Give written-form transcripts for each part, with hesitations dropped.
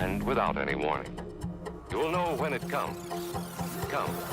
And without any warning. You'll know when it comes. Comes.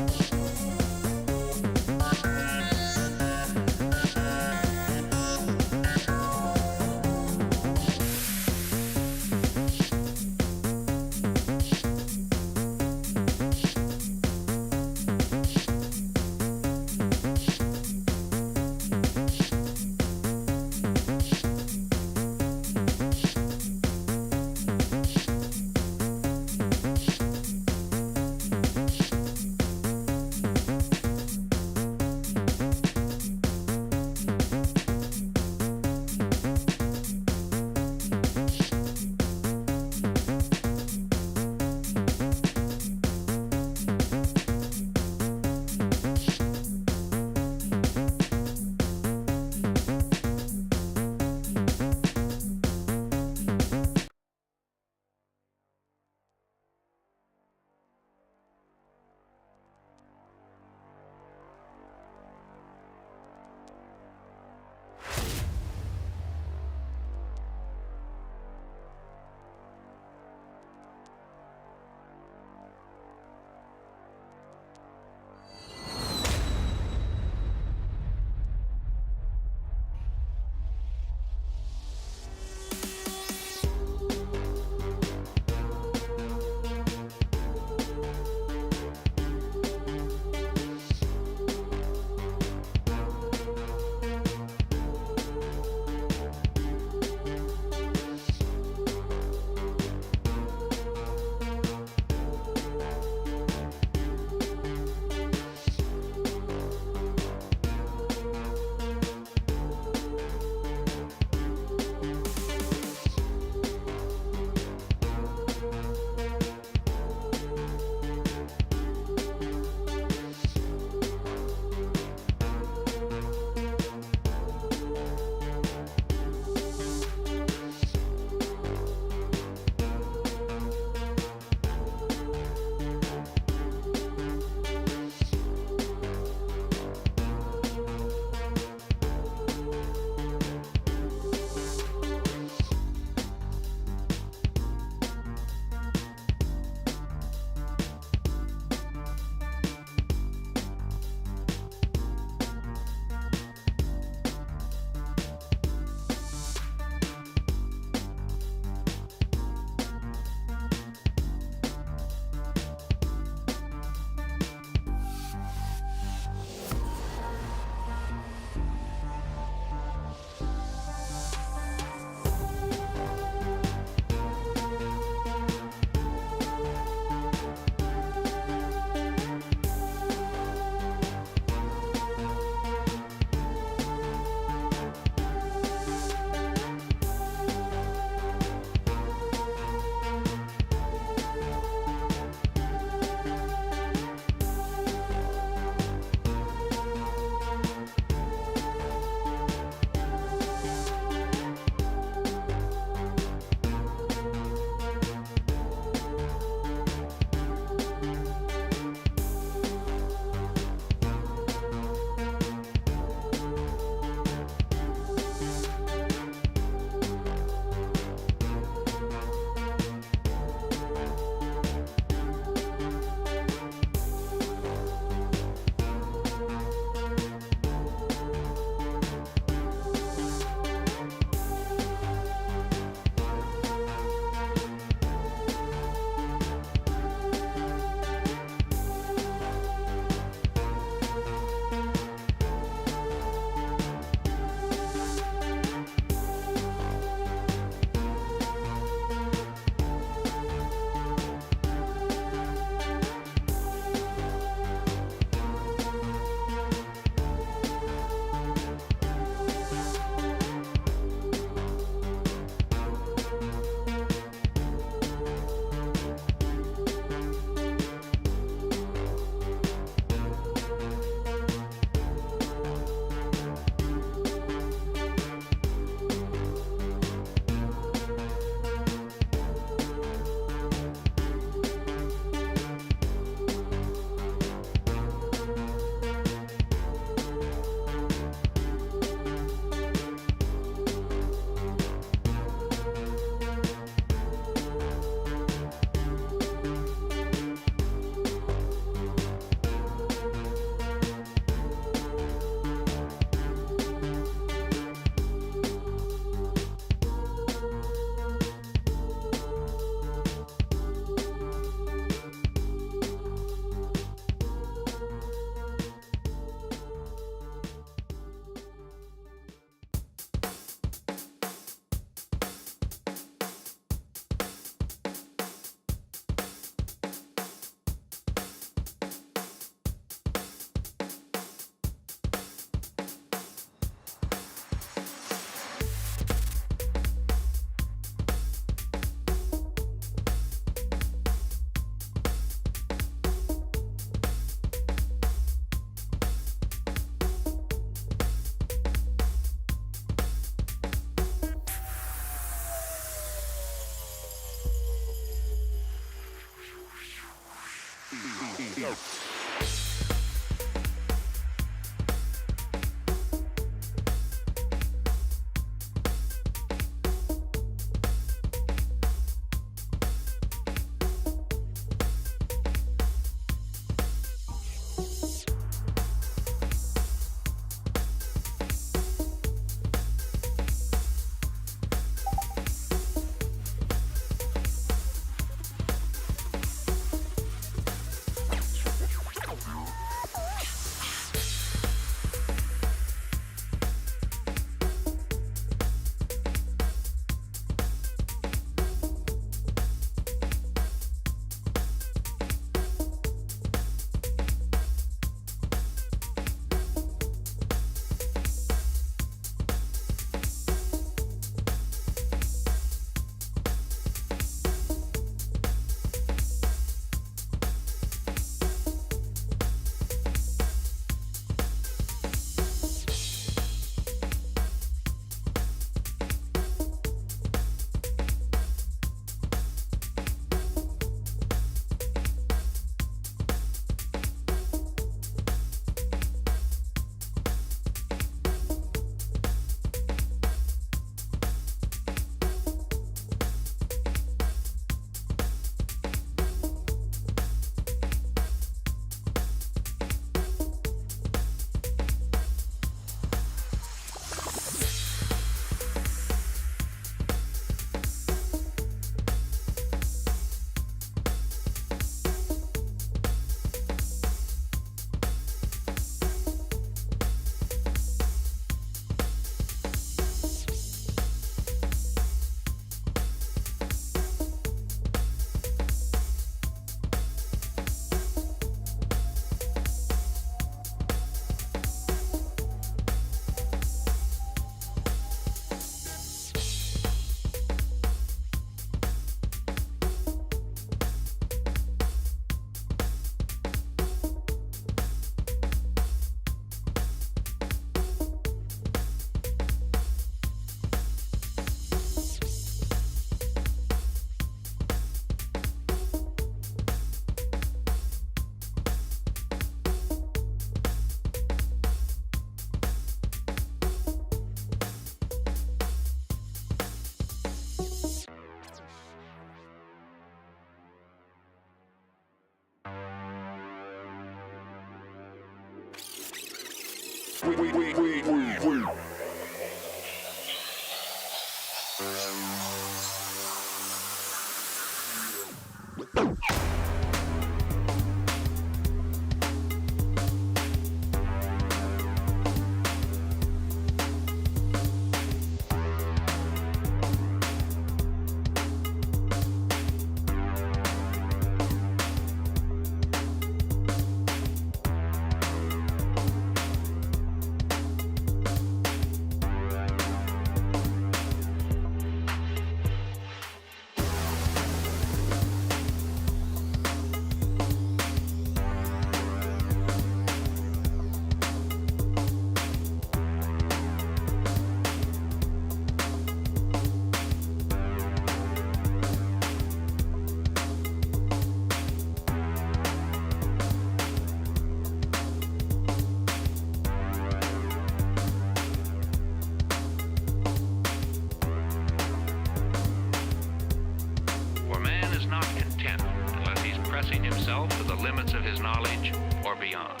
to the limits of his knowledge or beyond.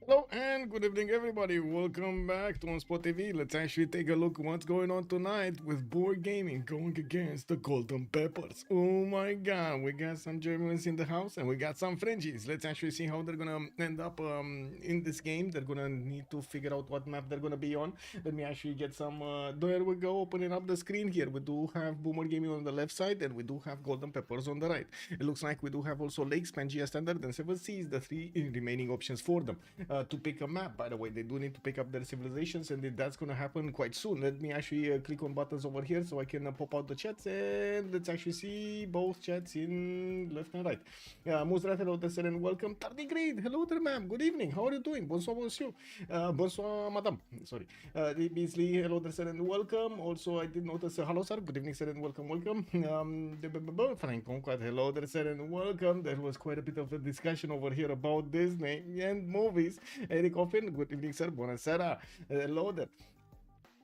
Hello and good evening, everybody. Welcome back to OnSpotTV. Let's actually take a look at what's going on tonight with Board Gaming going against the Golden Peppers. Oh my god, we got some Germans in the house and we got some Frenchies. Let's actually see how they're gonna end up in this game. They're gonna need to figure out what map they're gonna be on. Let me actually get some. There we go, opening up the screen here. We do have Boomer Gaming on the left side and we do have Golden Peppers on the right. It looks like we do have also Lakes, Pangea Standard, and Civ6, the three remaining options for them. To pick a map, by the way, they do need to pick up their civilizations, and that's gonna happen quite soon. Let me actually click on buttons over here so I can pop out the chats, and let's actually see both chats in left and right. Musrat, hello there, sir, and welcome. Tardigrade, hello there, ma'am. Good evening. How are you doing? Bonsoir, monsieur. Bonsoir, madame. Sorry. Beasley, hello there, sir, and welcome. Also, I did notice. Hello, sir. Good evening, sir, and welcome. Frank Conquad, hello there, sir, and welcome. There was quite a bit of a discussion over here about Disney and movies. Eric Offen, good evening, sir. Buonasera. Hello there.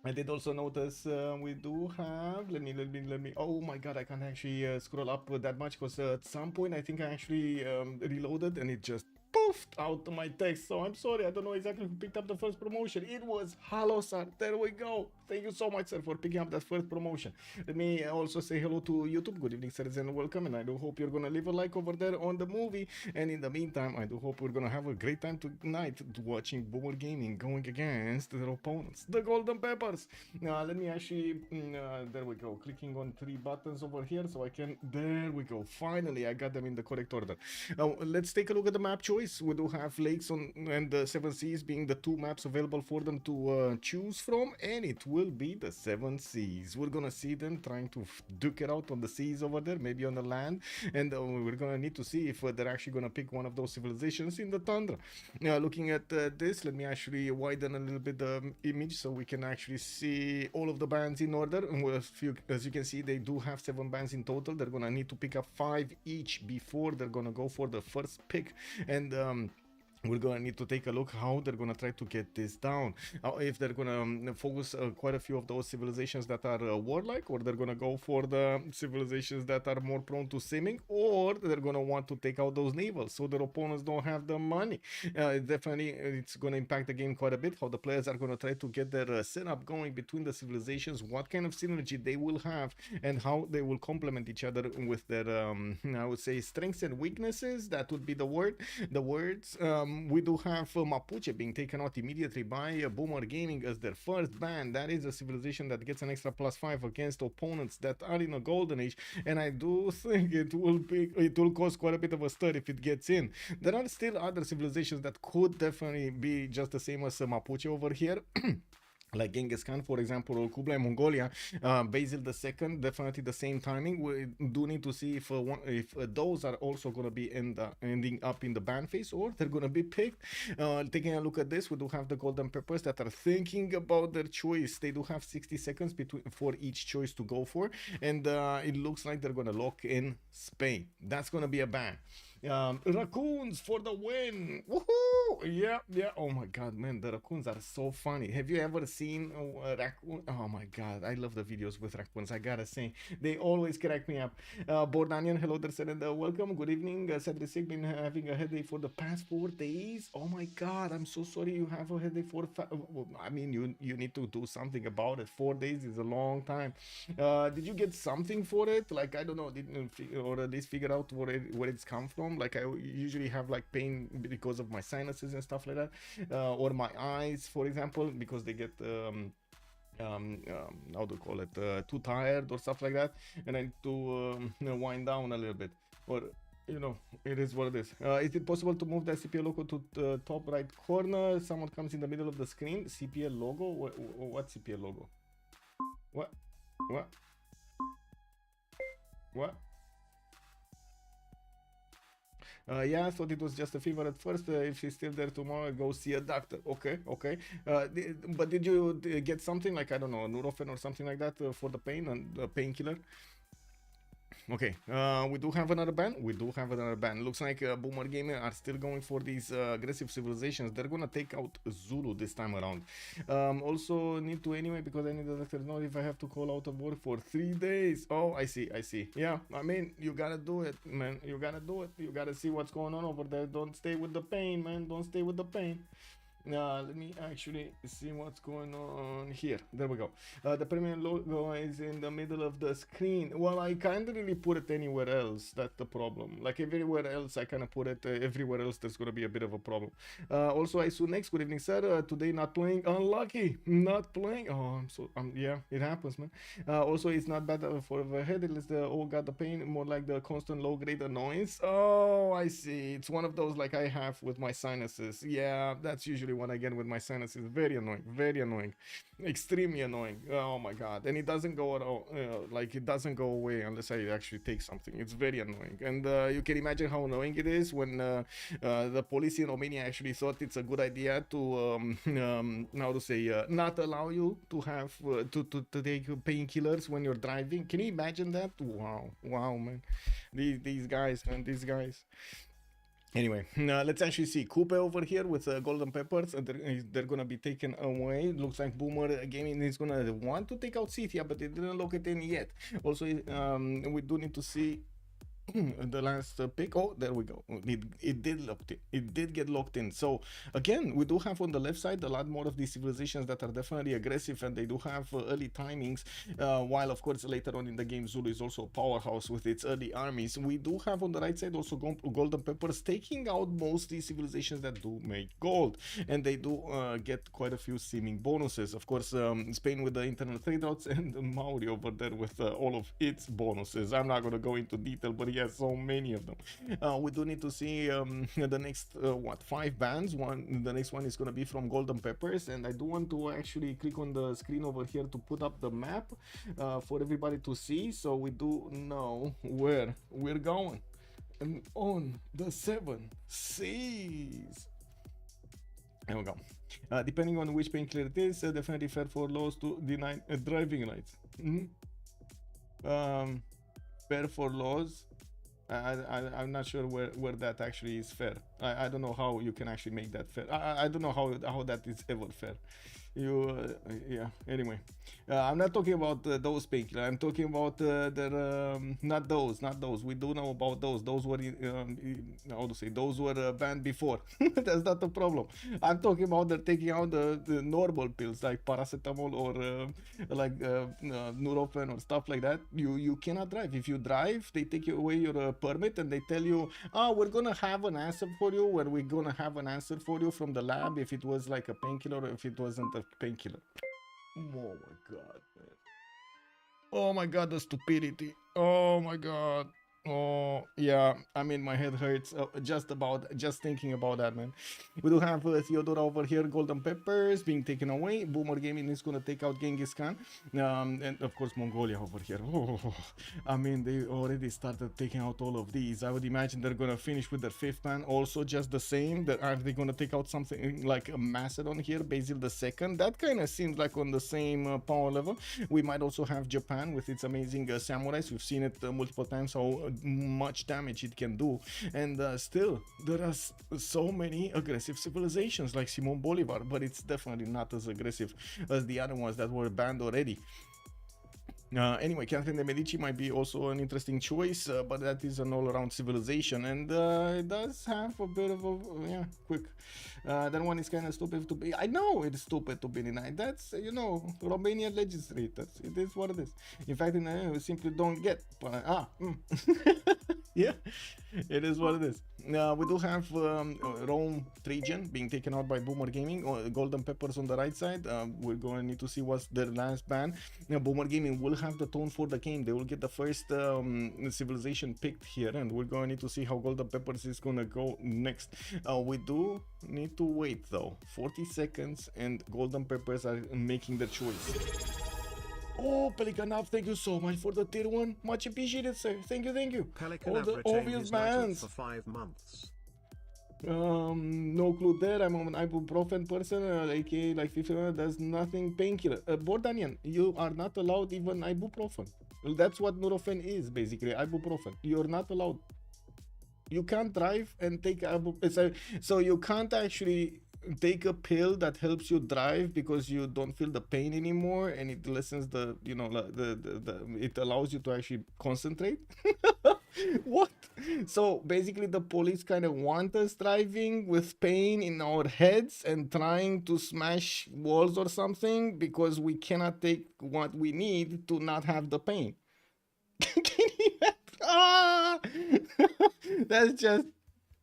I did also notice we do have, let me, oh my god, I can't actually scroll up that much because at some point I think I actually reloaded and it just poofed out my text. So I'm sorry, I don't know exactly who picked up the first promotion. It was Hello, sir. There we go. Thank you so much, sir, for picking up that first promotion. Let me also say hello to YouTube. Good evening, sirs, and welcome. And I do hope you're gonna leave a like over there on the movie. And in the meantime, I do hope we're gonna have a great time tonight watching Boomer Gaming going against their opponents, the Golden Peppers. Now, let me actually, there we go, clicking on 3 buttons over here so I can, there we go. Finally, I got them in the correct order. Now, let's take a look at the map choice. We do have Lakes and the 7 Seas being the 2 maps available for them to choose from, and it will be the 7 Seas. We're gonna see them trying to duke it out on the seas over there, maybe on the land, and we're gonna need to see if they're actually gonna pick one of those civilizations in the tundra. Now, looking at this, let me actually widen a little bit the image so we can actually see all of the bands in order. And as you can see, they do have 7 bands in total. They're gonna need to pick up 5 each before they're gonna go for the first pick, and we're gonna need to take a look how they're gonna try to get this down. If they're gonna focus quite a few of those civilizations that are warlike, or they're gonna go for the civilizations that are more prone to simming, or they're gonna want to take out those navals so their opponents don't have the money. Definitely, it's gonna impact the game quite a bit. How the players are gonna try to get their setup going between the civilizations, what kind of synergy they will have, and how they will complement each other with their, I would say, strengths and weaknesses. That would be the words. We do have Mapuche being taken out immediately by Boomer Gaming as their first ban. That is a civilization that gets an extra +5 against opponents that are in a golden age, and I do think it will cause quite a bit of a stir if it gets in. There are still other civilizations that could definitely be just the same as Mapuche over here. Like Genghis Khan, for example, or Kublai Mongolia, Basil II, definitely the same timing. We do need to see if those are also going to be ending up in the ban phase, or they're going to be picked. Taking a look at this, we do have the Golden Peppers that are thinking about their choice. They do have 60 seconds for each choice to go for, and it looks like they're going to lock in Spain. That's going to be a ban. Raccoons for the win. Woohoo! Yeah. Oh my god, man, the raccoons are so funny. Have you ever seen a raccoon? Oh my god, I love the videos with raccoons, I gotta say. They always crack me up. Bordanian, hello there, sir, and welcome. Good evening. Cedric, been having a headache for the past 4 days. Oh my god, I'm so sorry you have a headache for I mean, you need to do something about it. 4 days is a long time. Did you get something for it? Like, I don't know, or at least figure out where it's come from? Like, I usually have like pain because of my sinuses and stuff like that, or my eyes, for example, because they get how do you call it, too tired or stuff like that, and I need to wind down a little bit, or you know, it is what it is. Is it possible to move the CPL logo to the top right corner? Someone comes in the middle of the screen. CPL logo? What CPL logo? What? Yeah, I thought it was just a fever at first. If she's still there tomorrow, go see a doctor. Okay. But did you get something like, I don't know, Nurofen or something like that for the pain and painkiller? Okay, we do have another ban. Looks like Boomer Gaming are still going for these aggressive civilizations. They're gonna take out Zulu this time around. Also need to anyway, because I need the doctor to know if I have to call out of work for 3 days. Oh, I see. Yeah, I mean, you gotta do it, man. You gotta see what's going on over there. Don't stay with the pain, man. Don't stay with the pain. Let me actually see what's going on here. There we go. The premium logo is in the middle of the screen. Well, I can't really put it anywhere else. That's the problem. Like everywhere else, I kind of put it everywhere else. There's going to be a bit of a problem. Also, I saw next. Good evening, sir. Today not playing. Unlucky. Not playing. Oh, yeah, it happens, man. Also, it's not bad for the head. It's the got the pain. More like the constant low grade annoyance. Oh, I see. It's one of those like I have with my sinuses. Yeah, that's usually what I get with my sinuses. Very annoying, extremely annoying. Oh my god. And it doesn't go at all, like it doesn't go away unless I actually take something. It's very annoying, and you can imagine how annoying it is when the police in Romania actually thought it's a good idea to how to say, not allow you to have to take painkillers when you're driving. Can you imagine that? Wow, man. These guys. Anyway, let's actually see Coupe over here with Golden Peppers. They're gonna be taken away. Looks like Boomer Gaming is gonna want to take out Scythia, but they didn't lock it in yet. Also, we do need to see the last pick. Oh, there we go. It did get locked in. So again, we do have on the left side a lot more of these civilizations that are definitely aggressive, and they do have early timings. While of course later on in the game, Zulu is also a powerhouse with its early armies. We do have on the right side also golden peppers taking out most these civilizations that do make gold, and they do get quite a few seeming bonuses. Of course, Spain with the internal trade routes, and Maori over there with all of its bonuses. I'm not going to go into detail, but he has so many of them. We do need to see the next 5 bands. The next one is going to be from golden peppers, and I do want to actually click on the screen over here to put up the map for everybody to see, so we do know where we're going. And on the 7 seas. There we go. Depending on which painkiller it is, definitely fair for laws to deny driving rights. Fair for laws. I'm not sure where that actually is fair. I don't know how you can actually make that fair. I don't know how that is ever fair. Yeah, anyway, I'm not talking about those painkillers. I'm talking about not those. We do know about those were how to say, those were banned before. That's not the problem. I'm talking about they're taking out the normal pills like paracetamol or like Nurofen or stuff like that. You cannot drive. If you drive, they take away your permit, and they tell you, we're gonna have an answer for you, where we're gonna have an answer for you from the lab if it was like a painkiller or if it wasn't a painkiller. Oh my god, man. Oh my god, the stupidity. Oh my god. Oh yeah, I mean my head hurts just thinking about that, man. We do have Theodora over here, golden peppers being taken away. Boomer Gaming is gonna take out Genghis Khan, and of course Mongolia over here. Oh, I mean they already started taking out all of these. I would imagine they're gonna finish with their 5th man also just the same. Are they gonna take out something like a Macedon here, Basil II? That kind of seems like on the same power level. We might also have Japan with its amazing samurais. We've seen it multiple times how much damage it can do, and still there are so many aggressive civilizations like Simon Bolivar, but it's definitely not as aggressive as the other ones that were banned already. Anyway, Catherine de' Medici might be also an interesting choice, but that is an all-around civilization, and it does have a bit of a quick. That one is kind of stupid to be. I know it's stupid to be denied. That's, you know, Romanian legislators. It is what it is. In fact, we simply don't get. Yeah, it is what it is. We do have Rome Trajan being taken out by Boomer Gaming. Golden Peppers on the right side. We're going to need to see what's their last ban. Boomer Gaming will have the tone for the game. They will get the first civilization picked here, and we're going to need to see how Golden Peppers is going to go next. We do need to wait though. 40 seconds, and Golden Peppers are making the choice. Oh, Pelicanov, thank you so much for the tier 1. Much appreciated, sir. Thank you. Pelican All the obvious bans. for 5 months. No clue there. I'm an ibuprofen person, aka like 50. There's nothing painkiller. Bordanian, you are not allowed even ibuprofen. That's what Nurofen is, basically, ibuprofen. You're not allowed. You can't drive and take ibuprofen. So you can't actually take a pill that helps you drive because you don't feel the pain anymore, and it lessens the, you know, it allows you to actually concentrate. What? So basically the police kind of want us driving with pain in our heads and trying to smash walls or something because we cannot take what we need to not have the pain. Can you That's just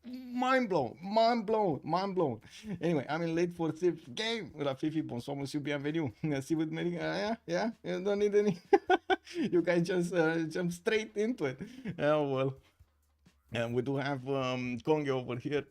mind blown. Anyway, I'm in late for Civ game. Rafifi, bonsoir, monsieur, bienvenue. See with me? Yeah, you don't need any. You guys just jump straight into it. Oh, well. And we do have Konge over here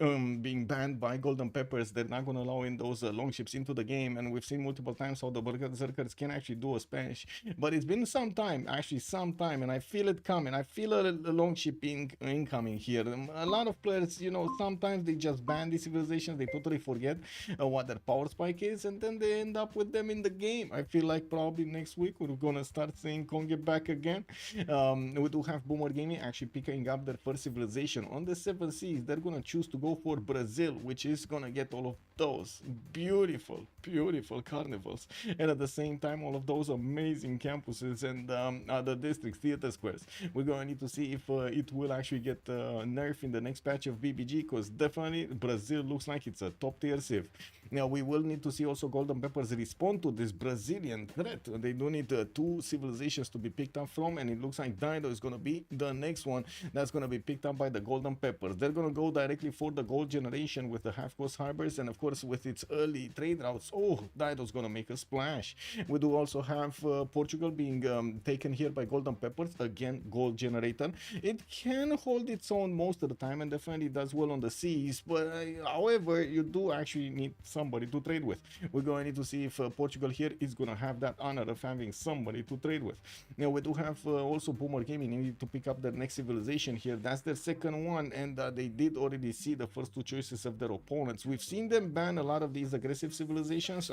being banned by Golden Peppers. They're not going to allow in those longships into the game. And we've seen multiple times how the Berserkers can actually do a Spanish. But it's been some time, and I feel it coming. I feel a longship incoming here. A lot of players, you know, sometimes they just ban these civilizations. They totally forget what their power spike is, and then they end up with them in the game. I feel like probably next week we're going to start seeing Konge back again. We do have Boomer Gaming actually picking up their first civilization on the 7 seas. They're gonna choose to go for Brazil, which is gonna get all of those beautiful, beautiful carnivals, and at the same time, all of those amazing campuses and other districts, theater squares. We're going to need to see if it will actually get nerfed in the next patch of BBG, because definitely Brazil looks like it's a top tier Civ. Now, we will need to see also Golden Peppers respond to this Brazilian threat. They do need two civilizations to be picked up from, and it looks like Dido is going to be the next one that's going to be picked up by the Golden Peppers. They're going to go directly for the gold generation with the half-coast harbors, and of course with its early trade routes. Oh, Dido's going to make a splash. We do also have Portugal being taken here by Golden Peppers. Again, gold generator. It can hold its own most of the time and definitely does well on the seas, but however, you do actually need somebody to trade with. We're going to need to see if Portugal here is going to have that honor of having somebody to trade with. Now, we do have also Boomer Gaming. They need to pick up their next civilization here. That's their second one, and they did already see the first two choices of their opponents. We've seen them ban a lot of these aggressive civilizations,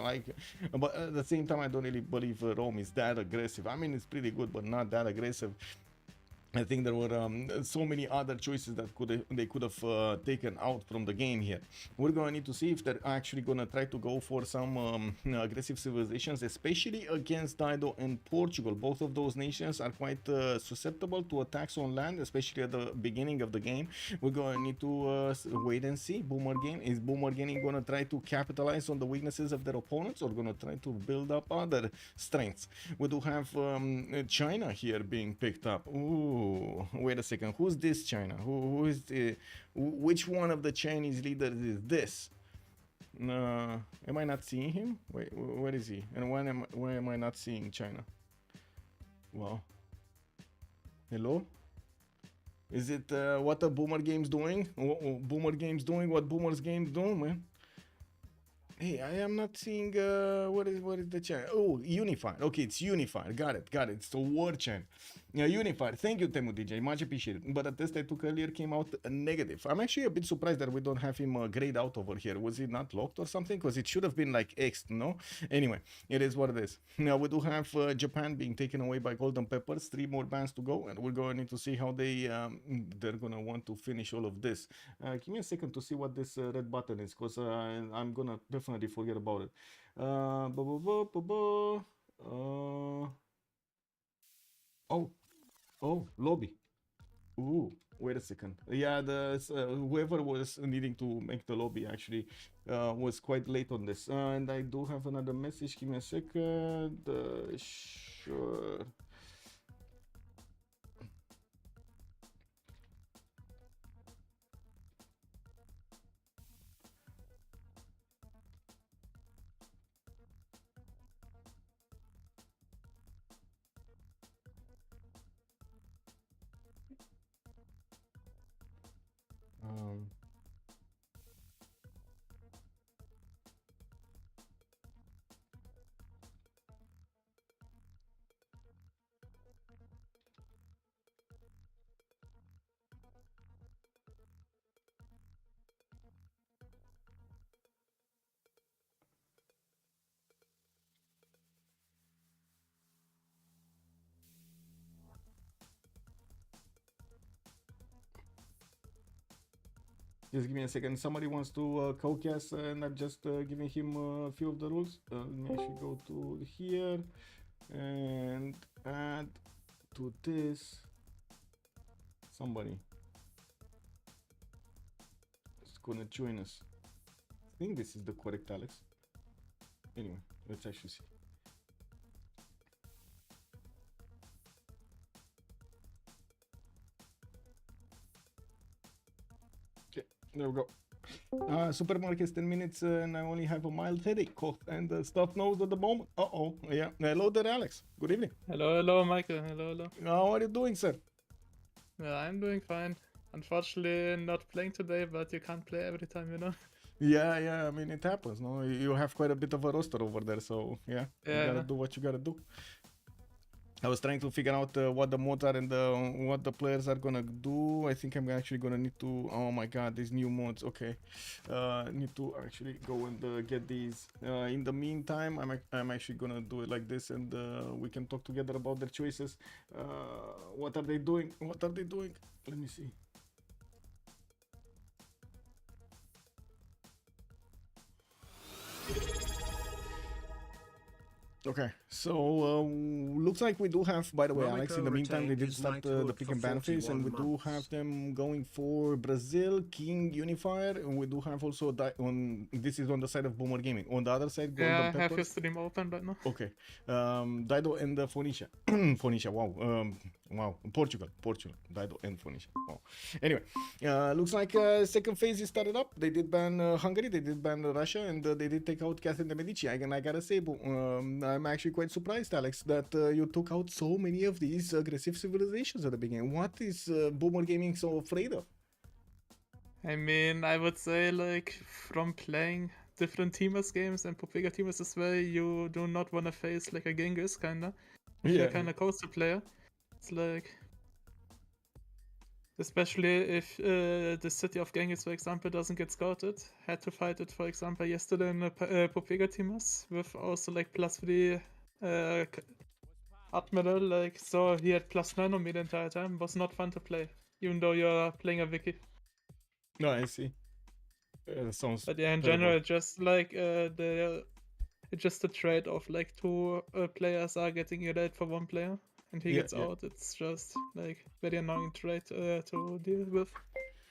but at the same time, I don't really believe Rome is that aggressive. I mean, it's pretty good, but not that aggressive. I think there were so many other choices that they could have taken out from the game here. We're going to need to see if they're actually going to try to go for some aggressive civilizations, especially against Dido and Portugal. Both of those nations are quite susceptible to attacks on land, especially at the beginning of the game. We're going to need to wait and see. Is Boomer Gaming going to try to capitalize on the weaknesses of their opponents, or going to try to build up other strengths? We do have China here being picked up. Ooh. Wait a second. Who's this China? Who is which one of the Chinese leaders is this? Am I not seeing him? Wait, where is he? And why am I not seeing China? Well, hello? Is it what the Boomer Games doing? Boomer Games doing what Boomer's Games doing, man? Hey, I am not seeing what is the channel? Oh, Unified. Okay, it's Unified. Got it. It's the war channel. Yeah, Unified. Thank you, Temu DJ. Much appreciated. But the test I took earlier came out negative. I'm actually a bit surprised that we don't have him grayed out over here. Was it not locked or something? Because it should have been like X'd, no? Anyway, it is what it is. Now, we do have Japan being taken away by Golden Peppers. 3 more bans to go, and we're going to need to see how they're going to want to finish all of this. Give me a second to see what this red button is, because I'm going to definitely forget about it. Oh, lobby. Ooh, wait a second. Yeah, whoever was needing to make the lobby actually was quite late on this. And I do have another message. Give me a second. Sure. Just give me a second. Somebody wants to co-cast, and I'm just giving him a few of the rules. Let me actually go to here and add to this somebody is gonna join us. I think this is the correct Alex. Anyway, let's actually see. There we go. Supermarket's 10 minutes and I only have a mild headache, cough, and stuffed nose at the moment. Yeah. Hello there, Alex. Good evening. Hello, Michael. Hello. How are you doing, sir? Yeah, I'm doing fine. Unfortunately, not playing today, but you can't play every time, you know? Yeah. I mean, it happens, no? You have quite a bit of a roster over there, so yeah. You gotta do what you gotta do. I was trying to figure out what the mods are and what the players are gonna do. I think I'm actually gonna need to. Oh my god, these new mods. Okay, need to actually go and get these. In the meantime, I'm actually gonna do it like this, and we can talk together about their choices. What are they doing? Let me see. Okay, so looks like we do have, by the way, Alex, in the meantime, they did start the pick and ban phase, and we do have them going for Brazil, King, Unifier, and we do have also, this is on the side of Boomer Gaming. On the other side, Golden Yeah, I have your Peppers. stream open right now. Okay, Dido and Phoenicia. Phoenicia, wow. Wow, Portugal, Dido and Phoenicia. Wow. Anyway, looks like second phase is started up. They did ban Hungary, they did ban Russia, and they did take out Catherine de Medici. And I gotta say, I'm actually quite surprised, Alex, that you took out so many of these aggressive civilizations at the beginning. What is Boomer Gaming so afraid of? I mean, I would say, like, from playing different Teamers games and Popega Teamers as well, you do not want to face, like, a Genghis, kinda. If you're kinda coastal player. It's like... Especially if the city of Genghis, for example, doesn't get scouted. Had to fight it, for example, yesterday in Popega Teamers with also, like, +3 Admiral, like, so he had +9 on me the entire time. Was not fun to play, even though you're playing a wiki. No, I see. Sounds. But yeah, in terrible. general, just like it's just a trade of like two players are getting irate for one player, and he gets out. It's just like very annoying trade to deal with.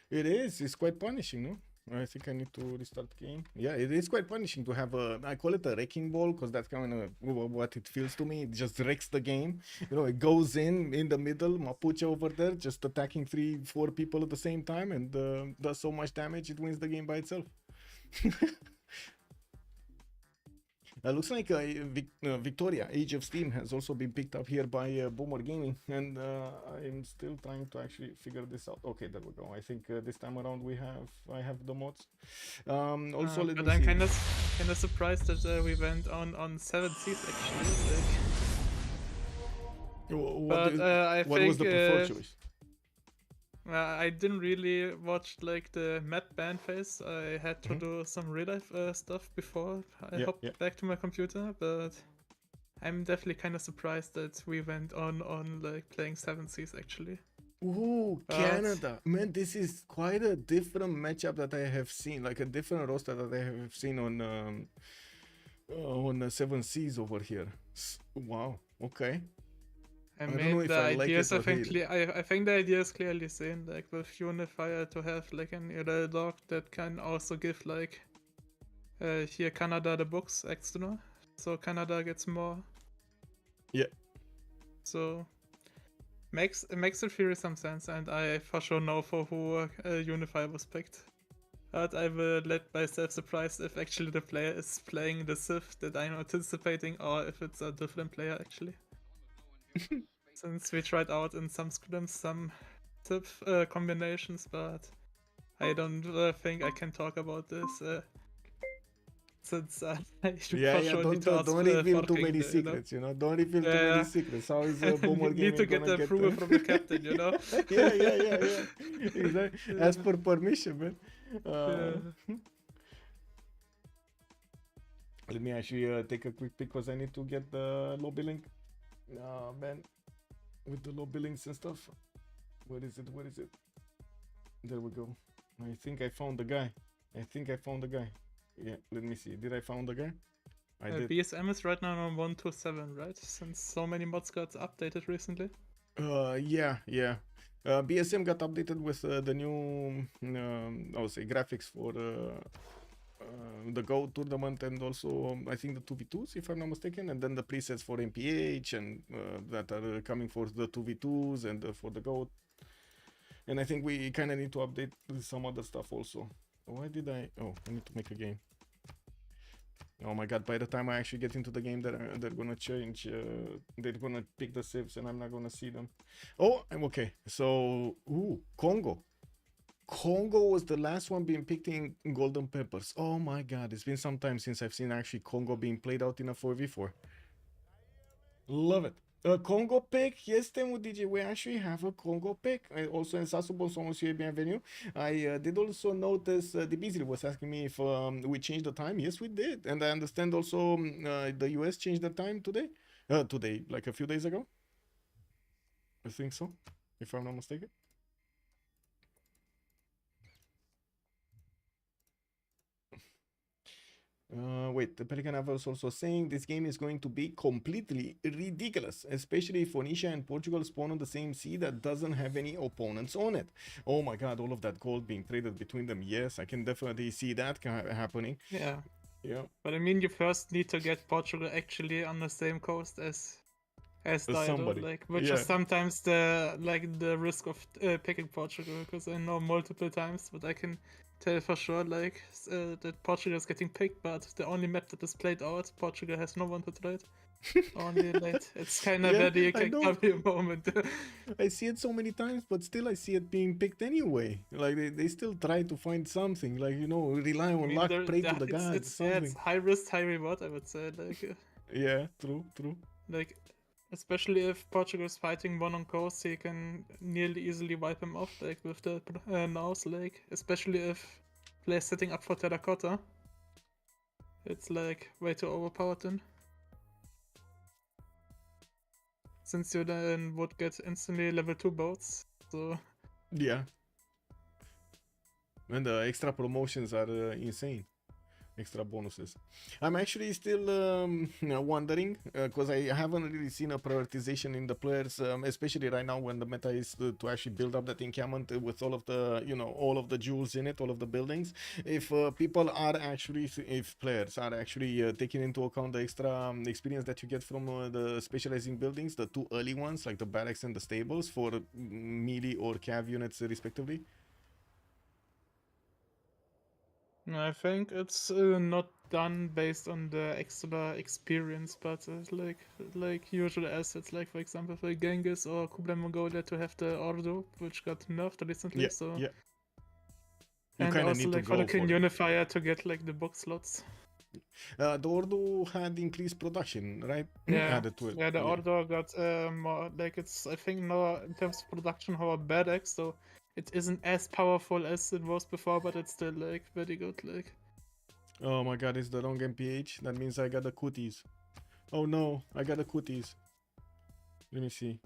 It is. It's quite punishing, no? I think I need to restart the game. Yeah, it is quite punishing to have a, I call it a wrecking ball, because that's kind of what it feels to me. It just wrecks the game. You know, it goes in the middle, Mapuche over there, just attacking 3-4 people at the same time, and does so much damage, it wins the game by itself. Looks like Victoria, Age of Steam, has also been picked up here by Boomer Gaming, and I'm still trying to actually figure this out. Okay, there we go. I think this time around I have the mods. Also, let but me I'm see. kind of surprised that we went on 7 seats actually. Like... What was the preferred choice? I didn't really watch like the map ban phase. I had to do some real life stuff before I hopped back to my computer, but I'm definitely kind of surprised that we went on like playing 7 Seas actually. Ooh, Canada. Man, this is quite a different matchup that I have seen, like a different roster that I have seen on 7 Seas over here. Wow, okay. I mean, the ideas, I think the idea is clearly seen, like with Unifier to have like an IRL dog that can also give like here Canada the books extra, so Canada gets more. Yeah. So it makes in theory some sense, and I for sure know for who Unifier was picked. But I will let myself surprised if actually the player is playing the Civ that I'm anticipating, or if it's a different player actually. Since we tried out in some scrims some Civ combinations, but I don't think I can talk about this since I should for sure need to ask don't reveal too King, many secrets, you know? Don't reveal too many secrets. How is Boomer Gaming need to get the approval from the captain, you know? yeah. Exactly. As per permission, man. Let me actually take a quick pic because I need to get the lobby link. Man, with the lobby links and stuff. Where is it? There we go. I think I found the guy. Yeah, let me see. Did I found the guy? I did. BSM is right now on 127, right? Since so many mods got updated recently. Yeah. BSM got updated with the new, I would say, graphics for the Go tournament, and also I think the 2v2s, if I'm not mistaken, and then the presets for MPH and that are coming for the 2v2s and for the Go. And I think we kind of need to update some other stuff also. Why did I need to make a game. Oh my god, by the time I actually get into the game, they're gonna change, they're gonna pick the civs and I'm not gonna see them. Oh, I'm okay. So, Congo was the last one being picked in Golden Peppers. Oh my god, it's been some time since I've seen actually Congo being played out in a 4v4. Love it. Congo pick, yes, Temu DJ, we actually have a Congo pick. Also, in Sasubo, monsieur, bienvenue. I did also notice the Beasley was asking me if we changed the time. Yes, we did. And I understand also the US changed the time today. Today, like a few days ago. I think so, if I'm not mistaken. Wait, the Pelican Ava was also saying this game is going to be completely ridiculous, especially if Phoenicia and Portugal spawn on the same sea that doesn't have any opponents on it. Oh my god, all of that gold being traded between them. Yes, I can definitely see that happening. Yeah. Yeah. But I mean, you first need to get Portugal actually on the same coast as Dido, somebody. like, which Yeah. is sometimes the risk of picking Portugal, because I know multiple times, but I can tell for sure that Portugal is getting picked, but the only map that is played out, Portugal has no one to trade. Only late. It's kind of Yeah, very I know. KW moment. I see it so many times, but still I see it being picked anyway. Like they still try to find something, like, you know, rely on luck, pray to the gods, it's something. high risk, high reward, I would say. Yeah, true. Like, especially if Portugal is fighting one on coast, he can nearly easily wipe him off, like with the nows, like, especially if players setting up for terracotta. It's like way too overpowered then. Since you then would get instantly level 2 boats, so... Yeah. And the extra promotions are insane. Extra bonuses. I'm actually still wondering, because I haven't really seen a prioritization in the players, especially right now when the meta is to actually build up that encampment with all of the, you know, all of the jewels in it, all of the buildings. If people are actually, if players are actually taking into account the extra experience that you get from the specializing buildings, the two early ones, like the barracks and the stables for melee or cav units respectively. I think it's not done based on the extra experience, but like usual assets, like for example for Genghis or Kublai Mongolia to have the Ordo, which got nerfed recently. Yeah, so yeah. You and kind of also need to like for the go for King it. Unifier to get like the box slots. The Ordo had increased production, right? Yeah, Added to it. yeah. The Ordo got more like it's I think now in terms of production how a bad X, so it isn't as powerful as it was before, but it's still like very good. Like Oh my god, it's the wrong MPH. That means I got the cooties. Oh no, I got the cooties. Let me see.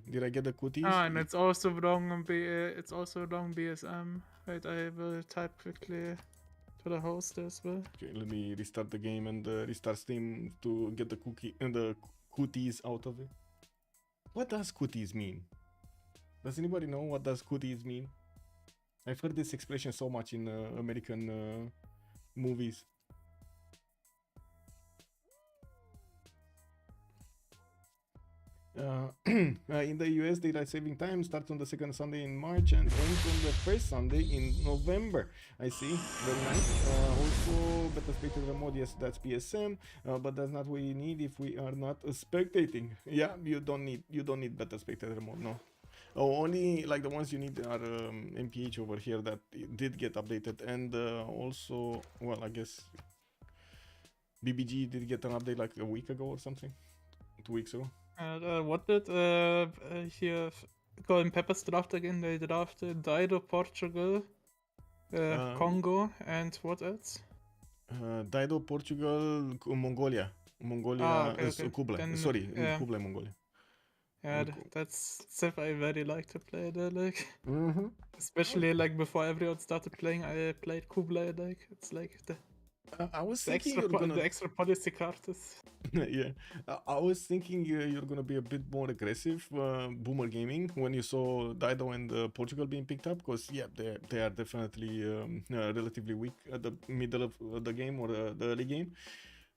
Did I get the cooties? and it's also wrong on it's also wrong BSM. Wait, I will type quickly to the host as well. Okay, let me restart the game and restart Steam to get the cookie and the cooties out of it. What does cooties mean? Does anybody know what does cooties mean? I've heard this expression so much in American movies. In the US, daylight saving time starts on the second Sunday in March and ends on the first Sunday in November. I see, very nice. Also, better spectator mode, yes, that's PSM, but that's not what you need if we are not spectating. Yeah, you don't need better spectator mode, no. Oh, only like the ones you need are MPH over here that did get updated, and also, well, I guess BBG did get an update like a week ago or something, 2 weeks ago. What did here Golden Peppers draft again? They drafted Dido, Portugal, Congo, and what else? Dido, Portugal, Mongolia. Okay. Kublai. Then, Sorry, yeah. Kublai, Mongolia. Yeah, that's Civ I very like to play there, like. Mm-hmm. Especially like before everyone started playing, I played Kublai, like it's like I was the thinking the extra policy card is. yeah, I was thinking you're gonna be a bit more aggressive, Boomer Gaming, when you saw Dido and Portugal being picked up, because yeah, they are definitely relatively weak at the middle of the game or the early game.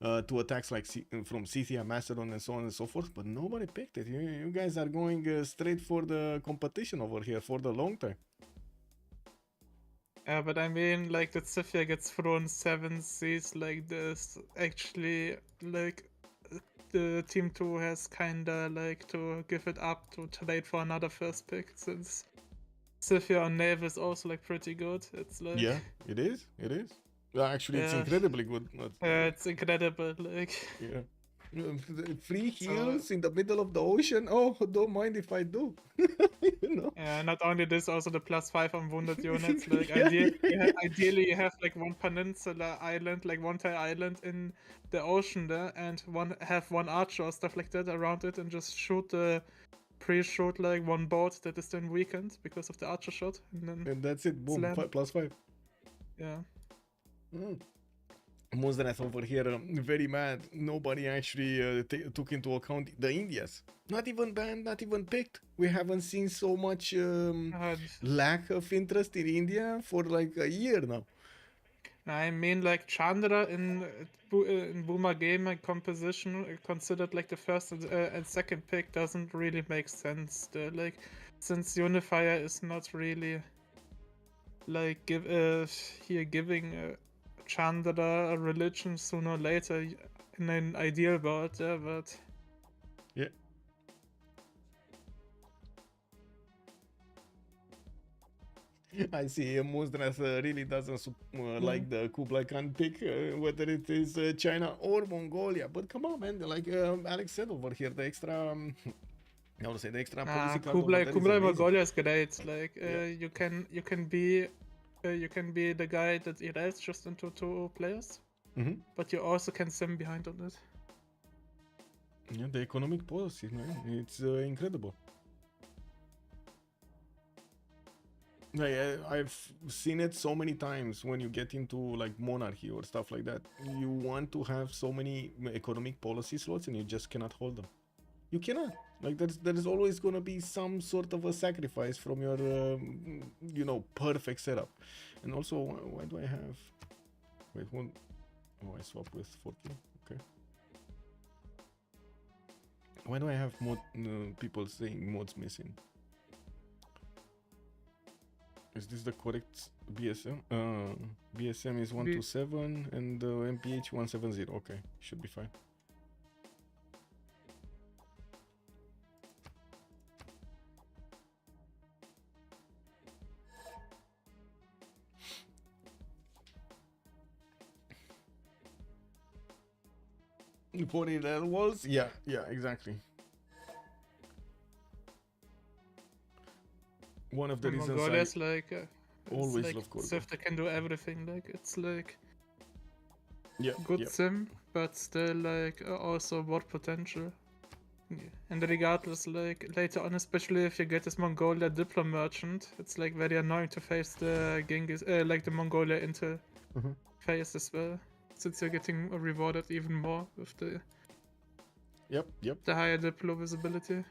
To attacks like from Scythia, Macedon, and so on and so forth, but nobody picked it. You guys are going straight for the competition over here for the long term. Yeah, but I mean, like the Scythia gets thrown 7 Cs like this. Actually, like the team 2 has kinda like to give it up to trade for another first pick, since Scythia on Nave is also like pretty good. It's like Yeah, it is. Actually, it's Yeah. incredibly good. it's incredible. Like Yeah. Free heals in the middle of the ocean. Oh, don't mind if I do. You know. yeah, not only this, also the +5 on wounded units. Like Yeah. ideally, you have like one peninsula island, like one tile island in the ocean there, and have one archer or stuff like that around it, and just pre-shoot like one boat that is then weakened because of the archer shot, and then And that's it. Boom. slam. +5. Yeah. Muzrath over here, very mad. Nobody actually took into account the Indias. Not even banned, not even picked. We haven't seen so much God. lack of interest in India for like a year now. I mean, like Chandra in Boomer Gamer composition considered like the first and second pick doesn't really make sense. Like, since Unifier is not really like giving Chandra a religion sooner or later in an ideal world, yeah, but Yeah. I see Muzrath really doesn't like the Kublai Khan pick, whether it is China or Mongolia. But come on, man, like Alex said over here, the extra, I would say the extra policy card over there is Kublai amazing. Mongolia is great. Like Yeah. you can be the guy that erases just into two players, but you also can sim behind on it. Yeah, the economic policy, man, it's incredible. I've seen it so many times when you get into like monarchy or stuff like that. You want to have so many economic policy slots and you just cannot hold them. You cannot. Like there is always gonna be some sort of a sacrifice from your perfect setup. And also, why do I have? Wait, one. Oh, I swap with 14. Okay. Why do I have people saying mods missing? Is this the correct BSM? BSM is 127 and MPH 170. Okay, should be fine. For the walls? Yeah, exactly. One of the reasons Mongolia's always like love Corgo. Civ that can do everything. Like it's like good yeah. sim, but still like also war potential. Yeah. And regardless, like later on, especially if you get this Mongolia Diplo merchant, it's like very annoying to face the Genghis, like the Mongolia Intel phase as well, since you're getting rewarded even more with the the higher Diplo visibility.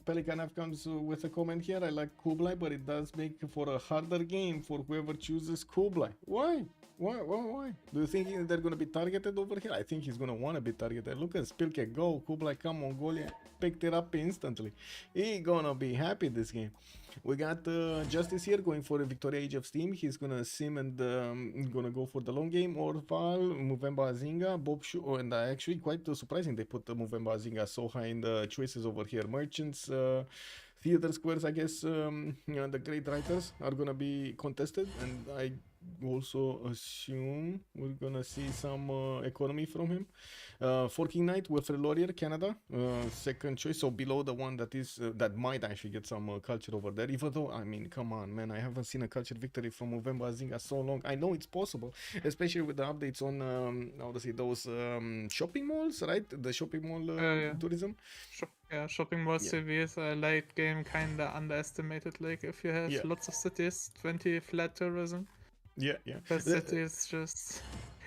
Pelikanov comes with a comment here. I like Kublai, but it does make for a harder game for whoever chooses Kublai. Why? Why? Do you think they're going to be targeted over here? I think he's going to want to be targeted. Look at Spilke go. Kublai come Mongolia. Picked it up instantly. He gonna be happy this game. We got Justice here going for a Victoria Age of Steam. He's gonna sim and gonna go for the long game. Orval, Movemba Zinga, Bob Shu, and actually quite surprising they put Movemba Zinga so high in the choices over here. Merchants, theater squares, I guess the great writers are gonna be contested, and I also assume we're gonna see some economy from him. Forking Knight, Wilfred Laurier, Canada, second choice, so below the one that is that might actually get some culture over there. Even though, I mean, come on, man, I haven't seen a culture victory from Movemba Zinga so long. I know it's possible, especially with the updates on how to say those shopping malls, right? The shopping mall tourism. Shopping mall CV is a late game kinda underestimated. Like if you have lots of cities, 20 flat tourism. The city is just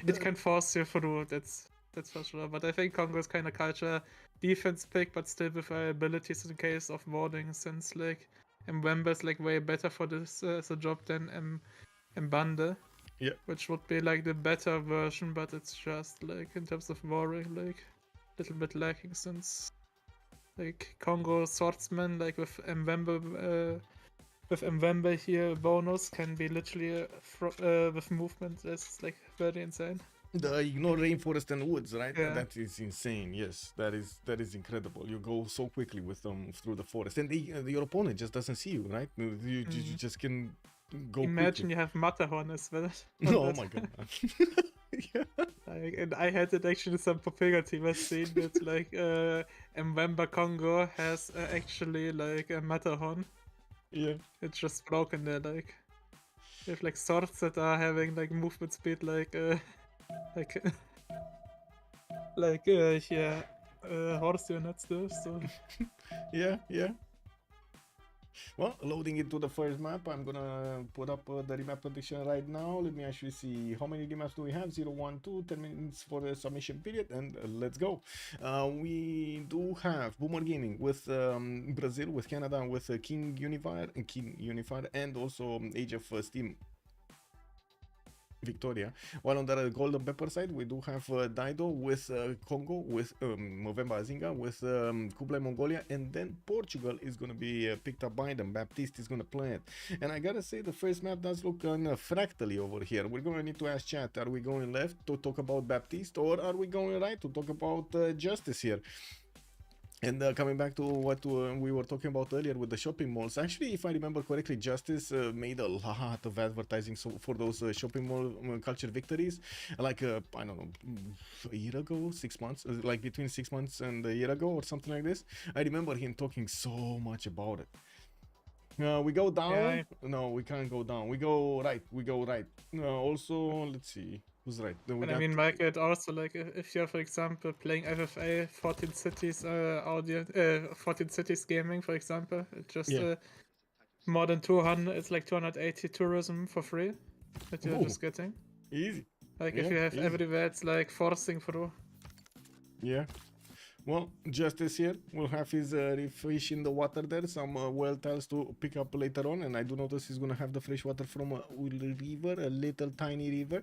it can force you through. That's for sure. But I think Congo is kind of culture defense pick, but still with abilities in case of warding, since like Mwemba is like way better for this as a job than Mbande. Which would be like the better version, but it's just like in terms of warring, like a little bit lacking, since like Congo swordsman, like with Mwemba here, bonus can be literally with movement. That's like very insane. The ignore rainforest and woods, right? Yeah. That is insane. Yes, that is incredible. You go so quickly with them through the forest, and your opponent just doesn't see you, right? You just can go. Imagine quickly. You have Matterhorn as well. Oh my god. And I had it actually some Popega team has seen that like Mwemba Congo has actually like a Matterhorn. Yeah. It's just broken there, like you have like swords that are having like movement speed like horse units do, so yeah. Well, loading into the first map, I'm gonna put up the remap prediction right now. Let me actually see how many remaps do we have. 0, 1, 2, 10 minutes for the submission period, and let's go. We do have Boomer Gaming with Brazil, with Canada, with King Unified, and also Age of Steam Victoria. While on the Golden Pepper side, we do have Dido with Congo, with Movember Azinga, with Kublai Mongolia, and then Portugal is going to be picked up by them. Baptiste is going to play it. And I gotta say, the first map does look fractally over here. We're going to need to ask chat, are we going left to talk about Baptiste, or are we going right to talk about Justice here? And coming back to what we were talking about earlier with the shopping malls, actually, if I remember correctly, Justice made a lot of advertising for those shopping mall culture victories, like, I don't know, a year ago, 6 months, like between 6 months and a year ago or something like this. I remember him talking so much about it. We go down. Yeah. No, we can't go down. We go right. Also, let's see. Who's right? Then we And I got- mean, like, it also, like, if you're, for example, playing FFA 14 Cities 14 Cities gaming, for example, it just Yeah. more than 200, it's like 280 tourism for free that you're Ooh. just getting. Easy. Like, Yeah, if you have easy. everywhere, it's like forcing through. Yeah. Well, Justice here will have his fish in the water there, some well tiles to pick up later on, and I do notice he's gonna have the fresh water from a river, a little tiny river.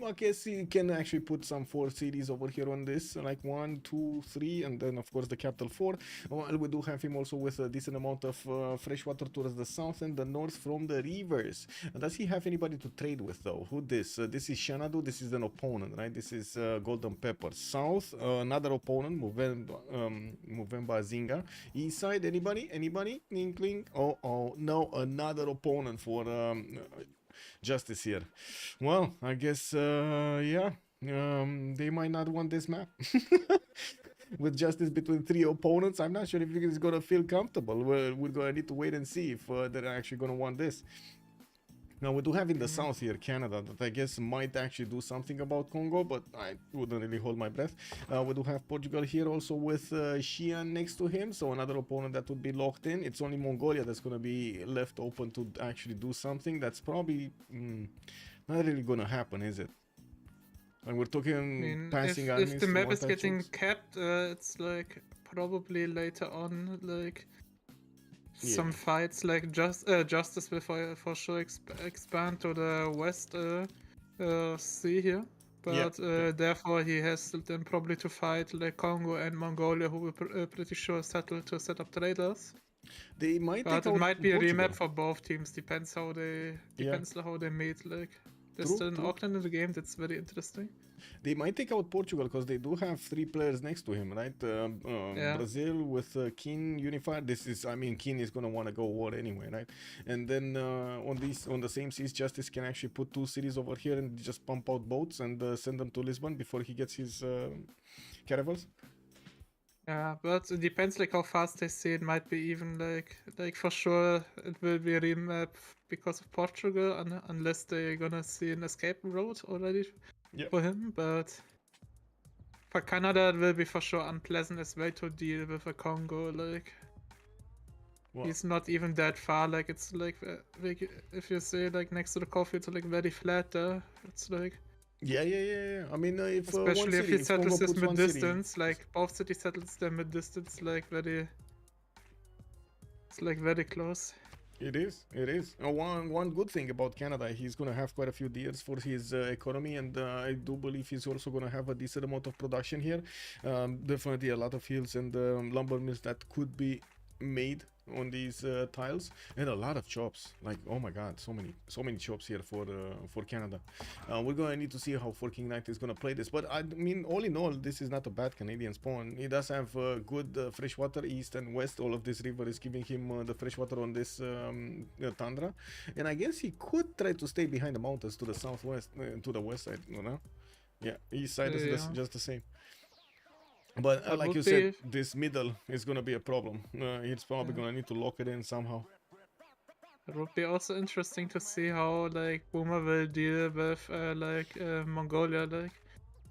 I guess he can actually put some 4 cities over here on this, like 1, 2, 3, and then of course the capital 4. Well, we do have him also with a decent amount of fresh water towards the south and the north from the rivers. Does he have anybody to trade with though? Who this? This is Xanadu, this is an opponent, right? This is Golden Pepper. South, another opponent, Movemba Zinga. East side, anybody? Inkling? Oh, no, another opponent for Justice here. Well, I guess, yeah, they might not want this map. With Justice between 3 opponents, I'm not sure if he's gonna feel comfortable. We're gonna need to wait and see if they're actually gonna want this. Now, we do have in the south here Canada that I guess might actually do something about Congo, but I wouldn't really hold my breath. We do have Portugal here also with Xi'an next to him, so another opponent that would be locked in. It's only Mongolia that's going to be left open to actually do something. That's probably not really going to happen, is it? And we're talking I mean, passing armies. if the to map is one-time getting troops. capped, it's like probably later on, like Yeah. some fights, like Justice will for sure expand to the west sea here, but therefore he has then probably to fight like Congo and Mongolia, who will pretty sure settle to set up traders. They might But take it out might be a Portugal. remap for both teams. Depends how they meet. Like there's True, still an true. Auckland in the game. That's very interesting. They might take out Portugal because they do have 3 players next to him, right? Yeah. Brazil with King Unified. This is, I mean, King is gonna want to go war anyway, right? And then on the same seas, Justice can actually put 2 cities over here and just pump out boats and send them to Lisbon before he gets his caravels. Yeah, but it depends like how fast they see it. Might be even like for sure it will be a remap because of Portugal, unless they're gonna see an escape route already for him. But for Canada, it will be for sure unpleasant as well to deal with a Congo. Like he's not even that far. Like it's like if you say like next to the coffee, it's like very flat there. It's like. Yeah. I mean, if Especially if he settles this mid mid-distance, like both cities settles their mid-distance, like very, it's like very close. It is. One good thing about Canada, he's gonna have quite a few deals for his economy, and I do believe he's also gonna have a decent amount of production here. Definitely a lot of hills and lumber mills that could be made on these tiles, and a lot of chops. Like, oh my god, so many chops here for Canada. We're gonna need to see how Forking Knight is gonna play this, but I mean, all in all, this is not a bad Canadian spawn. He does have good freshwater east and west. All of this river is giving him the freshwater on this tundra, and I guess he could try to stay behind the mountains to the southwest, to the west side, you know? Yeah, east side is just the same. But like you said, this middle is gonna be a problem. It's probably gonna need to lock it in somehow. It would be also interesting to see how like Boomer will deal with Mongolia, like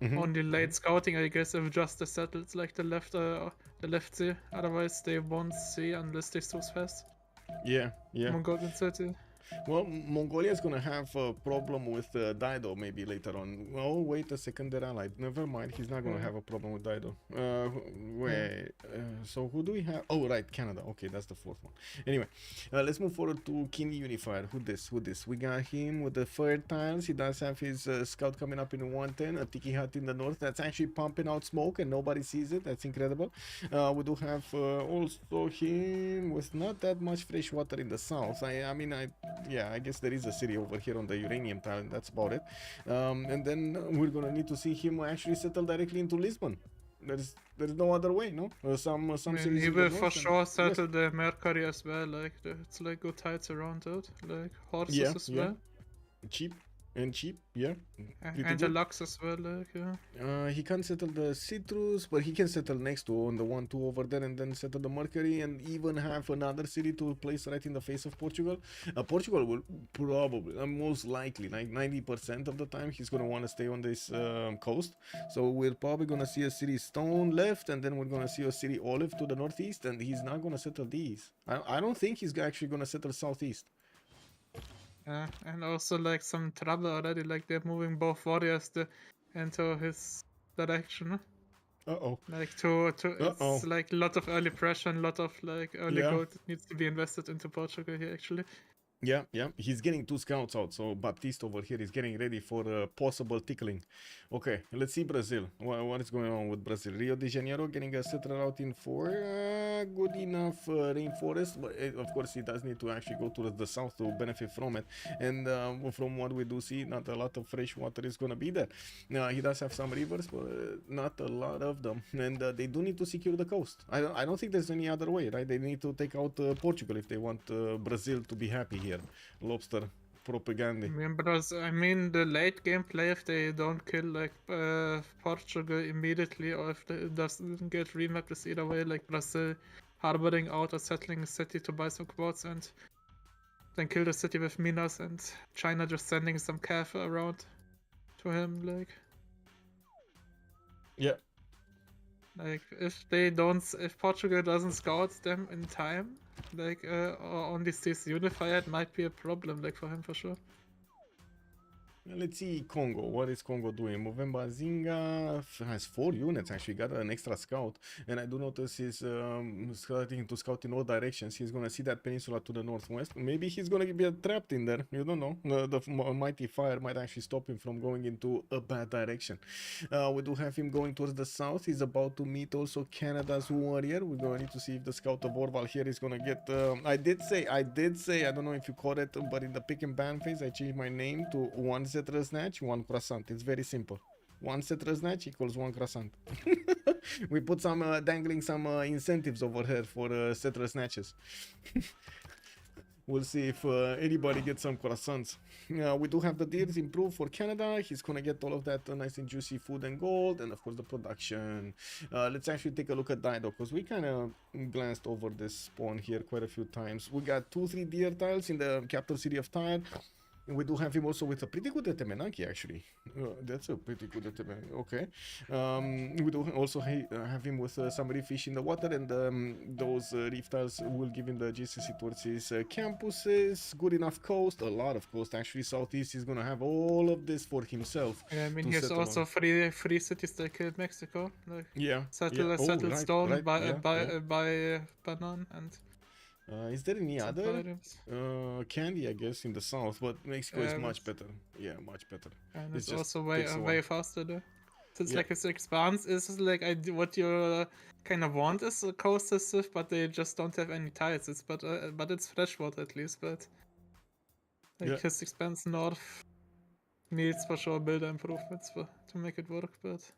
only late scouting. I guess if Justice settles like the left sea. Otherwise they won't see unless they choose fast. Yeah, yeah. Mongolian city. Well, Mongolia is gonna have a problem with Dido maybe later on. Oh, wait a second, they're allied. Never mind, he's not gonna Yeah. have a problem with Dido. Wait, so who do we have? Oh, right, Canada. Okay, that's the fourth one. Anyway, let's move forward to King Unified. Who this? We got him with the third tiles. He does have his scout coming up in 110, a tiki hut in the north that's actually pumping out smoke and nobody sees it. That's incredible. We do have also him with not that much fresh water in the south. Yeah, I guess there is a city over here on the uranium tile, and that's about it. And then we're gonna need to see him actually settle directly into Lisbon. There's no other way, no? Some I mean, cities he in the will north for and- sure yes. settle the Mercury as well. Like it's like good tides around it, like horses Yeah, as yeah. well, cheap, yeah. Pretty and the good. lux as well. Like yeah. He can't settle the citrus, but he can settle next to on the 1-2 over there, and then settle the Mercury, and even have another city to place right in the face of Portugal. Portugal will probably, most likely, like 90% of the time, he's gonna want to stay on this coast. So we're probably gonna see a city stone left, and then we're gonna see a city olive to the northeast, and he's not gonna settle these. I don't think he's actually gonna settle southeast. Yeah, and also like some trouble already. Like they're moving both warriors into his direction. Uh-oh. Like it's Uh-oh. like a lot of early pressure and a lot of like early Yeah. gold that needs to be invested into Portugal here actually. Yeah, he's getting 2 scouts out, so Baptiste over here is getting ready for possible tickling. Okay, let's see Brazil. What is going on with Brazil? Rio de Janeiro getting a settler out in 4. Good enough rainforest, but of course he does need to actually go to the south to benefit from it. And from what we do see, not a lot of fresh water is going to be there. He does have some rivers, but not a lot of them. And they do need to secure the coast. I don't think there's any other way, right? They need to take out Portugal if they want Brazil to be happy here. Lobster propaganda. I mean the late game play, if they don't kill like Portugal immediately, or if it doesn't get remapped, is either way, like Brazil harboring out or settling a city to buy some quads and then kill the city with minas, and China just sending some cav around to him. Yeah. Like if Portugal doesn't scout them in time, like or only sees Unifier, it might be a problem, like for him for sure. Let's see Congo. What is Congo doing? Movemba Zinga has 4 units actually, got an extra scout. And I do notice he's starting to scout in all directions. He's going to see that peninsula to the northwest. Maybe he's going to be trapped in there. You don't know. The mighty fire might actually stop him from going into a bad direction. We do have him going towards the south. He's about to meet also Canada's warrior. We're going to need to see if the scout of Orval here is going to get... I did say, I don't know if you caught it, but in the pick and ban phase, I changed my name to one settler snatch, 1 croissant. It's very simple. 1 settler snatch equals 1 croissant. We put some dangling some incentives over here for settler snatches. We'll see if anybody gets some croissants. We do have the deals improved for Canada. He's gonna get all of that nice and juicy food and gold, and of course the production. Let's actually take a look at Dido, because we kind of glanced over this spawn here quite a few times. We got 2-3 deer tiles in the capital city of Tyre. We do have him also with a pretty good Etemenaki, actually. That's a pretty good Etemenaki. Okay. We do also have him with some reef fish in the water, and those reef tiles will give him the GCC towards his campuses. Good enough coast, a lot of coast actually. Southeast is gonna have all of this for himself. Yeah, I mean to he has settle also on. three cities that killed Mexico. Like Yeah. settled yeah. settled stone right, by yeah. Banan and Is there any some other items. candy? I guess in the south, but Mexico is Yeah, much but- better. Yeah, much better. And It it's just also way takes a way while. faster though. Since Yeah. like his expanse is like what you kind of want is a coastal Civ, but they just don't have any tiles. But it's freshwater at least. But like Yeah. his expanse north needs for sure builder improvements to make it work. But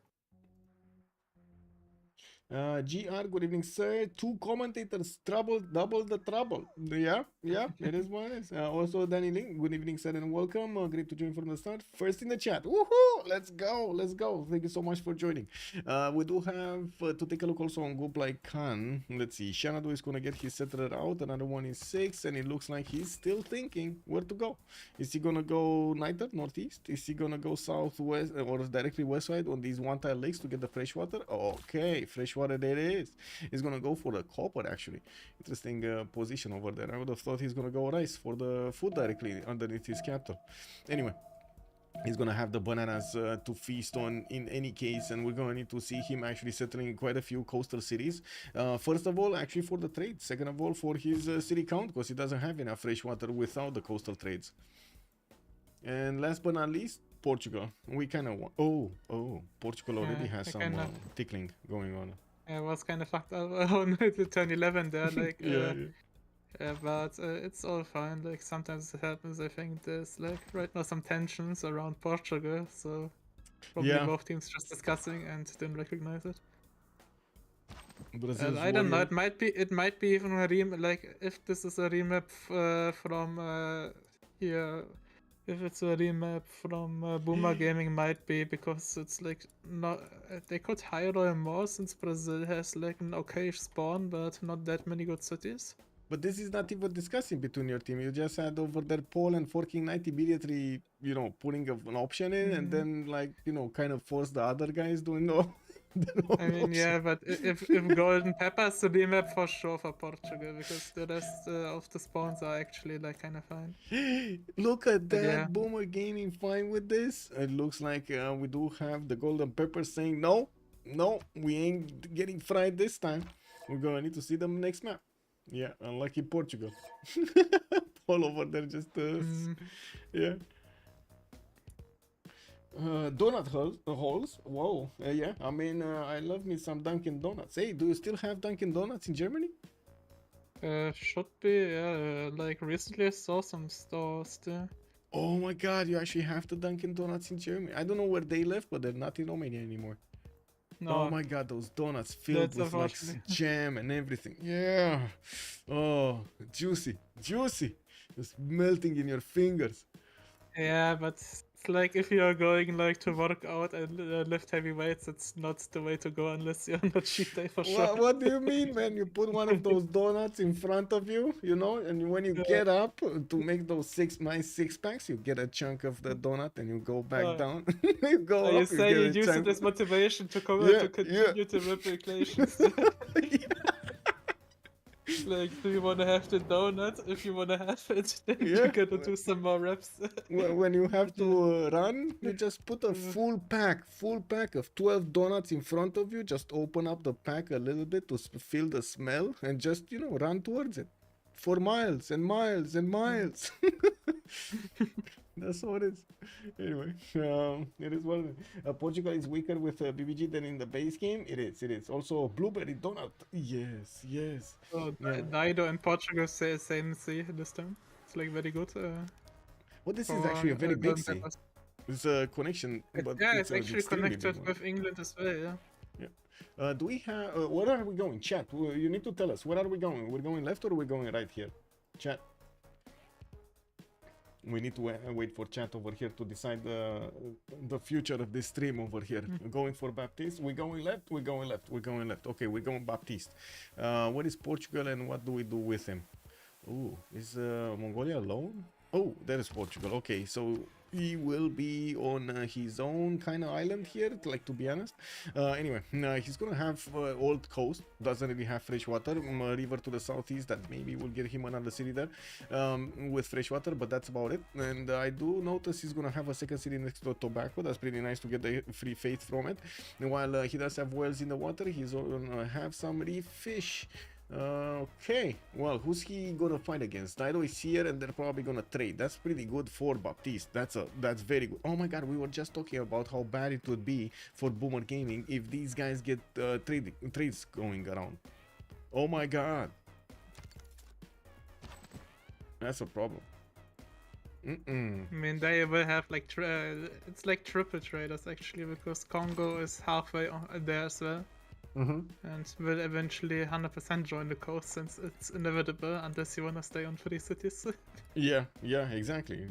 GR, good evening, sir. 2 commentators, double the trouble. Yeah, it is what it is. Also, Danny Link, good evening, sir, and welcome. Great to join from the start. First in the chat. Woohoo! Let's go. Thank you so much for joining. We do have to take a look also on Gublai Khan. Let's see. Shanadu is going to get his settler out. Another one is 6, and it looks like he's still thinking where to go. Is he going to go neither northeast? Is he going to go southwest or directly west side on these one-tile lakes to get the fresh water? Okay, fresh freshwater there is. He's gonna go for the copper actually. Interesting position over there. I would have thought he's gonna go rice for the food directly underneath his capital. Anyway. He's gonna have the bananas to feast on in any case, and we're gonna need to see him actually settling quite a few coastal cities. First of all, actually for the trade. Second of all, for his city count, because he doesn't have enough fresh water without the coastal trades. And last but not least, Portugal. We kind of want. Oh, Portugal already has some tickling going on. I was kind of fucked up on the turn 11 there, like. Yeah. But it's all fine. Like sometimes it happens. I think there's like right now some tensions around Portugal, so probably both teams just discussing and didn't recognize it. I don't know. It might be even a like if this is a remap from here. If it's a remap from Boomer Gaming, might be because it's like not. They could hire Royal more since Brazil has like an okay spawn, but not that many good cities. But this is not even discussing between your team. You just had over there Paul and Forking Knight immediately, putting an option in, and then like kind of force the other guys doing no. I mean, yeah, but if Golden Pepper's the remap for sure for Portugal, because the rest of the spawns are actually like kind of fine. Look at that, yeah. Boomer Gaming fine with this. It looks like we do have the Golden Pepper saying no, we ain't getting fried this time. We're gonna need to see them next map. Yeah, unlucky Portugal. All over there, just yeah. Donut halls. Whoa. Yeah. I mean, I love me some Dunkin' Donuts. Hey, do you still have Dunkin' Donuts in Germany? Should be. Yeah. Like recently, I saw some stores there. Oh my God! You actually have the Dunkin' Donuts in Germany. I don't know where they left, but they're not in Romania anymore. No. Oh my God, those donuts filled with like jam and everything. Yeah. Oh, juicy. Just melting in your fingers. Yeah, but it's like if you are going like to work out and lift heavy weights, it's not the way to go unless you're on a cheat day for sure. What do you mean, man? You put one of those donuts in front of you, and when you get up to make those nice six packs, you get a chunk of the donut and you go back down. You go up, you say you use it as motivation to continue to replications. Like, do you want to have the donut? If you want to have it, then you gotta do some more reps. When you have to run, you just put a full pack of 12 donuts in front of you. Just open up the pack a little bit to feel the smell and just, run towards it for miles and miles and miles. That's what it is. Anyway, it is what it is. Portugal is weaker with BBG than in the base game. It is. Also, blueberry donut. Yes. Oh, Dido and Portugal say same C this time. It's like very good. Well, this is actually a very big C. It's a connection. But it's actually connected with England as well, yeah. Do we have... where are we going? Chat, you need to tell us. Where are we going? We're going left or we're going right here? Chat. We need to wait for chat over here to decide the future of this stream over here. Going for Baptiste. We're going left. Okay, we're going Baptiste. What is Portugal and what do we do with him? Oh, is Mongolia alone? Oh, that is Portugal. Okay, so he will be on his own kind of island here, like, to be honest. Anyway, he's gonna have old coast, doesn't really have fresh water. River to the southeast, that maybe will get him another city there with fresh water, but that's about it. And I do notice he's gonna have a second city next to tobacco. That's pretty nice to get the free faith from it. And while he does have whales in the water, he's gonna have some reef fish. Okay, well, who's he gonna fight against? Dido is here and they're probably gonna trade. That's pretty good for Baptiste. That's very good. Oh my God, we were just talking about how bad it would be for Boomer Gaming if these guys get trades going around. Oh my God, that's a problem. I mean, they will have like it's like triple traders actually, because Congo is halfway there as well. And will eventually 100% join the coast, since it's inevitable unless you wanna stay on 3 cities. Yeah, exactly.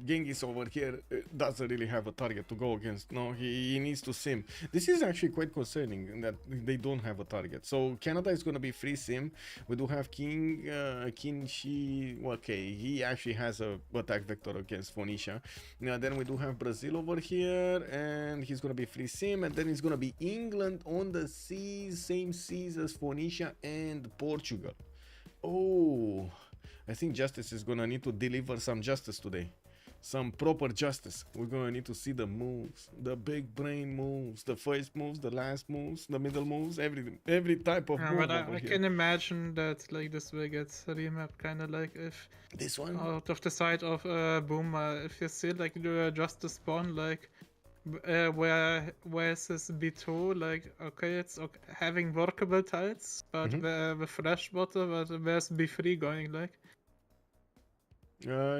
Genghis over here doesn't really have a target to go against. No, he needs to sim. This is actually quite concerning that they don't have a target. So Canada is gonna be free sim. We do have Kinshi. Okay, he actually has a attack vector against Phoenicia. Then we do have Brazil over here, and he's gonna be free sim, and then it's gonna be England on the same seas as Phoenicia and Portugal. Oh, I think Justice is gonna need to deliver some justice today. Some proper justice. We're gonna need to see the moves, the big brain moves, the first moves, the last moves, the middle moves, every type of Yeah, move but over I here. can imagine that like this will get remapped kind of like if This one? out of the side of Boomer, if you see like the Justice spawn like where's this B2 like okay it's okay, having workable tiles but the freshwater but where's B3 going like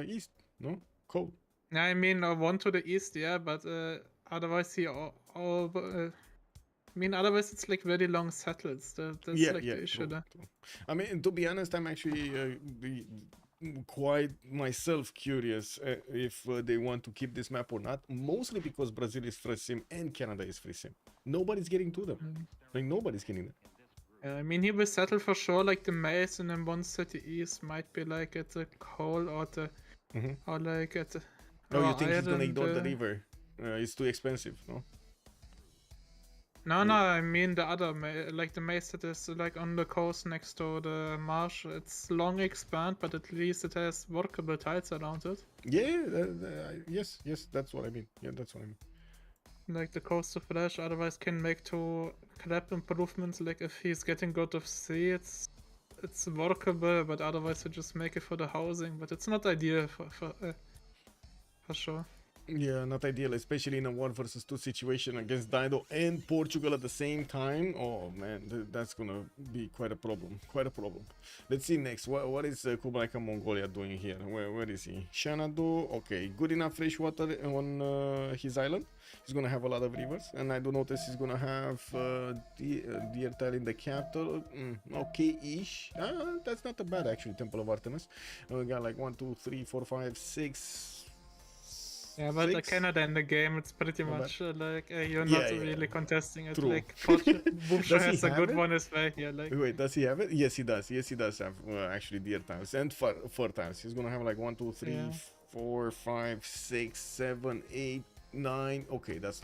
East, no? Cold. I mean one to the east yeah but otherwise he I mean otherwise it's like very long settles that's Yeah, like yeah, the issue true, there. true. I mean, to be honest, I'm actually quite myself curious if they want to keep this map or not. Mostly because Brazil is free sim and Canada is free sim. Nobody's getting to them. Like nobody's getting them. Yeah, I mean he will settle for sure like the maze and then 130 east might be like at the coal or the or like at the Oh, you or think he's gonna iron, ignore the river? It's too expensive, no? No, I mean the other, like the maze that is like on the coast next to the marsh. It's long expand, but at least it has workable tiles around it. Yeah, yes, that's what I mean. Yeah, that's what I mean. Like the coast of Flash, otherwise can make two crap improvements. Like if he's getting God of Sea, it's workable, but otherwise you just make it for the housing. But it's not ideal for sure. Yeah, not ideal, especially in a 1 versus 2 situation against Dido and Portugal at the same time. Oh man, that's gonna be quite a problem. Quite a problem. Let's see next. What is Kublai Khan Mongolia doing here? Where is he? Shanadu. Okay, good enough fresh water on his island. He's gonna have a lot of rivers, and I do notice he's gonna have deer tail in the capital. Okay-ish. That's not bad actually. Temple of Artemis. We got like 1, 2, 3, 4, 5, 6. Yeah, but Six? Canada in the game, it's pretty Not much like you're Yeah, not yeah. really contesting it. True. Like Bubsha Does he has a have good it? one as well here. Like Wait, does he have it? Yes, he does. Yes, he does have actually deer tiles and fur tiles. He's gonna have like 1, 2, 3, Yeah. 4, 5, 6, 7, 8, 9. Okay, that's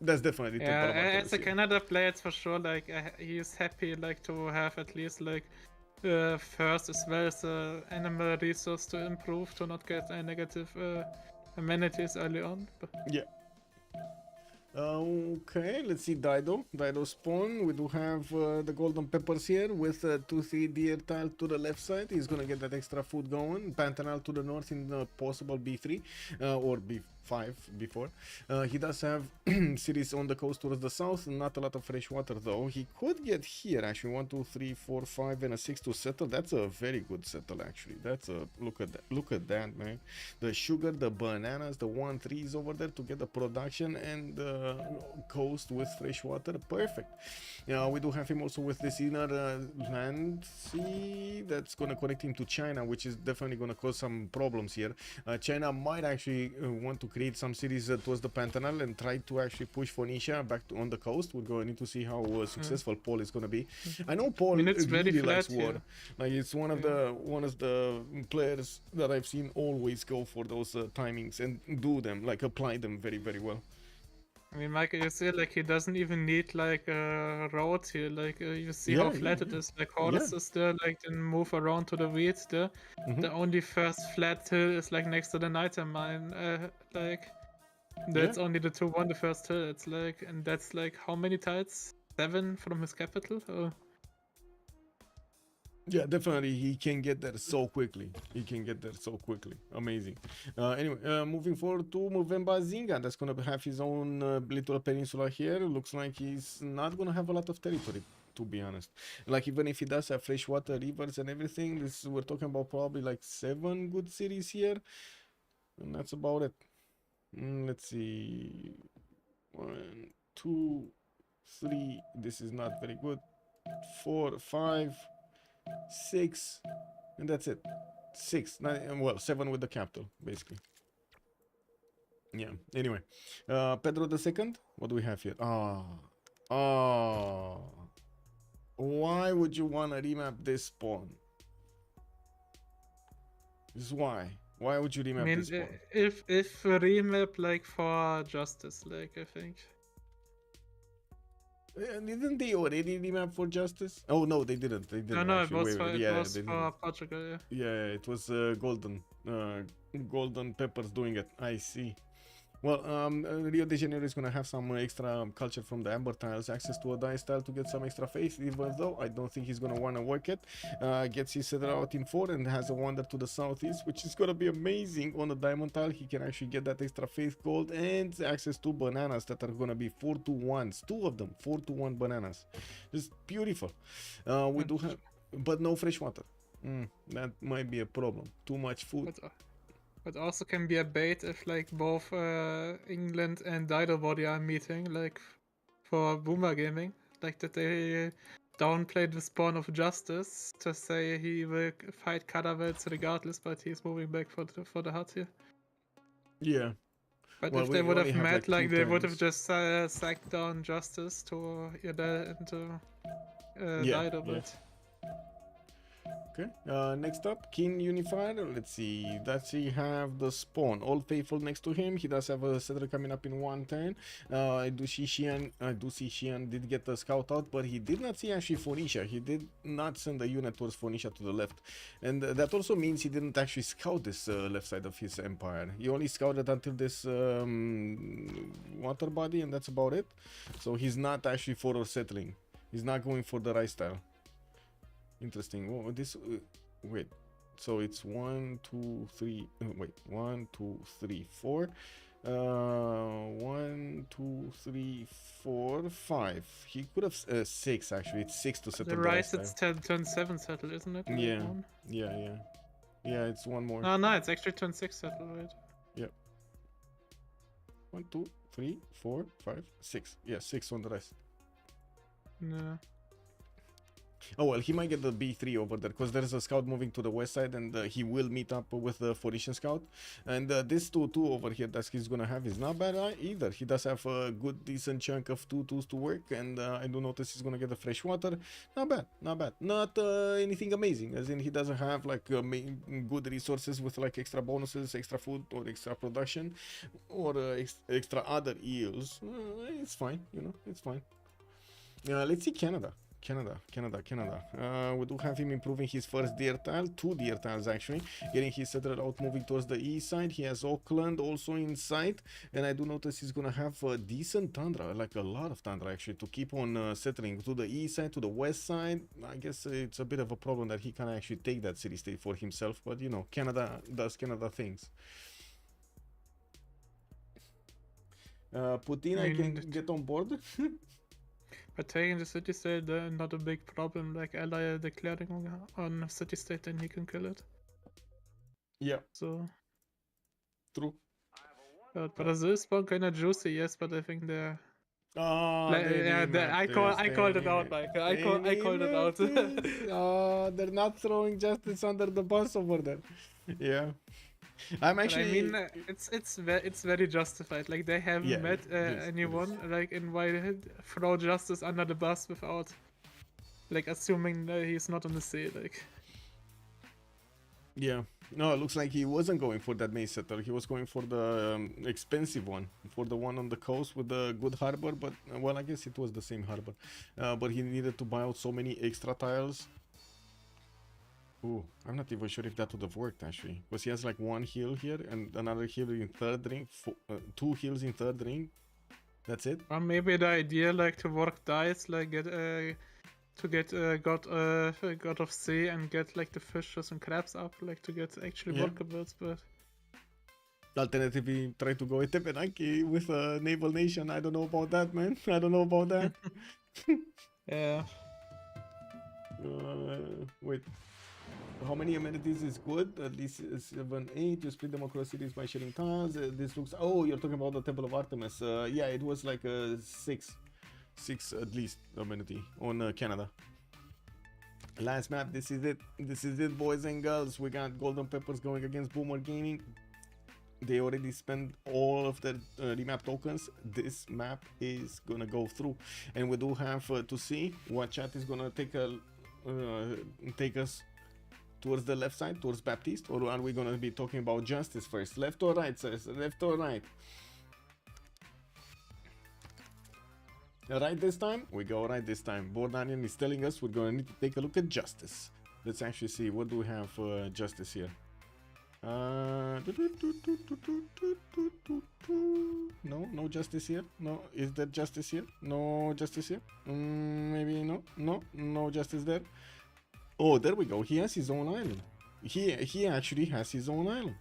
definitely Temple of yeah, Artemis as a here. Canada player, it's for sure like he's happy like to have at least like first as well as animal resource to improve to not get negative amenities early on. But Yeah. Okay, let's see Dido spawn. We do have the golden peppers here with 2, 3 deer tile to the left side. He's gonna get that extra food going. Pantanal to the north in the possible B3 or B5 before. He does have cities on the coast towards the south. Not a lot of fresh water though. He could get here actually 1, 2, 3, 4, 5 and a 6 to settle. That's a very good settle actually. That's a look at that man. The sugar, the bananas, the 1-3s over there to get the production and coast with fresh water. Perfect. We do have him also with this inner land sea that's gonna connect him to China, which is definitely gonna cause some problems here. China might actually want to create some cities towards the Pantanal and try to actually push Phoenicia back on the coast. We're going to need to see how successful Paul is gonna be. I know Paul it's very really likes flat war. here. Like it's one of the players that I've seen always go for those timings and do them, like apply them very, very well. I mean, Michael, you see, like he doesn't even need like a road here. Like you see how flat it is. Like horses there, like then move around to the weeds there. The only first flat hill is like next to the nighttime mine. Like that's only the 2-1 the first hill. It's like, and that's like how many tiles? 7 from his capital. Yeah, definitely. He can get there so quickly. Amazing. Anyway, moving forward to Movemba Zinga. That's going to have his own little peninsula here. Looks like he's not going to have a lot of territory, to be honest. Like, even if he does have freshwater rivers and everything, we're talking about probably like 7 good cities here. And that's about it. Let's see. 1, 2, 3. This is not very good. 4, 5. 6 and that's it. 6, 9, well 7 with the capital basically. Yeah, anyway, Pedro II, what do we have here? Why would you want to remap this spawn? Just why would you remap this spawn? I mean, if remap like for Justice, like I think. This is why. Why would you want to remap this spawn? This is why. Why would you want to remap this spawn? Didn't they already remap for Justice? Oh no, they didn't. They didn't. No, Actually. Wait, wait, it yeah, was they for didn't. Portugal. Yeah. Yeah, it was Golden Peppers doing it. I see. Well, Rio de Janeiro is gonna have some extra culture from the Amber tiles, access to a dice tile to get some extra faith, even though I don't think he's gonna wanna work it. Gets his setter out in 4 and has a wander to the southeast, which is gonna be amazing on the diamond tile. He can actually get that extra faith gold and access to bananas that are gonna be 4-to-1s. 2 of them, 4-to-1 bananas. Just beautiful. We do have, but no fresh water. That might be a problem. Too much food. But also can be a bait if like both England and Dido Body are meeting, like for Boomer Gaming, like that they downplayed the spawn of Justice to say he will fight Cadaverts regardless, but he's moving back for the hut here. Yeah. But Well, if they we would only have have, met, like, 2 they would have turns. just sacked down Justice to into Yeah, Dido, yeah. but Okay, next up, King Unified. Let's see, does he have the spawn? Old Faithful next to him. He does have a setter coming up in 110. I do see Xian did get the scout out, but he did not see actually Phoenicia. He did not send a unit towards Phoenicia to the left. And that also means he didn't actually scout this left side of his empire. He only scouted until this water body, and that's about it. So he's not actually for settling. He's not going for the right style. Interesting. Oh, this wait. So it's 1, 2, 3. Wait, 1, 2, 3, 4. 1, 2, 3, 4, 5. He could have 6 actually. It's 6 to settle the the right last it's turn 7 settle, isn't it? Yeah. One? Yeah. It's one more. No, it's actually turn 6 settle, right? Yep. 1, 2, 3, 4, 5, 6. Yeah, 6 on the rest. No. Oh well, he might get the B3 over there because there's a scout moving to the west side, and he will meet up with the Phoenician scout. And this 2-2 over here that he's gonna have is not bad either. He does have a good decent chunk of 2-2s to work, and I do notice he's gonna get the fresh water. Not bad, not anything amazing, as in he doesn't have like good resources with like extra bonuses, extra food, or extra production, or extra other EOs. It's fine, it's fine. Let's see Canada. We do have him improving his first deer tile, 2 deer tiles actually, getting his settler out moving towards the east side. He has Auckland also in sight, and I do notice he's gonna have a decent tundra, like a lot of tundra actually, to keep on settling to the east side, to the west side. I guess it's a bit of a problem that he can't actually take that city state for himself, but Canada does Canada things. Putin, I can get on board. But taking the city state, not a big problem. Like ally declaring on a city state, then he can kill it. Yeah, So. true. But Brazil spawn kinda juicy, yes, but I think they're. Oh, I called it out, Mike. I called it out. Oh, they're not throwing justice under the bus over there. Yeah, I'm actually. I mean, it's very justified. Like they haven't met anyone like invited throw justice under the bus without, like assuming that he's not on the sea. Like. Yeah. No, it looks like he wasn't going for that main setter. He was going for the expensive one, for the one on the coast with the good harbor. But well, I guess it was the same harbor. But he needed to buy out so many extra tiles. Ooh, I'm not even sure if that would have worked actually, because he has like 1 heal here and another heal in 3rd ring, 2 heals in 3rd ring. That's it. Or maybe the idea like to work dice, like get God of Sea and get like the fishes and crabs up, like to get actually workables, but. Alternatively, try to go with Tepenaki with a naval nation. I don't know about that, man. I don't know about that. Yeah. Wait. How many amenities is good? At least 7, 8. You split them across cities by sharing tiles. This looks. Oh, you're talking about the Temple of Artemis. Yeah, it was like a 6 at least amenity on Canada. Last map. This is it, boys and girls. We got Golden Peppers going against Boomer Gaming. They already spent all of their remap tokens. This map is gonna go through, and we do have to see what chat is gonna take us towards the left side, towards Baptiste, or are we gonna be talking about Justice first? Left or right, sirs? Left or right? Right this time? We go right this time. Bordanian is telling us we're going to need to take a look at justice. Let's actually see. What do we have for justice here? No, no justice here. No, is there justice here? No justice here. Maybe no. No justice there. Oh, there we go. He has his own island. He actually has his own island.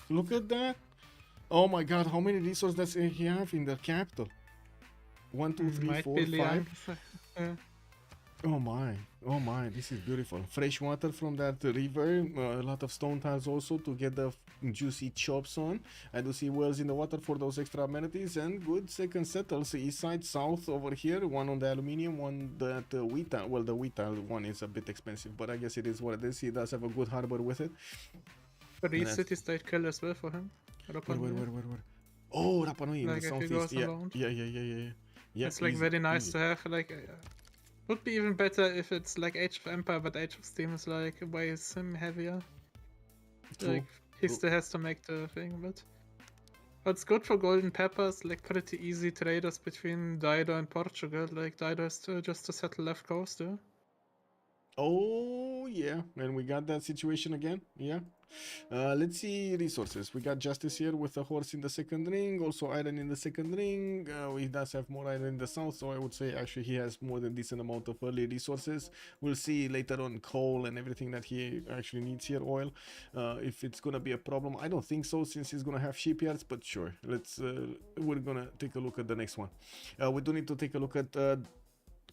Look at that. Oh my God, how many resources does he have in the capital? 1, 2, 3, Might 4, be 5. Liang. Oh my, this is beautiful. Fresh water from that river, a lot of stone tiles also to get the juicy chops on. I do see wells in the water for those extra amenities, and good second settles, east side, south over here, one on the aluminium, one that wheat tile. Well, the wheat tile one is a bit expensive, but I guess it is what it is. He does have a good harbor with it. But East City state kill as well for him. Where? Oh, Rapa Nui in Like the if he southeast. goes around. Yeah, It's like easy, very nice easy. to have. Like, would be even better if it's like Age of Empire, but Age of Steam is like way sim heavier. True, Like he true. still has to make the thing, but it's good for golden peppers. Like pretty easy traders between Dido and Portugal. Like Dido is just to settle left coast, yeah. Oh yeah, and we got that situation again. Yeah. Let's see resources. We got justice here with a horse in the second ring, also iron in the second ring. He does have more iron in the south, so I would say actually he has more than decent amount of early resources. We'll see later on coal and everything that he actually needs here, oil. If it's gonna be a problem, I don't think so, since he's gonna have shipyards. But sure, let's. We're gonna take a look at the next one. We do need to take a look at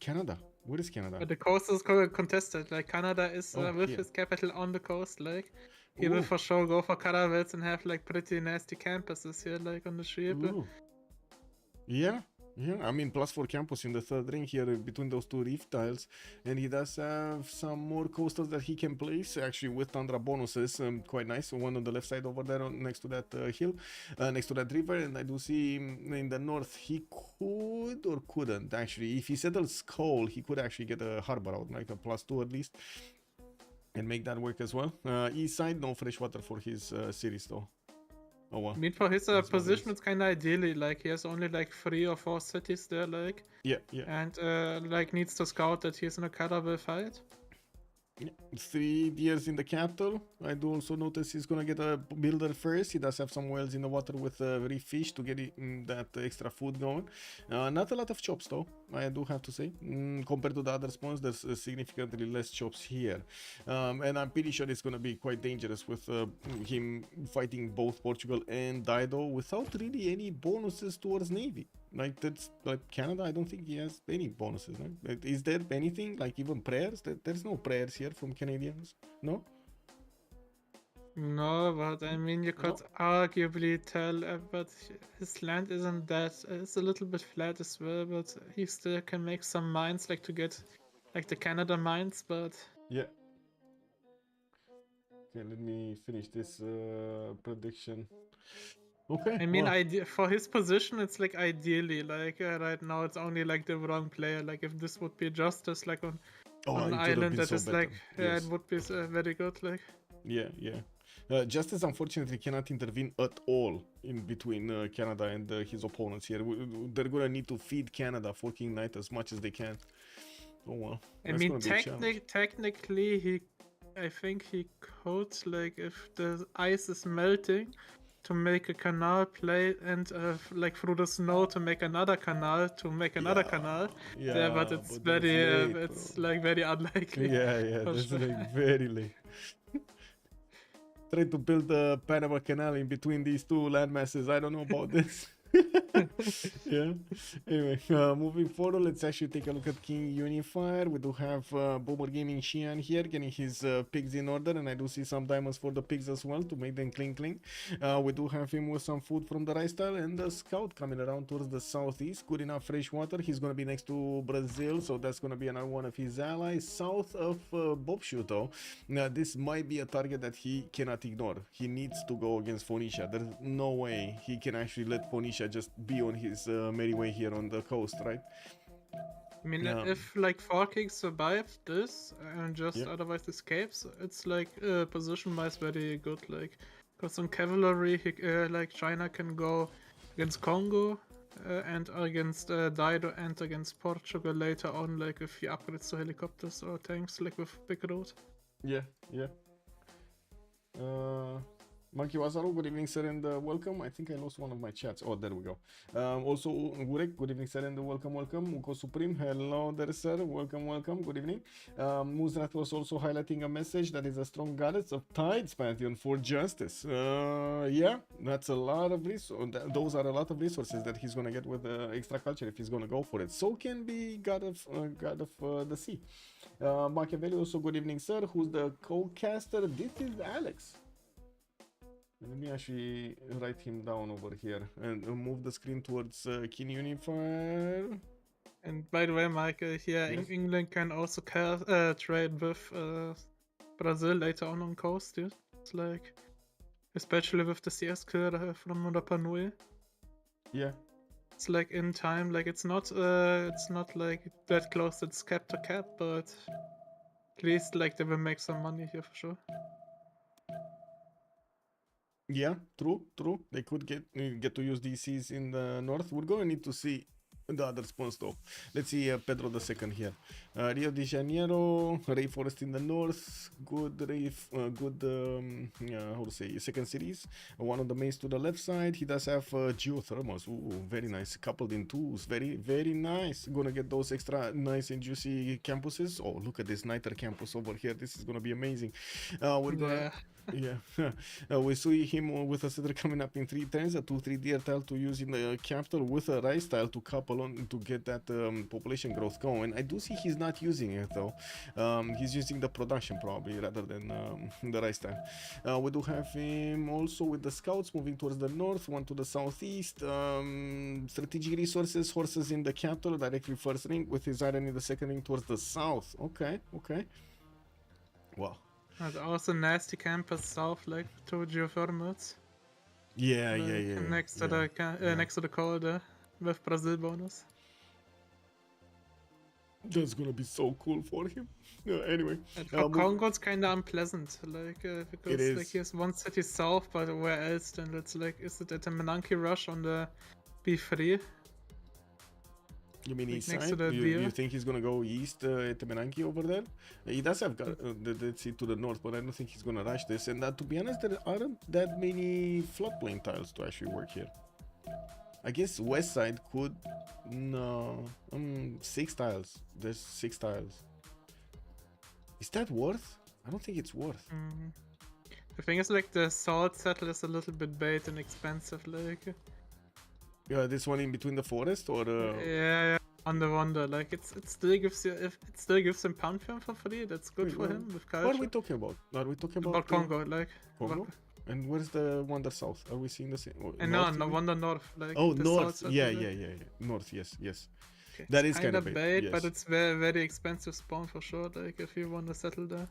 Canada. Where is Canada? But the coast is contested. Like Canada is with his capital on the coast. Like he will for sure go for caravels and have like pretty nasty campuses here, like on the ship. Yeah. I mean, +4 campus in the third ring here between those two reef tiles, and he does have some more coastals that he can place actually with Tundra bonuses. Quite nice. One on the left side over there, next to that hill, next to that river, and I do see in the north he could or couldn't actually. If he settles coal, he could actually get a harbor out, like a +2 at least, and make that work as well. East side, no fresh water for his cities though. Oh well. I mean, for his position, it's kind of ideally. Like he has only like 3 or 4 cities there, like. Yeah. And like needs to scout that he's in a caravel fight. Yeah. 3 years in the capital. I do also notice he's gonna get a builder first. He does have some wells in the water with reef fish to get that extra food going. Not a lot of chops though, I do have to say. Compared to the other spawns, there's significantly less chops here. And I'm pretty sure it's gonna be quite dangerous with him fighting both Portugal and Dido without really any bonuses towards Navy. Like that's like Canada, I don't think he has any bonuses. Right? Is there anything like even prayers? There's no prayers here from Canadians, no? No, but I mean, you could arguably tell, but his land isn't that. It's a little bit flat as well, but he still can make some mines, like to get like the Canada mines, but. Yeah. Okay, let me finish this prediction. Okay. I mean, well, for his position, it's like ideally, like right now, it's only like the wrong player. Like if this would be Justice, like on an island that is like, yes. it would be very good. Like. Yeah. Justice unfortunately cannot intervene at all in between Canada and his opponents here. They're gonna need to feed Canada for King Knight as much as they can. Oh well. I mean, technically, I think he could, like, if the ice is melting, to make a canal play and like through the snow to make another canal canal. Yeah, but it's like very unlikely. Yeah, that's like very late. Try to build the Panama Canal in between these two landmasses. I don't know about this. Yeah. Anyway, moving forward, let's actually take a look at King Unifier. We do have Boomer Gaming Xian here getting his pigs in order, and I do see some diamonds for the pigs as well to make them cling. We do have him with some food from the rice tile and the scout coming around towards the southeast. Good enough fresh water. He's gonna be next to Brazil, so that's gonna be another one of his allies. South of Bobshu though, now this might be a target that he cannot ignore. He needs to go against Phoenicia. There's no way he can actually let Phoenicia just be on his merry way here on the coast, right? I mean, if like 4 Kings survives this and just otherwise escapes, it's like position-wise very good. Like, because on cavalry, like China can go against Congo, and against Dido and against Portugal later on, like if he upgrades to helicopters or tanks, like with big road. Yeah, yeah. Monkey Wasaru, good evening, sir, and welcome. I think I lost one of my chats. Oh, there we go. Also, Gurek, good evening, sir, and welcome, welcome. Uko Supreme, hello there, sir. Welcome, welcome. Good evening. Muzrat was also highlighting a message that is a strong goddess of tides pantheon for justice. Yeah, that's a lot of resources. Those are a lot of resources that he's gonna get with extra culture if he's gonna go for it. So can be god of the sea. Machiavelli, also good evening, sir. Who's the co-caster? This is Alex. Let me actually write him down over here and move the screen towards Keen Unifier. And by the way, Michael, here Yes. England can also trade with Brazil later on coast, dude. It's like, especially with the CS kill from Rapa Nui. Yeah. It's like in time, like it's not like that close. It's cap to cap, but at least like they will make some money here for sure. Yeah, true, true. They could get to use DCs in the north. We're going to need to see the other spawns though. Let's see Pedro II here. Rio de Janeiro, Rainforest in the north. Good how to say, second series. One of the mains to the left side. He does have geothermals. Ooh, very nice. Coupled in twos. Very, very nice. Gonna get those extra nice and juicy campuses. Oh, look at this Niter campus over here. This is gonna be amazing. We're gonna... Yeah, we see him with a setter coming up in 3 turns, a 2-3 deer tile to use in the capital with a rice tile to couple on to get that population growth going. I do see he's not using it though. He's using the production probably rather than the rice tile. We do have him also with the scouts moving towards the north, one to the southeast. Strategic resources, horses in the capital, directly first ring with his iron in the second ring towards the south. Okay, okay. Wow. And also nasty campus south, like to geothermals. Yeah, Like, yeah. Next to the next to the corridor with Brazil bonus. That's gonna be so cool for him. Anyway, And for Congo, it's kind of unpleasant, like because like he has one city south, but where else? Then it's like, is it at the Menanke Rush on the B3? you mean like east next side? to the You deer? think he's gonna go east at Temenanki over there? He does have the Dead Sea to the north, but I don't think he's gonna rush this. And to be honest, there aren't that many floodplain tiles to actually work here. I guess west side could... No... 6 tiles. There's 6 tiles. Is that worth? I don't think it's worth. The thing is, like, the salt settle is a little bit bait and expensive, like... Yeah, this one in between the forest or... Yeah, on the wonder, like, it still gives you... If it still gives him Pantheon for free, that's good for him with culture. What are we talking about? Are we talking about... Congo, like... Congo? And where's the Wonder South? Are we seeing the same? No, Wonder North. Like, oh, the north. south Yeah. settle, North, yes. Okay. That It's is kind of bait, yes. but it's very, very expensive spawn for sure, like, if you want to settle there.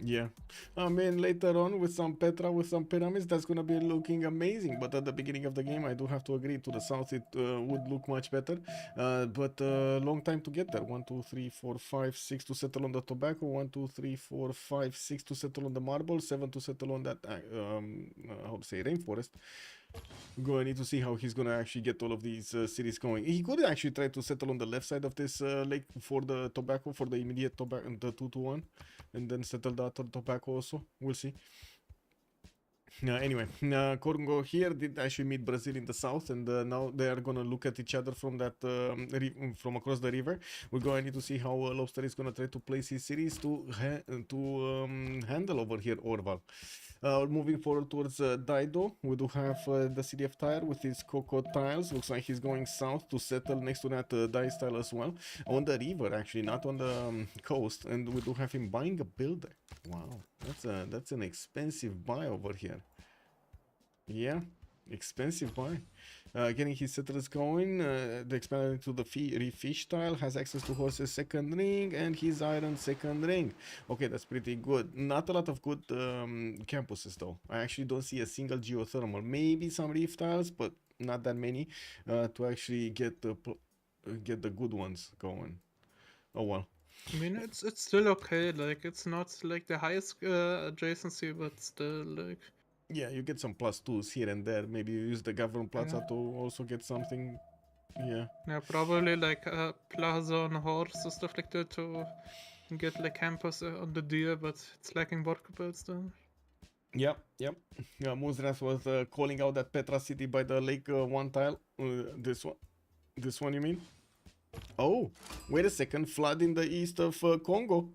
Yeah. I mean, later on with some Petra, with some pyramids, that's gonna be looking amazing. But at the beginning of the game, I do have to agree, to the south it would look much better. But long time to get there. 1, 2, 3, 4, 5, 6 to settle on the tobacco. 1, 2, 3, 4, 5, 6 to settle on the marble. 7 to settle on that, how to say, rainforest. Going need to see how he's gonna actually get all of these cities going. He could actually try to settle on the left side of this lake for the tobacco, for the immediate tobacco, the 2 to 1, and then settle the other tobacco also. We'll see. Anyway, Congo here did actually meet Brazil in the south, and now they are gonna look at each other from that from across the river. We're going to need to see how Lobster is gonna try to place his cities to handle over here Orval. Moving forward towards Dido, we do have the city of Tyre with his cocoa tiles. Looks like he's going south to settle next to that Dice tile as well, on the river actually, not on the coast. And we do have him buying a builder. Wow, that's an expensive buy over here. Yeah, expensive buy. Getting his settlers going, the expanded to the fish tile, has access to horses second ring and his iron second ring. Okay, that's pretty good. Not a lot of good campuses though. I actually don't see a single geothermal. Maybe some reef tiles, but not that many to actually get the good ones going. Oh well. I mean, it's still okay, like, it's not, like, the highest adjacency, but still, like, Yeah, you get some +2s here and there. Maybe you use the government plaza to also get something. Yeah. Yeah, probably like a plaza on a horse or stuff like that to get like campus on the deer, but it's lacking worker builds then. Yep. Yeah, Muzras was calling out that Petra City by the lake one tile. This one you mean? Oh, wait a second. Flood in the east of Congo.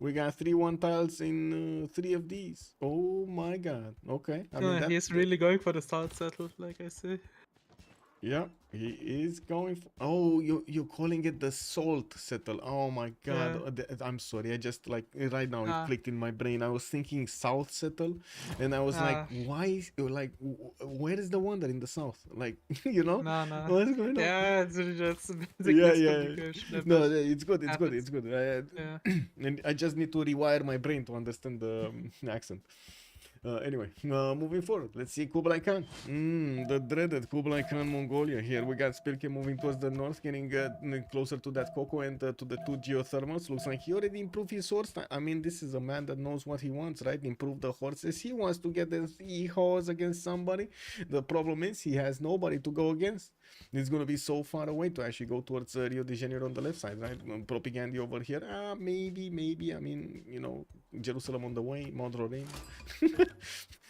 We got 3-1 tiles in 3 of these. Oh my god. Okay. I mean, He's really going for the salt settle, like I say. Yeah, he is going for... Oh, you're calling it the salt settle. Oh my god. I'm sorry. I just like right now it clicked in my brain. I was thinking south settle and I was like, why like where is the wonder in the south? Like, you know? No. What's going on? Yeah, it's just a basic miscommunication. No, it's good. It's good. Yeah. And I just need to rewire my brain to understand the accent. Anyway, moving forward, let's see Kublai Khan. The dreaded Kublai Khan Mongolia. Here we got Spilke moving towards the north, getting closer to that Coco and to the 2 geothermals. Looks like he already improved his horse. I mean, this is a man that knows what he wants, right? Improve the horses. He wants to get the 3 horse against somebody. The problem is he has nobody to go against. It's going to be so far away to actually go towards Rio de Janeiro on the left side, right? Propaganda over here. Maybe. I mean, you know, Jerusalem on the way, Mount Roraine.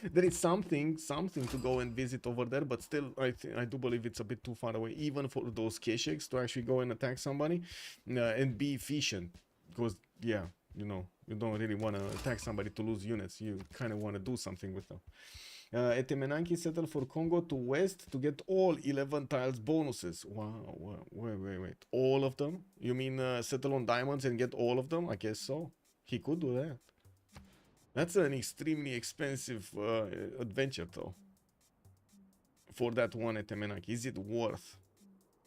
There is something to go and visit over there, but still, I do believe it's a bit too far away, even for those Kesheks to actually go and attack somebody and be efficient. Because, yeah, you know, you don't really want to attack somebody to lose units. You kind of want to do something with them. Etemenanki settle for Congo to west to get all 11 tiles bonuses. Wow, wait. All of them? You mean settle on diamonds and get all of them? I guess so. He could do that. That's an extremely expensive adventure, though. For that one Etemenanki. Is it worth?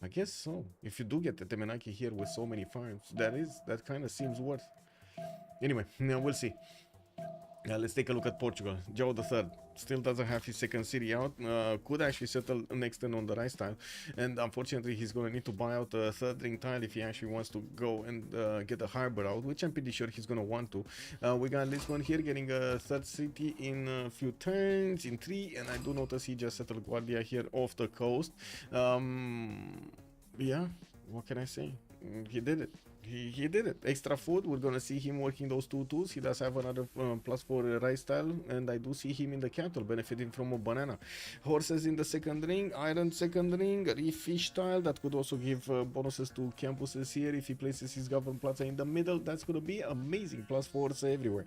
I guess so. If you do get Etemenanki here with so many farms, that kind of seems worth. Anyway, we'll see. Let's take a look at Portugal. Joe III still doesn't have his second city out. Could actually settle next turn on the right tile. And unfortunately, he's going to need to buy out a third ring tile if he actually wants to go and get a harbor out, which I'm pretty sure he's going to want to. We got Lisbon here getting a third city in a few turns, in 3. And I do notice he just settled Guardia here off the coast. Yeah, what can I say? He did it. He did it. Extra food. We're gonna see him working those 2-2s. He does have another +4 rice tile, and I do see him in the cattle benefiting from a banana. Horses in the second ring, iron second ring, reef fish tile that could also give bonuses to campuses here if he places his government plaza in the middle. That's gonna be amazing. +4s everywhere.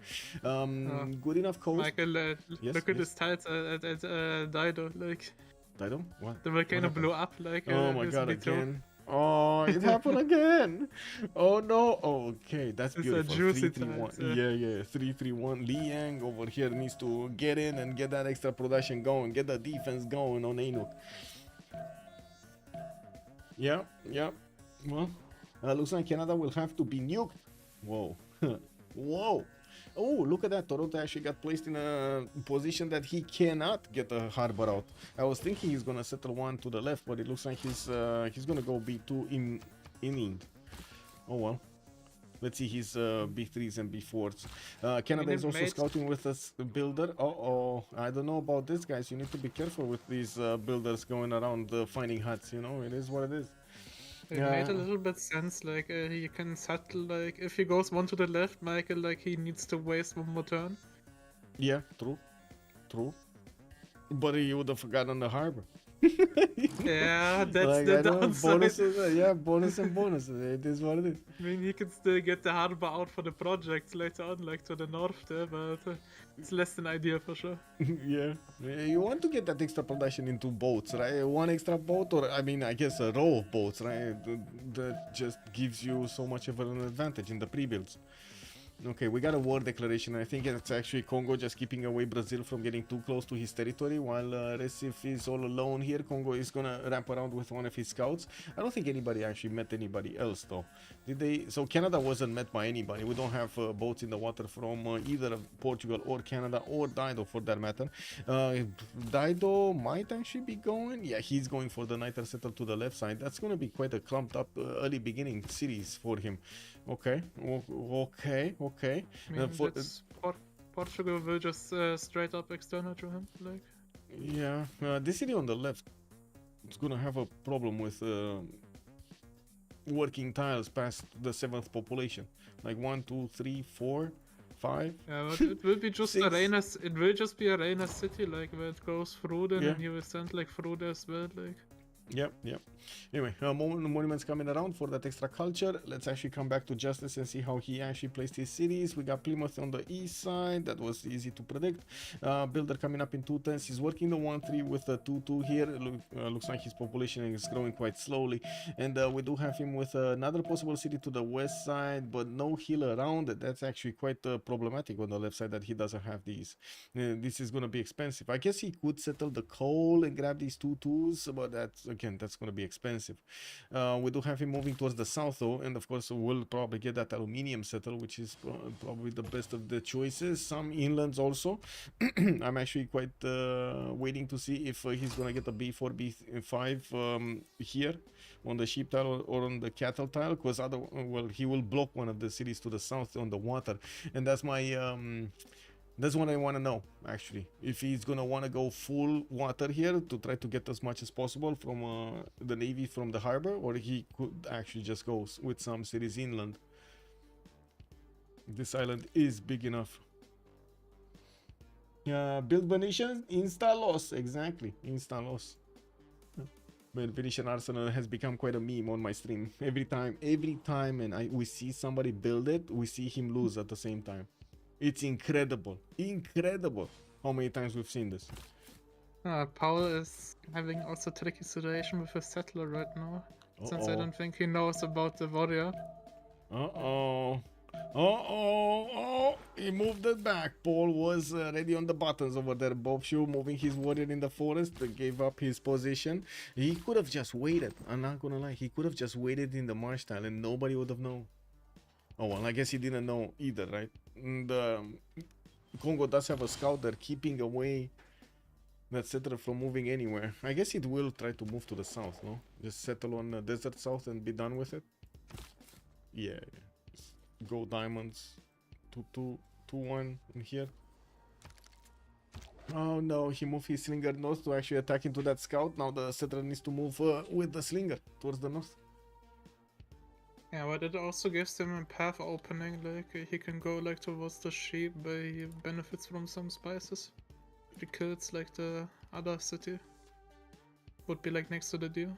Good enough coast. Michael, look at his tiles at Dido. Like Dido? What? The volcano blew up. Like oh my god, again. Oh, it happened again. Oh no. Okay, that's beautiful. It's a juicy 3-3-1. Yeah. 3-3-1. Liang over here needs to get in and get that extra production going. Get the defense going on Ainuk. Yeah. Well, looks like Canada will have to be nuked. Whoa. Whoa. Oh, look at that. Toronto actually got placed in a position that he cannot get a harbor out. I was thinking he's going to settle one to the left, but it looks like he's going to go B2 inland. Oh, well. Let's see his B3s and B4s. Canada is also scouting with a builder. Oh, I don't know about this, guys. You need to be careful with these builders going around finding huts, you know? It is what it is. It made a little bit sense, like he can settle, like if he goes one to the left, Michael, like he needs to waste one more turn. Yeah, true. But he would have forgotten the harbor. Yeah, that's like, the downside. Bonuses, bonus and bonuses. It is what it is. I mean, he can still get the harbor out for the projects later on, like to the north there, but it's less than ideal for sure. Yeah, you want to get that extra production into boats, right? One extra boat, or I mean, I guess a row of boats, right? That just gives you so much of an advantage in the pre-builds. Okay, we got a war declaration. I think it's actually Congo just keeping away Brazil from getting too close to his territory, while Recife is all alone here. Congo is gonna wrap around with one of his scouts. I don't think anybody actually met anybody else, though. Did they? So Canada wasn't met by anybody. We don't have boats in the water from either Portugal or Canada or Dido, for that matter. Dido might actually be going. Yeah, he's going for the Niter settle to the left side. That's gonna be quite a clumped up early beginning series for him. Okay. I mean, Portugal will just straight up external to him. Like, Yeah, this city on the left is gonna have a problem with working tiles past the 7th population. Like 1, 2, 3, 4, 5. yeah, but it will be just Six. Arena's. It will just be Arena's city, like where it goes through then, Yeah. and he will send like through there as well, like. Yep. Anyway, monuments coming around for that extra culture. Let's actually come back to Justice and see how he actually placed his cities. We got Plymouth on the east side. That was easy to predict. Builder coming up in 210s. He's working the 1-3 with a 2-2 here. Looks like his population is growing quite slowly. And we do have him with another possible city to the west side, but no hill around it. That's actually quite problematic on the left side that he doesn't have these. This is going to be expensive. I guess he could settle the coal and grab these 2-2s, but that's going to be expensive. We do have him moving towards the south though, and of course we'll probably get that aluminium settle, which is probably the best of the choices. Some inlands also. I'm actually quite waiting to see if he's going to get a B4, B5 here on the sheep tile or on the cattle tile, because well, he will block one of the cities to the south on the water, and that's my that's what I want to know, actually. If he's going to want to go full water here to try to get as much as possible from the Navy from the harbor, or he could actually just go with some cities inland. This island is big enough. Build Venetian, insta loss. Exactly, insta loss. But Venetian Arsenal has become quite a meme on my stream. Every time and we see somebody build it, we see him lose at the same time. It's incredible how many times we've seen this. Paul is having also tricky situation with his settler right now, since I don't think he knows about the warrior. He moved it back. Paul was ready on the buttons over there. Bob Shoe moving his warrior in the forest, gave up his position. He could have just waited. I'm not gonna lie, he could have just waited in the marsh tile and nobody would have known. Oh well, I guess he didn't know either, right? The Congo does have a scout there keeping away that settler from moving anywhere. I guess it will try to move to the south, no? Just settle on the desert south and be done with it. Yeah. Just go diamonds. 2-2-2-1 in here. Oh no, he moved his slinger north to actually attack into that scout. Now the settler needs to move with the slinger towards the north. Yeah, but it also gives him a path opening, like he can go like towards the sheep, but he benefits from some spices. If he kills like the other city, would be like next to the deal.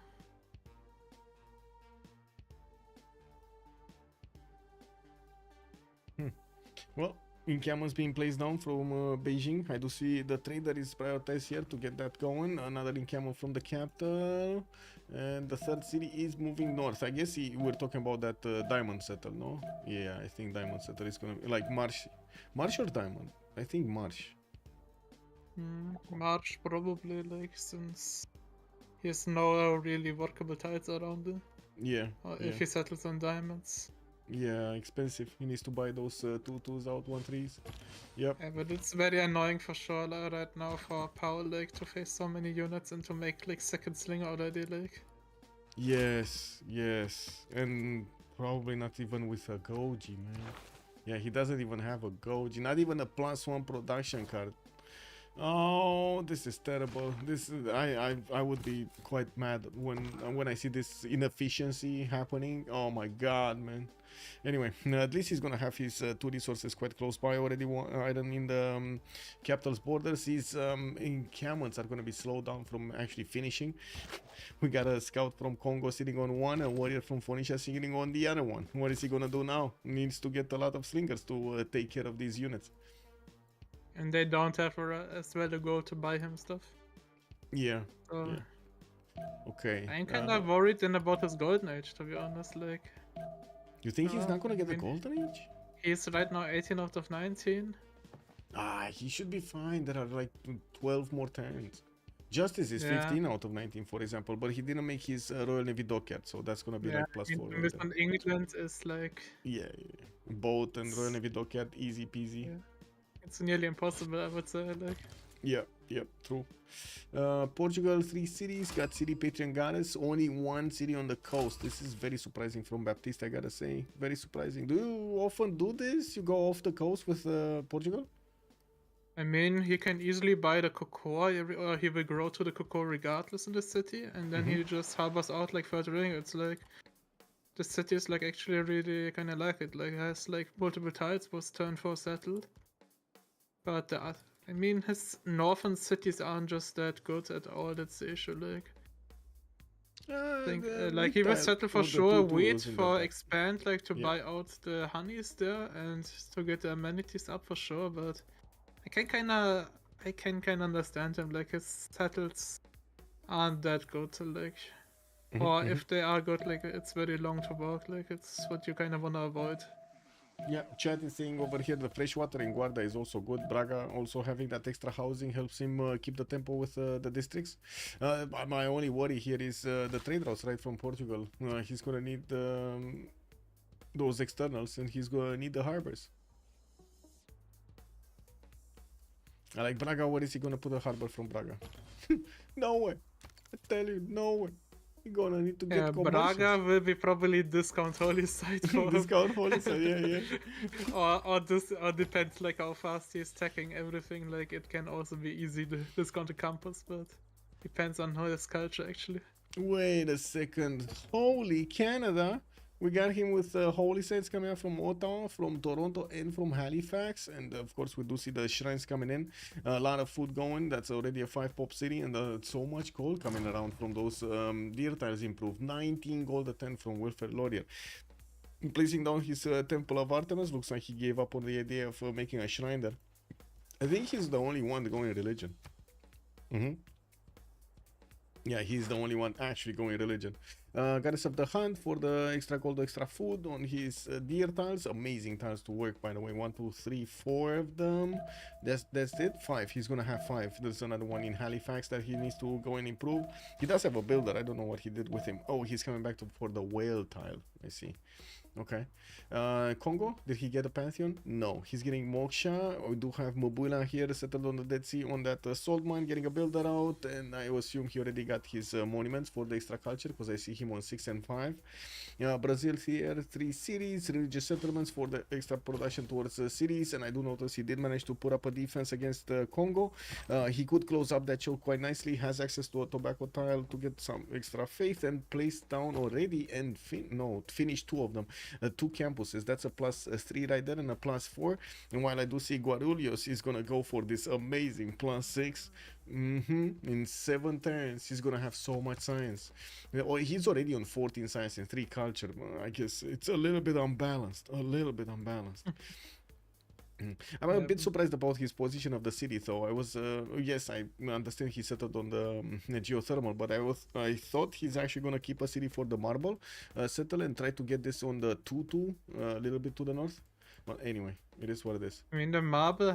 Well, encampments being placed down from Beijing. I do see the trader is prioritized here to get that going. Another encampment from the capital. And the third city is moving north. I guess we're talking about that diamond settle, no? Yeah, I think diamond settle is gonna be like Marsh or diamond? I think Marsh. March probably, like, since he has no really workable tiles around it. Yeah. If he settles on diamonds. Yeah, expensive. He needs to buy those 2-2s out, 1-3s. Yep. Yeah, but it's very annoying for sure right now for Paul, like, to face so many units and to make like second slinger already, like. Yes. And probably not even with a Goji, man. Yeah, he doesn't even have a Goji. Not even a +1 production card. Oh, this is terrible. I would be quite mad when I see this inefficiency happening. Oh my god, man. Anyway, at least he's gonna have his 2 resources quite close by already. Iron in the capital's borders. His encampments are gonna be slowed down from actually finishing. We got a scout from Congo sitting on one, a warrior from Phoenicia sitting on the other one. What is he gonna do now? Needs to get a lot of slingers to take care of these units. And they don't have as well a goal to buy him stuff. Yeah. So Yeah. Okay. I'm kind of worried then about his golden age, to be honest. Like, You think he's not gonna get the golden age? he's right now 18 out of 19. He should be fine. There are like 12 more turns. Justice is 15 out of 19, for example, but he didn't make his Royal Navy dockyard, so that's gonna be like +4. This on England is like, Yeah. Boat and Royal Navy dockyard, easy peasy. Yeah. It's nearly impossible, I would say. Like, Yep, true. Portugal, 3 cities, got City Patron Goddess, only 1 city on the coast. This is very surprising from Baptiste, I gotta say. Very surprising. Do you often do this? You go off the coast with Portugal? I mean, he can easily buy the cocoa, or he will grow to the cocoa regardless in the city, and then he just harbors out like furthering. It's like the city is like actually really kind of like it. Like it has like multiple tiles, was turn 4 settled. But I mean, his northern cities aren't just that good at all. That's the issue. Like, think like he will settle for sure. Wait for expand, like to buy out the honeys there and to get the amenities up for sure. But I can kind of understand him. Like his settles aren't that good. Like, or if they are good, like it's very long to walk. Like it's what you kind of wanna avoid. Yeah, chat is saying over here the freshwater in Guarda is also good. Braga also having that extra housing helps him keep the tempo with the districts. My only worry here is the trade routes right from Portugal. He's gonna need those externals, and he's gonna need the harbors. I like Braga. Where is he gonna put a harbor from Braga? Nowhere. I tell you, nowhere. You're gonna need to get Braga will be probably discount holy site for him. Discount holy site, yeah. or depends like how fast he's stacking everything. Like it can also be easy to discount the campus, but depends on his culture actually. Wait a second. Holy Canada. We got him with holy sites coming out from Ottawa, from Toronto, and from Halifax. And of course, we do see the shrines coming in. A lot of food going. That's already a 5-pop city. And so much gold coming around from those deer tiles improved. 19 gold a 10 from Wilfred Laurier. Placing down his Temple of Artemis. Looks like he gave up on the idea of making a shrine there. I think he's the only one going religion. Yeah, he's the only one actually going religion. Goddess of the Hunt for the extra gold, extra food on his deer tiles. Amazing tiles to work, by the way. 1, 2, 3, 4 of them. That's it. 5. He's gonna have 5. There's another one in Halifax that he needs to go and improve. He does have a builder. I don't know what he did with him. Oh, he's coming back for the whale tile. I see. Okay. Congo, did he get a Pantheon? No. He's getting Moksha. We do have Mobula here settled on the Dead Sea on that salt mine, getting a builder out. And I assume he already got his monuments for the extra culture because I see him on 6 and 5. Brazil here, 3 cities, religious settlements for the extra production towards cities. And I do notice he did manage to put up a defense against Congo. He could close up that choke quite nicely. Has access to a tobacco tile to get some extra faith and place down already and finish 2 of them. 2 campuses. That's a +3 right there and a +4. And while I do see Guarulhos is gonna go for this amazing +6. In 7 turns, he's gonna have so much science. He's already on 14 science and 3 culture. I guess it's a little bit unbalanced. I'm a bit surprised about his position of the city, though. I was, yes, I understand he settled on the geothermal, but I thought he's actually gonna keep a city for the marble, settle and try to get this on the 2-2, a little bit to the north. But anyway, it is what it is. I mean, the marble,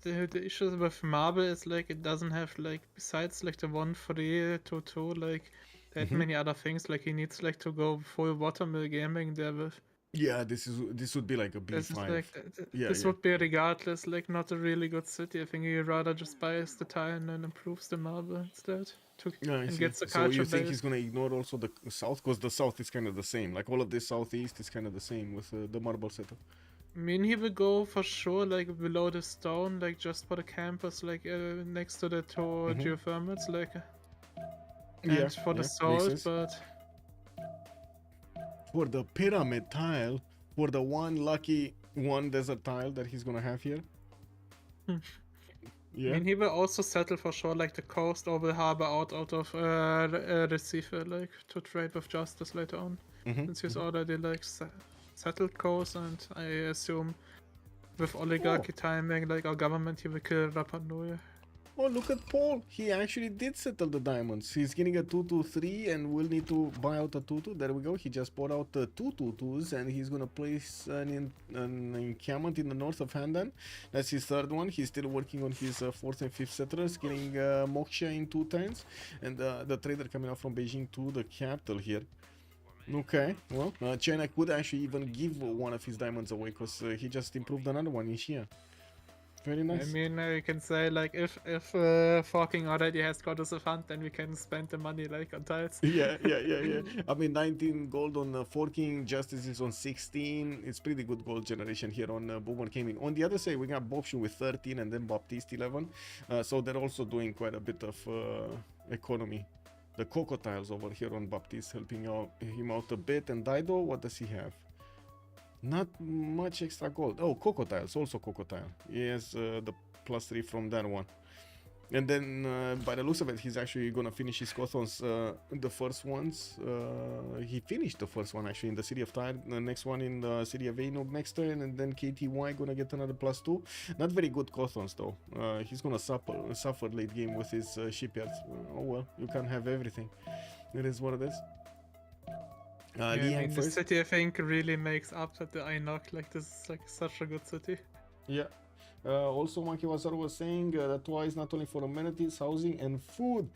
the issue with marble is like it doesn't have like besides like the 1-3 2-2 like that many other things. Like he needs like to go full watermill gaming there with. Yeah, this would be like a B5. This would be regardless like not a really good city. I think he rather just buys the tile and then improves the marble instead and gets the culture. So you think he's gonna ignore also the south, because the south is kind of the same. Like all of this southeast is kind of the same with the marble setup. I mean, he will go for sure like below the stone, like just for the campus, like next to the 2 geothermals, like. And for the salt, but. For the pyramid tile, for the one lucky 1 desert tile that he's gonna have here. Yeah. I mean, he will also settle for sure, like the coast, or will harbor out of Recife, like to trade with Justice later on. Since he's already like settled coast, and I assume with oligarchy timing, like our government, he will kill Rapa Nui. Oh, look at Paul. He actually did settle the diamonds. He's getting a 2-2-3 and will need to buy out a 2-2. There we go. He just bought out the 2 2-2s and he's going to place an encampment in the north of Handan. That's his 3rd one. He's still working on his 4th and 5th settlers, getting Moksha in 2 turns. And the trader coming out from Beijing to the capital here. Okay, well, China could actually even give one of his diamonds away because he just improved another one in Xia. Very nice. I mean, you can say like if Forking already has got us a fund, then we can spend the money like on tiles. Yeah. I mean, 19 gold on Forking, Justice is on 16. It's pretty good gold generation here on Boomer Gaming. On the other side, we got Bobshu with 13 and then Baptiste 11. So they're also doing quite a bit of economy. The Coco tiles over here on Baptiste helping him out a bit. And Dido, what does he have? Not much extra gold. Oh, Coco tiles, also Coco tile. He has the +3 from that one. And then, by the looks of it, he's actually gonna finish his Cothons, the first ones. He finished the first one actually in the City of Tyre, the next one in the City of Ainog next turn, and then KTY gonna get another +2. Not very good Cothons though. He's gonna suffer late game with his shipyards. Oh well, you can't have everything. It is what it is. Yeah, I mean, the city I think really makes up that the Ainok. Like this is like such a good city. Yeah. Also, Monkey Wazar was saying that twice not only for amenities, housing and food.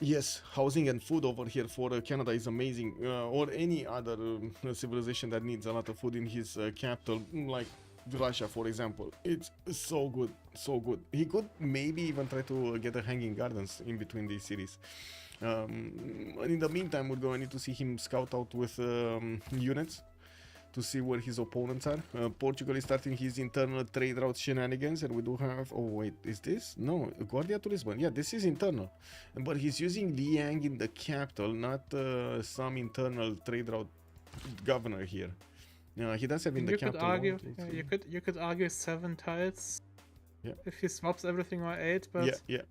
Yes, housing and food over here for Canada is amazing. Or any other civilization that needs a lot of food in his capital, like Russia, for example. It's so good, so good. He could maybe even try to get a hanging gardens in between these cities. In the meantime, we're going to need to see him scout out with units to see where his opponents are. Portugal is starting his internal trade route shenanigans, and we do have... Oh wait, is this? No, Guardia to Lisbon. Yeah, this is internal. But he's using Liang in the capital, not some internal trade route governor here. He does have in the You capital. could argue, you could argue 7 tiles. Yeah. If he swaps everything on 8, but Yeah.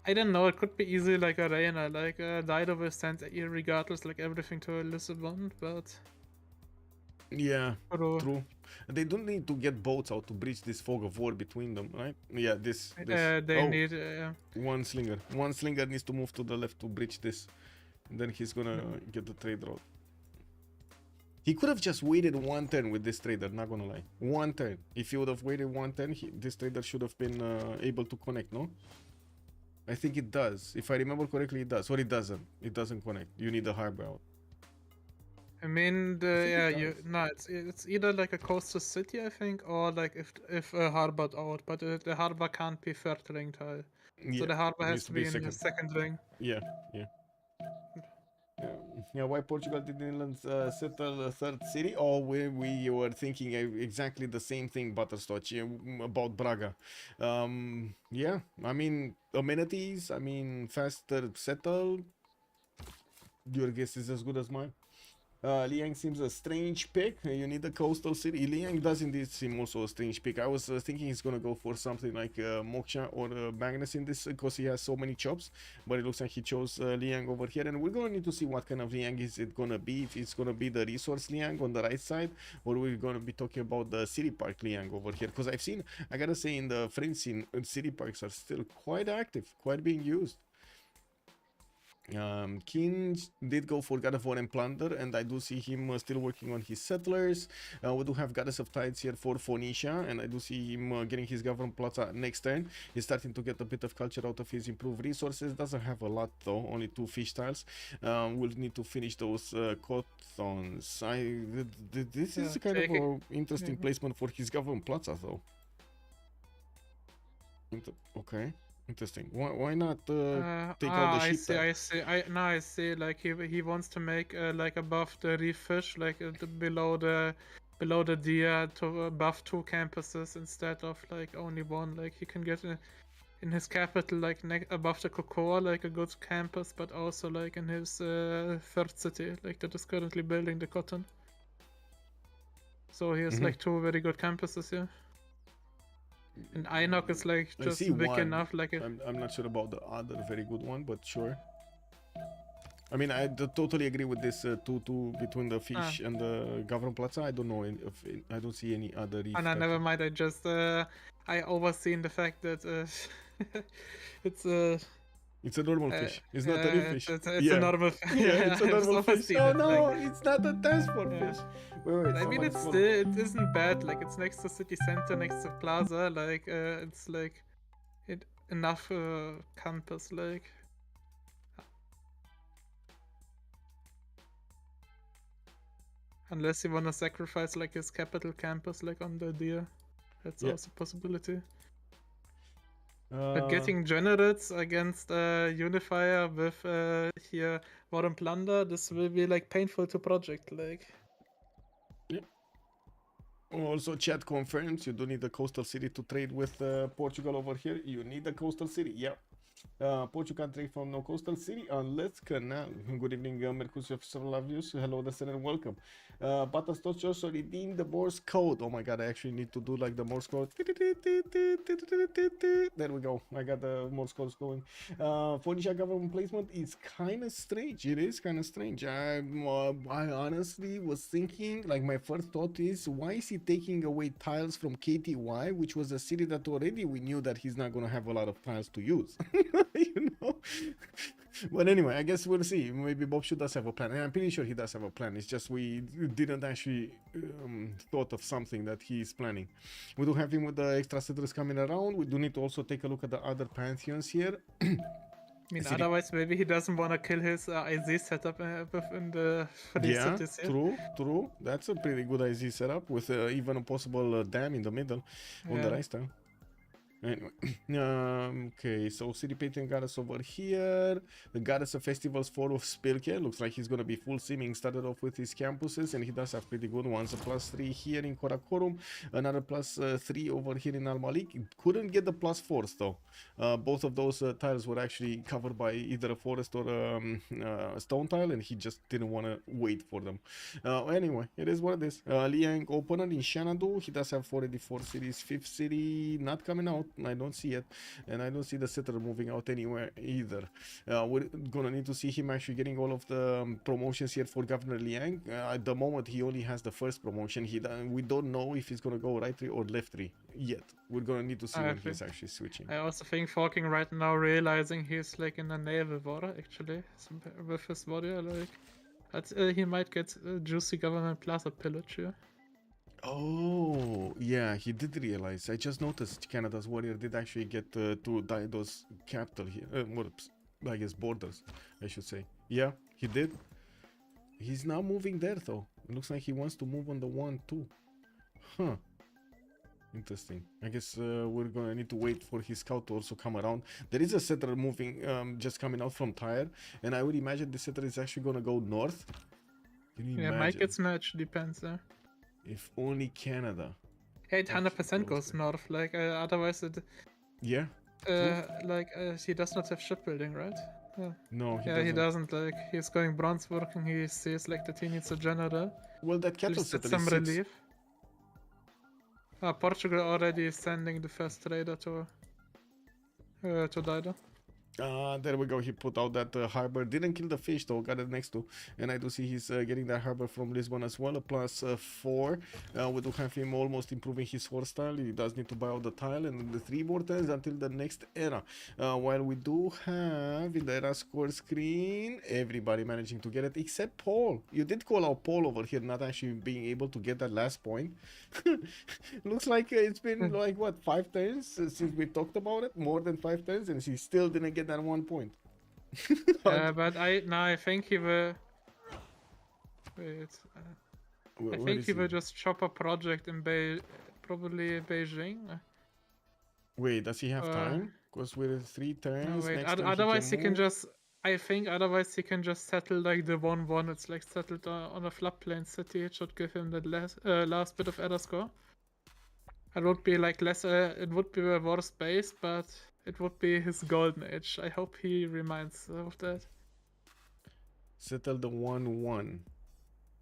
I don't know. It could be easily like a Reina, like Dido will send regardless like everything to Lisbon, but. Yeah, true. They don't need to get boats out to bridge this fog of war between them, right? Yeah, this. They need one slinger. One slinger needs to move to the left to bridge this. And then he's gonna get the trade route. He could have just waited one turn with this trader, not gonna lie. One turn. If he would have waited one turn, this trader should have been able to connect, no? I think it does. If I remember correctly, it does. Or it doesn't. It doesn't connect. You need a harbor out. I mean, it's either like a coastal city, I think, or like if a harbor out, but the harbor can't be third ring tile. Yeah, so the harbor has needs to be in the second ring. Yeah. Why Portugal didn't settle a third city? Oh, we were thinking exactly the same thing, Butterscotch, about Braga. Yeah, I mean, amenities, I mean, faster settle. Your guess is as good as mine. Liang seems a strange pick. You need a coastal city. Liang does indeed seem also a strange pick. I was thinking he's gonna go for something like Moksha or Magnus in this because he has so many chops, but it looks like he chose Liang over here, and we're gonna need to see what kind of Liang is it gonna be. If it's gonna be the resource Liang on the right side, or we're gonna be talking about the city park Liang over here, because I've seen, I gotta say, in the fringe scene, city parks are still quite active, quite being used. King did go for God of War and Plunder, and I do see him still working on his settlers. We do have Goddess of Tides here for Phoenicia, and I do see him getting his Government Plaza next turn. He's starting to get a bit of culture out of his improved resources. Doesn't have a lot though, only 2 fish tiles. We'll need to finish those Cothons. This is kind of an interesting placement for his Government Plaza though. Okay. Interesting. Why not take out the ship? I see. Like he wants to make like above the reef fish, like below the deer to above 2 campuses instead of like only 1. Like he can get in his capital like above the Cocoa like a good campus, but also like in his third city like that is currently building the cotton. So he has like 2 very good campuses here. And Ainok is like just big enough, like I'm not sure about the other very good one, but sure. I mean, I totally agree with this 2-2 between the fish and the Government Plaza. I don't know if I don't see any other. Oh no, never mind. I just I overseen the fact that it's a normal fish. It's not a reef fish. It's a normal fish. Yeah, it's a normal fish. Oh no, it's not a transport fish. Wait, I mean, it isn't bad. Like it's next to city center, next to plaza. Like it's like enough campus. Like unless you wanna sacrifice like his capital campus, like on the deer, That's Yeah. also a possibility. Uh, But getting generates against Unifier with here War and Plunder, this will be like painful to project. Like, Also, chat confirms you do need a coastal city to trade with Portugal over here. You need a coastal city, yeah. Portugal trade from no coastal city unless canal. Good evening, Mercusio Slavius. Hello, Descent, and welcome. Batas also redeem the Morse code. Oh my god, I actually need to do like the Morse code. There we go. I got the Morse codes going. Fonisha government placement is kind of strange. It is kind of strange. I honestly was thinking, like, my first thought is, why is he taking away tiles from KTY, which was a city that already we knew that he's not going to have a lot of tiles to use. You know. But anyway, I guess we'll see. Maybe Bob Shoe does have a plan, and I'm pretty sure he does have a plan. It's just we didn't actually thought of something that he's planning. We do have him with the extra settlers coming around. We do need to also take a look at the other pantheons here. I mean, City- otherwise maybe he doesn't want to kill his IZ setup within the for these Yeah, cities here. true. That's a pretty good IZ setup with even a possible dam in the middle on the Yeah. right style. Anyway, okay, so City Painting Goddess over here. The Goddess of Festivals 4 of Spilke. Looks like he's gonna be full simming. Started off with his campuses, and he does have pretty good ones. A +3 here in Karakorum, another +3 over here in Al Malik. Couldn't get the +4s though. Both of those tiles were actually covered by either a forest or a stone tile, and he just didn't want to wait for them. Anyway, it is what it is. Liang opponent in Xanadu. He does have 484 cities. 5th city not coming out. I don't see it, and I don't see the setter moving out anywhere either. We're gonna need to see him actually getting all of the promotions here for Governor Liang. At the moment, he only has the first promotion. We don't know if he's gonna go right 3 or left 3 yet. We're gonna need to see when he's actually switching. I also think Falking right now realizing he's like in a naval war actually with his warrior, like he might get juicy government plaza pillage here. Oh, yeah, he did realize. I just noticed Canada's warrior did actually get to Daido's capital here. I guess borders, I should say. Yeah, he did. He's now moving there, though. It looks like he wants to move on the 1 too. Huh. Interesting. I guess we're gonna need to wait for his scout to also come around. There is a settler moving, just coming out from Tyre, and I would imagine the settler is actually gonna go north. Can you Yeah, imagine? might get snatched, depends. If only Canada. 800% goes north. Like otherwise, it Yeah. he does not have shipbuilding, right? No, Yeah, he doesn't. Like he's going bronze working. He sees like that he needs a general. Well, that At cattle least settler some is 6. relief. Portugal already is sending the first trader to Dido. There we go. He put out that harbor. Didn't kill the fish though. Got it next to. And I do see he's getting that harbor from Lisbon as well. A +4. We do have him almost improving his horse style. He does need to buy out the tile and the 3 more tiles until the next era. While we do have in the era score screen everybody managing to get it except Paul. You did call out Paul over here, not actually being able to get that last point. Looks like it's been like what, 5 turns since we talked about it, more than 5 turns, and he still didn't get that 1 point. But I think he will. Wait. I think he will just chop a project in probably Beijing. Wait, does he have time? Because we're 3 turns. Wait, next turn otherwise he can move. just. I think otherwise he can just settle like the 1-1. It's like settled on a floodplain city. It should give him that last bit of error score. It would be like less. It would be a worse base, but it would be his golden age. I hope he reminds of that. Settle the 1-1.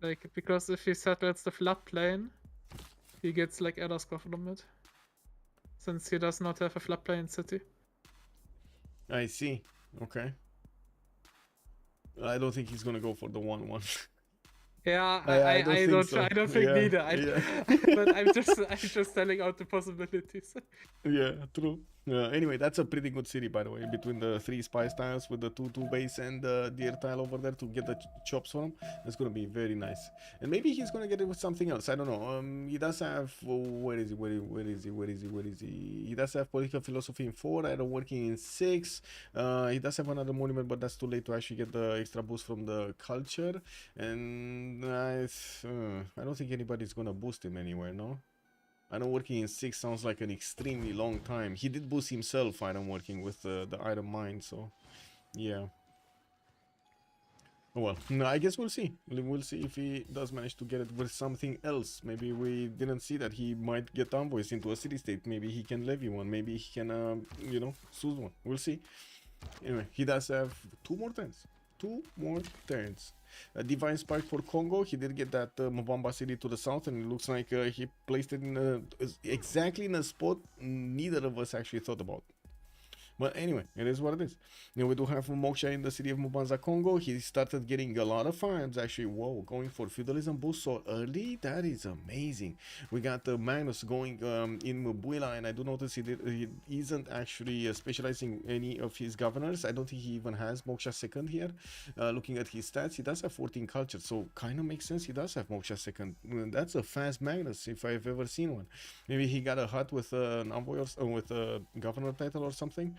Like, because if he settles the floodplain, he gets like error score from it. Since he does not have a floodplain city. I see. Okay. I don't think he's gonna go for the 1-1. Yeah, I don't think so. I don't think Yeah, neither. yeah. But I'm just telling out the possibilities. Yeah, true. Anyway, that's a pretty good city, by the way, between the 3 spice tiles with the 2-2 base and the deer tile over there to get the chops for him. That's gonna be very nice. And maybe he's gonna get it with something else. I don't know. He does have where is he? He does have political philosophy in 4, either working in 6. He does have another monument, but that's too late to actually get the extra boost from the culture. And I don't think anybody's gonna boost him anywhere, no? Item working in 6 sounds like an extremely long time. He did boost himself item working with the item mine, so yeah. Oh, well, no, I guess we'll see. We'll see if he does manage to get it with something else. Maybe we didn't see that he might get envoys into a city state. Maybe he can levy one. Maybe he can, you know, soothe one. We'll see. Anyway, he does have 2 more turns. 2 more turns. A Divine Spark for Congo. He did get that Mobamba city to the south, and it looks like he placed it in exactly in a spot neither of us actually thought about. But anyway, it is what it is. Now we do have Moksha in the city of Mubanza, Congo. He started getting a lot of farms actually. Whoa, going for feudalism boost so early. That is amazing. We got Magnus going in Mubuila, and I do notice he isn't actually specializing any of his governors. I don't think he even has Moksha second here. Looking at his stats, he does have 14 culture, so kind of makes sense. He does have Moksha second. That's a fast Magnus if I've ever seen one. Maybe he got a hut with an envoy or with a governor title or something.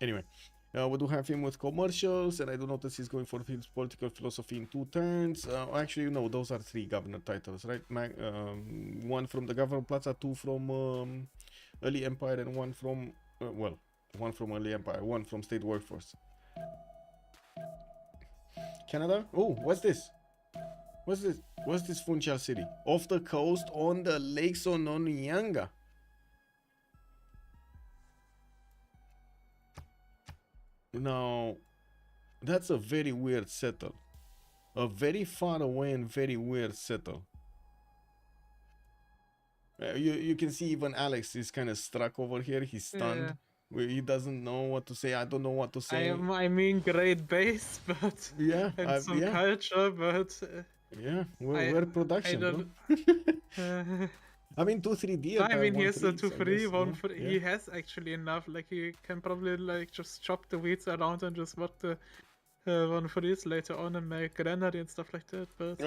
Anyway, we do have him with commercials, and I do notice he's going for his political philosophy in 2 turns. Actually, no, those are 3 governor titles, right? 1 from the governor plaza, 2 from early empire, and 1 from well, 1 from early empire, 1 from state workforce. Canada? Oh, what's this? What's this? What's this Funchal city? Off the coast on the Lake Sononyanga. Now, that's a very weird settle. A very far away and very weird settle. You can see even Alex is kind of struck over here. He's stunned. Yeah. He doesn't know what to say. I don't know what to say. I mean, great base, but yeah, and some culture, but yeah, we're production. Bro. I mean, 2-3D. I mean, he has a 2-3, 1-3. Yeah. He has actually enough. Like, he can probably like just chop the weeds around and just work the 1-3s later on and make granary and stuff like that. But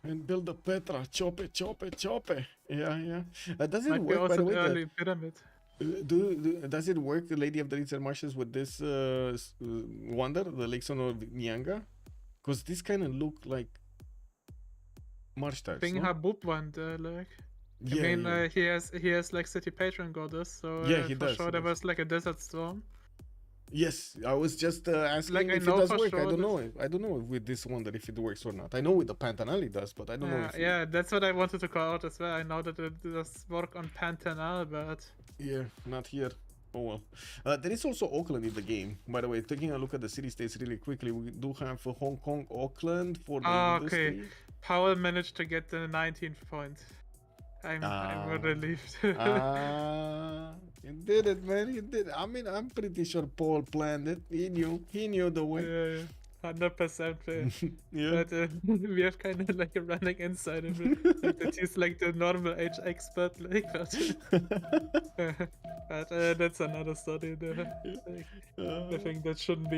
and build a Petra, chop it. Yeah. Does it work by the way? Early pyramid. Does it work, the Lady of the Reeds Marshes, with this wonder, the Lake Sononyanga? Because this kind of look like marsh types. Being Habub wonder, like. I mean, he has like city patron goddess, so he for does, sure there was like a desert storm. Yes, I was just asking like, if it does work. Sure I don't know with this one that if it works or not. I know with the Pantanal it does, but I don't know if that's what I wanted to call out as well. I know that it does work on Pantanal, but not here. Oh well. There is also Auckland in the game. By the way, taking a look at the city states really quickly, we do have Hong Kong, Auckland for the industry. Okay. Powell managed to get the 19th point. I'm relieved. You did it, man. You did it. I mean, I'm pretty sure Paul planned it. He knew the way. Yeah. 100%. Yeah. But we have kind of like a running inside of it. Like that he's like the normal age expert, like, but that's another story. Like, I think that shouldn't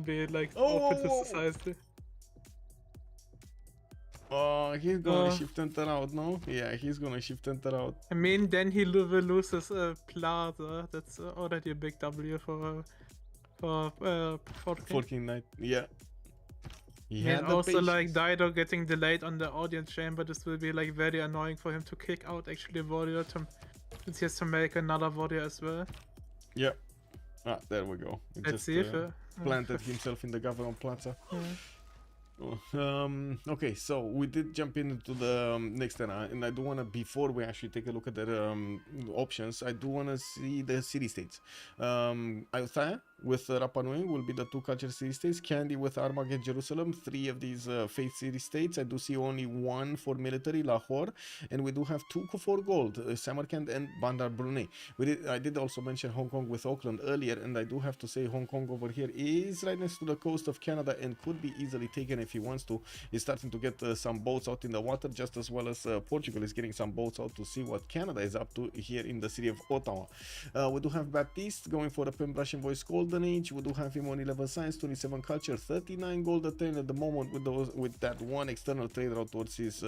be like open to society. Oh, he's gonna shift enter out, no? Yeah, he's gonna shift enter out. I mean, then he will lose his plaza. That's already a big W for 14 night. Yeah. And also like Dido getting delayed on the audience chamber. This will be like very annoying for him to kick out actually a warrior since he has to make another warrior as well. Yeah. There we go. Let's see if planted himself in the government plaza. Okay, so we did jump into the next turn, and I do want to, before we actually take a look at the options, I do want to see the city states. Ayutthaya with Rapa Nui will be the 2 culture city states. Kandy with Armagh and Jerusalem, 3 of these faith city states. I do see only 1 for military, Lahore, and we do have 2 for gold, Samarkand and Bandar Brunei. I did also mention Hong Kong with Auckland earlier, and I do have to say Hong Kong over here is right next to the coast of Canada and could be easily taken if he wants to. He's starting to get some boats out in the water, just as well as Portugal is getting some boats out to see what Canada is up to here in the city of Ottawa. We do have Baptiste going for the Pembrush and Voice Gold. Golden Age. We do have him on 11 science, 27 culture, 39 gold attained at the moment with that one external trade route towards his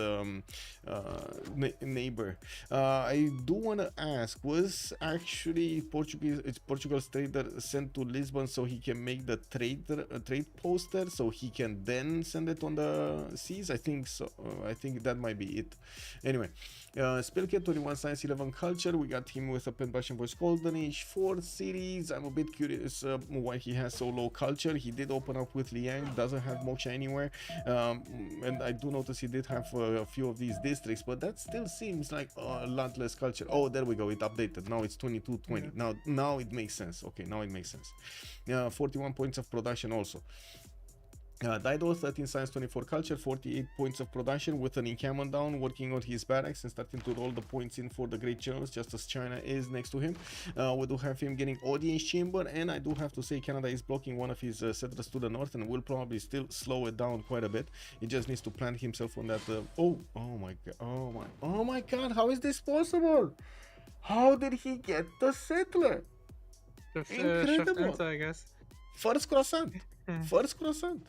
neighbor. I do want to ask, was actually Portugal's trader sent to Lisbon so he can make the trade poster so he can then send it on the seas? I think so. I think that might be it. Anyway, Spellcat 21 science, 11 culture. We got him with a pen brush and voice Golden Age 4 series. I'm a bit curious why he has so low culture. He did open up with Liang, doesn't have Moksha anywhere, and I do notice he did have a few of these districts, but that still seems like a lot less culture. Oh, there we go, it updated. Now it's 2220. Now it makes sense. Okay, now it makes sense. 41 points of production also. Dido, 13 science, 24 culture, 48 points of production with an encampment down, working on his barracks and starting to roll the points in for the great generals, just as China is next to him. We do have him getting audience chamber, and I do have to say Canada is blocking one of his settlers to the north and will probably still slow it down quite a bit. He just needs to plant himself on that. Oh my god, oh my god, how is this possible? How did he get the settler? Incredible. I guess. First croissant. First croissant.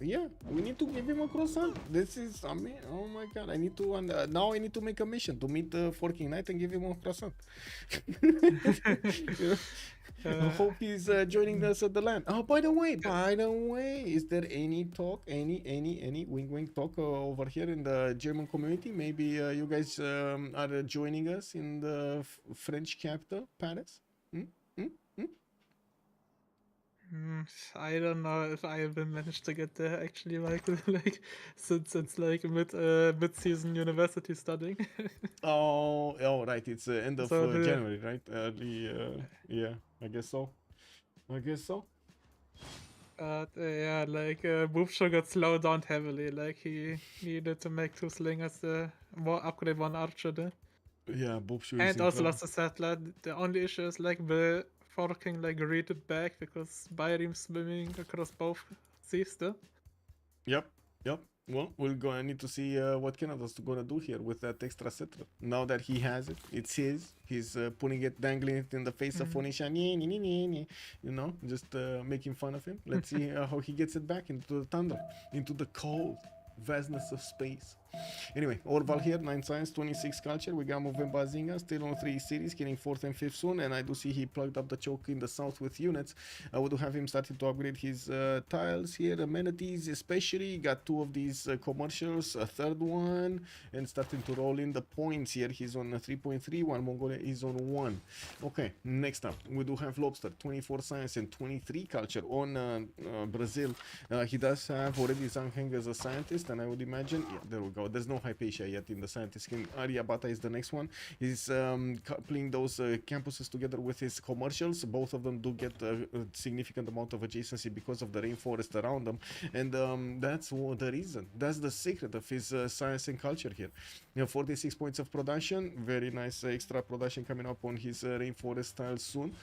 Yeah, we need to give him a croissant. This is, I mean, oh my god, I need to, now I need to make a mission to meet the Forking Knight and give him a croissant. I hope he's joining us at the land. Oh, by the way, is there any talk, any wink talk over here in the German community? Maybe you guys are joining us in the French capital, Paris? I don't know if I will manage to get there actually, like since it's like mid-season university studying. oh right, it's end of So January, right? Early, yeah, I guess so. Yeah, like Boopshaw got slowed down heavily. Like he needed to make 2 slingers, upgrade 1 archer there, Yeah, Boopshaw and also lost a settler. The only issue is like the Forking like read it back because Byrim swimming across both seas still. Yep. Well, we're gonna need to see what Canada's gonna do here with that extra settler. Now that he has it, it's his. He's putting it, dangling it in the face of Phoenicia. You know, just making fun of him. Let's see how he gets it back into the thunder, into the cold vastness of space. Anyway, Orval here, 9 science, 26 culture. We got moving Bazinga, still on 3 cities, getting 4th and 5th soon. And I do see he plugged up the choke in the south with units. We do have him starting to upgrade his tiles here, amenities especially. Got 2 of these commercials, a 3rd one, and starting to roll in the points here. He's on 3.3, while Mongolia is on 1. Okay, next up, we do have Lobster, 24 science and 23 culture on Brazil. He does have already Zhang Heng as a scientist, and I would imagine, yeah, there we go. There's no Hypatia yet in the scientist skin. Aryabhata is the next one. He's coupling those campuses together with his commercials. Both of them do get a significant amount of adjacency because of the rainforest around them, and that's the reason. That's the secret of his science and culture here. 46 points of production. Very nice extra production coming up on his rainforest tile soon.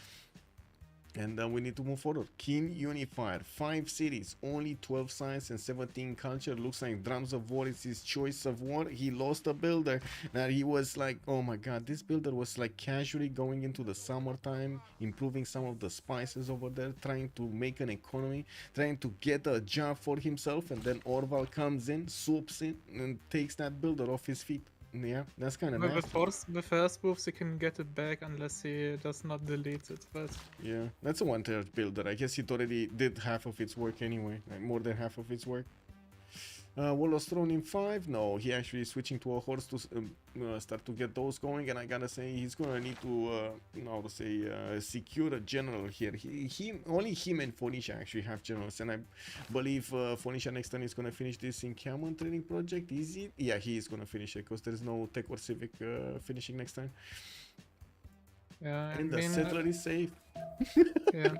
And we need to move forward. King Unifier, 5 cities, only 12 science and 17 culture. Looks like Drums of War is his choice of war. He lost a builder. Now he was like, oh my god, this builder was like casually going into the summertime, improving some of the spices over there, trying to make an economy, trying to get a job for himself. And then Orval comes in, swoops in, and takes that builder off his feet. Yeah, that's kind of nice. With first moves, he can get it back unless he does not delete it. But yeah, that's a 1/3 builder. I guess it already did half of its work anyway, like more than half of its work. Warlord's Throne in 5. No, he actually is switching to a horse to start to get those going, and I gotta say he's gonna need to secure a general here. Only him and Phoenicia actually have generals, and I believe Phoenicia next turn is gonna finish this encampment training project. Is it? Yeah, he is gonna finish it because there's no tech or civic finishing next turn. yeah, And the settler is safe. yeah.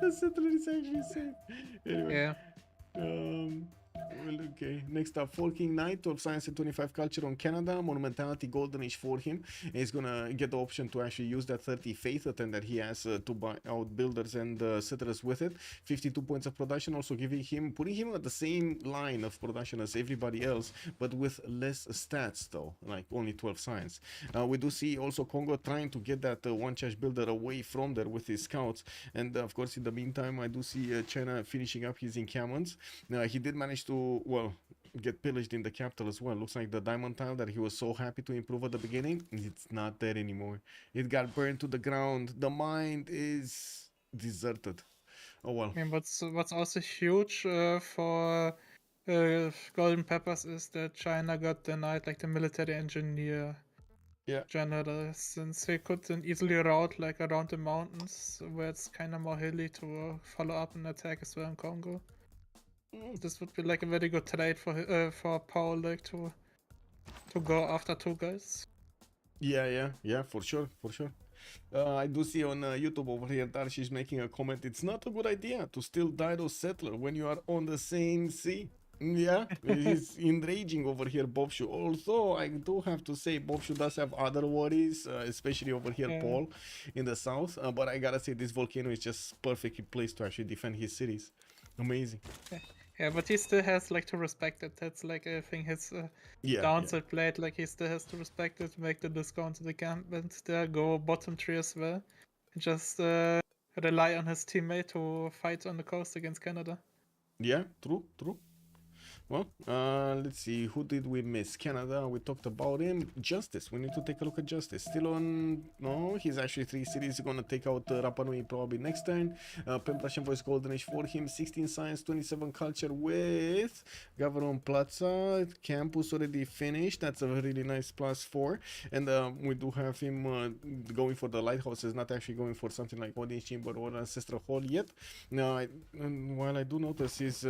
The settler is actually safe. Anyway. Yeah. Well, okay. Next up, 4 King Knight, 12 Science and 25 Culture on Canada. Monumentality Golden Age for him. He's gonna get the option to actually use that 30 Faith Attend that he has to buy out builders and settlers with it. 52 points of production, also putting him at the same line of production as everybody else, but with less stats though, like only 12 Science. We do see also Congo trying to get that one Chash builder away from there with his scouts, and of course in the meantime I do see China finishing up his encampments. He did manage to, well, get pillaged in the capital as well. Looks like the diamond tile that he was so happy to improve at the beginning, it's not there anymore. It got burned to the ground. The mine is deserted. Oh well. I mean, what's also huge for Golden Peppers is that China got denied like the military engineer Yeah. general, since he could then easily route like around the mountains where it's kind of more hilly to follow up an attack as well in Congo. This would be like a very good trade for Paul, like to go after two guys. Yeah, for sure. I do see on YouTube over here Darshi's making a comment. It's not a good idea to still Dido settler when you are on the same sea. Yeah, he's enraging over here, Bobshu. Also, I do have to say, Bobshu does have other worries, especially over here, Yeah. Paul, in the south. But I gotta say, this volcano is just perfectly placed to actually defend his cities. Amazing. Yeah, but he still has like to respect it. That's like I think his Yeah. downside plate. Like he still has to respect it, make the discount to the camp, and there go bottom 3 as well. And just rely on his teammate to fight on the coast against Canada. Yeah, true. Well, let's see, who did we miss? Canada, we talked about him. Justice, we need to take a look at Justice. Still on, no, he's actually 3 cities. He's gonna take out Rapa Nui probably next turn. Pembrasian Voice Golden Age for him, 16 Science, 27 Culture with Gavron Plaza. Campus already finished, that's a really nice +4. And we do have him going for the lighthouses, not actually going for something like Audience Chamber or Ancestral Hall yet. Now, while I do notice his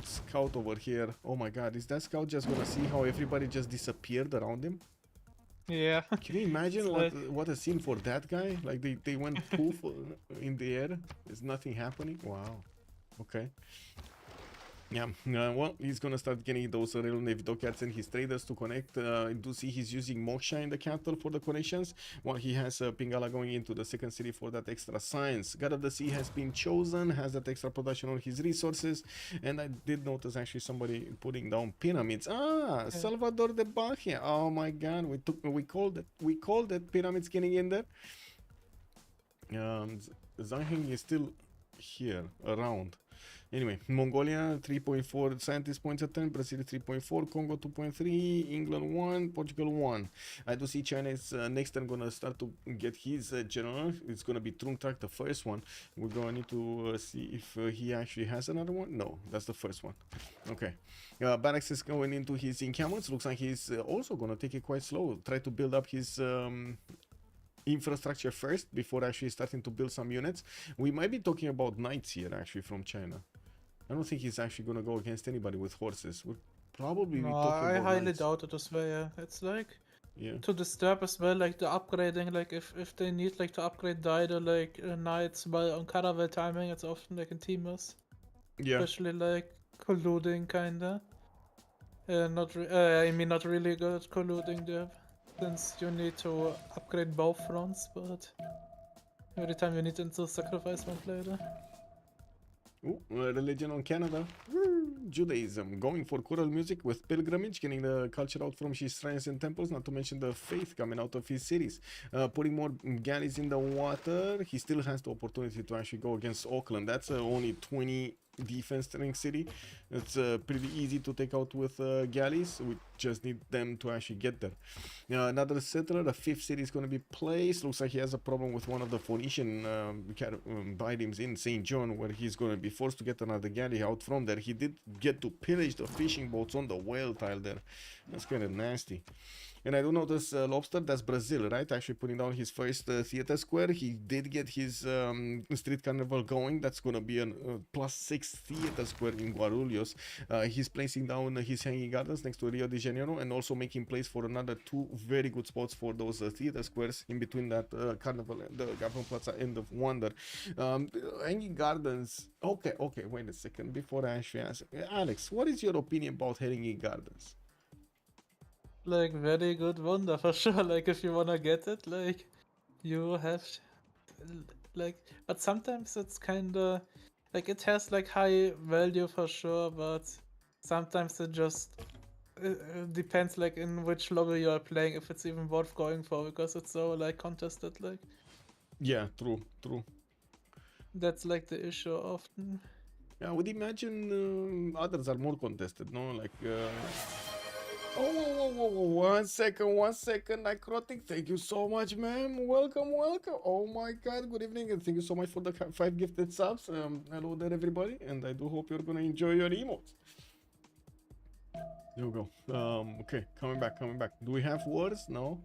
scout over here, oh my god, is that scout just gonna see how everybody just disappeared around him? Yeah. Can you imagine It's what a scene for that guy? Like they went poof in the air. There's nothing happening. Wow. Okay. Yeah, well, he's gonna start getting those Rail Navy Dockyards and his traders to connect. I do see he's using Moksha in the capital for the connections, while he has Pingala going into the second city for that extra science. God of the Sea has been chosen, has that extra production on his resources, and I did notice actually somebody putting down pyramids. Ah, Salvador de Bahia. Oh my god, we called it pyramids getting in there. Zhang is still here around. Anyway, Mongolia 3.4 scientist points at 10, Brazil 3.4, Congo 2.3, England 1, Portugal 1. I do see China is next turn gonna start to get his general. It's gonna be Trung Trak, the first one. We're gonna need to see if he actually has another one. No, that's the first one. Okay. Barracks is going into his encampments. Looks like he's also gonna take it quite slow. Try to build up his infrastructure first before actually starting to build some units. We might be talking about knights here actually from China. I don't think he's actually gonna go against anybody with horses. We'll probably be No, talking I about highly knights. doubt it as well. Yeah, it's like Yeah. to disturb as well, like the upgrading. Like if they need like to upgrade Dido like knights, while on caravel timing, it's often like in teamers, Yeah. especially like colluding kinda. I mean not really good at colluding there, since you need to upgrade both fronts, but every time you need to sacrifice one player. Ooh, religion on Canada. Woo, Judaism. Going for choral music with pilgrimage, getting the culture out from his shrines and temples, not to mention the faith coming out of his cities. Putting more galleys in the water. He still has the opportunity to actually go against Auckland. That's only 20 defense strength city. It's pretty easy to take out with galleys. We just need them to actually get there. Another settler, the 5th city is going to be placed. Looks like he has a problem with one of the Phoenician items in St. John, where he's going to be forced to get another galley out from there. He did get to pillage the fishing boats on the whale tile there. That's kind of nasty. And I do notice Lobster, that's Brazil, right? Actually putting down his first theater square. He did get his street carnival going. That's going to be a +6 theater square in Guarulhos. He's placing down his hanging gardens next to Rio de Janeiro and also making place for another 2 very good spots for those theater squares in between that carnival and the Gavron Plaza End of Wonder. Hanging gardens. Okay, wait a second before I actually answer. Alex, what is your opinion about hanging gardens? Like, very good wonder for sure. Like, if you wanna get it, like, you have like, but sometimes it's kinda like it has like high value for sure, but sometimes it just depends like in which lobby you are playing, if it's even worth going for, because it's so like contested. Like, Yeah, true. that's like the issue often. Yeah, I would imagine others are more contested, no? Like, whoa, 1 second, Necrotic, thank you so much, ma'am. Welcome. Oh my god, good evening, and thank you so much for the 5 gifted subs. Hello there, everybody, and I do hope you're gonna enjoy your emotes. There we go. Okay, coming back. Do we have wars? No,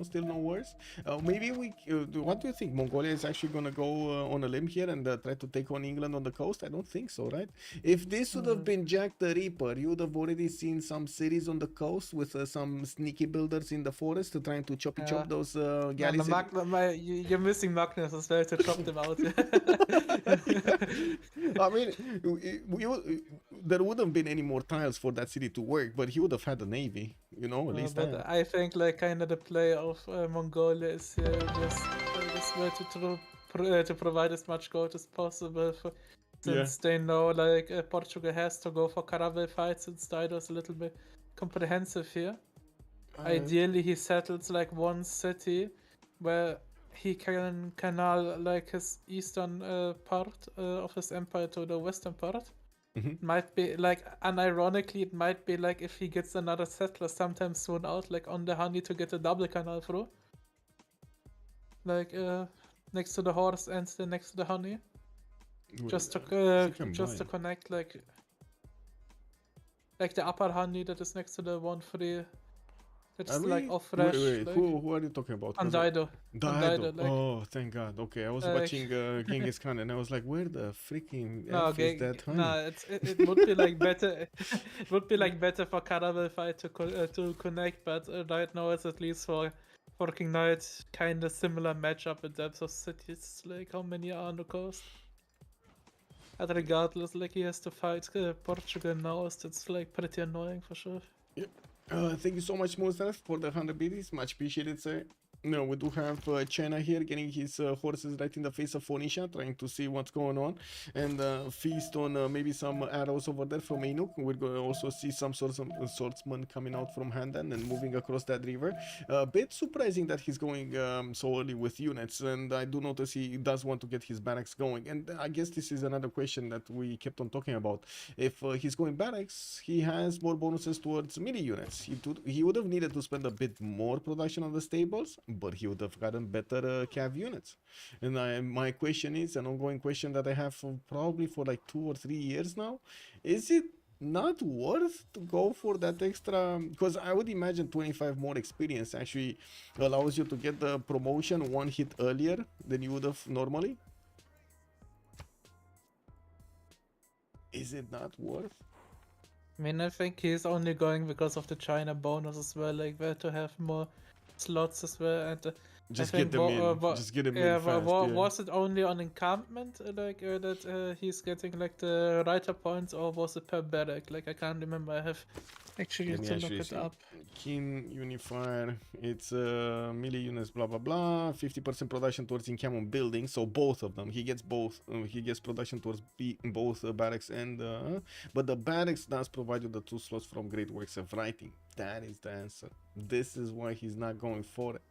still no wars. Maybe we. What do you think? Mongolia is actually gonna go on a limb here and try to take on England on the coast? I don't think so, right? If this would have been Jack the Ripper, you would have already seen some cities on the coast with some sneaky builders in the forest trying to chop those galleys. You're missing Magnus as well to chop them out. I mean, there wouldn't have been any more tiles for that city to work, but he would have had a navy, you know, at least but that. I think like kind of the play of Mongolia is just this way to provide as much gold as possible, since they know like Portugal has to go for caravel fights, since Dido's a little bit comprehensive here. Ideally, he settles like one city where he can canal like his eastern part of his empire to the western part. Might be like, unironically, it might be like if he gets another settler sometime soon out, like on the honey, to get a double canal through. Like next to the horse and then next to the honey. Just to connect like the upper honey that is next to the 1-3. That's like off fresh. Wait, like, who are you talking about? Dido. Dido. Like, oh, thank God. Okay, I was watching Genghis Khan and I was like, where the freaking F is that honey? No, it would be like better. It would be like better for caravel fight to connect, but right now it's at least for King Knight kind of similar matchup in depth of cities. Like how many are on the coast? And regardless, like he has to fight Portugal now, so it's like pretty annoying for sure. Yep. Thank you so much, Mozart, for the 100 biddies. Much appreciated, sir. No, we do have China here getting his horses right in the face of Phoenicia, trying to see what's going on and feast on maybe some arrows over there from Inuk. We're going to also see some swordsman coming out from Handan and moving across that river. A bit surprising that he's going so early with units, and I do notice he does want to get his barracks going. And I guess this is another question that we kept on talking about. If he's going barracks, he has more bonuses towards melee units. He would have needed to spend a bit more production on the stables, but he would have gotten better cav units. And my question is, an ongoing question that I have probably for like 2 or 3 years now, is it not worth to go for that extra? Because I would imagine 25 more experience actually allows you to get the promotion 1 hit earlier than you would have normally. Is it not worth? I mean, I think he's only going because of the China bonus as well, like where to have more slots as well, and just get them in. Just get them in fast. Was it only on encampment, like that he's getting like the writer points, or was it per barrack? Like I can't remember. I have actually to look it up. Keen Unifier, it's melee units, blah blah blah. 50% production towards encampment building, so both of them. He gets both. He gets production towards both barracks and. But the barracks does provide you the 2 slots from Great Works of Writing. That is the answer. This is why he's not going for it.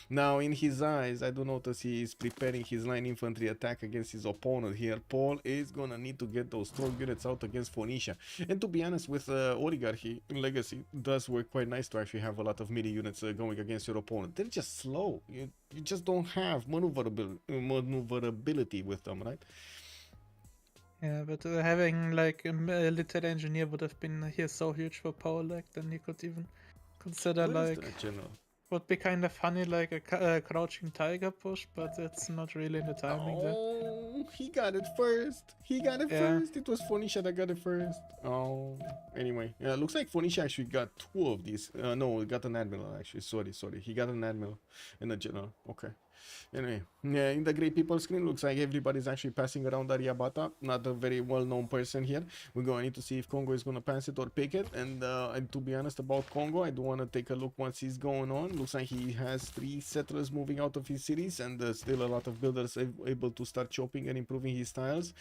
Now, in his eyes, I do notice he is preparing his 9 infantry attack against his opponent here. Paul is gonna need to get those strong units out against Phoenicia. And to be honest, with Oligarchy, Legacy does work quite nice to actually have a lot of melee units going against your opponent. They're just slow. You just don't have maneuverability with them, right? Yeah, but having like a military engineer would have been here so huge for Paul, like then he could even consider Where is like the general? would be kind of funny like a crouching tiger push, but it's not really in the timing there. Oh, he got it first. He got it Yeah. first. It was Phoenicia that got it first. Oh, anyway, yeah, looks like Phoenicia actually got two of these. No, he got an admiral actually. Sorry. He got an admiral and a general. Okay. Anyway, yeah, in the Great People screen, looks like everybody's actually passing around Ariabata. Not a very well-known person here. We're going to need to see if Congo is going to pass it or pick it. And to be honest about Congo, I do want to take a look once he's going on. Looks like he has 3 settlers moving out of his cities, and still a lot of builders able to start chopping and improving his tiles.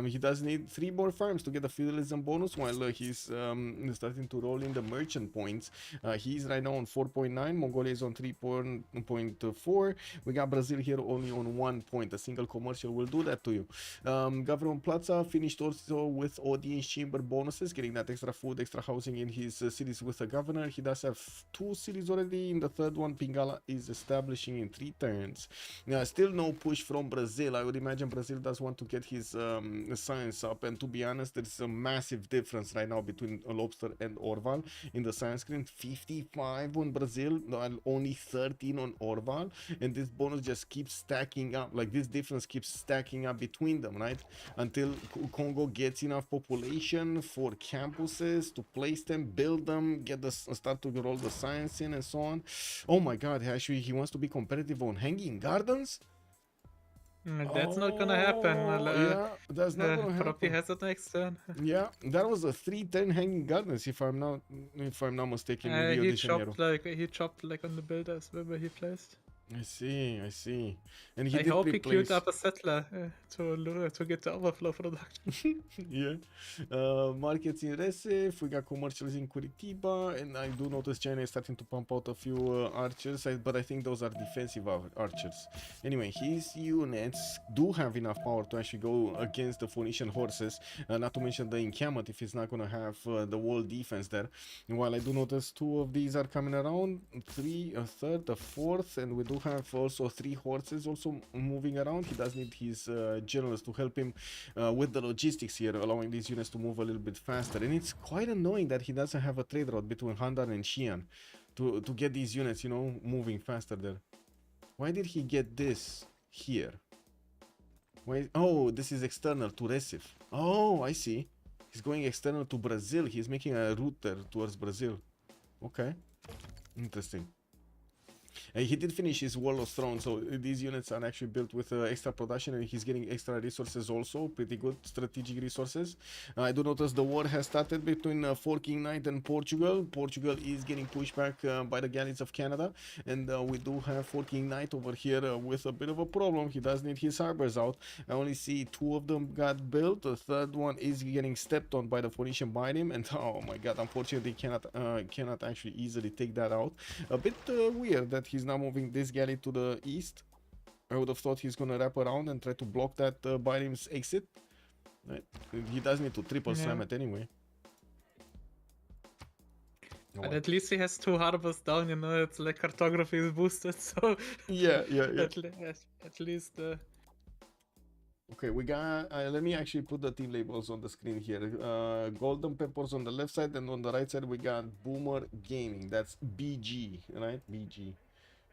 He does need 3 more farms to get a feudalism bonus, while he's starting to roll in the merchant points. He's right now on 4.9. Mongolia is on 3.4. We got Brazil here only on 1 point. A single commercial will do that to you. Government Plaza finished also with audience chamber bonuses, getting that extra food, extra housing in his cities with the governor. He does have 2 cities already. In the third one, Pingala is establishing in 3 turns. Still no push from Brazil. I would imagine Brazil does want to get his science up. And to be honest, there's a massive difference right now between Lobster and Orval. In the science screen, 55 on Brazil, and only 13 on Orval. And this bonus just keeps stacking up, like this difference keeps stacking up between them, right? Until Congo gets enough population for campuses to place them, build them, get the start to roll the science in and so on. Oh my god, actually he wants to be competitive on hanging gardens. That's not gonna happen. Yeah, that's not gonna Proppy happen. has it next turn. Yeah, that was a 3-turn hanging gardens if I'm not mistaken in Rio de Janeiro. He chopped like on the builders where he placed. I see. And he I did hope he replace. queued up a settler to get the overflow production. Yeah. Markets in Recife, we got commercials in Curitiba, and I do notice China is starting to pump out a few archers, but I think those are defensive archers. Anyway, his units do have enough power to actually go against the Phoenician horses, not to mention the encampment if he's not going to have the wall defense there. And while I do notice 2 of these are coming around, 3, a third, a fourth, and we do have also 3 horses also moving around. He does need his generals to help him with the logistics here, allowing these units to move a little bit faster. And it's quite annoying that he doesn't have a trade route between Handan and Xi'an to get these units, you know, moving faster there. Why did he get this here? Why? Oh, this is external to Recife. Oh, I see. He's going external to Brazil. He's making a route there towards Brazil. Okay, interesting. He did finish his Wall of Throne, so these units are actually built with extra production, and he's getting extra resources also, pretty good strategic resources. I do notice the war has started between Forking Knight and Portugal. Portugal is getting pushed back by the galleys of Canada, and we do have Forking Knight over here with a bit of a problem. He does need his harbors out. I only see 2 of them got built. The third one is getting stepped on by the Phoenician by him, and oh my god, unfortunately cannot actually easily take that out. A bit weird that he's now moving this galley to the east. I would have thought he's gonna wrap around and try to block that Byrim's exit. Right. He does need to triple slam it anyway. But at least he has 2 harbors down, you know, it's like cartography is boosted, so yeah. At least Okay, we got, let me actually put the team labels on the screen here. Golden Peppers on the left side, and on the right side we got Boomer Gaming. That's BG, right? BG.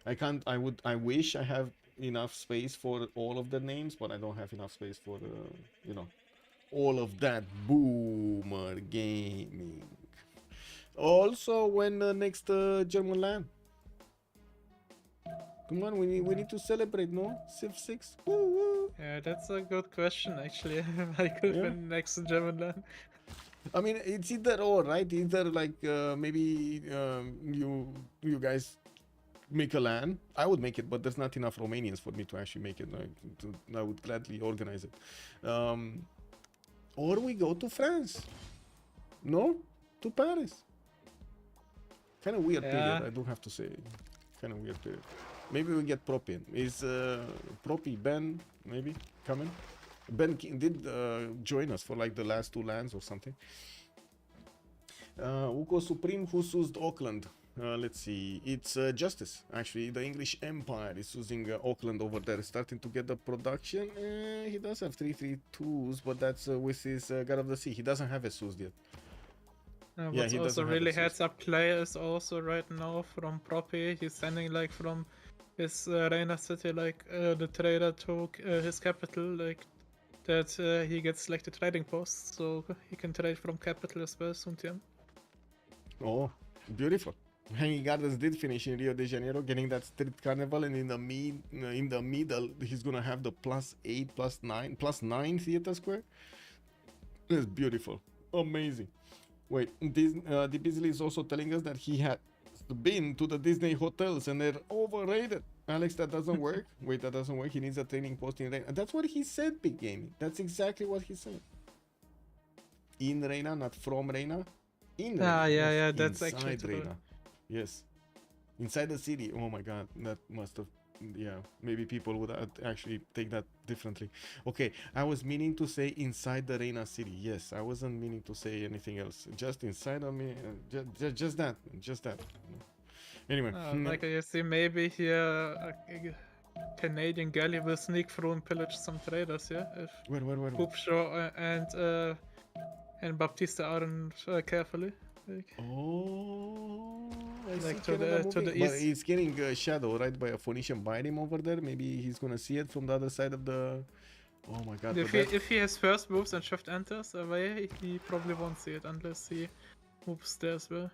I wish I have enough space for all of the names, but I don't have enough space for, you know, all of that. Boomer Gaming. Also, when next German land? Come on, we need to celebrate, no? Civ6. Woo woo. yeah, that's a good question actually. Michael, when next in German land. I mean, it's either or, right? Either like maybe you guys make a LAN. I would make it, but there's not enough Romanians for me to actually make it. I would gladly organize it. Or we go to France. No? To Paris. Kind of weird period, I do have to say. Kind of weird period. Maybe we get Propi. Is Propi, Ben, maybe, coming? Ben did join us for like the last 2 lands or something. Uko Supreme, who used Auckland? Let's see, it's Justice, actually. The English Empire is using Auckland over there, starting to get the production. He does have 3/3/2s, but that's with his God of the Sea. He doesn't have a SUS yet. Yeah, What's he also doesn't have really access. heads up play is also right now from Proppy. He's sending like from his Reina city, like the trader to his capital, like that he gets like the trading post, so he can trade from capital as well soon. Oh, beautiful. Hanging Gardens did finish in Rio de Janeiro, getting that street carnival, and in the middle, he's gonna have the +8, +9, +9 theater square. That's beautiful, amazing. Wait, the Beasley is also telling us that he had been to the Disney hotels and they're overrated. Alex, that doesn't work. Wait, that doesn't work. He needs a training post in Reina. That's what he said, Big Gaming. That's exactly what he said. In Reina, not from Reina. In Reina. Ah, yeah, yes. yeah, that's actually Inside true. Reina. Yes. Inside the city. Oh my god, that must have. Yeah, maybe people would actually take that differently. Okay, I was meaning to say inside the Reina city. Yes, I wasn't meaning to say anything else. Just inside of me. Just that. Just that. Anyway. Like you see, maybe here a Canadian galley will sneak through and pillage some traders. Yeah, if Where? Hoopshaw and Baptista aren't carefully. Like, Oh, I see like to Canada the moving. But east. it's getting shadow right by a Phoenician bite him over there. Maybe he's gonna see it from the other side of the. Oh my god! If he has first moves and shift enters away, he probably won't see it unless he moves there as well.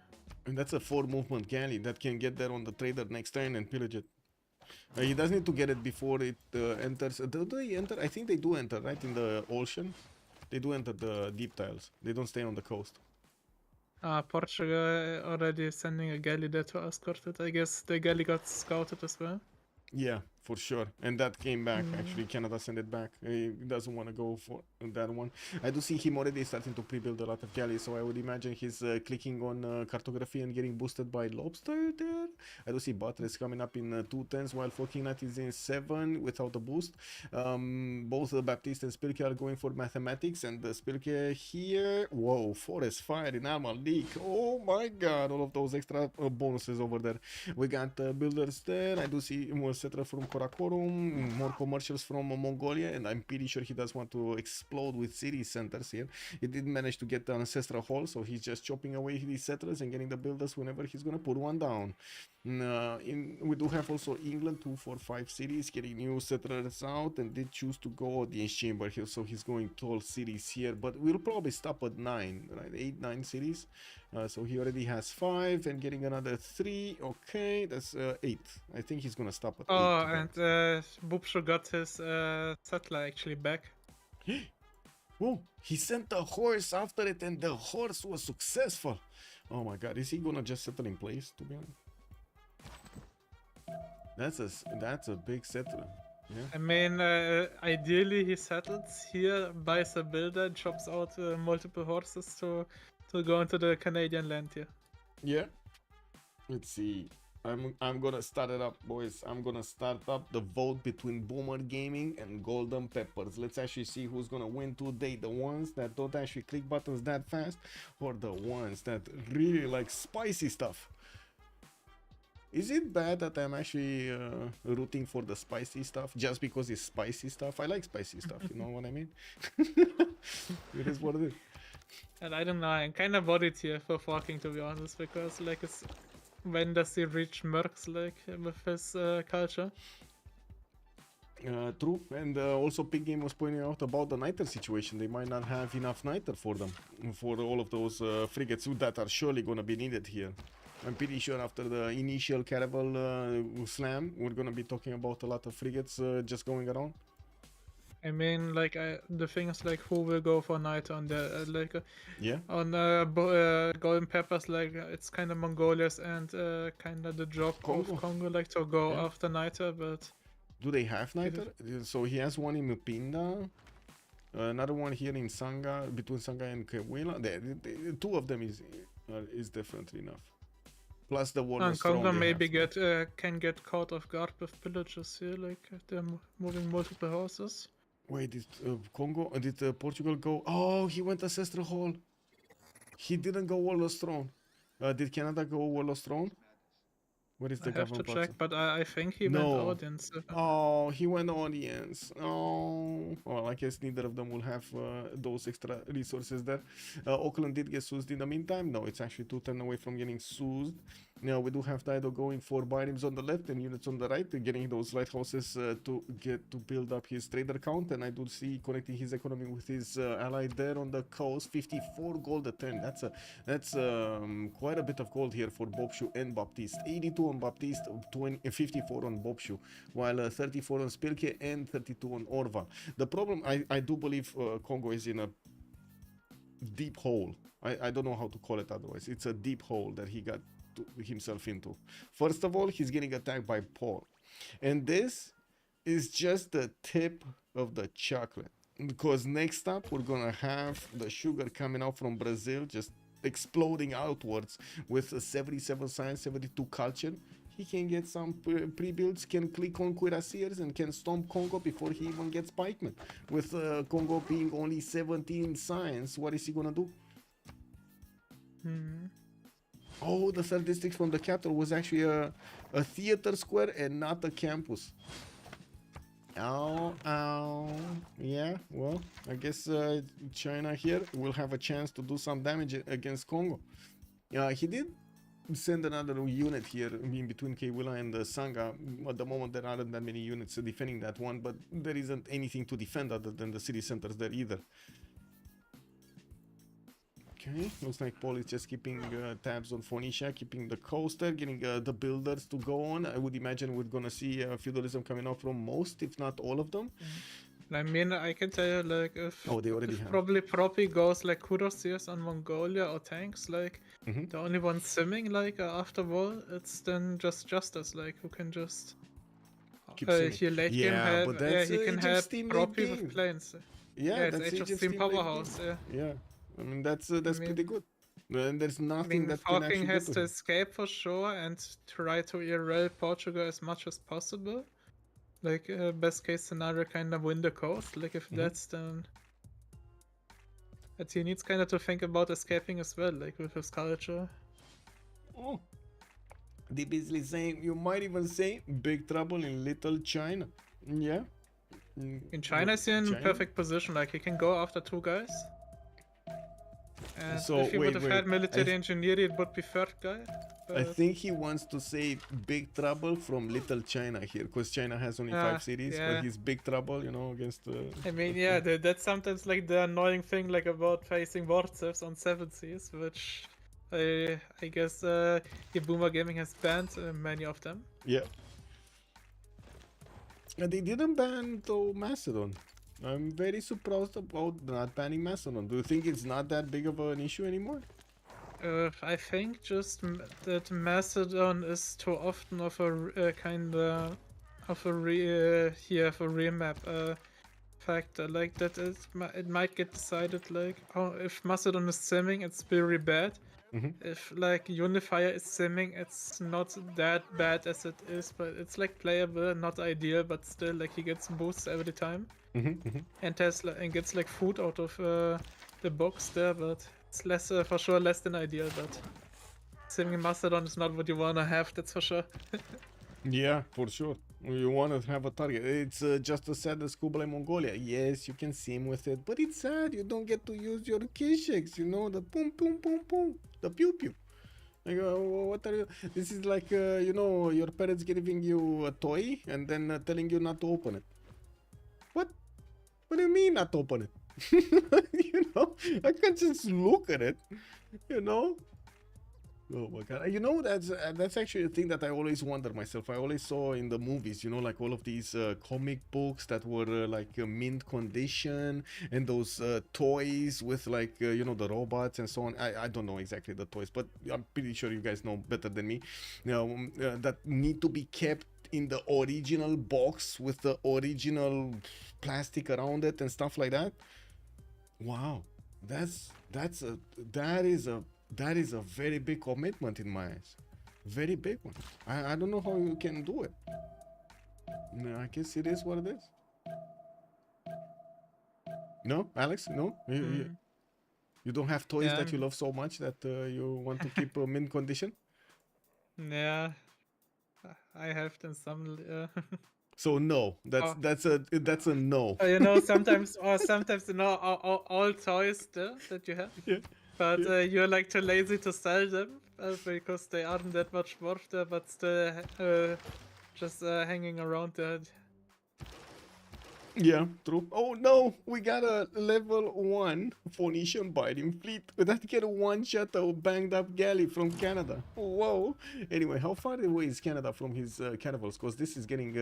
And that's a 4 movement galley that can get there on the trader next turn and pillage it. He does need to get it before it enters. Do they enter? I think they do enter right in the ocean. They do enter the deep tiles. They don't stay on the coast. Portugal already sending a galley there to escort it. I guess the galley got scouted as well. Yeah, for sure. And that came back. Actually, Canada sent it back. He doesn't want to go for that one. I do see him already starting to pre-build a lot of galleys, so I would imagine he's clicking on cartography and getting boosted by Lobster there. I do see Buttress coming up in 210s while Forking Knight is in 7 without a boost. Both Baptiste and Spilke are going for mathematics, and the Spilke here. Whoa, Forest Fire in Armal Leak. Oh my god, all of those extra bonuses over there. We got builders there. I do see more settler from Karakorum, more commercials from Mongolia, and I'm pretty sure he does want to explode with city centers here. He did manage to get the ancestral hall, so he's just chopping away these settlers and getting the builders whenever he's gonna put one down. We do have also England, 2, 4, 5 cities getting new settlers out, and did choose to go audience chamber here, so he's going 12 cities here, but we'll probably stop at 9, right? 8, 9 cities. So he already has 5 and getting another 3. Okay, that's 8. I think he's gonna stop at 8. Oh, and Boopsho got his settler actually back. Oh, he sent a horse after it and the horse was successful. Oh my god, is he gonna just settle in place, to be honest? That's a big settler. Yeah. I mean, ideally he settles here, buys a builder, and chops out multiple horses to go into the Canadian land here. Yeah. Let's see. I'm gonna start it up, boys. I'm gonna start up the vote between Boomer Gaming and Golden Peppers. Let's actually see who's gonna win today. The ones that don't actually click buttons that fast, or the ones that really like spicy stuff. Is it bad that I'm actually rooting for the spicy stuff just because it's spicy stuff? I like spicy stuff, you know what I mean? It is what it is. And I don't know, I'm kind of worried here for Forking, to be honest, because like when does he reach Mercs like with his culture? True, and also Big Game was pointing out about the Niter situation. They might not have enough Niter for them, for all of those frigates that are surely going to be needed here. I'm pretty sure after the initial Caravel slam, we're going to be talking about a lot of frigates just going around. I mean, like, the thing is, like, who will go for Night on the, yeah. On Golden Peppers, like, it's kind of Mongolia's and kind of the job of Congo, like, to go after Niter, but... Do they have Niter? So he has one in Mupinda, another one here in Sanga, between Sanga and Kewila. The 2 of them is definitely enough. Plus the one and Congo maybe can get caught off guard with pillagers here, like, they're moving multiple horses. Wait, did Congo, did Portugal go? Oh, he went Ancestral Hall. He didn't go Warlord's Throne. Did Canada go Warlord's Throne? What is I the have to government check, box? but I think he went No. audience. Oh, he went audience. Oh, well, I guess neither of them will have those extra resources there. Auckland did get soused in the meantime. No, it's actually 2 turn away from getting soused. Now we do have Dido going for binaries on the left and units on the right, getting those lighthouses to build up his trader count. And I do see connecting his economy with his ally there on the coast. 54 gold a turn. That's quite a bit of gold here for Bobshu and Baptiste. 82 on Baptiste, 54 on Bobshu, while 34 on Spilke and 32 on Orval. The problem, I do believe Congo is in a deep hole. I don't know how to call it otherwise. It's a deep hole that he got himself into. First of all, he's getting attacked by Paul. And this is just the tip of the chocolate. Because next up, we're gonna have the sugar coming out from Brazil, just exploding outwards with a 77 science, 72 culture. He can get some pre-builds, can click on cuirassiers and can stomp Congo before he even gets pikemen. With Congo being only 17 science, what is he gonna do? Oh, the third district from the capital was actually a theater square and not a campus. Oh, yeah, well, I guess China here will have a chance to do some damage against Congo. He did send another unit here in between Kewila and the Sangha. At the moment, there aren't that many units defending that one, but there isn't anything to defend other than the city centers there either. Okay, looks like Paul is just keeping tabs on Phoenicia, keeping the coaster, getting the builders to go on. I would imagine we're gonna see feudalism coming out from most, if not all of them. I mean, I can tell you, like, if, they already if have. probably goes like Kudosiers on Mongolia or tanks, like, the only one simming, like, after war, it's then just Justice, like, who can just he late game help. But that's he can Age of help Steam late properly game. with planes. Yeah, it's that's Age of Steam late game. powerhouse. Yeah, I mean that's pretty good. And there's nothing that can Falking actually has get to him. escape for sure and try to erase Portugal as much as possible. Like, best case scenario, kind of win the coast. Like, if that's then. But he needs kind of to think about escaping as well, like with his culture. Oh, they basically saying, you might even say, big trouble in Little China. Yeah. In China, is in perfect position. Like, he can go after 2 guys. And So, if he would have had military I engineering, it would be 3rd guy. I think he wants to say big trouble from Little China here, because China has only 5 cities, but he's big trouble, you know, against I mean, yeah, that's sometimes like the annoying thing, like about facing wardships on 7 seas, which I guess Boomer Gaming has banned many of them. Yeah. And they didn't ban though Macedon. I'm very surprised about not banning Macedon. Do you think it's not that big of an issue anymore? I think just that Macedon is too often of a kind of a remap factor. Like that, it might get decided like, oh, if Macedon is simming, it's very bad. If like Unifier is simming, it's not that bad as it is, but it's like playable, not ideal, but still like he gets boosts every time. And and gets like food out of the box there, but it's less for sure less than ideal. But simming Macedon is not what you wanna have, that's for sure. Yeah, for sure. You want to have a target. It's just as sad as Kublai Mongolia. Yes, you can sim with it, but it's sad. You don't get to use your kishaks, you know, the boom, boom, boom, boom, the pew pew. Like, what are you? This is like, you know, your parents giving you a toy and then telling you not to open it. What? What do you mean not to open it? You know, I can't just look at it, you know? Oh my god! You know, that's actually a thing that I always wonder myself. I always saw in the movies, you know, like all of these comic books that were like mint condition, and those toys with like you know, the robots and so on. I don't know exactly the toys, but I'm pretty sure you guys know better than me. You know, that need to be kept in the original box with the original plastic around it and stuff like that. Wow, that is a very big commitment in my eyes. Very big one. I don't know how you can do it. I guess it is what it is. No, Alex? No? You don't have toys that you love so much that you want to keep mint condition? Yeah. I have them some. So no, Oh. that's a no. You know, sometimes you know all toys there that you have, Yeah. but Yeah. you're like too lazy to sell them because they aren't that much worth there, but still just hanging around there. Yeah, true. Oh no, we got a level 1 Phoenician biting fleet. That get a one-shot a banged up galley from Canada. Whoa. Anyway, how far away is Canada from his cannibals? Because this is getting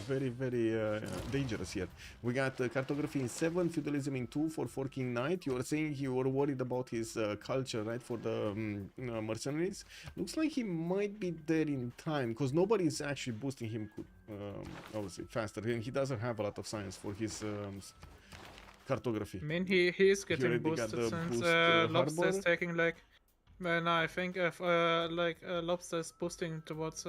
very, very dangerous here. We got cartography in 7, feudalism in 2 for Forking Knight. You are saying you were worried about his culture, right, for the mercenaries. Looks like he might be there in time, because nobody is actually boosting him obviously faster, and he doesn't have a lot of science for his cartography. I mean, he is He getting already got boosted the since boost Lobster is harbor. taking like. No, I think if Lobster is boosting towards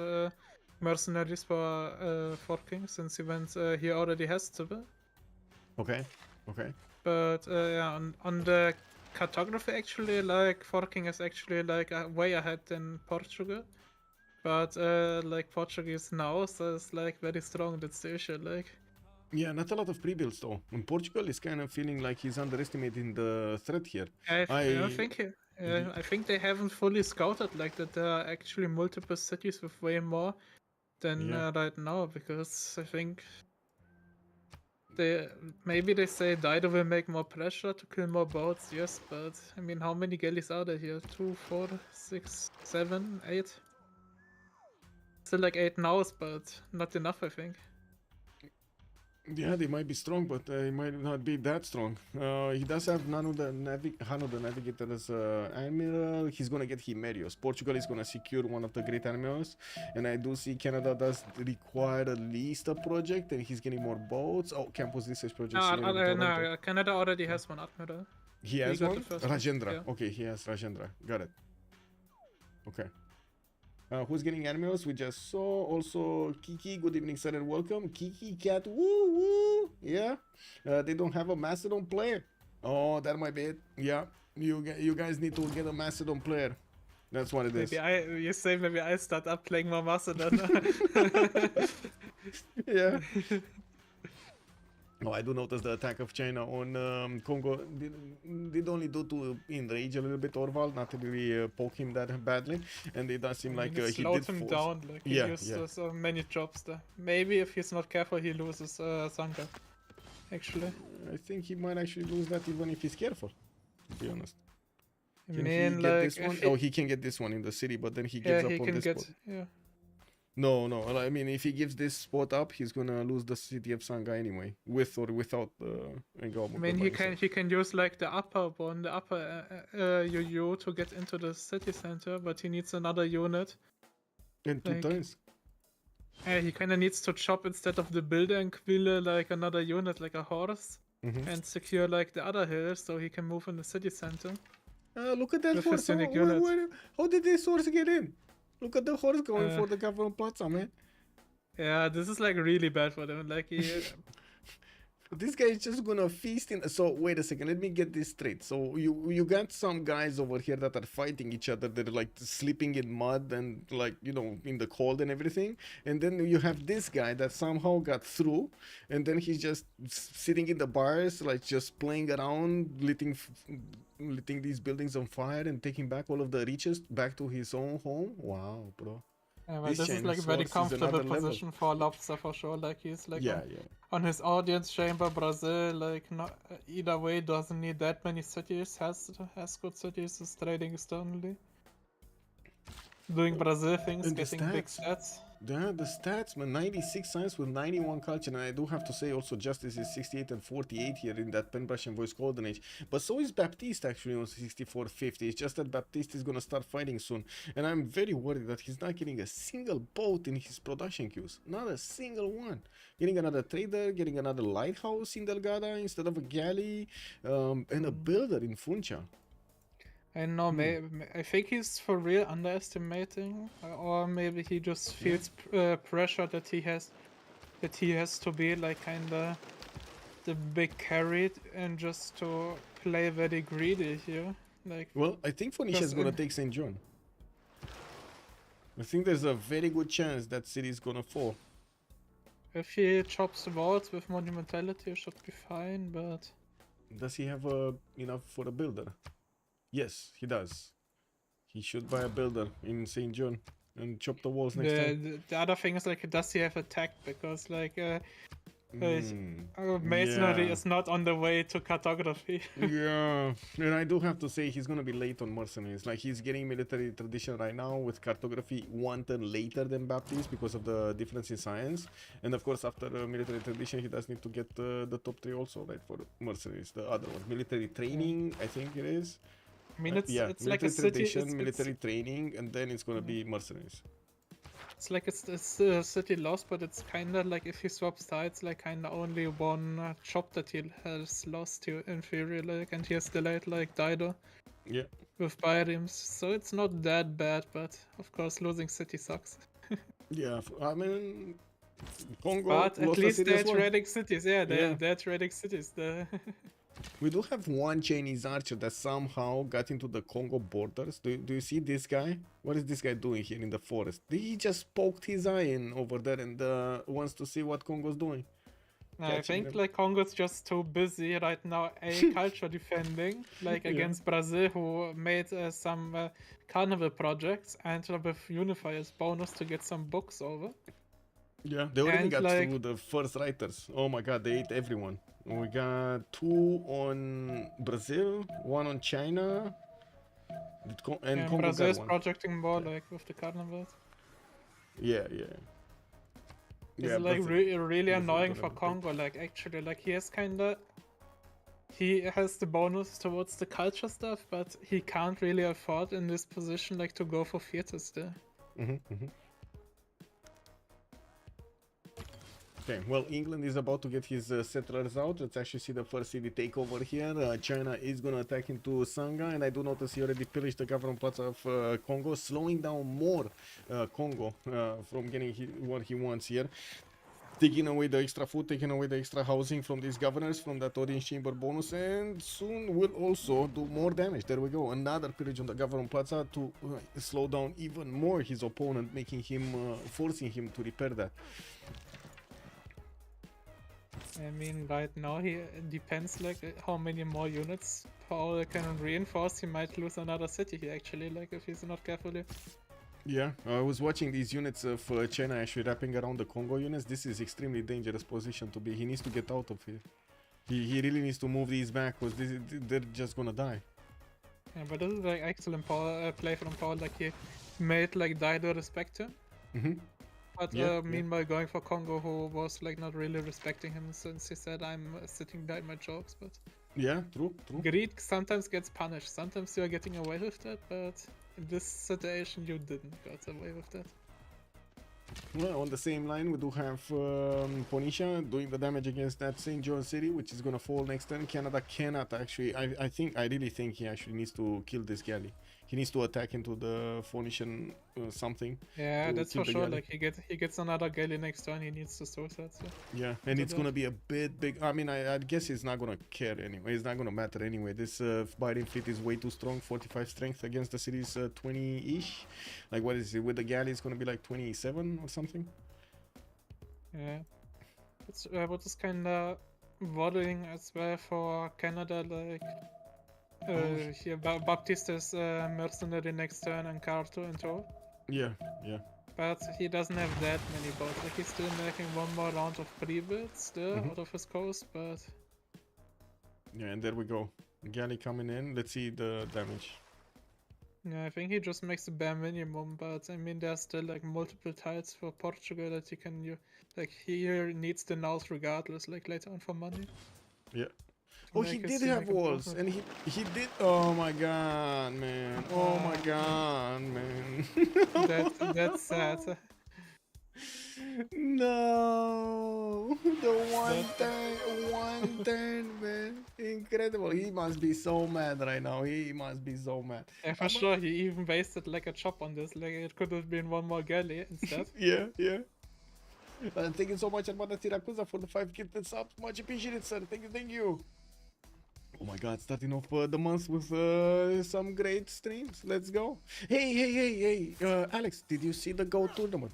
mercenaries for forking since he already has Civ6. Okay, okay. But yeah, on the cartography actually, like forking is actually like way ahead than Portugal. But like Portuguese now, so it's like very strong. That's the issue. Like. Yeah, not a lot of pre-builds though. And Portugal is kind of feeling like he's underestimating the threat here. I think I think they haven't fully scouted like that. There are actually multiple cities with way more than Yeah. right now, because I think maybe they say Dido will make more pressure to kill more boats. Yes, but I mean, how many galleys are there here? 2, 4, 6, 7, 8. Still like 8 nows, but not enough, I think. Yeah, they might be strong, but they might not be that strong. He does have Hano the Navigator as admiral. He's gonna get Himerios. Portugal is gonna secure one of the great admirals, and I do see Canada does require at least a project, and he's getting more boats. Oh, campus research project. No, Canada already has one admiral. He has got one. the first one, Rajendra. yeah. Okay, he has Rajendra. Got it. Okay. Who's getting animals? We just saw. Also, Kiki. Good evening, sir, and welcome. Kiki Cat. Woo woo. Yeah. They don't have a Mastodon player. Oh, that might be it. Yeah. You guys need to get a Mastodon player. That's what it is. Maybe I start up playing more Macedon. Yeah. Oh, I do notice the attack of China on Congo did only do to enrage a little bit Orval, not really poke him that badly, and it does seem like he slowed did him force. down. Like he used so many jobs there. Maybe if he's not careful, he loses Sangha. Actually, I think he might actually lose that even if he's careful. To be honest. Can he man, get like this one? Oh, he can get this one in the city, but then he yeah, gives up he on can this get spot. No, I mean, if he gives this spot up, he's gonna lose the city of Sangha anyway, with or without the I mean, he can use like the upper one, the upper UU to get into the city center, but he needs another unit. And 2 turns. Yeah, he kind of needs to chop instead of the builder and quille like another unit, like a horse, and secure like the other hills so he can move in the city center. Look at that With horse. his unique unit. How did this horse get in? Look at the horse going for the government plaza, man. Yeah, this is like really bad for them. Like This guy is just gonna feast in. So wait a second, let me get this straight. So you got some guys over here that are fighting each other. They're like sleeping in mud and like in the cold and everything. And then you have this guy that somehow got through, and then he's just sitting in the bars, like just playing around, lighting these buildings on fire and taking back all of the riches back to his own home. Wow, bro. Yeah, but this is like a very comfortable position for Lobster for sure. Like he's like on his audience chamber, Brazil. Like not either way, doesn't need that many cities. Has good cities. Is trading externally, doing Brazil things, and getting big stats. Yeah, the stats, man. 96 science with 91 culture, and I do have to say also Justice is 68 and 48 here in that Penbrush and Voice Golden Age. But so is Baptiste actually on 64-50. It's just that Baptiste is gonna start fighting soon, and I'm very worried that he's not getting a single boat in his production queues. Not a single one. Getting another trader, getting another lighthouse in Delgada instead of a galley, and a builder in Funcha. I know, I think he's for real underestimating, or maybe he just feels pressure that he has to be like kinda the big carry and just to play very greedy here. Like, well, I think Phoenicia is gonna take St. John. I think there's a very good chance that city is gonna fall. If he chops the walls with monumentality, it should be fine, but Does he have enough for a builder? Yes, he does. He should buy a builder in St. John and chop the walls next time. the other thing is like, does he have attack? Because like Mm, masonry yeah. is not on the way to cartography. Yeah, and I do have to say he's gonna be late on mercenaries. Like he's getting military tradition right now with cartography one turn later than Baptist because of the difference in science. And of course, after military tradition, he does need to get the top 3 also, right, for mercenaries. The other one, military training, I think it is. I mean, it's like military a city. tradition, military training, and then it's gonna be mercenaries. It's like it's a city lost, but it's kind of like if he swaps sides, like kind of only one chop that he has lost to inferior, like, and he has delayed like Dido Yeah. with biomes, so it's not that bad. But of course, losing city sucks. Yeah, I mean, Congo But at lost a least city they're as well. trading cities. Yeah, Yeah. they're trading cities. We do have one Chinese archer that somehow got into the Congo borders. Do you see this guy? What is this guy doing here in the forest? He just poked his eye in over there and wants to see what Congo's doing. I Catching think them. like Congo's just too busy right now. Culture defending, like Yeah. against Brazil, who made some carnival projects, and with Unifier's bonus to get some books over. Yeah, they already And, got like- through the first writers. Oh my god, they ate everyone. We got 2 on Brazil, 1 on China, and And Congo Brazil's got 1. projecting more like with the carnivals. Yeah. It's like Brazil- really Brazil annoying gonna for be big. Congo. Like actually, like he has the bonus towards the culture stuff, but he can't really afford in this position like to go for theaters still. Mhm. Okay, well, England is about to get his settlers out. Let's actually see the first city takeover here. China is gonna attack into Sangha, and I do notice he already pillaged the government plaza of Congo, slowing down more Congo from getting what he wants here. Taking away the extra food, taking away the extra housing from these governors, from that audience chamber bonus, and soon will also do more damage. There we go, another pillage on the government plaza to slow down even more his opponent, making him, forcing him to repair that. I mean, right now it depends like how many more units Paul can reinforce. He might lose another city here actually, like if he's not careful here. Yeah, I was watching these units of China actually wrapping around the Congo units. This is extremely dangerous position to be. He needs to get out of here. He really needs to move these back because they're just gonna die. Yeah, but this is like excellent play from Paul. Like he made like Dido respect him. Mhm. But Yeah, meanwhile going for Congo, who was like not really respecting him since he said I'm sitting behind my jokes. But Yeah, true. greed sometimes gets punished. Sometimes you're getting away with that, but in this situation you didn't get away with that. Well, on the same line, we do have Ponisha doing the damage against that St. John City, which is gonna fall next turn. Canada cannot actually. I really think he actually needs to kill this galley. He needs to attack into the Phoenician something. Yeah, to that's kill for the sure. galley. Like he gets another galley next turn. He needs to source that. So. Yeah, and So it's gonna be a bit big. I mean, I guess it's not gonna care anyway. It's not gonna matter anyway. This Biden fleet is way too strong. 45 strength against the city's 20-ish. Like, what is it? With the galley, it's gonna be like 27 or something. Yeah, it's what is kind of worrying as well for Canada. Like here, Baptiste is mercenary next turn and Carto and all. Yeah. But he doesn't have that many boats. Like he's still making one more round of pre-builds still out of his coast, but Yeah, and there we go. Galley coming in. Let's see the damage. yeah, I think he just makes the bare minimum. But I mean, there's still like multiple tiles for Portugal that he can use. Like he needs the nows regardless. Like later on for money. Yeah. to Oh, he make his did have unique walls, improvement. and he did. Oh my god, man. Oh my god, man. That's sad. No, the one turn, man. Incredible. He must be so mad right now. He must be so mad. Yeah, for sure. He even wasted like a chop on this. Like it could have been one more galley instead. Yeah. Thank you so much, Armada Tiracusa, for the 5 gifted subs. Much appreciated, sir. Thank you. Oh my god, starting off the month with some great streams. Let's go. Hey, Alex, did you see the GOAT tournament?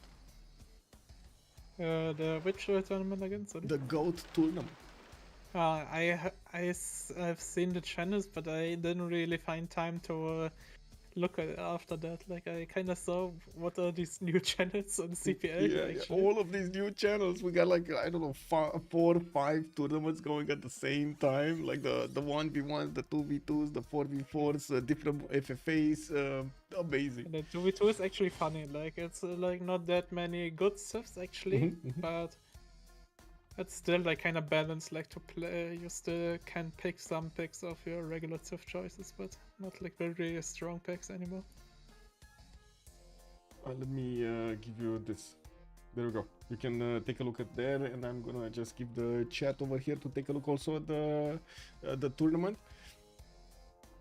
The which tournament again? Sorry. The GOAT tournament. I've seen the channels, but I didn't really find time to look at it after that. Like I kind of saw what are these new channels on CPL. Yeah, actually. all of these new channels. We got like, I don't know, 4 or 5 tournaments going at the same time. Like the 1v1s, the 2v2s, the 4v4s, different FFAs. Amazing. The 2v2 is actually funny. Like it's like not that many good Civs actually, but it's still like kind of balanced. Like to play, you still can pick some picks of your regular Civ choices, but not like very strong picks anymore. Let me give you this. There we go. You can take a look at there, and I'm gonna just give the chat over here to take a look also at the tournament.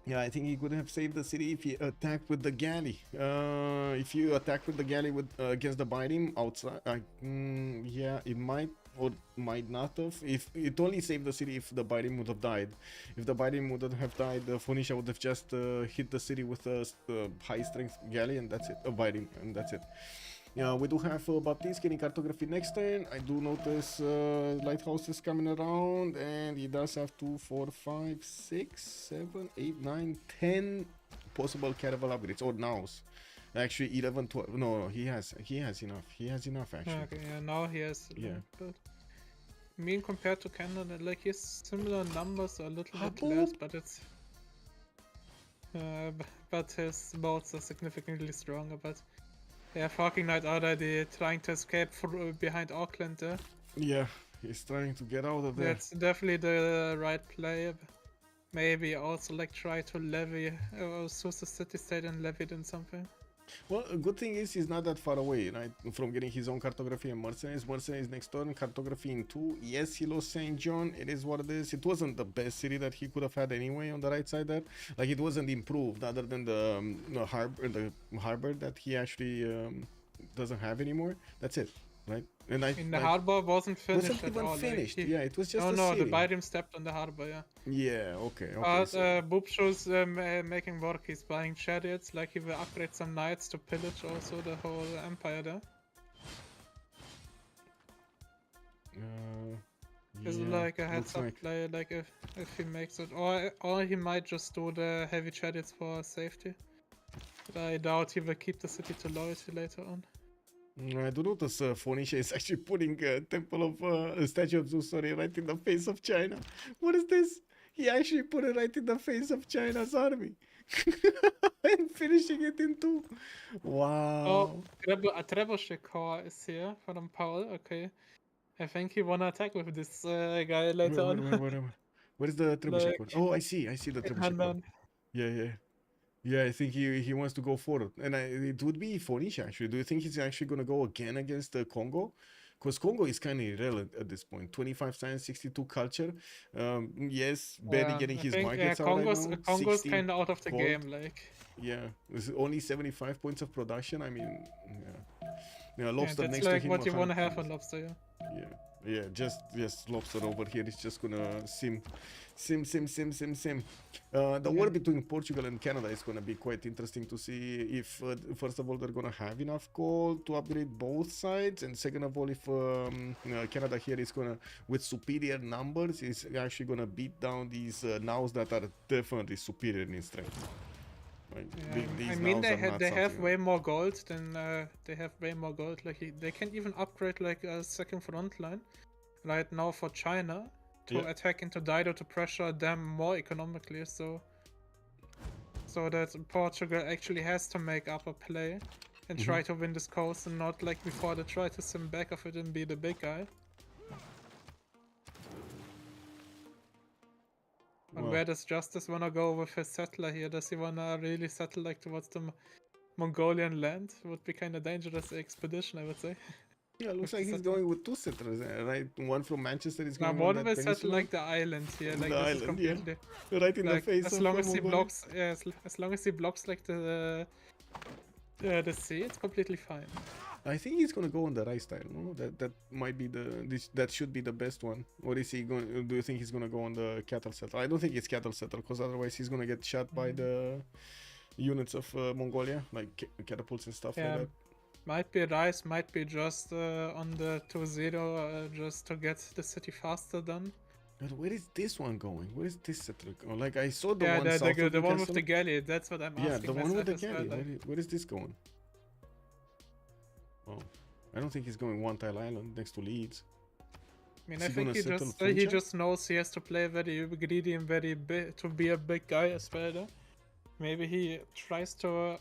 Yeah, I think he could have saved the city if he attacked with the galley. If you attack with the galley with against the biting outside, yeah, it might or might not have. If it only saved the city if the biting would have died. If the biting wouldn't have died, Phoenicia would have just hit the city with a high strength galley, and that's it. A biting, and that's it. Yeah, we do have Baptiste getting cartography next turn. I do notice lighthouses coming around, and he does have 2, 4, 5, 6, 7, 8, 9, 10 possible caravel upgrades or nows. Actually, 11, 12. No, he has enough. He has enough actually. Okay, yeah, now he has. Yeah. But I mean, compared to Canada, like he has similar numbers, a little bit Boop. less, but it's. But his boats are significantly stronger. But yeah, fucking Knight already trying to escape behind Auckland there. Yeah, he's trying to get out of there. That's definitely the right play. Maybe also like try to levy Susa City State and levy it in something. Well, a good thing is he's not that far away, right? From getting his own cartography and mercenaries. Mercenaries next turn, cartography in 2. Yes, he lost St. John. It is what it is. It wasn't the best city that he could have had anyway on the right side there. Like it wasn't improved other than the harbor that he actually doesn't have anymore. That's it, right? And the harbor wasn't finished wasn't at even all. finished. Like, Yeah, it was just no, city. the Biden stepped on the harbor, yeah. Yeah, okay. But So Boopsho's making work. He's buying chariots. Like he will upgrade some knights to pillage also the whole empire there. Is yeah, like a heads looks up like. play, like if he makes it, or he might just do the heavy chariots for safety. But I doubt he will keep the city to loyalty later on. I do notice Phoenicia is actually putting Temple of a Statue of Zeus, sorry, right in the face of China. What is this? He actually put it right in the face of China's army. And finishing it in 2. Wow. Oh, a trebuchet core is here from Paul. Okay, I think he wanna attack with this guy later on. Where is the trebuchet Like, core? Oh, I see the trebuchet core. Yeah, I think he wants to go forward. And it would be Phoenicia, actually. Do you think he's actually going to go again against Congo? Because Congo is kind of irrelevant at this point. 25 science, 62 culture. Yes, barely getting his markets out right now. Congo's kind of out of the gold. game, like. Yeah, there's only 75 points of production. I mean, yeah. Lobster that's next like to him. what you want to 100 have on Lobster, yeah. Yeah, just Lobster over here is just gonna sim. The war between Portugal and Canada is gonna be quite interesting to see if, first of all, they're gonna have enough coal to upgrade both sides, and second of all, if Canada here is gonna, with superior numbers, is actually gonna beat down these nows that are definitely superior in strength. Right? Yeah. I mean, they have way more gold than Like they can even upgrade like a second front line right now for China to attack into Dido to pressure them more economically. So that Portugal actually has to make up a play and try to win this coast, and not like before they try to sim back of it and be the big guy. And where does Justice wanna go with his settler here? Does he wanna really settle like towards the Mongolian land? Would be kind of dangerous expedition, I would say. Yeah, looks like he's going with 2 settlers, right? One from Manchester is going one on will that settle peninsula. like the island here, like The this island, is completely right in like, the face. as of long as he Mongolia. blocks, as long as he blocks like the sea, it's completely fine. I think he's gonna go on the right style. No, that might be that should be the best one. Or is he going? Do you think he's gonna go on the cattle setter? I don't think it's cattle setter because otherwise he's gonna get shot by the units of Mongolia, like catapults and stuff Yeah. like that. Might be rice, might be just on the 2-0 just to get the city faster done. But where is this one going? Where is this settler going? Like I saw the Yeah, one south of the one with castle. the galley. That's what I'm asking. Yeah, the one with the myself as well, galley. like- Where is this going? Oh, I don't think he's going one tile island next to Leeds. I mean, Is I he think gonna he settle just he Funchal? just knows he has to play very greedy and very big to be a big guy as well. Though. Maybe he tries to.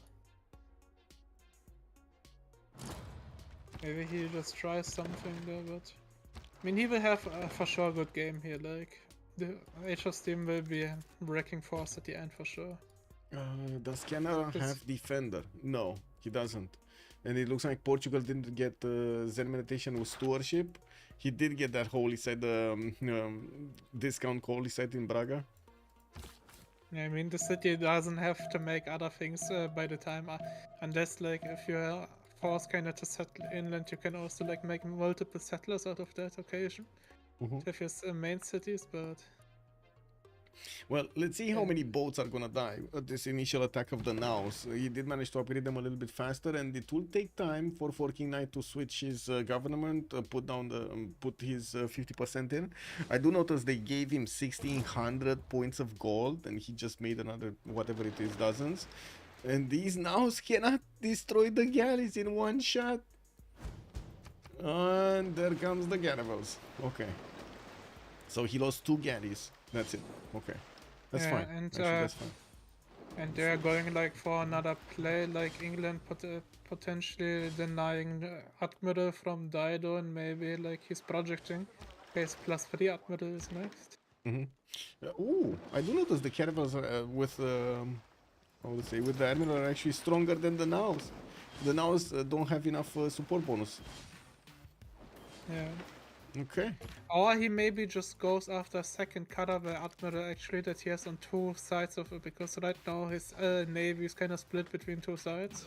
Maybe he just tries something there, but I mean, he will have for sure a good game here. Like the HO's team will be wrecking force at the end for sure. Does Canada It's- have defender? No, he doesn't. And it looks like Portugal didn't get Zen meditation with stewardship. He did get that holy site, discount holy site in Braga. Yeah, I mean, the city doesn't have to make other things by the time, unless like if you force kind of to settle inland, you can also like make multiple settlers out of that occasion. Mhm. If it's main cities, but Well, let's see how Yeah. many boats are gonna die at this initial attack of the Naus. He did manage to upgrade them a little bit faster, and it will take time for King Knight to switch his government, put his 50% in. I do notice they gave him 1,600 points of gold, and he just made another whatever it is, dozens. And these Naus cannot destroy the galleys in one shot. And there comes the Garivals. Okay. So he lost 2 galleys. That's it. Okay. That's Yeah, fine. and, Actually, that's fine. and they're going like for another play, like England potentially denying Admiral from Dido, and maybe like he's projecting. Base +3 Admiral is next. Ooh, I do notice the Caravels with how to say, with the Admiral are actually stronger than the Naus. The Naus don't have enough support bonus. Yeah. Okay. Or he maybe just goes after second cutter by Admiral actually that he has on 2 sides of it, because right now his navy is kind of split between 2 sides.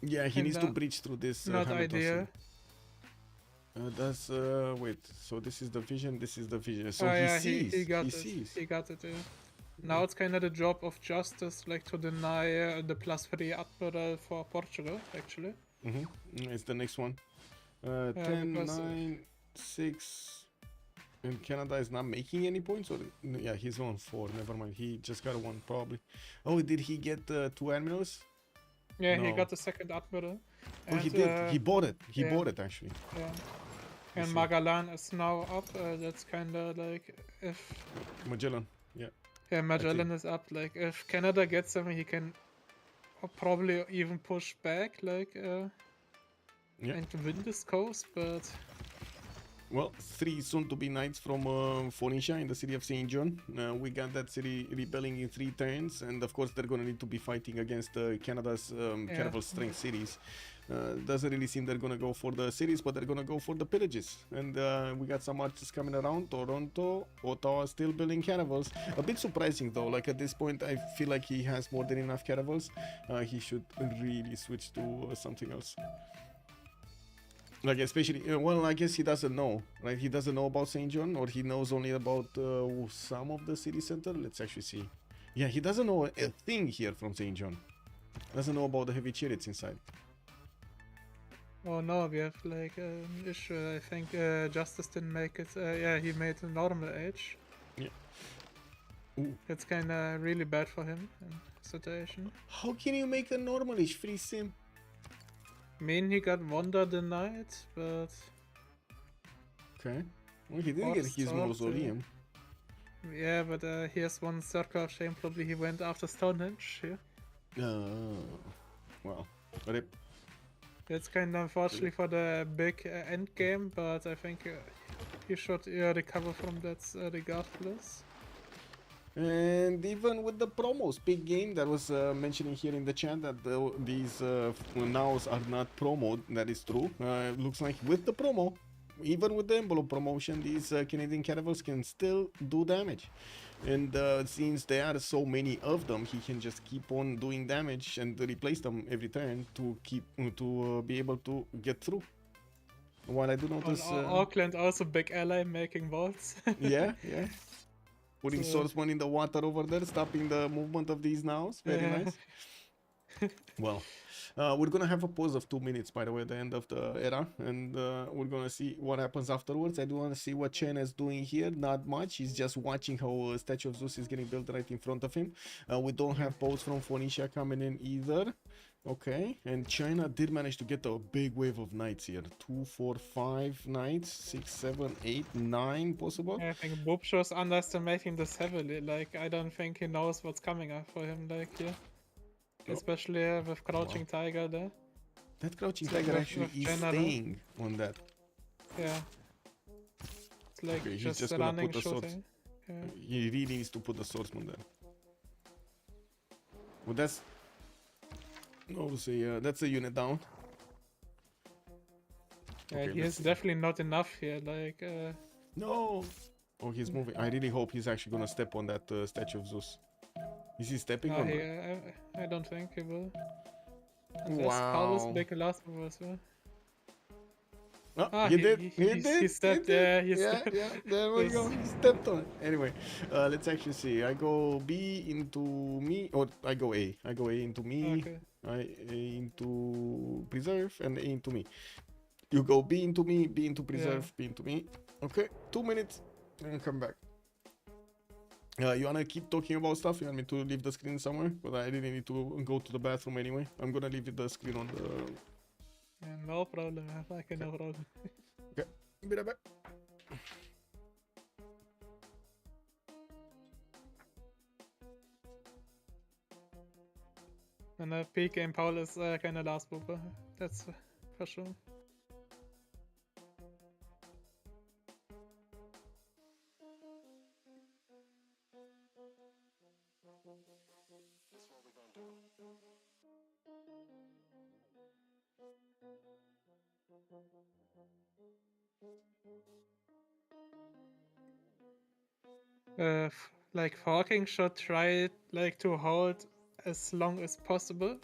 Yeah, he And, needs to breach through this. Not Hamilton ideal. thing. Wait, so this is the vision, this is the vision. So Oh he yeah, sees. he got he it. sees. He got it. Yeah. Now it's kind of the job of justice, like to deny the +3 Admiral for Portugal actually. It's the next one. 10, because- 9, 6. And Canada is not making any points? Or no, yeah, he's on 4. Never mind. He just got 1 probably. Oh, did he get 2 admirals? Yeah, he No. got the second Admiral. Oh, he And, did. He bought it. He yeah. bought it actually. Yeah. I And see. Magalan is now up. That's kind of like if Magellan. Yeah. yeah, Magellan is up. Like if Canada gets him, he can probably even push back, like Yeah. and win this coast. But Well, 3 soon to be knights from Phoenicia in the city of St. John. We got that city rebelling in 3 turns, and of course they're gonna need to be fighting against Canada's caravel strength cities. Doesn't really seem they're gonna go for the cities, but they're gonna go for the pillages. And we got some archers coming around. Toronto, Ottawa still building caravels. A bit surprising though. Like at this point, I feel like he has more than enough caravels. He should really switch to something else. Like especially, well, I guess he doesn't know, right? He doesn't know about St. John, or he knows only about some of the city center. Let's actually see. Yeah, he doesn't know a thing here from St. John. Doesn't know about the heavy chariots inside. oh no, we have like an issue. I think Justice didn't make it. Yeah, he made a normal age. Yeah. Ooh. It's kind of really bad for him in situation. How can you make a normalish free sim? I mean, he got Wonder denied, but Okay. Well, he did Or get his sort, mausoleum. yeah, but he has one circle of shame. Probably he went after Stonehenge here. Well, rip. It's kind of unfortunately for the big end game, but I think he should recover from that regardless. And even with the promos, big game that was mentioning here in the chat that these nows are not promo. That is true. Looks like with the promo, even with the envelope promotion, these Canadian caravels can still do damage. And since there are so many of them, he can just keep on doing damage and replace them every turn to be able to get through. While I do notice, Auckland also big ally making vaults. yeah, yeah, putting So- swordsman in the water over there, stopping the movement of these nows. Very Yeah. nice. Well, we're gonna have a pause of 2 minutes, by the way, at the end of the era, and we're gonna see what happens afterwards. I do want to see what Chen is doing here. Not much. He's just watching how Statue of Zeus is getting built right in front of him. We don't have boats from Phoenicia coming in either. Okay, and China did manage to get a big wave of knights here. 2, 4, 5 knights, 6, 7, 8, 9 possible. I think Bobsho's underestimating this heavily. Like, I don't think he knows what's coming up for him, like, here. Oh. Especially with Crouching Tiger there. That Crouching It's like Tiger with- actually with is General. staying on that. Yeah. It's like Okay, he's just, just gonna running, put the swords. shooting. Yeah. He really needs to put the swordsman there. Well, that's obviously that's a unit down. Yeah, Okay, he let's is see. definitely not enough here. Like, No. Oh, he's moving. I really hope he's actually gonna step on that statue of Zeus. Is he stepping no, on? I don't think he will. Unless Paulus Wow. big last move as well. Oh, Ah, he he- did. he- He he- did. he stepped, did. yeah, he yeah, stepped. yeah. There we go. Yes. He stepped on it. Anyway, let's actually see. I go B into me, or I go A. I go A into me. Okay. A into preserve, and A into me. You go B into me, B into preserve, B into me. Okay, 2 minutes, and come back. You wanna keep talking about stuff? You want me to leave the screen somewhere? But I really need to go to the bathroom anyway. I'm gonna leave the screen on the. Yeah, no problem. Okay, no problem. Okay, be right back. And peak game Paul is kind of last mover. That's for sure. Like Hawking should try like to hold as long as possible.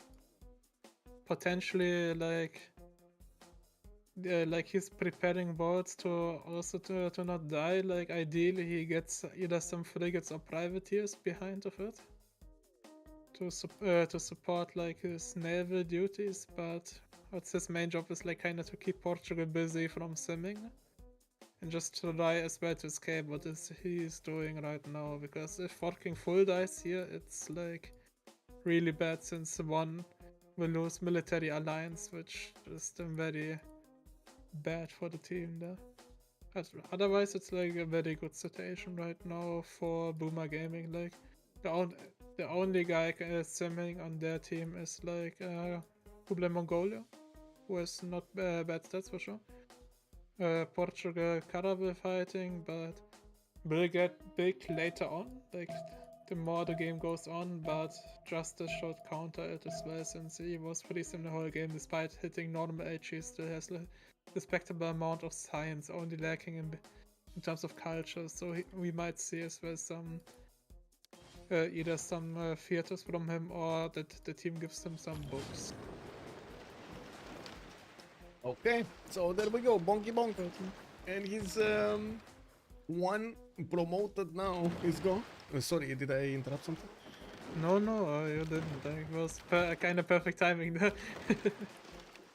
Potentially like he's preparing boats to also to not die. Like ideally he gets either some frigates or privateers behind of it to support like his naval duties, but what's his main job is like kind of to keep Portugal busy from simming and just try as well to escape what is he's doing right now, because if Forking full dies here, it's like really bad, since one will lose military alliance, which is very bad for the team there. But otherwise, it's like a very good situation right now for Boomer Gaming. Like the only guy simming on their team is like Kublai Mongolia, who has not bad stats for sure. Portugal caravel fighting, but will get big later on, like the more the game goes on, but Justice should counter it as well, since he was pretty sim the whole game. Despite hitting normal HE, he still has a respectable amount of science, only lacking in terms of culture, so we might see as well some either some theaters from him, or that the team gives him some books. Okay, so there we go, Bonky Bonk. And he's one promoted now. He's gone. Sorry, did I interrupt something? No, you didn't. It was kind of perfect timing there.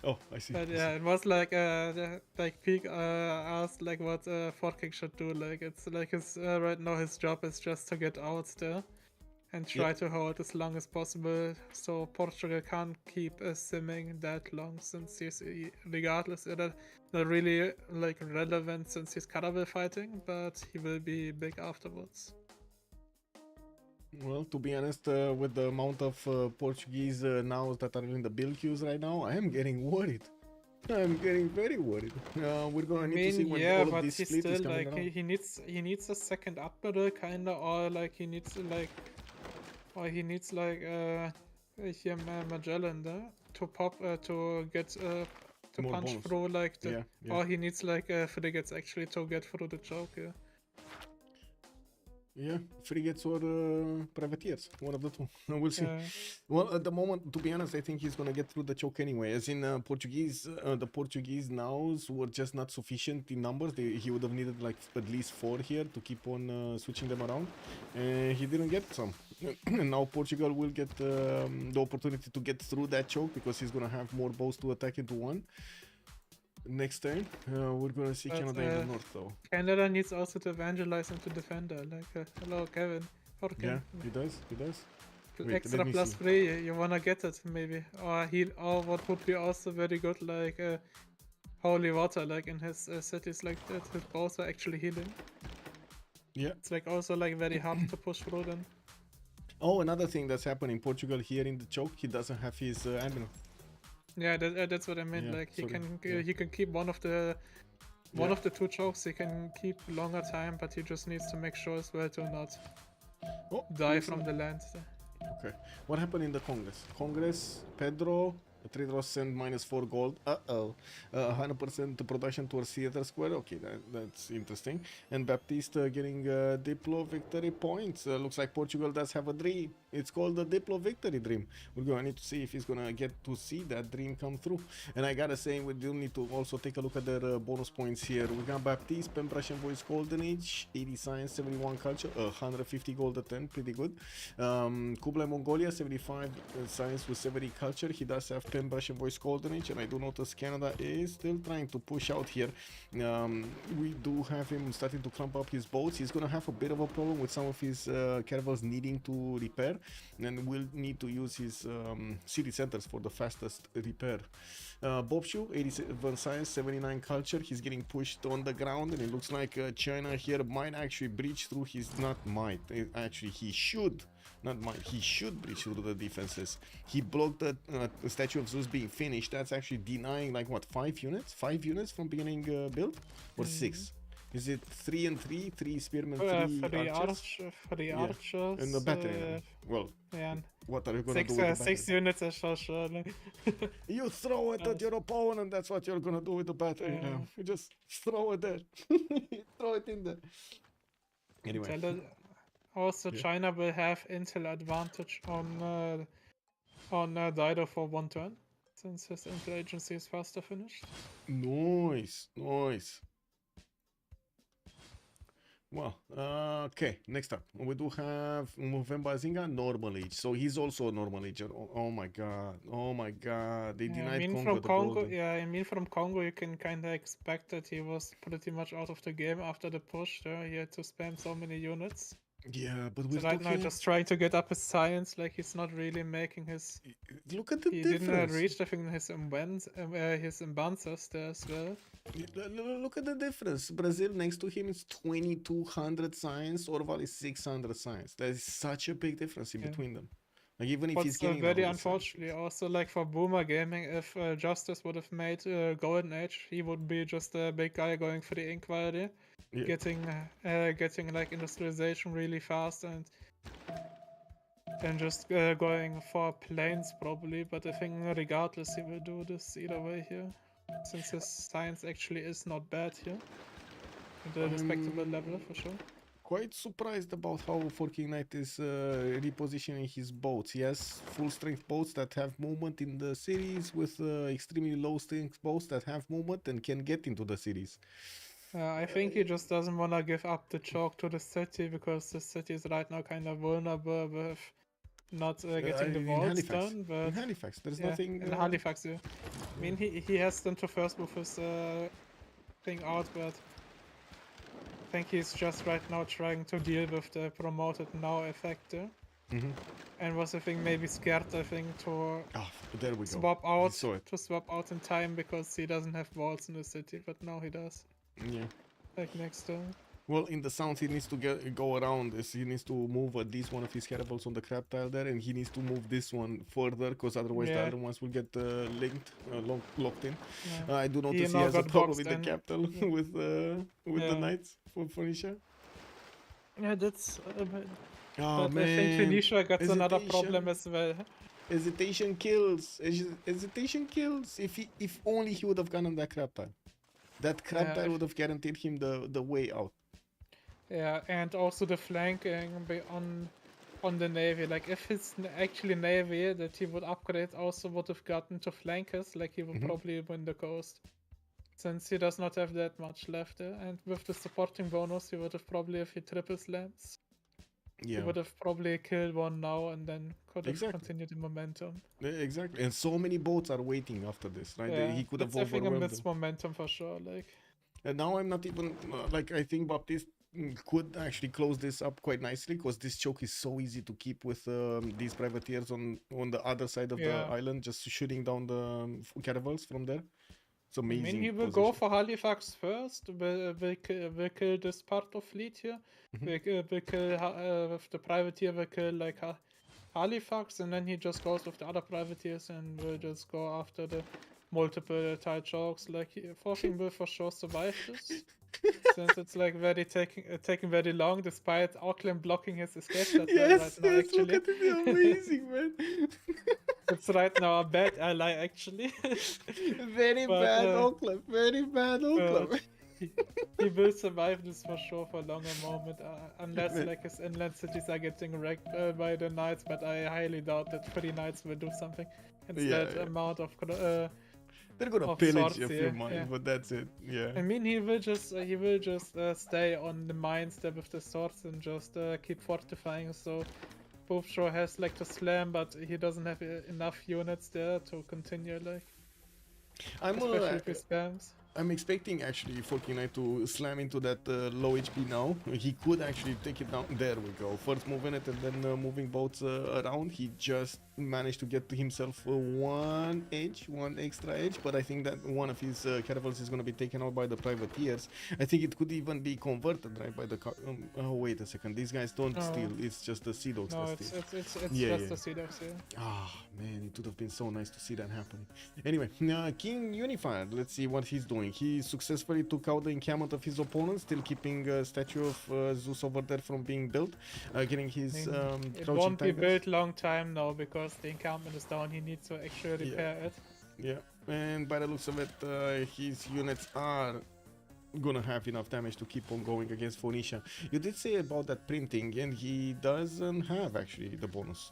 Oh, I see. But I yeah, see. it was like Peak asked like what Forking should do. Like it's like his right now his job is just to get out there and try to hold as long as possible, so Portugal can't keep simming that long, since he's regardless not really like relevant since he's caravel fighting, but he will be big afterwards. Well, to be honest, with the amount of Portuguese nows that are in the build queues right now, I am getting worried. I'm getting very worried. We're gonna need to see when all of but this he's fleet is still coming like around. he needs a second admiral kinda, or like he needs like here Magellan there to pop to get to More punch bonus. through like the, Yeah. or he needs like frigates actually to get through the choke. Yeah. Yeah, frigates or privateers, one of the two. We'll see. Yeah. Well, at the moment, to be honest, I think he's gonna get through the choke anyway. As in the Portuguese nows were just not sufficient in numbers. He would have needed like at least 4 here to keep on switching them around. He didn't get some. And now Portugal will get the opportunity to get through that choke because he's gonna have more boats to attack into one. Next turn, we're gonna see But, Canada in the north though. Canada needs also to evangelize into defender. Like, hello, Kevin. Yeah, he does. He does. Wait, Extra let me plus see. 3, you wanna get it maybe. Or what would be also very good, like holy water, like in his cities like that, his bows are actually healing. Yeah. It's like also like very hard to push through them. Oh, another thing that's happening in Portugal here in the choke, he doesn't have his admiral. Yeah, that's what I meant. Yeah, Like he sorry. can Yeah. he can keep one of the Yeah. of the 2 chokes. He can keep longer time, but he just needs to make sure as well to not Oh, die here's from an- the land. Okay. What happened in the Congress? Congress, Pedro, the trade ross sent -4 gold. 100% production towards theater square. Okay, that's interesting. And Baptiste getting Diplo victory points. Looks like Portugal does have a dream. It's called the Diplo victory dream. We're going to need to see if he's going to get to see that dream come through. And I gotta say, we do need to also take a look at their bonus points here. We got Baptiste, Pen Prussian Voice Golden Age, 80 Science, 71 Culture, 150 gold at 10, pretty good. Kublai Mongolia, 75 Science with 70 Culture. He does have Pen Prussian Voice Golden Age, and I do notice Canada is still trying to push out here. We do have him starting to clump up his boats. He's gonna have a bit of a problem with some of his caravels needing to repair, and will need to use his city centers for the fastest repair. Bob Shu, 87 Science, 79 Culture. He's getting pushed on the ground, and it looks like China here might actually breach through his, not might, actually he should, not might, he should breach through the defenses. He blocked the Statue of Zeus being finished. That's actually denying like what, 5 units? 5 units from beginning build? Or 6? Is it 3 and 3? 3 spearmen, 3 For the archers? for the Yeah. archers. And the battery. Well, Yeah, what are you gonna do with the battery? 6 units is so sure. You throw it at your opponent, that's what you're gonna do with the battery Yeah. now. You just throw it there. Throw it in there. Anyway. Also, Yeah. China will have intel advantage on Dido for 1 turn, since his intel agency is faster finished. Nice, nice. Well, okay, next up. We do have Movemba Zinga, normal age. So he's also a normal age. Oh my god, oh my god. They Yeah, I denied mean Congo from the Congo, golden. yeah, I mean from Congo, you can kind of expect that he was pretty much out of the game after the push. He had to spam so many units. Yeah, but So we're right now, talking... just trying to get up his science, like he's not really making his. Look at the He difference. didn't reach, I think, his imbalances there as well. Look at the difference. Brazil next to him is 2200 science, Orval is 600 science. There is such a big difference in Yeah. between them. Like even if he's What's getting the very lowest science. unfortunately also like for Boomer Gaming, if Justice would have made Golden Age, he would be just a big guy going for the Inquiry, Yeah. getting like industrialization really fast and then just going for planes probably. But I think regardless he will do this either way here, since his science actually is not bad here, at a respectable level for sure. Quite surprised about how Forking Knight is repositioning his boats. He has full strength boats that have movement in the series with extremely low strength boats that have movement and can get into the series. I think he just doesn't want to give up the chalk to the city because the city is right now kind of vulnerable with not getting the in walls Halifax. done. But In Halifax, there's yeah, nothing. in Halifax, yeah. I mean, he has them to first move his thing out, but I think he's just right now trying to deal with the promoted now effect there. And was, I think, maybe scared, I think, to Ah, there we go. swap He out saw it. in time because he doesn't have walls in the city, but now he does. Yeah. Like next turn. Well, in the south, he needs to go around this. He needs to move at least one of his caravels on the crab tile there, and he needs to move this one further, because otherwise the Yeah. other ones will get linked, locked in. Yeah. I do notice he now has a got problem boxed with the in. capital with the Yeah. knights for Phoenicia. Yeah, that's. Oh But man, I think Phoenicia got another Hesitation. problem as well. Hesitation kills. Hesitation kills. If only he would have gone on that crab tile. That crab Yeah, tile would have guaranteed him the way out. Yeah, and also the flanking on the navy. Like if it's actually navy that he would upgrade, also would have gotten to flankers. Like he would probably win the coast, since he does not have that much left. And with the supporting bonus, he would have probably, if he triple slams, he would have probably killed one now and then could have continued the momentum. Exactly. And so many boats are waiting after this, right? Yeah, He could have that's, I think, a overwhelmed them. missed momentum for sure. Like, And now I'm not even like, I think Baptiste could actually close this up quite nicely, because this choke is so easy to keep with these privateers on the other side of the island, just shooting down the caravels from there. It's amazing. I mean, he will position. go for Halifax first. Will kill this part of fleet here. Will kill with the privateer. Will kill like Halifax, and then he just goes with the other privateers and will just go after the multiple tide chokes. Like Forking will for sure survive this, since it's like taking very long, despite Auckland blocking his escape. Right now, actually. Look at it, amazing, man. It's right now a bad ally, actually. Very bad Auckland. Very bad Auckland. He will survive this for sure for a longer moment, unless like his inland cities are getting wrecked by the knights. But I highly doubt that 3 knights will do something. It's that amount of they're gonna pillage a few mines, but that's it. Yeah. I mean, he will just stay on the mines there with the swords and just keep fortifying. So Boopshaw has like to slam, but he doesn't have enough units there to continue. Like, especially if he spams. I'm expecting actually Forking Knight to slam into that low HP now. He could actually take it down. There we go. First moving it and then moving boats around. He just managed to get himself one extra edge. But I think that one of his caravels is going to be taken out by the privateers. I think it could even be converted, right, by the... oh, wait a second. These guys don't steal. It's just the Sea Dogs that steal. It's just the Sea Dogs, Ah, man, it would have been so nice to see that happening. Anyway, King Unified. Let's see what he's doing. He successfully took out the encampment of his opponent, still keeping a statue of Zeus over there from being built, getting his it won't be built long time now because the encampment is down. He needs to actually repair it. Yeah, and by the looks of it, his units are gonna have enough damage to keep on going against Phoenicia. You did say about that printing, and he doesn't have actually the bonus.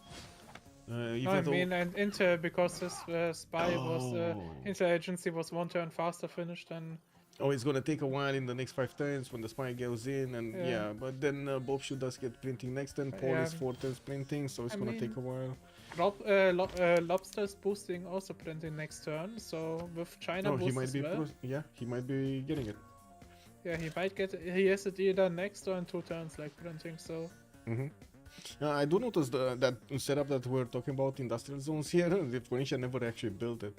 I mean, and Inter, because his spy was inter-agency was 1 turn faster finished than. Oh, it's gonna take a while in the next 5 turns when the spy goes in, and but then Bobshoe does get printing next turn. Paul is 4 turns printing, so it's gonna take a while. Lobster's boosting also printing next turn, so with China he might be he might be getting it. Yeah, he might get it. He has it either next or in 2 turns, like printing. So. I do notice that setup that we're talking about, industrial zones here. The Phoenicia never actually built it.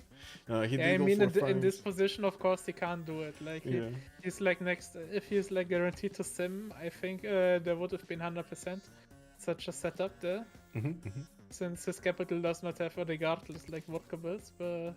In this position, of course, he can't do it. Like he's like next. If he's like guaranteed to sim, I think there would have been 100% such a setup there. Since his capital does not have a regardless like workables, but.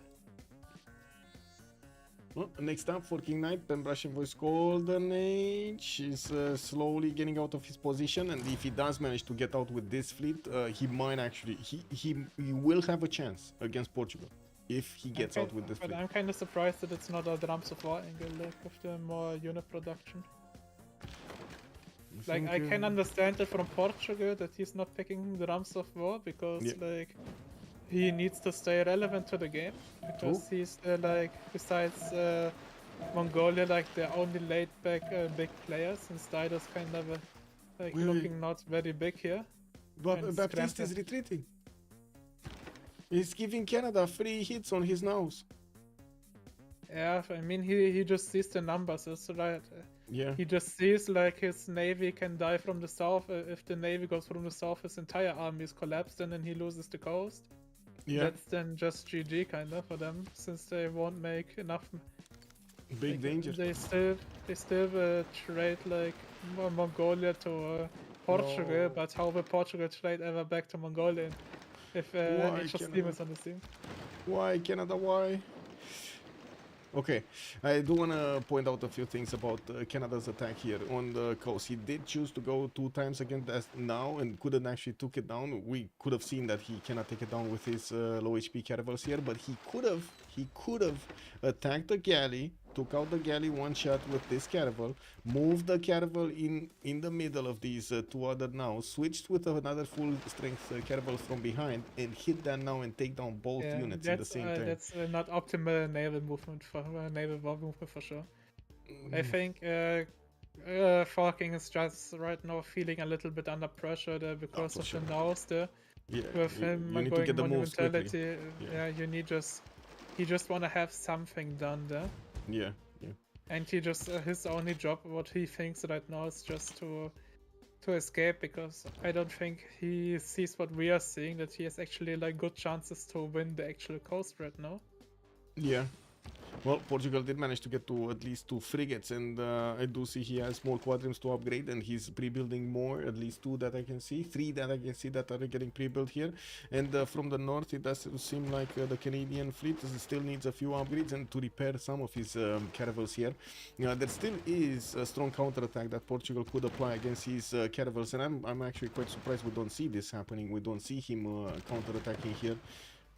Well, next up for King Knight, Ben Russian Voice Golden Age is slowly getting out of his position, and if he does manage to get out with this fleet, he might actually he will have a chance against Portugal if he gets out with this fleet. But I'm kind of surprised that it's not a drums of war angle, like with the more unit production. Like I can understand it from Portugal that he's not picking drums of war because like. He needs to stay relevant to the game because he's like, besides Mongolia, like the only laid back big players, and Styler's kind of like looking not very big here. But Baptiste is retreating. He's giving Canada 3 hits on his nose. Yeah, I mean he just sees the numbers. That's right. Yeah. He just sees like his navy can die from the south. If the navy goes from the south, his entire army is collapsed, and then he loses the coast. Yeah. That's then just GG kind of for them, since they won't make enough. Big danger. They still trade like Mongolia to Portugal, but how will Portugal trade ever back to Mongolia if HST is on the scene? Why Canada? Why? Okay, I do want to point out a few things about Canada's attack here on the coast. He did choose to go 2 times against us now and couldn't actually took it down. We could have seen that he cannot take it down with his low HP caravels here, but he could have attacked the galley took out the galley one shot with this caravel, moved the caravel in the middle of these two other now, switched with another full strength caravel from behind, and hit that now and take down both Yeah, units at the same time. that's not optimal naval movement for naval war movement for sure. I think Falking is just right now feeling a little bit under pressure there because for of sure. the nows there. Yeah, With you him need to going get the moves quickly. monumentality, Yeah. you need he just want to have something done there, Yeah. and he just his only job, what he thinks right now, is just to escape, because I don't think he sees what we are seeing, that he has actually like good chances to win the actual coast right now. Yeah. Well, Portugal did manage to get to at least 2 frigates, and I do see he has more quadrims to upgrade, and he's pre-building more, at least 2 that I can see, 3 that I can see that are getting pre-built here. And from the north, it does seem like the Canadian fleet still needs a few upgrades and to repair some of his caravels here. There still is a strong counterattack that Portugal could apply against his caravels, and I'm actually quite surprised we don't see this happening. We don't see him counterattacking here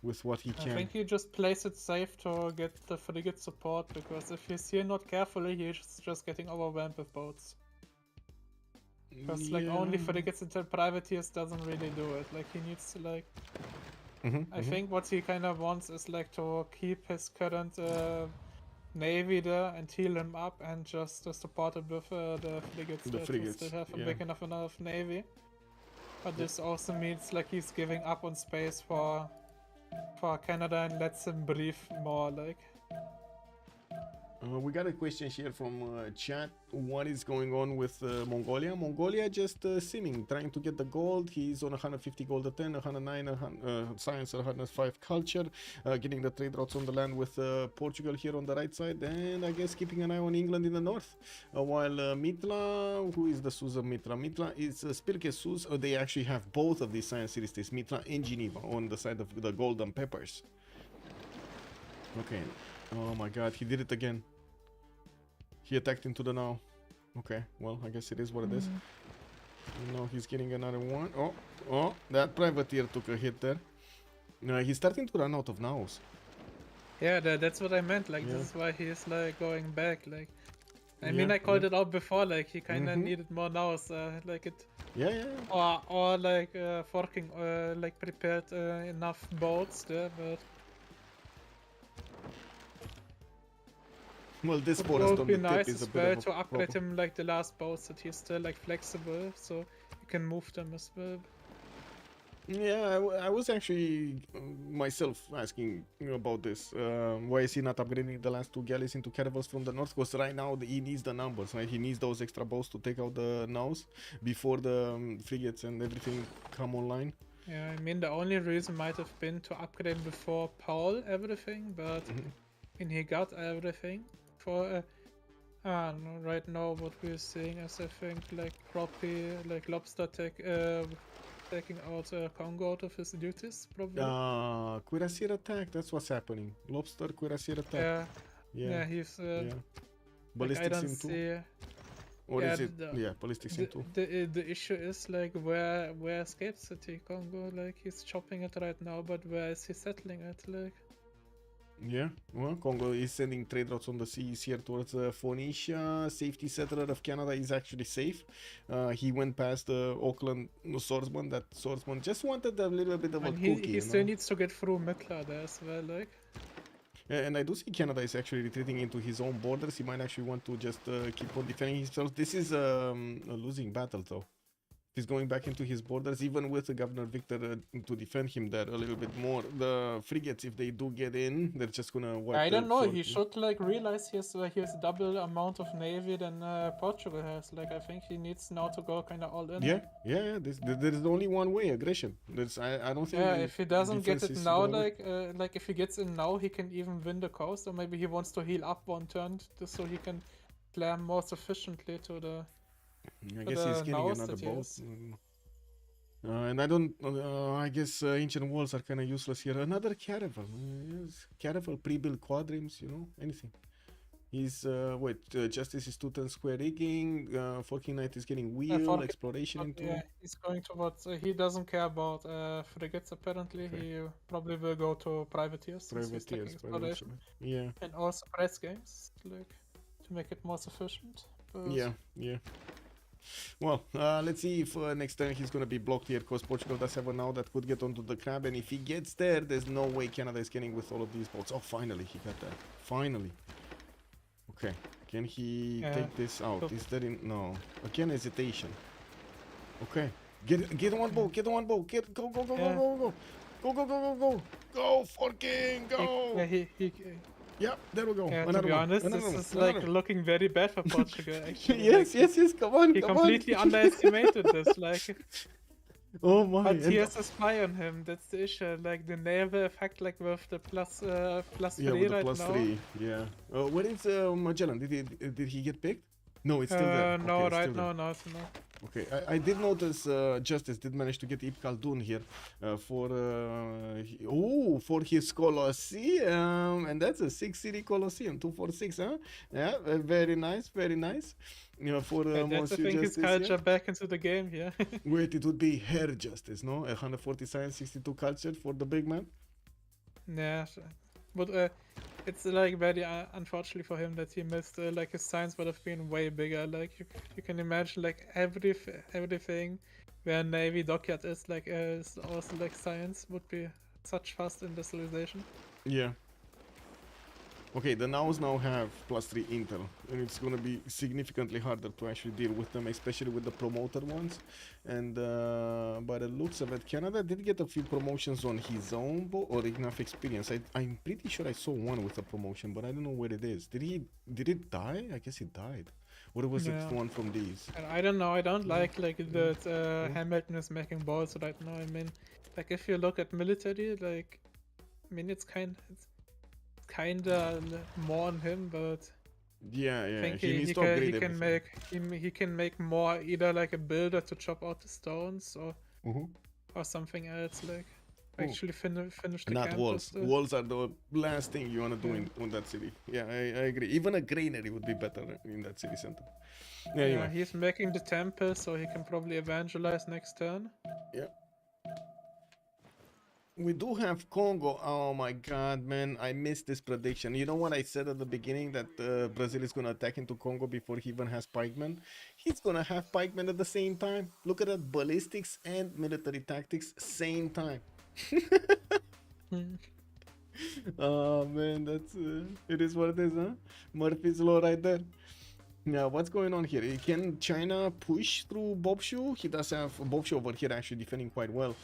with what he can. I think he just plays it safe to get the frigate support, because if he's here not carefully, he's just getting overwhelmed with boats. Because like only frigates into privateers doesn't really do it. Like he needs to like. I think what he kind of wants is like to keep his current navy there and heal him up, and just support it with the frigates. To still have a big enough navy. But this also means like he's giving up on space for Canada and lets him breathe more, like. We got a question here from chat. What is going on with Mongolia? Mongolia just simming, trying to get the gold. He's on 150 gold a 10, 109 science, 105 culture, getting the trade routes on the land with Portugal here on the right side, and I guess keeping an eye on England in the north. While Mitla, who is the Suz of Mitla? Mitla is Spirke Suz. They actually have both of these science cities, Mitla and Geneva, on the side of the golden peppers. Okay. Oh my god, he did it again. He attacked into the now. Okay, well, I guess it is what it is. Now he's getting another one. Oh, that privateer took a hit there. He's starting to run out of nows. Yeah, that's what I meant. Like, this is why he's like going back. Like, I mean, I called it out before. Like, he kind of needed more nows. Like it. Yeah. Or like forking, like prepared enough boats there, but. Well, this It forest would on be the nice tip is a as bit well of a to upgrade problem. him like the last boats, that he's still like flexible, so you can move them as well. Yeah, I was actually myself asking about this. Why is he not upgrading the last 2 galleys into caravels from the north? Because right now he needs the numbers, right? He needs those extra boats to take out the nows before the frigates and everything come online. Yeah, I mean, the only reason might have been to upgrade before Paul everything, but and he got everything for no, right now what we're seeing is, I think, like probably like Lobster taking out Congo out of his duties, probably. Cuirassier attack, that's what's happening. Lobster Cuirassier attack. Yeah, he's like, Ballistic I don't Sim 2. see. Or is it Ballistic Sim 2? The issue is like where Escape City Congo, like he's chopping it right now, but where is he settling it, like? Yeah, well, Congo is sending trade routes on the seas here towards Phoenicia. Safety settler of Canada is actually safe. He went past the Auckland swordsman. That swordsman just wanted a little bit of a cookie. He still needs to get through Mitla there as well, like. And I do see Canada is actually retreating into his own borders. He might actually want to just keep on defending himself. This is a losing battle, though. He's going back into his borders, even with the Governor Victor to defend him there a little bit more. The frigates, if they do get in, they're just gonna wipe. I don't know. He should like realize he has double amount of navy than Portugal has. Like, I think he needs now to go kind of all in. Yeah. There's only one way: aggression. I don't think. Yeah, if he doesn't get it now, like if he gets in now, he can even win the coast, or maybe he wants to heal up one turn just so he can plan more sufficiently to the. I guess he's getting another boat. And I don't. I guess ancient walls are kind of useless here. Another caravel. Yes. Caravel, pre-built quadrims, anything. He's wait, Justice is 210 square rigging. Forking Knight is getting wheel Forking- exploration into. Yeah, he's going towards. He doesn't care about frigates. Apparently, Okay. he probably will go to privateers since he's taking Privateers. exploration, Yeah, and also press games, like to make it more sufficient. But yeah. Well, let's see if next turn he's gonna be blocked here, because Portugal does have a now that could get onto the crab, and if he gets there, there's no way Canada is getting with all of these boats. Oh, finally he got that. Finally. Okay, can he take this out? Nope. Is that in? No. Again, hesitation. Okay, get one boat. Get one boat. Go. Yeah. Go for king. Go. Yeah, there we go. Yeah, to Another be one. honest, Another this one. is like looking very bad for Portugal. Actually, Yes. Come on. he Come completely on. underestimated this. Like, Oh my. but and- he has a spy on him. That's the issue. Like the naval effect, like with the plus Yeah, three with the right plus now. 3. Yeah. Where is Magellan? Did he get picked? No, it's still there. No, Okay, it's right still there. now, no. Okay, I did notice Justice did manage to get Ip Khaldun here for his Colosseum, and that's a 6-city Colosseum, 246, huh? Yeah, very nice. You know, for And that's, I Monsieur think, his Justice. culture Yeah? back into the game here. Wait, it would be Hair Justice, no? 140 science, 62 culture for the big man. Yeah, but it's like very unfortunately for him that he missed like his science would have been way bigger. Like you can imagine like everything where Navy dockyard is like is also like science would be such fast industrialization. Yeah. Okay, the nows now have plus 3 intel, and it's gonna be significantly harder to actually deal with them, especially with the promoter ones. And by the looks of it, Canada did get a few promotions on his own or enough experience. I'm pretty sure I saw one with a promotion, but I don't know where it is. Did it die? I guess it died. Or was it Yeah. one from these? And I don't know. I don't like that Hamilton is making balls right now. I mean, like if you look at military, like I mean it's kinda more on him, but Yeah, I think he needs he to can, upgrade he can everything. make he can make more either like a builder to chop out the stones Mhm. or something else like Oh. actually finish the Not campus. walls. Walls are the last thing you want to do in that city. Yeah, I agree. Even a granary would be better in that city center. Yeah, Anyway, he's making the temple, so he can probably evangelize next turn. yeah. We do have Congo. Oh my god, man. I missed this prediction. You know what I said at the beginning? That Brazil is going to attack into Congo before he even has pikemen? He's going to have pikemen at the same time. Look at that. Ballistics and military tactics, same time. Oh man, that's it is what it is, huh? Murphy's Law right there. Yeah, what's going on here? Can China push through Bobshu? He does have Bobshu over here actually defending quite well,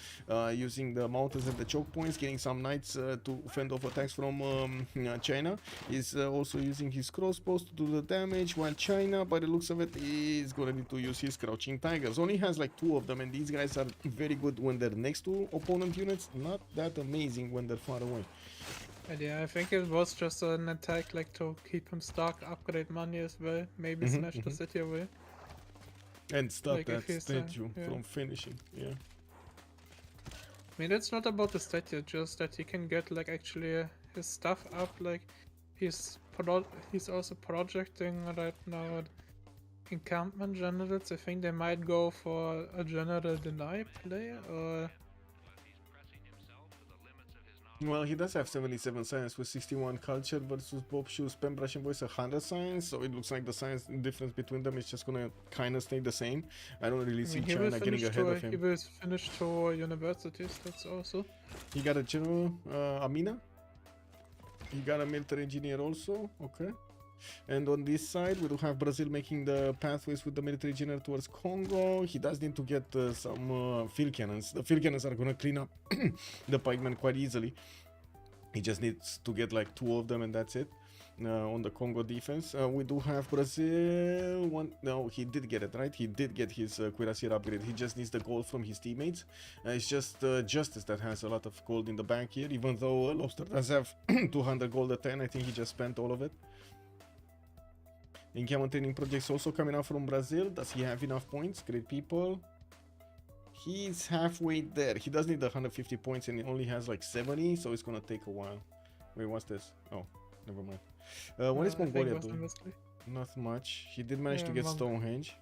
using the mountains and the choke points, getting some knights to fend off attacks from China. He's also using his crossbows to do the damage, while China, by the looks of it, is gonna need to use his crouching tigers. Only has like 2 of them, and these guys are very good when they're next to opponent units, not that amazing when they're far away. And yeah, I think it was just an attack like to keep him stuck, upgrade money as well, maybe snatch the city away. And stop Like that if he's, statue yeah. from finishing, yeah. I mean, it's not about the statue, just that he can get like actually his stuff up. Like he's also projecting right now encampment generals. I think they might go for a general deny play or. Well, he does have 77 science with 61 culture versus Bob Shoes, Pembrush and Voice 100 science, so it looks like the science difference between them is just gonna kind of stay the same. I don't really see China getting ahead of He him. will finish 2 universities, that's also. He got a general, Amina. He got a military engineer also, okay. And on this side, we do have Brazil making the pathways with the military engineer towards Congo. He does need to get some field cannons. The field cannons are gonna clean up the pikemen quite easily. He just needs to get like 2 of them, and that's it. On the Congo defense, we do have Brazil. No, he did get it right. He did get his cuirassier upgrade. He just needs the gold from his teammates. It's just Justice that has a lot of gold in the bank here. Even though Lobster does have 200 gold at 10, I think he just spent all of it. Encampment training projects also coming out from Brazil. Does he have enough points? Great people. He's halfway there. He does need 150 points and he only has like 70, so it's gonna take a while. Wait, what's this? Oh, never mind. What is I think Mongolia it was doing? mostly. Not much. He did manage to Yeah, get Stonehenge.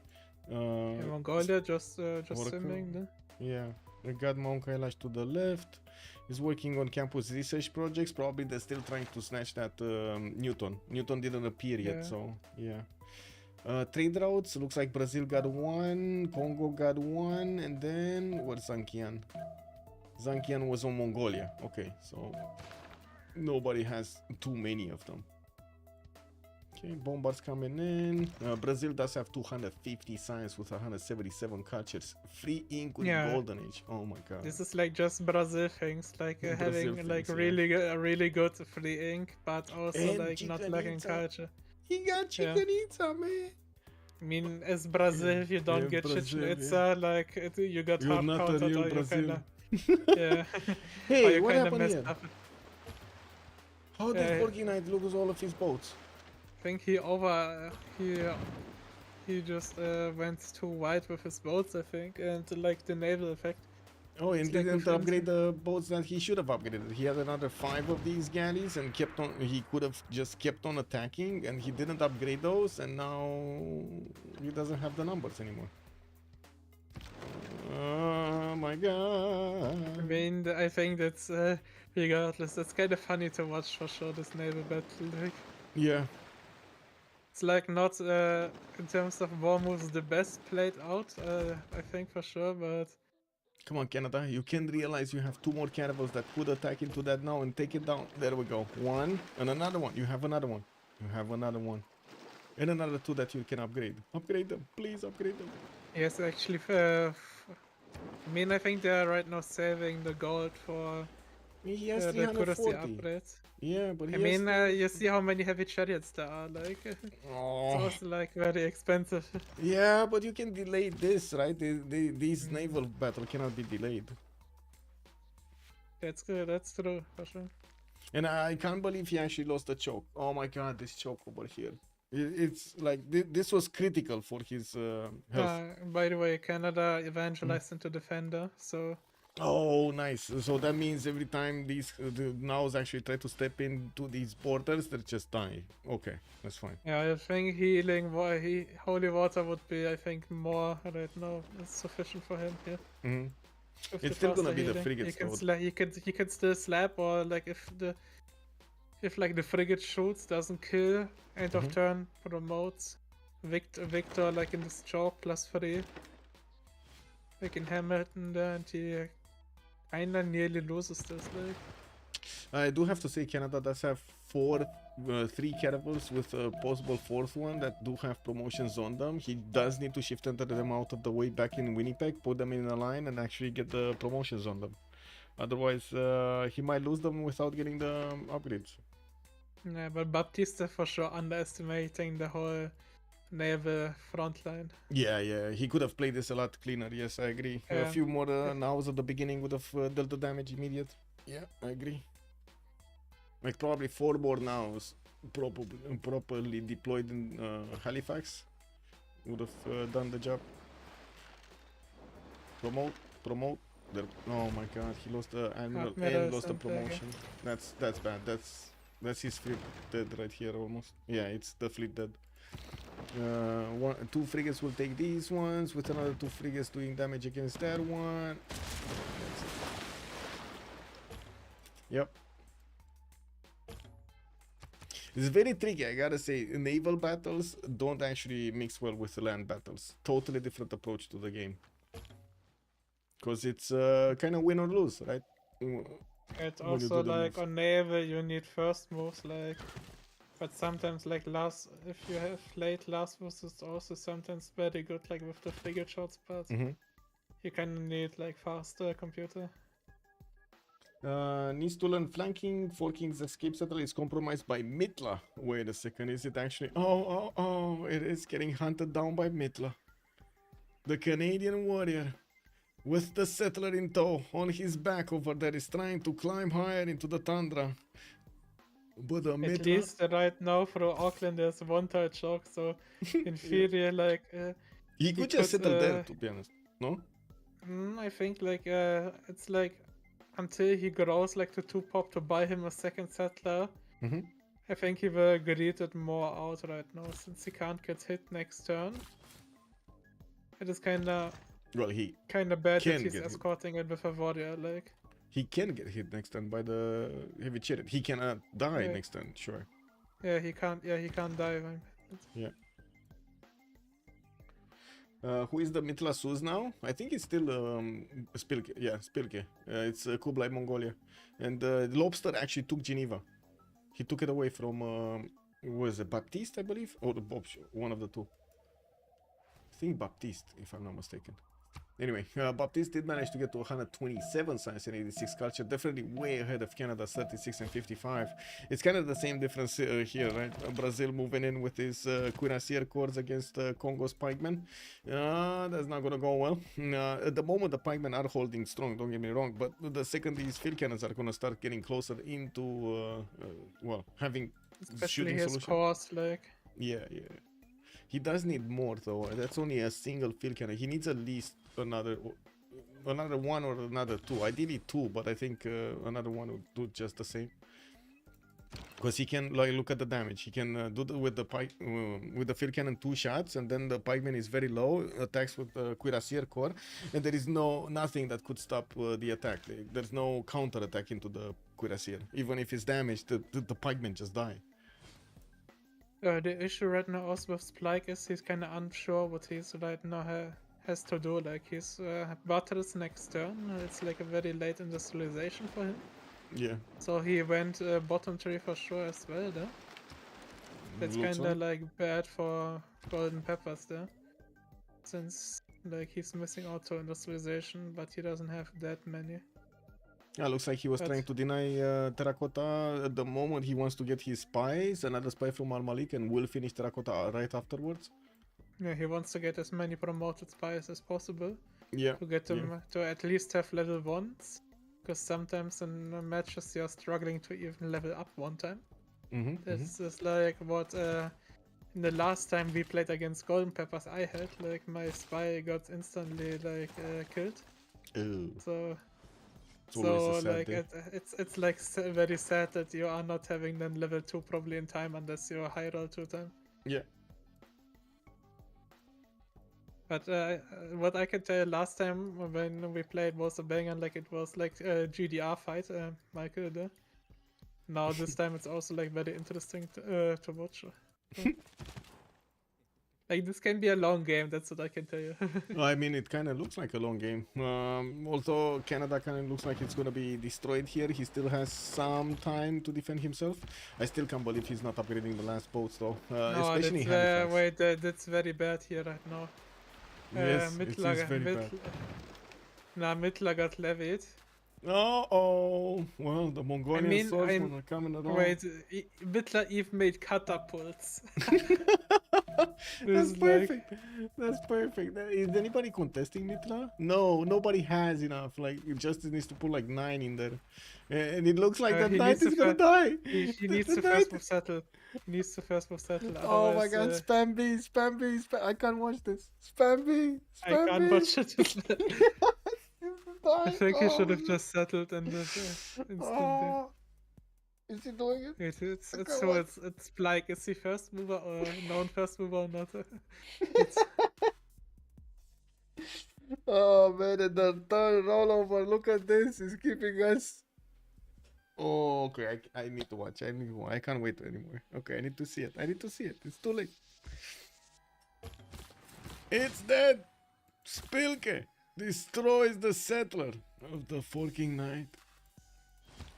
Yeah, Mongolia just Oracle. simming. No? Yeah, we got Mount Kailash to the left. He's working on campus research projects. Probably they're still trying to snatch that Newton. Newton didn't appear yet, Yeah. so yeah. Trade routes, looks like Brazil got one, Congo got one, and then where's Zankian? Zankian was on Mongolia. Okay, so nobody has too many of them. Okay, bombards coming in. Brazil does have 250 science with 177 cultures. Free ink with Yeah. golden age. Oh my god. This is like just Brazil things, like Brazil having things, like yeah. really good free ink, but also And like not lacking Chicanita. culture. He got Yeah. Chicanita, man. I mean, as Brazil, if you don't Yeah, get Brazil, Chichen like you got You're half not a counted real or you Brazil. kinda yeah. or Hey, you what kinda happened messed here? up. How did Yeah. Forky Knight lose all of his boats? I think he just went too wide with his boats, I think, and like the naval effect. Oh, and It's like didn't with upgrade the boats that he should have upgraded. He had another 5 of these galleys and kept on. He could have just kept on attacking, and he didn't upgrade those, and now he doesn't have the numbers anymore. Oh my I god! mean, I think that's regardless. That's kind of funny to watch for sure. This naval battle, like Yeah, it's like not in terms of war moves the best played out. I think for sure, but come on, Canada. You can realize you have 2 more cannibals that could attack into that now and take it down. There we go. 1 and another one. You have another one. You have another one. And another 2 that you can upgrade. Upgrade them, please upgrade them. yes, actually, I mean, I think they are right now saving the gold for He has the accuracy 340. upgrades. Yeah, but he I has mean, you see how many heavy chariots there are, like, it's Oh. also, like, very expensive. Yeah, but you can delay this, right? These naval battle cannot be delayed. That's good, that's true, for sure. And I can't believe he actually lost the choke. Oh my god, this choke over here. It's like, this was critical for his health. By the way, Canada evangelized into Defender, so Oh, nice. So that means every time these the nows actually try to step into these borders, they just die. Okay, that's fine. yeah, I think holy water would be, I think, more right now. It's sufficient for him here. Mhm. With It's the still gonna faster be the healing. frigates, though. He can still slap, or like if like the frigate shoots, doesn't kill, end of turn promotes Victor like in this chalk +3. Like in Hamilton there, and he kinda nearly loses this, like. I do have to say Canada does have 3 cannibals with a possible 4th one that do have promotions on them. He does need to shift them out of the way back in Winnipeg, put them in a line, and actually get the promotions on them. Otherwise, he might lose them without getting the upgrades. Yeah, but Baptiste for sure underestimating the whole naval front line. Yeah, he could have played this a lot cleaner. Yes, I agree. A Yeah. few more nows at the beginning would have dealt the damage immediate. Yeah, I agree. Like probably 4 more nows properly deployed in Halifax would have done the job. Promote. There. Oh my god, he lost the admiral Admiral and lost the Santiago. promotion. That's bad. That's his fleet dead right here almost. Yeah, it's the fleet dead. 2 frigates will take these ones, with another 2 frigates doing damage against that one. That's it. Yep. It's very tricky, I gotta say. Naval battles don't actually mix well with land battles. Totally different approach to the game. Because it's kind of win or lose, right? It's When you also do the like moves. on naval you need first moves, like, but sometimes like if you have late last moves, it's also sometimes very good, like with the frigate shots, but you kind of need like faster computer. Needs to learn flanking. 4 Kings escape settle is compromised by Mitla. Wait a second, is it actually? Oh, it is getting hunted down by Mitla. The Canadian warrior, with the settler in tow, on his back over there, is trying to climb higher into the tundra. But the At Mitla... least right now for Auckland there's one tile chalk, so in theory like he could just could, settle there, to be honest. No? I think like it's like until he grows like to 2 pop to buy him a second settler. I think he will greet it more out right now since he can't get hit next turn. It is kinda Well, he bad that can he's get hit. escorting it with a warrior, like. He can get hit next turn by the heavy chariot. He cannot die Yeah. next turn, sure. Yeah, he can't die. Yeah. Who is the Mitla Suz now? I think it's still Spilke. Yeah, Spilke. It's Kublai, Mongolia. And Lobster actually took Geneva. He took it away from, was it Baptiste, I believe? Or one of the two. I think Baptiste, if I'm not mistaken. Anyway, Baptiste did manage to get to 127 science and 86 culture, definitely way ahead of Canada's 36 and 55. It's kind of the same difference here, right? Brazil moving in with his cuirassier corps against Congo's pikemen. That's not gonna go well. At the moment, the pikemen are holding strong, don't get me wrong, but the second these field cannons are gonna start getting closer into, well, having Especially shooting his solution. course, like. Yeah. He does need more though. That's only a single field cannon. He needs at least another one or another two. Ideally two, but I think another one would do just the same. Because he can, like, look at the damage. He can do with the pike, with the field cannon 2 shots, and then the pikeman is very low, attacks with the cuirassier corps, and there is nothing that could stop the attack. There's no counter attack into the cuirassier. Even if it's damaged, the pikemen just die. The issue right now also with Spike is he's kind of unsure what he's right now has to do. Like he's battles next turn. It's like a very late industrialization for him. Yeah. So he went bottom tree for sure as well there. That's Looks kind of like bad for golden peppers there. Since like he's missing auto industrialization, but he doesn't have that many. Yeah, looks like he was trying to deny Terracotta. At the moment, he wants to get his spies, another spy from Al Malik, and will finish Terracotta right afterwards. Yeah, he wants to get as many promoted spies as possible. Yeah. To get them to at least have level 1s. Because sometimes in matches you're struggling to even level up one time. This is like what in the last time we played against Golden Peppers I had. Like my spy got instantly like killed. Ew. So It's like it's like very sad that you are not having then level 2 probably in time unless you're high roll 2 time. Yeah. But what I can tell you, last time when we played was a banger, like it was like a GDR fight, Michael. Now this time it's also like very interesting to watch. Like this can be a long game, that's what I can tell you. I mean, it kind of looks like a long game. Although Canada kind of looks like it's gonna be destroyed here, he still has some time to defend himself. I still can't believe he's not upgrading the last boats though. No, Especially that's, wait, that's very bad here right now. Yes, it is very bad. Mittler got levied. Oh, well, the Mongolian swordsmen are coming along. Wait, Mittler even made catapults. That's perfect. That's perfect. Is anybody contesting Mitla? No, nobody has enough. Like, Justice needs to put like 9 in there. And it looks like that knight is gonna die. He needs to first move settle. He needs to first move settle. Oh my god, spam B, spam B, I can't watch this. Spam B, spam B. I can't watch it. I think he should have just settled and instantly. Is he doing it? It's like, is he first mover or known first mover or not? Oh man, and the turn all over. Look at this. He's keeping us. Oh, okay. I need to watch. I can't wait anymore. Okay, I need to see it. It's too late. It's dead. Spilke destroys the settler of the Forking Knight.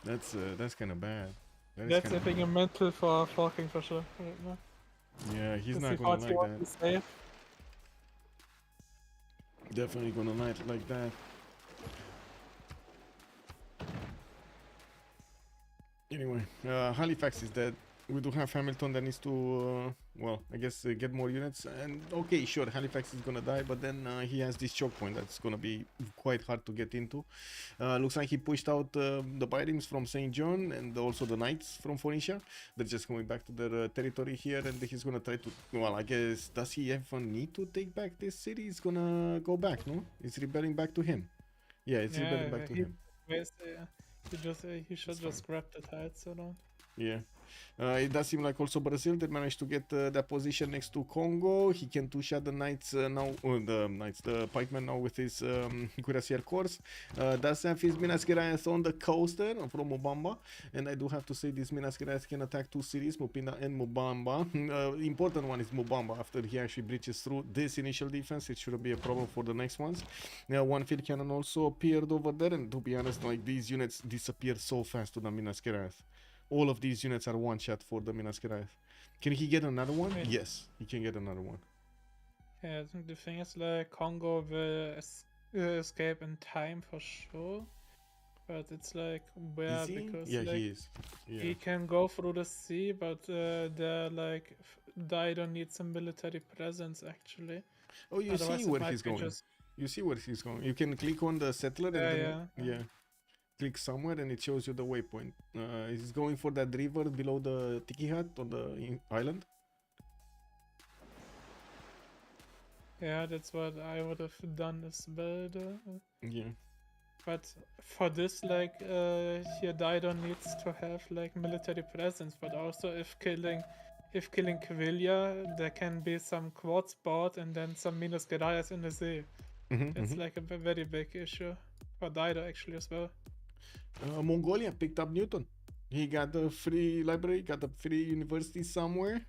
That's kind of bad. That's I think a mental for Forking for sure. Yeah, he's not gonna like that. Definitely gonna like that. Anyway, Halifax is dead. We do have Hamilton that needs to, well, I guess get more units. And okay, sure, Halifax is gonna die, but then he has this choke point that's gonna be quite hard to get into. Looks like he pushed out the Byrings from St. John and also the Knights from Phoenicia. They're just coming back to their territory here, and he's gonna try to, well, I guess, does he even need to take back this city? He's gonna go back, no? It's rebelling back to him. Yeah, it's rebelling back to him. He should just grab the tides, so no. Yeah. It does seem like also Brazil they managed to get that position next to Congo. He can two-shot the Knights now, the Pikemen now with his Cuirassier Corps. Does have his Minas Gerais on the coast there from Mubamba. And I do have to say this Minas Gerais can attack two cities, Mupinda and Mubamba. Important one is Mubamba. After he actually breaches through this initial defense, it shouldn't be a problem for the next ones. One field cannon also appeared over there, and to be honest, like these units disappear so fast to the Minas Gerais. All of these units are one shot for the Minas Gerais. Can he get another one? Yeah. Yes, he can get another one. Yeah, I think the thing is like Congo will escape in time for sure, but it's like where Is he? because Yeah, like, he is. Yeah. he can go through the sea, but they're like Dido needs a military presence actually. Oh, you Otherwise see it where might he's be going. just- You see where he's going. You can click on the settler and then yeah. click somewhere and it shows you the waypoint. He's going for that river below the Tiki Hut on the island. Yeah, that's what I would have done as well. Yeah. But for this, like, here Dido needs to have like military presence. But also, if killing Quillia, there can be some quartz board and then some Minas Gerais in the sea. It's like a very big issue for Dido actually as well. Mongolia picked up Newton. He got a free library, got a free university somewhere.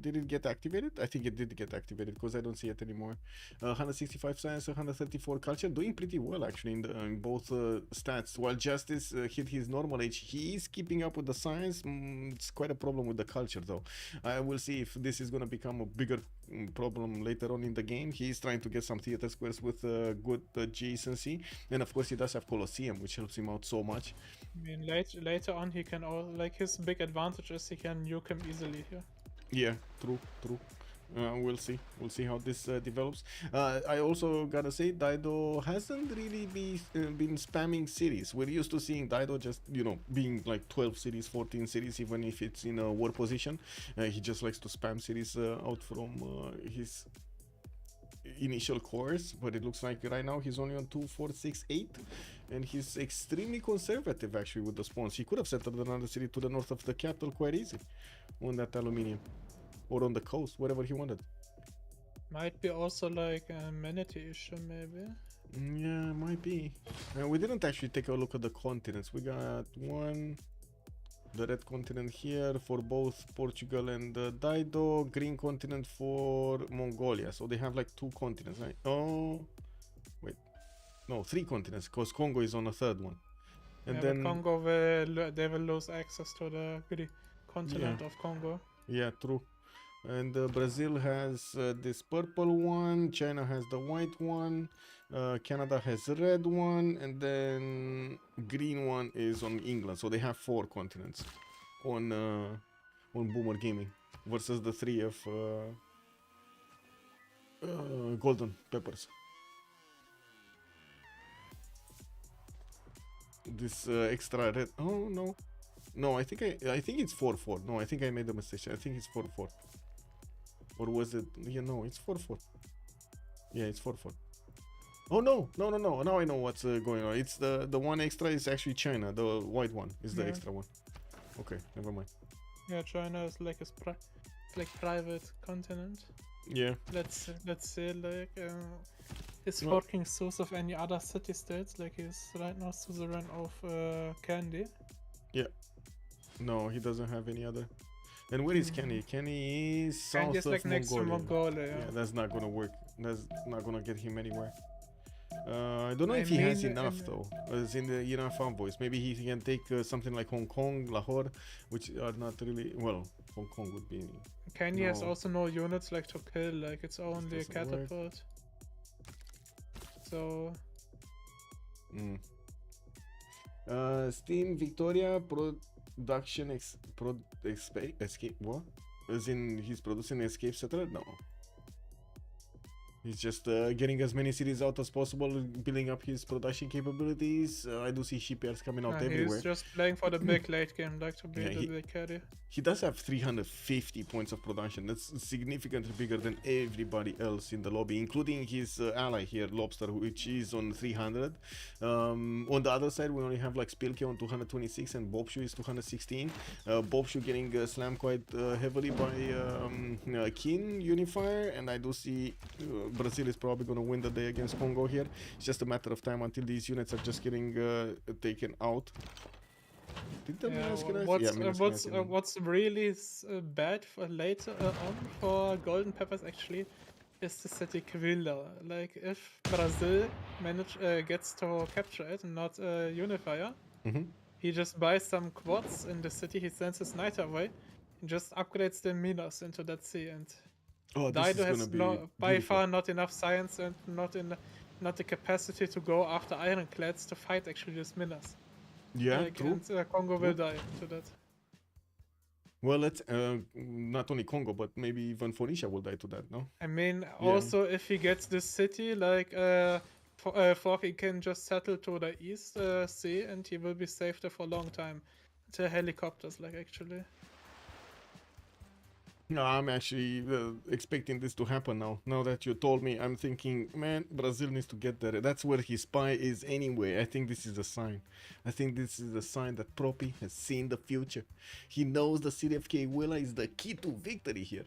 Did it get activated? I think it did get activated because I don't see it anymore. 165 science, 134 culture, doing pretty well actually in both stats. While Justice hit his normal age, he is keeping up with the science. It's quite a problem with the culture though. I will see if this is going to become a bigger problem later on in the game. He is trying to get some theater squares with good adjacency, and of course he does have Colosseum, which helps him out so much. I mean, later on he can like his big advantage is he can nuke him easily here. Yeah, true. We'll see how this develops. I also gotta say Dido hasn't really been spamming cities. We're used to seeing Dido just being like 12 cities, 14 cities, even if it's in a war position. He just likes to spam cities out from his initial course, but it looks like right now he's only on 2, 4, 6, 8, and he's extremely conservative actually with the spawns. He could have settled another city to the north of the capital quite easy on that aluminium, or on the coast, wherever he wanted. Might be also like a manatee issue maybe. Yeah, might be. We didn't actually take a look at the continents. We got the red continent here for both Portugal and Dido, green continent for Mongolia. So they have like 2 continents, right? Oh, wait, no, 3 continents, because Congo is on a 3rd one. And yeah, then but Congo they will lose access to the continent of Congo. Yeah, true. And Brazil has this purple one, China has the white one, Canada has the red one, and then green one is on England. So they have 4 continents on Boomer Gaming versus the 3 of Golden Peppers. This extra red. Oh no, I think it's 4-4. No, I think I made a mistake. I think it's 4-4. Or was it? Yeah, no, it's 4-4. Yeah, it's 4-4. Oh no. Now I know what's going on. It's the one extra is actually China. The white one is the extra one. Okay, never mind. Yeah, China is like like private continent. Yeah. Let's say like is forking source of any other city states, like he's right now suzerain of Candy. Yeah. No, he doesn't have any other. And where is Kenny? Kenny is south of like next to Mongolia. Yeah, that's not gonna work. That's not gonna get him anywhere. I don't know if he has enough though. As in the enough envoys. Maybe he can take something like Hong Kong, Lahore, which are not really well. Hong Kong would be. Kenny has also no units like to kill. Like it's only a catapult. Work. So. Steam Victoria production escape what? As in he's producing escape settler? No. He's just getting as many cities out as possible, building up his production capabilities. I do see CPLs coming out everywhere. He's just playing for the big late game, like to be Yeah, the big carry. He does have 350 points of production. That's significantly bigger than everybody else in the lobby, including his ally here, Lobster, which is on 300. On the other side, we only have like Spilke on 226 and Bobshu is 216. Bobshu getting slammed quite heavily by Kin Unifier, and I do see Brazil is probably going to win the day against Congo here. It's just a matter of time until these units are just getting taken out. Did the Minas Gerais- What's really bad for later on for Golden Peppers actually is the city Quilla. Like if Brazil gets to capture it and not Unifier, he just buys some quads in the city, he sends his knight away and just upgrades the Minas into that sea, and Dido has by far not enough science and not the capacity to go after ironclads to fight actually this Minas. Yeah, like, true. And Congo will die to that. Well, let's not only Congo, but maybe even Phoenicia will die to that, no? I mean, also if he gets this city, like Forky can just settle to the east sea, and he will be safe there for a long time. To helicopters, like actually. No, I'm actually expecting this to happen now. Now that you told me, I'm thinking, man, Brazil needs to get there. That's where his spy is anyway. I think this is a sign. I think this is a sign that Propi has seen the future. He knows the city of Quilla is the key to victory here.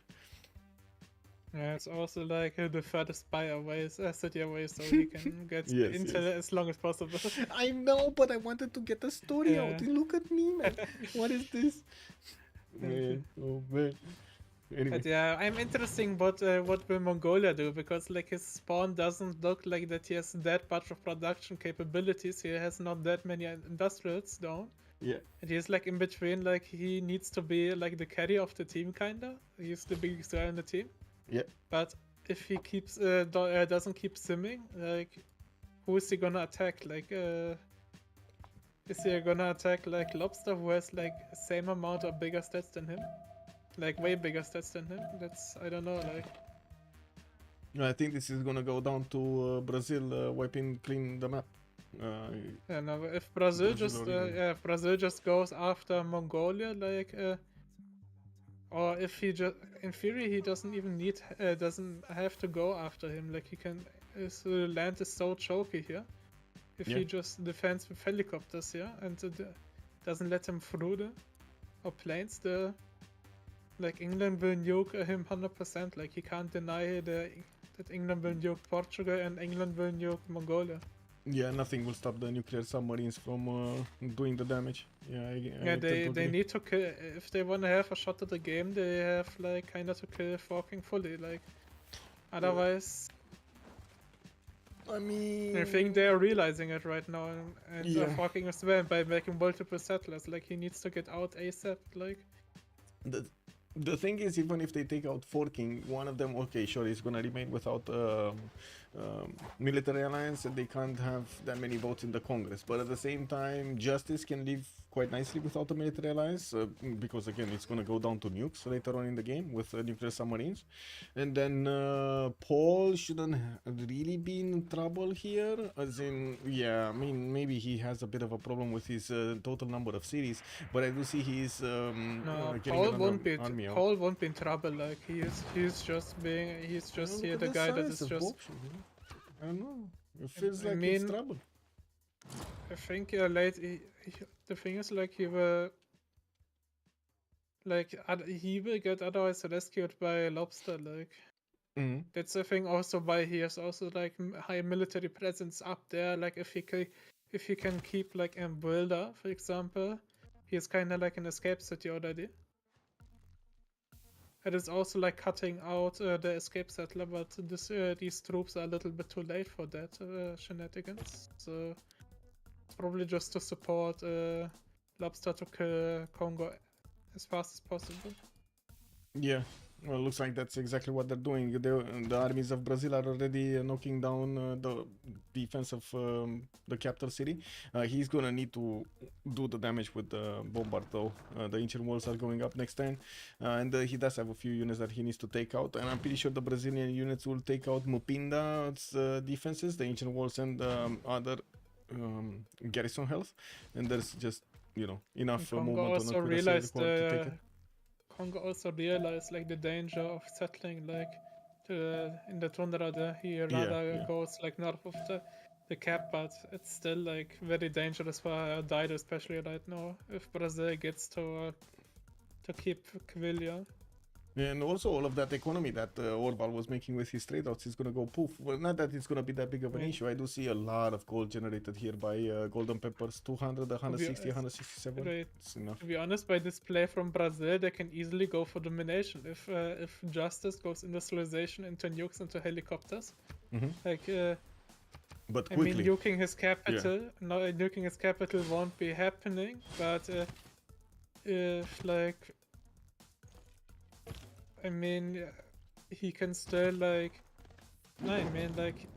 Yeah, it's also like the furthest spy away, city away, so he can get intel as long as possible. I know, but I wanted to get the story out. Look at me, man. What is this? Man, oh man. Anyway. But yeah, I'm interested what will Mongolia do, because like his spawn doesn't look like that he has that much of production capabilities. He has not that many industrials down. Yeah. And he's like in between, like he needs to be like the carry of the team kinda. He's the biggest guy in the team. Yeah. But if he keeps doesn't keep simming, like who is he gonna attack? Like is he gonna attack like Lobster, who has like same amount or bigger stats than him? Like way bigger stats than him. That's, I don't know, like. I think this is gonna go down to Brazil wiping clean the map. Yeah, no, if Brazil just goes after Mongolia, like, or if he just, in theory, he doesn't even need, doesn't have to go after him. Like he can, his land is so choky here. If he just defends with helicopters here and doesn't let him through or planes, like England will nuke him 100%. Like he can't deny that England will nuke Portugal and England will nuke Mongolia. Yeah, nothing will stop the nuclear submarines from doing the damage. Yeah, they need to kill. If they want to have a shot at the game, they have like kinda to kill Forking fully. Like otherwise, I mean, I think they are realizing it right now, and Forking as well by making multiple settlers. Like he needs to get out ASAP. Like. The thing is, even if they take out Forking, one of them, okay, sure, is gonna remain without military alliance, and they can't have that many votes in the Congress. But at the same time, Justice can live quite nicely without a military alliance, because again, it's gonna go down to nukes later on in the game with nuclear submarines. And then Paul shouldn't really be in trouble here, as in, yeah, I mean, maybe he has a bit of a problem with his total number of cities, but I do see he's no, getting Paul won't be. army out. Paul won't be in trouble. Like he's just here the guy that is just. I don't know. It feels like it's trouble. I think the thing is, like he will get otherwise rescued by Lobster. Like that's the thing. Also, why he has also like high military presence up there. Like if he can keep like Builder, for example, he is kind of like an escape city already. It is also like cutting out the escape settler, but these troops are a little bit too late for that shenanigans. So it's probably just to support Lobster to kill Congo as fast as possible. Yeah, Well, looks like that's exactly what they're doing. The armies of Brazil are already knocking down the defense of the capital city. He's gonna need to do the damage with the bombard though. The ancient walls are going up next turn, and he does have a few units that he needs to take out. And I'm pretty sure the Brazilian units will take out Mupinda's defenses, the ancient walls, and other garrison health. And there's just enough Congo movement on also the realized to take it. Congo also realized like the danger of settling like in the tundra there. He rather goes like north of the cap, but it's still like very dangerous for Dido, especially right now if Brazil gets to keep Quillia. And also all of that economy that Orval was making with his trade routes is going to go poof. Well, not that it's going to be that big of an issue. I do see a lot of gold generated here by golden peppers. 200, 160, 167. Right. It's enough. To be honest, by this play from Brazil, they can easily go for domination. If Justice goes industrialization into nukes, into helicopters, like but I quickly. mean, nuking his capital. No, nuking his capital won't be happening. But if like, I mean, he can still like. No, I mean like.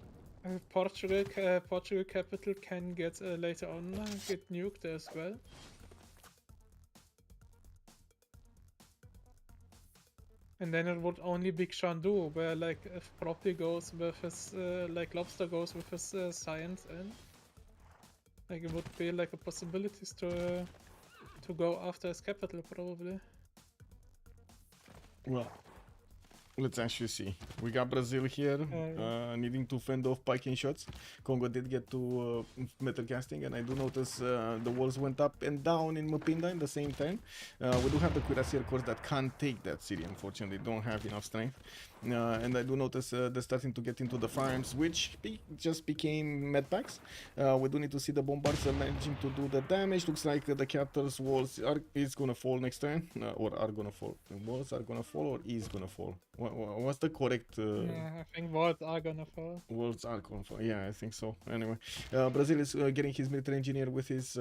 Portugal capital can get later on get nuked as well. And then it would only be Shandu, where like if Propi goes with his like Lobster goes with his science in, like it would be like a possibilities to go after his capital probably. Well, let's actually see. We got Brazil here, needing to fend off piking shots. Congo did get to metal casting, and I do notice the walls went up and down in Mupinda in the same time. We do have the cuirassier corps that can't take that city, unfortunately. Don't have enough strength. And I do notice they're starting to get into the farms, which just became medpacks. We do need to see the bombards managing to do the damage. Looks like the capital's walls is gonna fall next turn, or are gonna fall. The walls are gonna fall, or is gonna fall. What's the correct? Yeah, I think walls are gonna fall. Walls are gonna fall. Yeah, I think so. Anyway, Brazil is getting his military engineer with his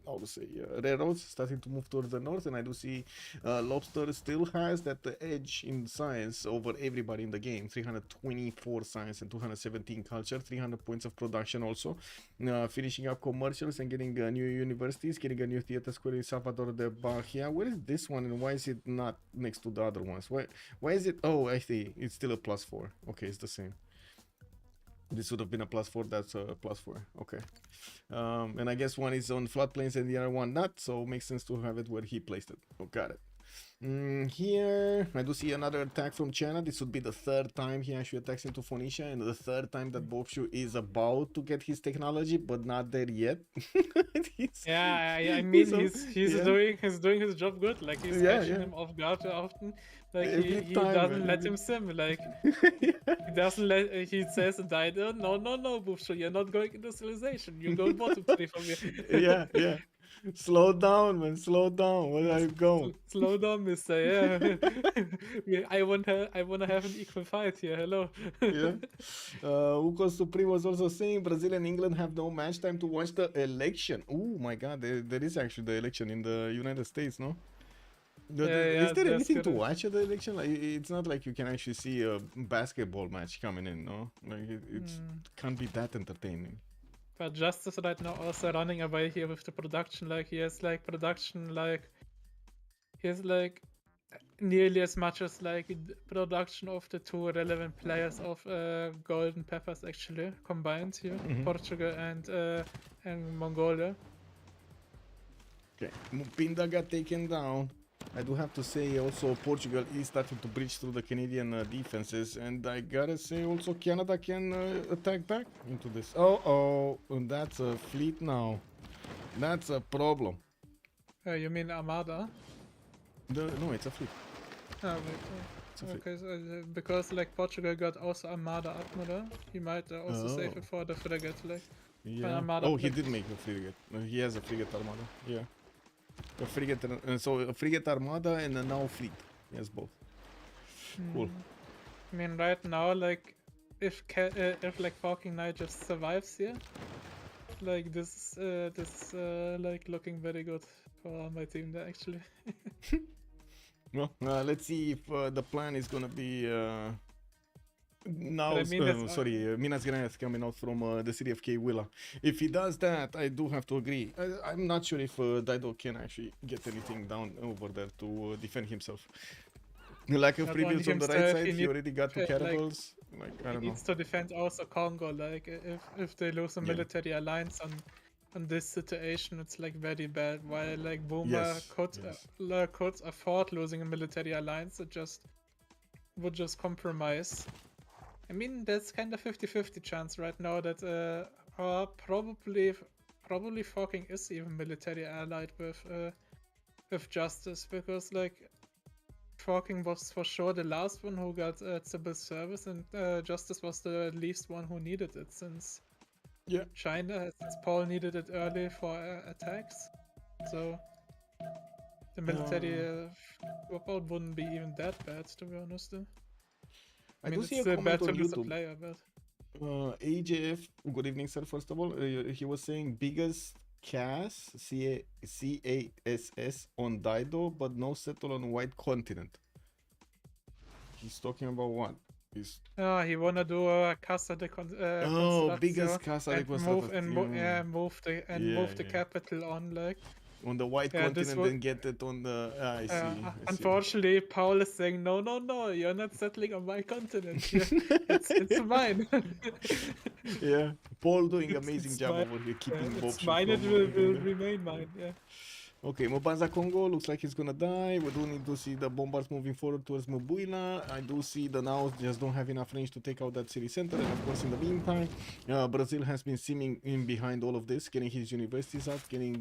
how to say railroads starting to move towards the north, and I do see Lobster still has that edge in science over everybody in the game. 324 science and 217 culture, 300 points of production also. Finishing up commercials and getting new universities, getting a new theater square in Salvador de Bahia. Where is this one, and why is it not next to the other ones? Why is it? Oh, I see. It's still a +4. Okay, it's the same. This would have been a +4, that's a +4. Okay. And I guess one is on floodplains and the other one not, so makes sense to have it where he placed it. Oh, got it. Here, I do see another attack from China. This would be the third time he actually attacks into Phoenicia, and the third time that Bobshu is about to get his technology, but not there yet. I mean, he's doing his job good. Like he's catching him off guard often. Like he doesn't let him sim. Like he doesn't let. He says, "Dido, no, Bobshu, you're not going industrialization. You're going bottom 3 from here." yeah. Slow down, man. Slow down. Where are you going? Slow down, mister. Yeah. I wanna have an equal fight here. Hello. Yeah. Uko Supreme was also saying Brazil and England have no match time to watch the election. Oh my God, there is actually the election in the United States, no? Is there anything to watch at the election? Like, it's not like you can actually see a basketball match coming in, no? Like it can't be that entertaining. But Justice right now also running away here with the production. Like he has like production, like he has like nearly as much as like production of the two relevant players of Golden Peppers actually combined here, Portugal and Mongolia. Okay, Mupinda got taken down. I do have to say also Portugal is starting to breach through the Canadian defenses, and I gotta say also Canada can attack back into this. And that's a fleet now. That's a problem. You mean Armada? No, it's a fleet. Oh, wait. Okay, so, because like Portugal got also Armada Admiral, he might also save it for the frigate. Like, yeah. He did make a frigate. He has a frigate Armada. Yeah. A frigate, so a frigate Armada and a now fleet. Yes, both. Cool. I mean, right now, like, if like Falcon Knight just survives here, like this like looking very good for my team there actually. Well, let's see if the plan is gonna be now. But I mean, that's Sorry, Minas Gerais coming out from the city of Willa. If he does that, I do have to agree. I'm not sure if Dido can actually get anything down over there to defend himself. Like a not previous only on the right himself, side, he he needs already got two like cannibals. Like, I he don't know. needs to defend also Congo. Like if they lose a Yeah. military alliance on this situation, it's like very bad. While like Boomer Yes, could afford losing a military alliance, it just would just compromise. I mean, there's kind of 50-50 chance right now that probably fucking is even military allied with Justice, because like fucking was for sure the last one who got civil service, and Justice was the least one who needed it, since Yeah. China, since Paul needed it early for attacks. So the military dropout wouldn't be even that bad, to be honest. I I mean, do it's see a still comment bad to on lose a YouTube. player, but AJF, good evening, sir. First of all, he was saying biggest CAS, CASS on Dido, but no settle on White Continent. He's talking about what? He's he wanna do a Casa de biggest Construcción Casa de and Construcción. move the capital on, like. On the White Yeah, this Continent would. and get it on the. I see. I see. Unfortunately, Paul is saying no, you're not settling on my continent. It's mine. Yeah, Paul doing amazing it's job mine. over here, keeping Bob It's mine. It will remain mine. Yeah. Okay, Mobanza Congo looks like he's gonna die. We do need to see the bombards moving forward towards Mubuina. I do see the Naus just don't have enough range to take out that city center. And of course, in the meantime, Brazil has been seeming in behind all of this, getting his universities up, getting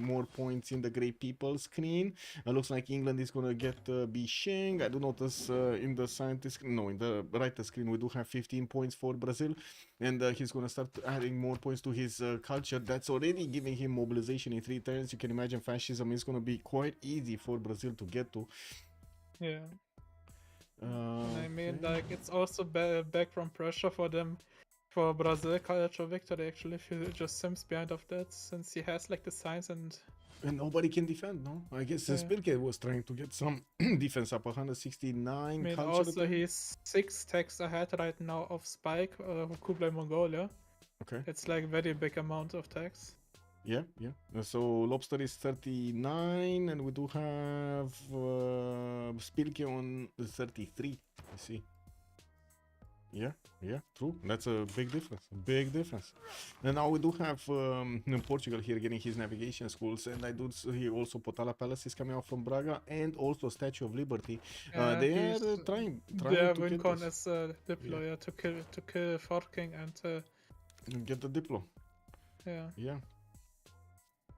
more points in the Great People screen. Looks like England is gonna get Bisheng. I do notice in the scientist, no, in the writer screen, we do have 15 points for Brazil. And he's gonna start adding more points to his culture. That's already giving him mobilization in 3 turns. You can imagine fascism is gonna be quite easy for Brazil to get to. Yeah. And I mean, like, it's also background pressure for them, for Brazil culture victory, actually, if he just sims behind of that, since he has like the science and nobody can defend, no? I guess Spilke was trying to get some defense up, 169 I mean, culture. also he's 6 techs ahead right now of Spike, Kublai Mongolia. Okay. It's like very big amount of techs. Yeah. So Lobster is 39, and we do have Spilke on 33. I see. Yeah, true. That's a big difference. And now we do have Portugal here getting his navigation schools, and I do see also Potala Palace is coming out from Braga, and also Statue of Liberty. They are trying to Wincon as a deployer to kill Forking and get the diplo. Yeah.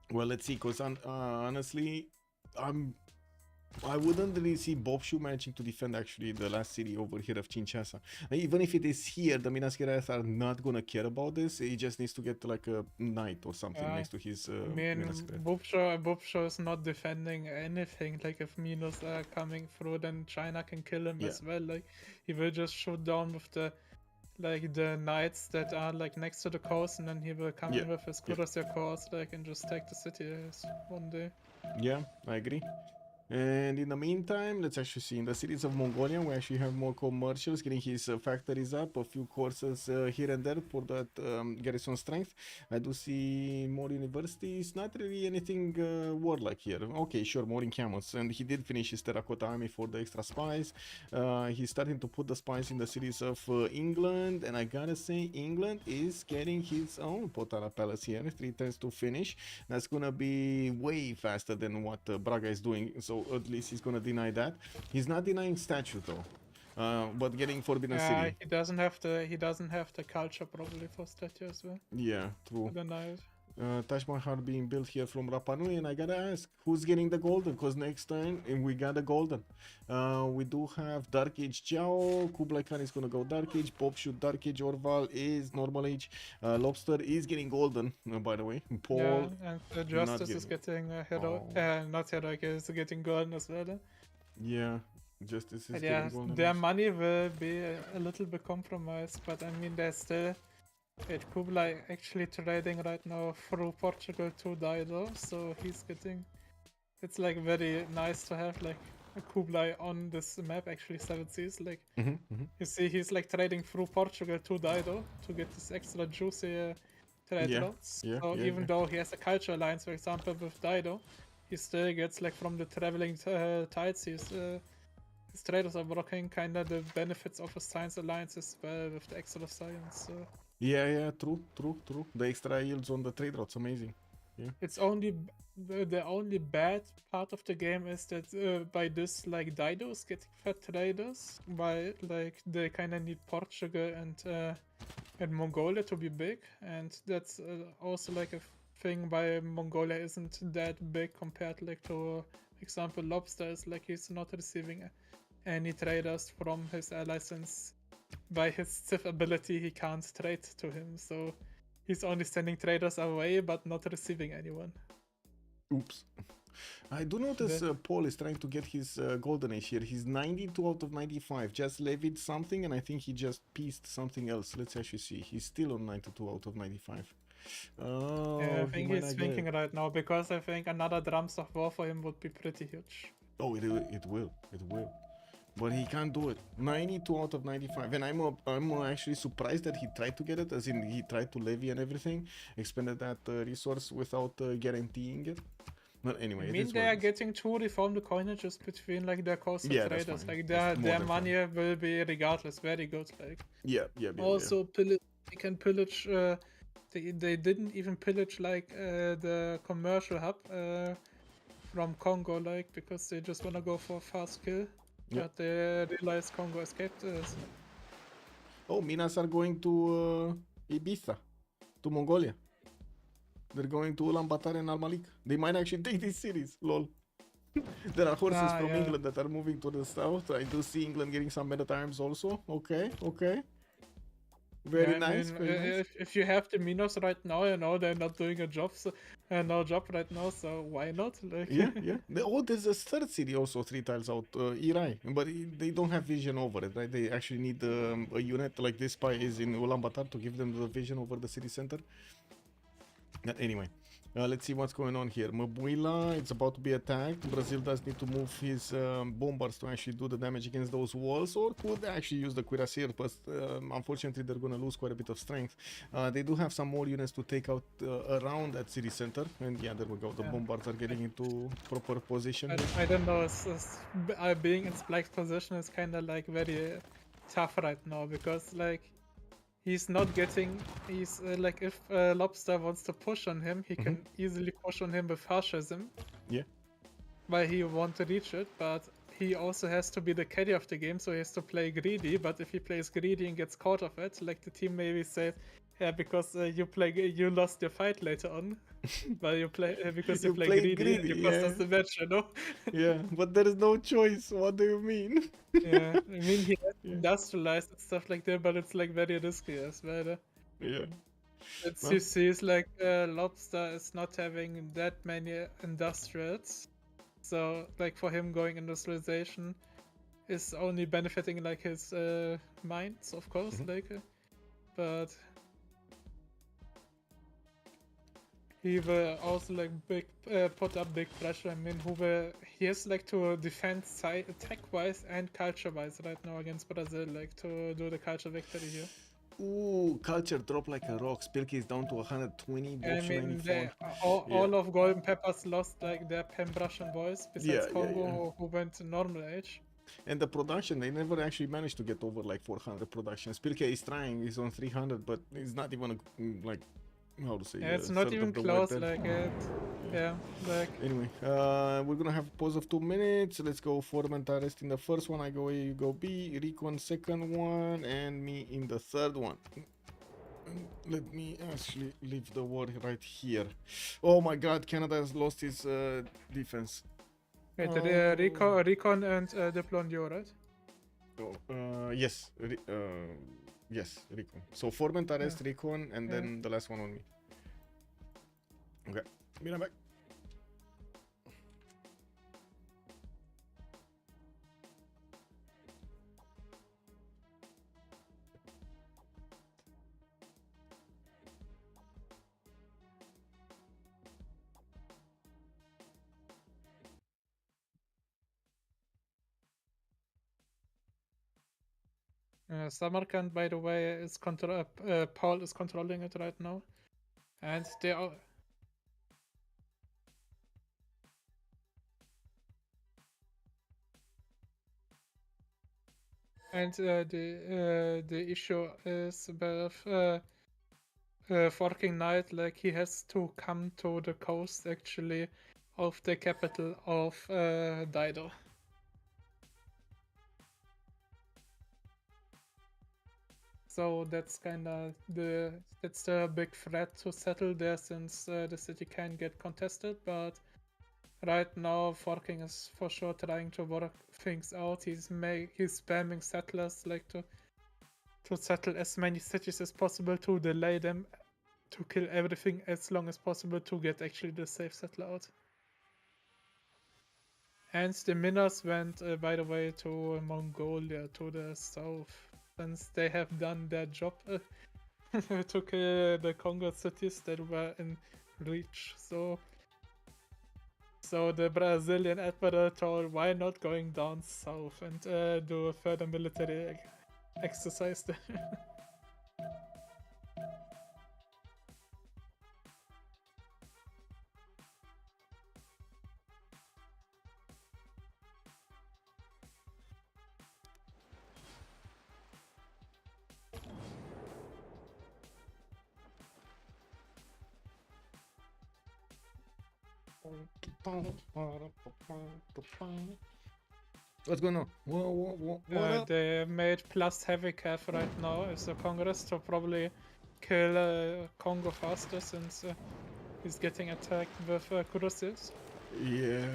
Well, let's see, because honestly, I wouldn't really see Bobshu managing to defend actually the last city over here of Kinshasa. Even if it is here, the Minas Gerais are not gonna care about this. He just needs to get like a knight or something next to his Minas Gerais. Bobshu is not defending anything. Like, if Minos are coming through, then China can kill him as well. Like, he will just shoot down with the knights that are like next to the coast, and then he will come in with his Cuirassier course, like, and just take the city one day. Yeah, I agree. And in the meantime, let's actually see in the cities of Mongolia, we actually have more commercials getting his factories up, a few courses here and there for that garrison strength. I do see more universities, not really anything warlike here. Okay, sure, more in camels, and he did finish his terracotta army for the extra spies. He's starting to put the spies in the cities of England, and I gotta say, England is getting his own Potala Palace here, 3 turns to finish. That's gonna be way faster than what Braga is doing, so at least he's gonna deny that. He's not denying statue though, but getting Forbidden City. He doesn't have the culture probably for statue as well. Yeah, true. Deny it. Taj Mahal being built here from Rapa Nui, and I gotta ask, who's getting the golden? Because next time we got the golden. We do have Dark Age Jiao, Kublai Khan is gonna go Dark Age, Bobshu Dark Age, Orval is Normal Age, Lobster is getting golden, by the way. Paul, and Justice is getting not heroic, is getting golden as well. Yeah, Justice is getting golden. Their money will be a little bit compromised, but I mean, they're still Kublai actually trading right now through Portugal to Dido, so he's getting. It's like very nice to have like Kublai on this map, actually, Civ6. Like, Mm-hmm. you see, he's like trading through Portugal to Dido to get this extra juicy trade Yeah, routes. yeah, So yeah, even yeah. though he has a culture alliance, for example, with Dido, he still gets like from the traveling tides. His traders are blocking kind of the benefits of a science alliance as well with the extra science. So Yeah, true. The extra yields on the trade routes, amazing. Yeah. it's only the only bad part of the game is that by this like Didos getting fat traders, by like they kind of need Portugal and Mongolia to be big, and that's also like a thing why Mongolia isn't that big compared like to example Lobster is like he's not receiving any traders from his allies since by his Civ ability he can't trade to him, so he's only sending traders away but not receiving anyone. Oops. I do notice The- Paul is trying to get his golden age here. He's 92 out of 95. Just levied something, and I think he just pieced something else. Let's actually see. He's still on 92 out of 95. Oh, Yeah, I he think might he's not get thinking it. right now because I think another Drums of War for him would be pretty huge. Oh, it will. But he can't do it. 92 out of 95. And I'm actually surprised that he tried to get it, as in he tried to levy and everything, expended that resource without guaranteeing it. But anyway, I it mean, is they what are it is. getting to reform the coinages between like their coastal Yeah, that's traders. fine. Like That's more their than money fine. will be regardless very good. Like Yeah. also they can pillage. They didn't even pillage like the commercial hub from Congo, like because they just wanna go for a fast kill. Yeah. But they realized Congo escaped. Oh, Minas are going to Ibiza, to Mongolia. They're going to Ulaanbaatar and Al Malik. They might actually take these cities. Lol. There are horses from Yeah. England that are moving to the south. I do see England getting some meta arms also. Okay. Very Yeah, I nice, mean, very nice. if you have the Minos right now, you know they're not doing a job, so, no job right now, so why not? Like, Yeah. Oh, there's a third city also 3 tiles out, Irai, but they don't have vision over it, right? They actually need a unit like this spy is in Ulaanbaatar to give them the vision over the city center. Anyway, let's see what's going on here. Mabuila, it's about to be attacked. Brazil does need to move his bombers to actually do the damage against those walls, or could actually use the cuirassiers, but unfortunately they're going to lose quite a bit of strength. They do have some more units to take out around that city center, and yeah, there we go. The Yeah. bombards are getting into proper position. I don't know, being in Spike's position is kind of like very tough right now because like he's not getting. He's like if Lobster wants to push on him, he can easily push on him with fascism. Yeah. But he won't reach it, but he also has to be the carry of the game, so he has to play greedy. But if he plays greedy and gets caught of it, like the team maybe says, yeah, because you lost your fight later on, but you play because you You play play greedy, and greedy, you cost yeah. us the match, you know? Yeah, but there is no choice. What do you mean? Yeah, I mean he has Yeah. industrialized and stuff like that, but it's like very risky as well. Yeah. It's Well. he sees like Lobster is not having that many industrials, so like for him going industrialization is only benefiting like his mines, of course, like, but he will also like put up big pressure. I mean, he has like to defend side attack wise and culture wise right now against Brazil, like to do the culture victory here. Ooh, culture dropped like a rock. Spilky is down to 120, I Bosch mean, 94. all of Golden Peppers lost like their Pembrasian boys, besides Yeah. Congo, who went to normal age. And the production, they never actually managed to get over like 400 production. Spilke is trying, he's on 300, but he's not even like, how to say, Yeah, it's a not third even of the close. white belt. Like yeah, like Anyway, we're gonna have a pause of 2 minutes. Let's go Formentarest in the first one. I go A, you go B. Recon second one, and me in the third one. Let me actually leave the war right here. Oh my God, Canada has lost his defense. wait, Oh. Recon and Diplo on you, right? Oh, yes, yes, Recon. So Formentarest, Recon, and then the last one on me. Okay, be back. Samarkand, by the way, is Paul is controlling it right now, and they are. And the issue is with Forking Knight, like he has to come to the coast actually of the capital of Dido. So that's kinda that's the big threat to settle there, since the city can get contested. But right now, Forking is for sure trying to work things out. He's spamming settlers like to settle as many cities as possible, to delay them, to kill everything as long as possible to get actually the safe settler out. And the Minas went, by the way, to Mongolia, to the south, since they have done their job to kill the Congo cities that were in reach. So the Brazilian admiral told, why not going down south and do a further military exercise there. What's going on? What up? They made plus heavy cav right now as the Congress to probably kill Congo faster, since he's getting attacked with cruisers. Yeah.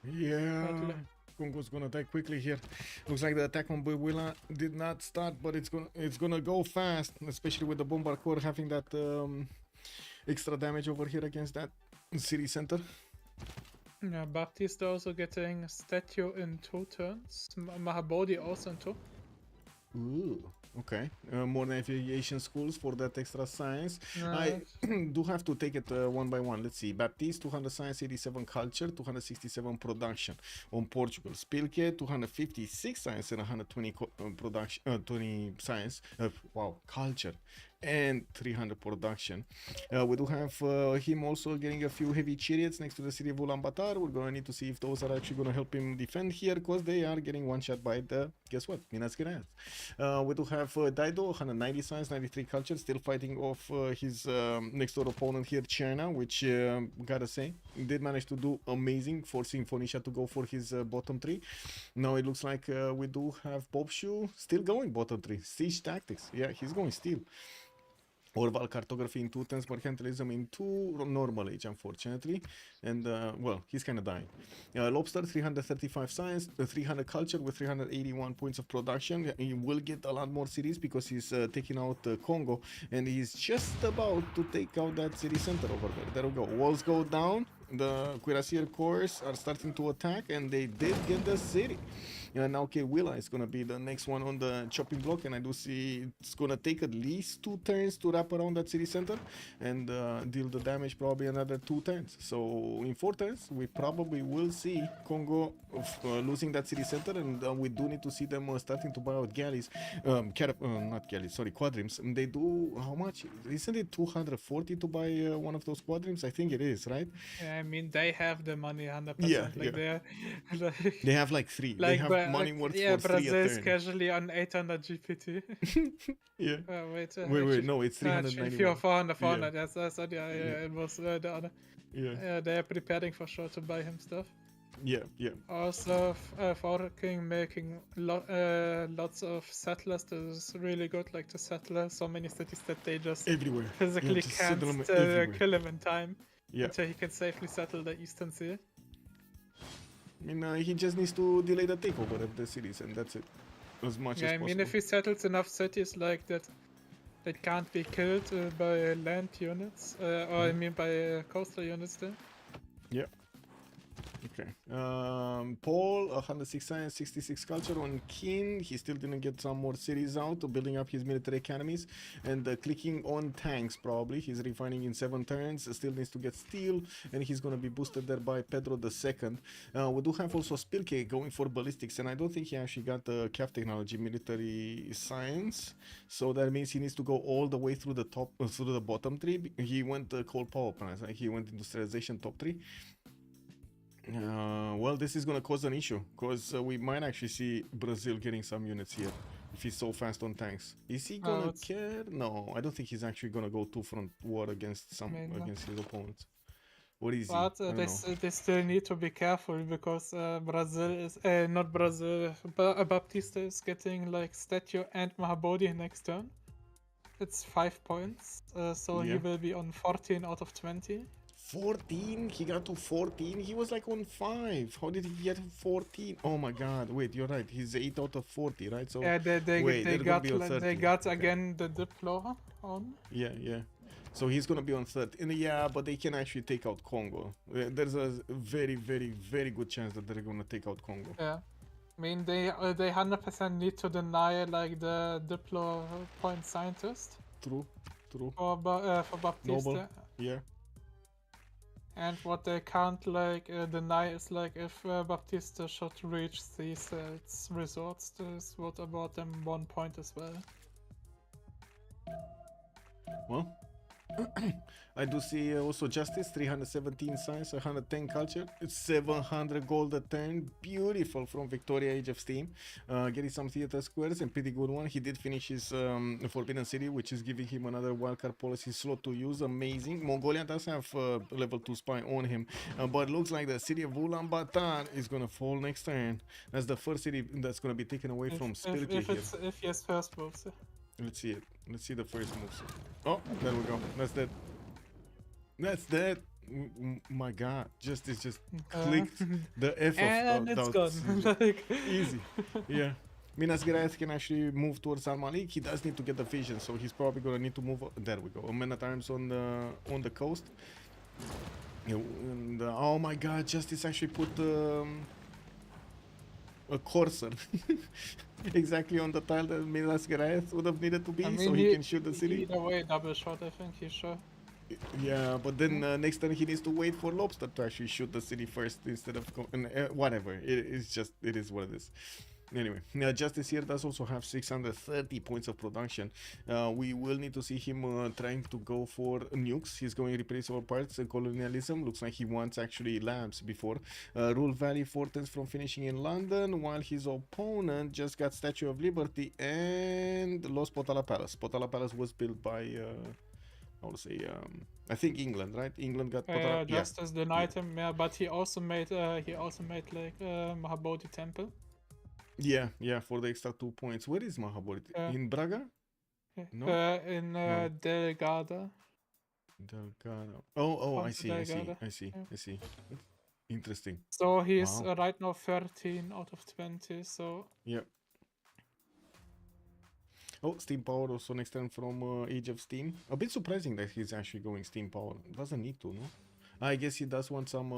Badly. Congo's gonna attack quickly here. Looks like the attack on Buwila did not start, but it's gonna go fast, especially with the Bombard Corps having that extra damage over here against that city center. Yeah, Baptiste also getting statue in 2 turns. Mahabodhi also in 2. Ooh, okay. More navigation schools for that extra science. No. I do have to take it one by one. Let's see. Baptiste, 200 science, 87 culture, 267 production on Portugal. Spilke, 256 science and 120 production, 20 science. Wow, culture. And 300 production. We do have him also getting a few heavy chariots next to the city of Ulaanbaatar. We're gonna need to see if those are actually gonna help him defend here, because they are getting one shot by the, guess what, Minas Gerais. We do have Dido, 190 science, 93 culture, still fighting off his next door opponent here, China, which gotta say did manage to do amazing, forcing Phoenicia to go for his bottom 3. Now it looks like we do have Popshu still going bottom 3. Siege tactics, yeah, he's going still. Orval cartography in 2 turns, mercantilism in 2, normal age unfortunately, and well, he's kind of dying. Lobster, 335 science, 300 culture with 381 points of production. He will get a lot more cities because he's taking out Congo, and he's just about to take out that city center over there. There we go. Walls go down. The Cuirassier Corps are starting to attack, and they did get the city. Now Willa is gonna be the next one on the chopping block, and I do see it's gonna take at least 2 turns to wrap around that city center and deal the damage, probably another 2 turns. So in 4 turns we probably will see Congo losing that city center, and we do need to see them starting to buy out galleys, not galleys, sorry, quadrims. They do, how much? Isn't it 240 to buy one of those quadrims? I think it is, right? Yeah, I mean, they have the money 100%. Yeah, like yeah. they're They have like 3. like They have money worth yeah, for 3 a Brazil is turn. casually on 800 GPT. Yeah. Wait, Wait, no, it's actually, 391. 400, 400. Yeah. Yes, I said, yeah, it was the other. Yeah. They are preparing for sure to buy him stuff. Yeah, yeah. Also, Forking making lots of settlers. This is really good, like to settle so many cities that they just Everywhere. physically Yeah, just can't settle 'em everywhere. kill him in time Yeah. until he can safely settle the Eastern Sea. I mean, he just needs to delay the takeover of the cities, and that's it. As much Yeah, as I possible. mean, if he settles enough cities like that can't be killed by land units, or I mean by coastal units then. Yeah. Okay. Paul, 106 science, 66 culture on Kin. He still didn't get some more cities out, building up his military academies and clicking on tanks probably. He's refining in 7 turns, still needs to get steel, and he's gonna be boosted there by Pedro II. We do have also Spilke going for ballistics, and I don't think he actually got the CAF technology, military science. So that means he needs to go all the way through the top, through the bottom 3. He went cold power plants, right? He went industrialization top 3. Well, this is gonna cause an issue, because we might actually see Brazil getting some units here if he's so fast on tanks. Is he gonna care? No, I don't think he's actually gonna go two front war against against his opponents. What is he? I But don't know. they still need to be careful because Brazil is not Brazil. Baptista is getting like statue and Mahabodhi next turn. It's 5 points, so he Yeah. will be on 14 out of 20. 14? He got to 14? He was like on 5. How did he get to 14? Oh my god, wait, you're right. He's 8 out of 40, right? So Yeah, wait, they're gonna be on 30. they got Okay. again the Diplo on. Yeah, yeah. So he's gonna be on 30. And yeah, but they can actually take out Congo. There's a very, very, very good chance that they're gonna take out Congo. Yeah, I mean they 100% need to deny like the Diplo point scientist True, true. for Baptista. Noble. Yeah. And what they can't like deny is like if Baptista should reach these resorts, this would about them 1 point as well. Well, I do see also Justice, 317 science, 110 culture, 700 gold a turn. Beautiful from Victoria, Age of Steam. Getting some theater squares and pretty good one. He did finish his Forbidden City, which is giving him another wildcard policy slot to use. Amazing. Mongolia does have level 2 spy on him, but looks like the city of Ulaanbaatar is gonna fall next turn. That's the first city that's gonna be taken away from Spilke here. If he has first moves. Let's see it. Let's see the first moves. Oh, there we go. That's dead. That's dead. My god. Justice just clicked the F of and it's gone. Like easy. Yeah. Minas Gerais can actually move towards Al Malik. He does need to get the vision, so he's probably gonna need to move. There we go. A man at arms on the coast. Yeah, and, oh my god, Justice actually put a courser exactly on the tile that Minas Gerais would have needed to be, I mean, so he can shoot the city. Either way, double shot. I think he's sure. Yeah, but then next turn he needs to wait for Lobster to actually shoot the city first instead of whatever. It is what it is. Anyway, Justice here does also have 630 points of production. We will need to see him trying to go for nukes. He's going replaceable parts and colonialism. Looks like he wants actually labs before. Rule Valley Fortens from finishing in London, while his opponent just got Statue of Liberty and lost Potala Palace. Potala Palace was built by... I would say, I think England, right? England got Potala. Justice denied him, yeah, but he also made like Mahabodhi Temple. Yeah, yeah, for the extra 2 points. Where is Mahabodhi? In Braga? No? In No. Delgado. Delgado. Oh, I Ponce see, I see, Delgado. I see, Yeah. I see. Interesting. So he's Wow. right now 13 out of 20. So Yep. Oh, Steam Power also next turn from Age of Steam. A bit surprising that he's actually going Steam Power. Doesn't need to, no? I guess he does want some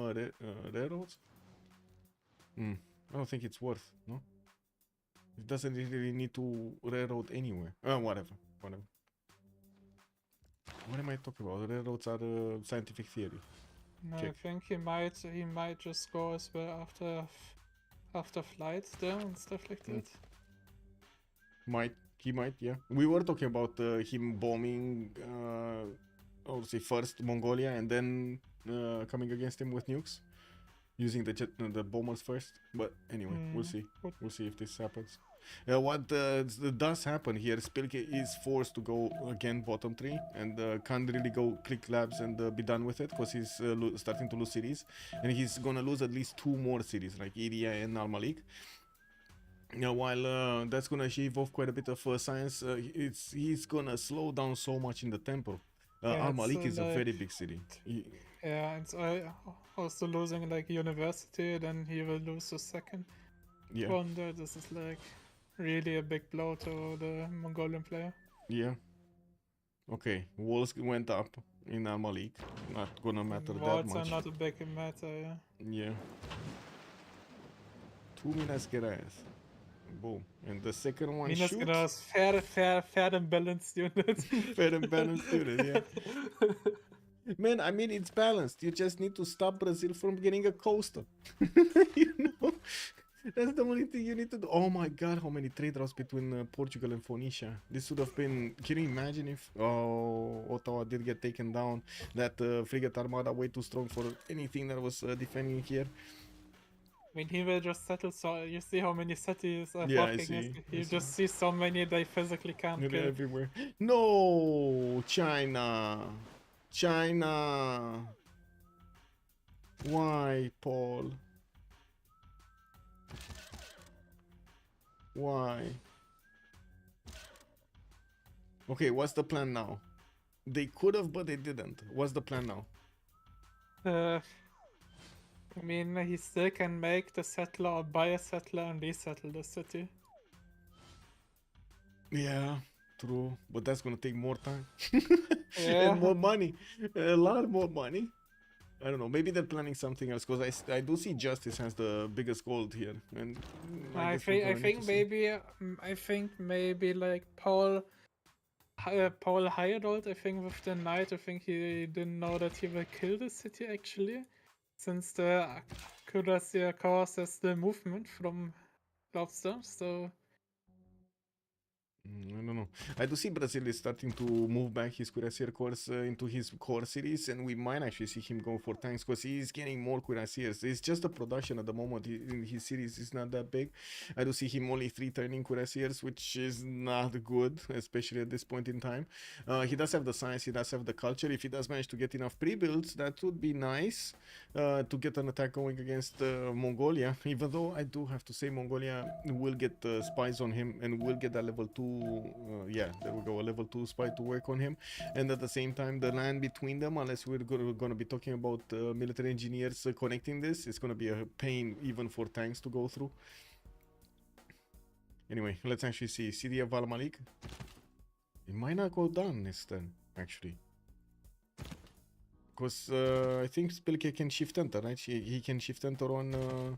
railroads. I don't think it's worth, no? It doesn't really need to railroad anywhere. Whatever. What am I talking about? Railroads are scientific theory. no, I Check. think he might just go as well after flights there and stuff like that. He might, yeah. We were talking about him bombing, I would say first Mongolia and then coming against him with nukes, using the bombers first. But anyway, we'll see. We'll see if this happens. What does happen here, Spilke is forced to go again bottom 3 and can't really go click labs and be done with it because he's starting to lose cities, and he's gonna lose at least 2 more cities like Iria and Al Malik. While that's gonna shave off quite a bit of science, he's gonna slow down so much in the temple. Yeah, Al Malik it's, is a very big city. Yeah, and also losing like university, then he will lose the second Yeah, wonder. This is like really a big blow to the Mongolian player. yeah. Okay, walls went up. in Al Malik. Not gonna matter that Wards are much. not a big matter, yeah. Yeah. 2 Minas Gerais. Boom. And the second one Minas shoots. Gerais, fair and balanced unit. Fair and balanced unit, yeah. Man, I mean, it's balanced. You just need to stop Brazil from getting a coastal. You know? That's the only thing you need to do. Oh my god, how many trade routes between Portugal and Phoenicia. This would have been... Can you imagine if... Oh, Ottawa did get taken down. That frigate armada way too strong for anything that was defending here. I mean, he will just settle, so you see how many cities are Yeah, I blocking see, us. I You see. just see so many they physically can't They're kill. everywhere. No! China! China! Why, Paul? Why? Okay, what's the plan now? They could have, but they didn't. What's the plan now? I mean, he still can make the settler or buy a settler and resettle the city. Yeah, true. But that's gonna take more time. Yeah. And more money. A lot more money. I don't know. Maybe they're planning something else because I do see Justice has the biggest gold here, and I guess we're think gonna need to see. maybe like Paul hired old. I think with the knight, I think he didn't know that he will kill the city actually, since the Cuirassier causes the movement from Lobster. So I don't know. I do see Brazil is starting to move back his Cuirassier course into his core cities, and we might actually see him go for tanks because he's getting more Cuirassiers. It's just the production at the moment in his cities is not that big. I do see him only 3 turning Cuirassiers, which is not good, especially at this point in time. He does have the science, he does have the culture. If he does manage to get enough pre-builds, that would be nice to get an attack going against Mongolia. Even though I do have to say Mongolia will get spies on him and will get that level 2 yeah, there we go, a level 2 spy to work on him. And at the same time, the land between them, unless we're gonna be talking about military engineers connecting this, it's gonna be a pain even for tanks to go through. Anyway, let's actually see City of Al Malik. It might not go down this turn, actually, because I think Spilke can shift enter, right? He can shift enter on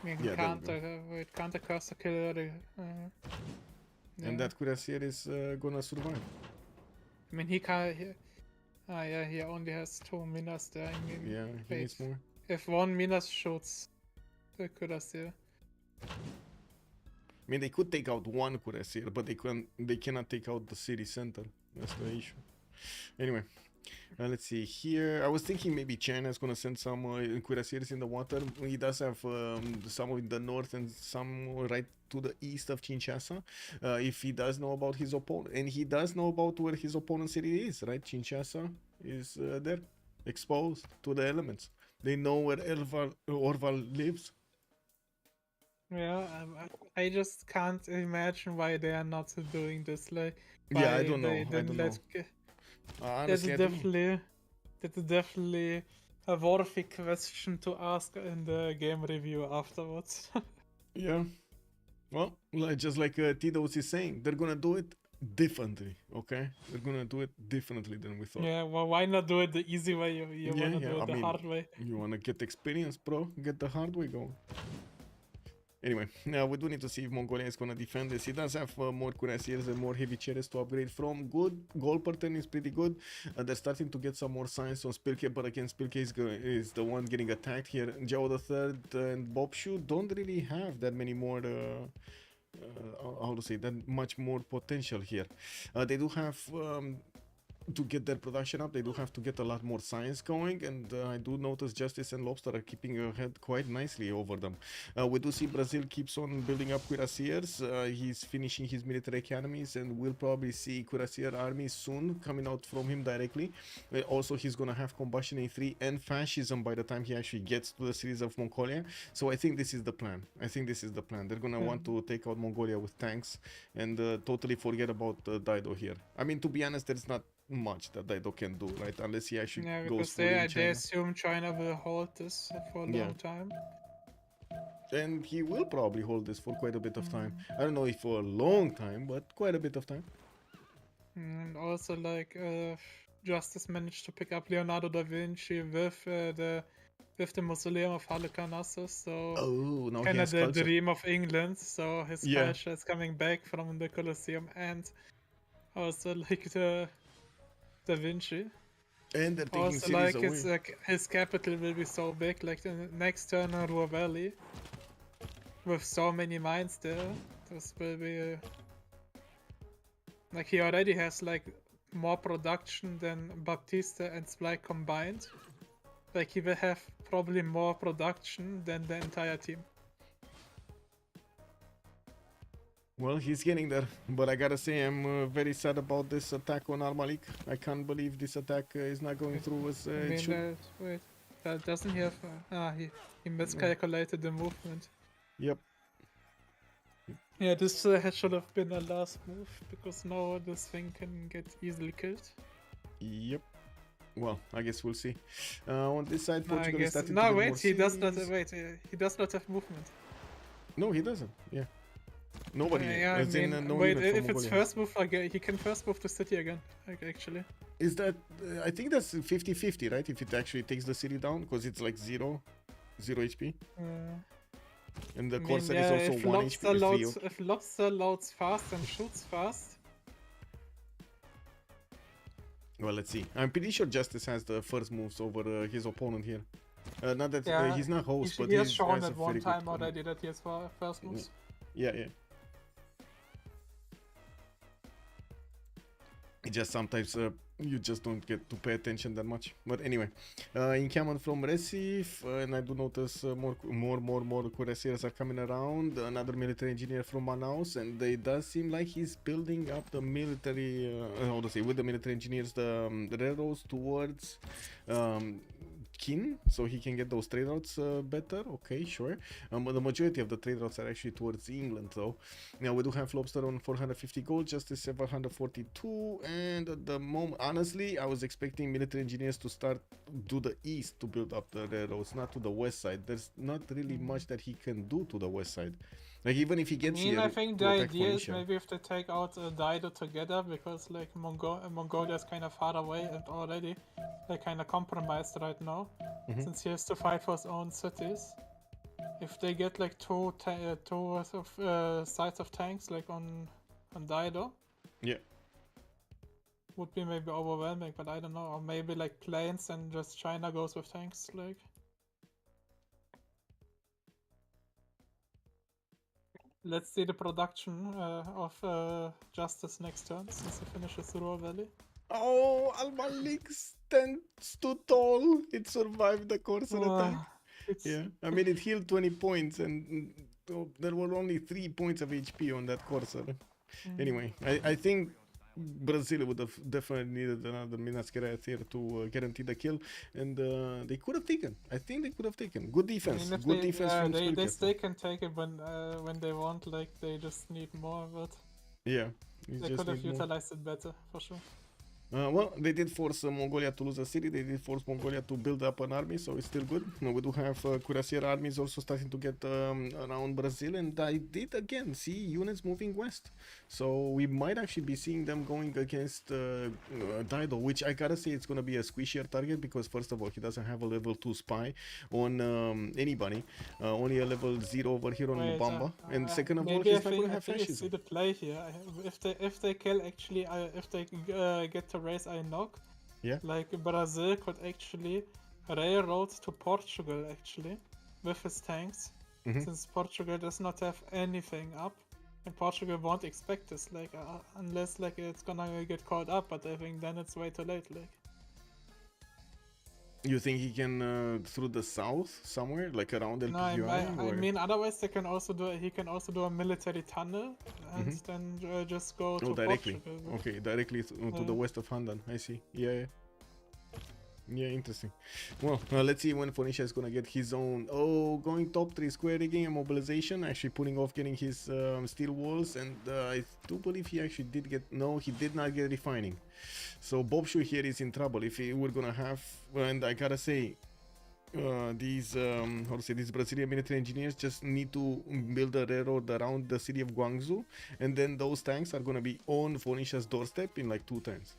I mean, Yeah, there we it can't occur to kill the. and that Cuirassier is gonna survive. I mean, he can't. Yeah, he only has 2 minas there. I mean, Yeah, he needs more. if 1 minas shoots the Cuirassier. I mean, they could take out 1 Cuirassier, but they cannot take out the city center. That's the issue. Anyway, let's see here. I was thinking maybe China's gonna send some Cuirassiers in the water. He does have some in the north and some right to the east of Kinshasa. If he does know about his opponent, and he does know about where his opponent's city is, right? Kinshasa is there, exposed to the elements. They know where Orval lives. Yeah, I just can't imagine why they are not doing this. Like, Yeah, I why don't know. they I didn't don't let know. g- Honestly, I don't know. That's definitely a worthy question to ask in the game review afterwards. Yeah. Well, just like Tidos is saying, they're gonna do it differently, okay? They're gonna do it differently than we thought. Yeah, well, why not do it the easy way? You wanna do it I the mean, hard way. you wanna get experience, bro? Get the hard way going. Anyway, now we do need to see if Mongolia is gonna defend this. He does have more cuirassiers and more heavy chariots to upgrade from. Good, gold pattern is pretty good. They're starting to get some more science on Spilke, but again, Spilke is the one getting attacked here. Zhao III and Bobshu don't really have that many more how to say, that much more potential here. They do have to get their production up, they do have to get a lot more science going, and I do notice Justice and Lobster are keeping ahead quite nicely over them. We do see Brazil keeps on building up cuirassiers. He's finishing his military academies, and we'll probably see cuirassier armies soon coming out from him directly. Also, he's gonna have combustion A3 and fascism by the time he actually gets to the cities of Mongolia. So I think this is the plan. They're gonna want to take out Mongolia with tanks and totally forget about Dido here. I mean, to be honest, there's not much that Dido can do, right? Unless he actually Yeah, goes because fully in they China. assume China will hold this for a long time. And he will probably hold this for quite a bit of time. I don't know if for a long time, but quite a bit of time. And also, like, Justice managed to pick up Leonardo da Vinci with the Mausoleum of Halicarnassus, so Oh, now he kind of has the culture. dream of England. So his Yeah. culture is coming back from the Colosseum and also like the Da Vinci. And they're taking Also, cities like away. it's like his capital will be so big, like the next turn in Ruhr Valley, with so many mines there. This will be like he already has like more production than Baptista and Spike combined. Like he will have probably more production than the entire team. Well, he's getting there, but I gotta say I'm very sad about this attack on Al-Malik. I can't believe this attack is not going through as I it mean, should. wait, doesn't he have? He miscalculated the movement. Yep. Yeah, this should have been a last move because now this thing can get easily killed. Yep. Well, I guess we'll see. On this side, No, I Portugal is guess. starting No, to get wait, more he does not. cities. Wait, he does not have movement. No, he doesn't. Yeah. Nobody. Yeah, I as in, mean, no wait, unit from if it's Mongolia. first move, he can first move the city again. Like, actually. Is that? I think that's 50-50, right? If it actually takes the city down, because it's like 0 HP. And the I mean, Corsair yeah, is if also 1 Lobster HP. loads, if Lobster loads fast and shoots fast. Well, let's see. I'm pretty sure Justice has the first moves over his opponent here. Not that Yeah, he's not host, but he has he shown has a it one very good time already that he has first moves. Yeah, yeah. It just sometimes you just don't get to pay attention that much. But anyway, encampment from Recife, and I do notice more cuirassiers are coming around. Another military engineer from Manaus, and it does seem like he's building up the military, how to say, with the military engineers, the railroads towards Kin, so he can get those trade routes better. Okay, sure. But the majority of the trade routes are actually towards England, though. Now we do have Lobster on 450 gold, Justice 742, and at the moment, honestly, I was expecting military engineers to start do the east to build up the railroads, not to the west side. There's not really much that he can do to the west side. Like even if he gets here, I think to the attack idea is Phoenicia. maybe if they take out Dido together, because like Mongolia is kind of far away and already they're kind of compromised right now, since he has to fight for his own cities. If they get like two sides of tanks like on Dido, Yeah. would be maybe overwhelming, but I don't know. Or maybe like planes and just China goes with tanks, like. Let's see the production of Justice next turn, since he finishes Ruhr Valley. Oh, Al-Malik stands too tall. It survived the Corsair attack. Yeah, I mean it healed 20 points, and there were only 3 points of HP on that Corsair. Anyway, I think Brazil would have definitely needed another Minas Tirith here to guarantee the kill, and they could have taken. I think they could have taken. Good defense. I mean, Good defense from they Spellcaster. still can take it when they want. Like they just need more, but Yeah, you they just could have need more. utilized it better for sure. Well, they did force Mongolia to lose a city. They did force Mongolia to build up an army, so it's still good. We do have cuirassier armies also starting to get around Brazil, and I did again see units moving west. So we might actually be seeing them going against Dido, which I gotta say it's gonna be a squishier target because first of all, he doesn't have a level 2 spy on anybody, only a level 0 over here on Mubamba, and second of all, he's not gonna have I think you see fascism. the play here. If they kill actually, if they get to raise Enoch, Yeah. like Brazil could actually railroad to Portugal actually with his tanks, since Portugal does not have anything up, and Portugal won't expect this, like unless like it's gonna get caught up. But I think then it's way too late. Like. You think he can through the south somewhere, like around El No, Pijuay? I mean otherwise they can also do. He can also do a military tunnel and then just go to directly. Portugal. Okay, directly to the west of Handan. I see. Yeah. Yeah, interesting. Well, let's see when Phoenicia is gonna get his own. Oh, going top 3 square rigging and mobilization. Actually putting off getting his steel walls, and I do believe he actually did get. No, he did not get refining. So Bobshu here is in trouble. If he were gonna have, and I gotta say, these these Brazilian military engineers just need to build a railroad around the city of Guangzhou, and then those tanks are gonna be on Phoenicia's doorstep in like 2 turns.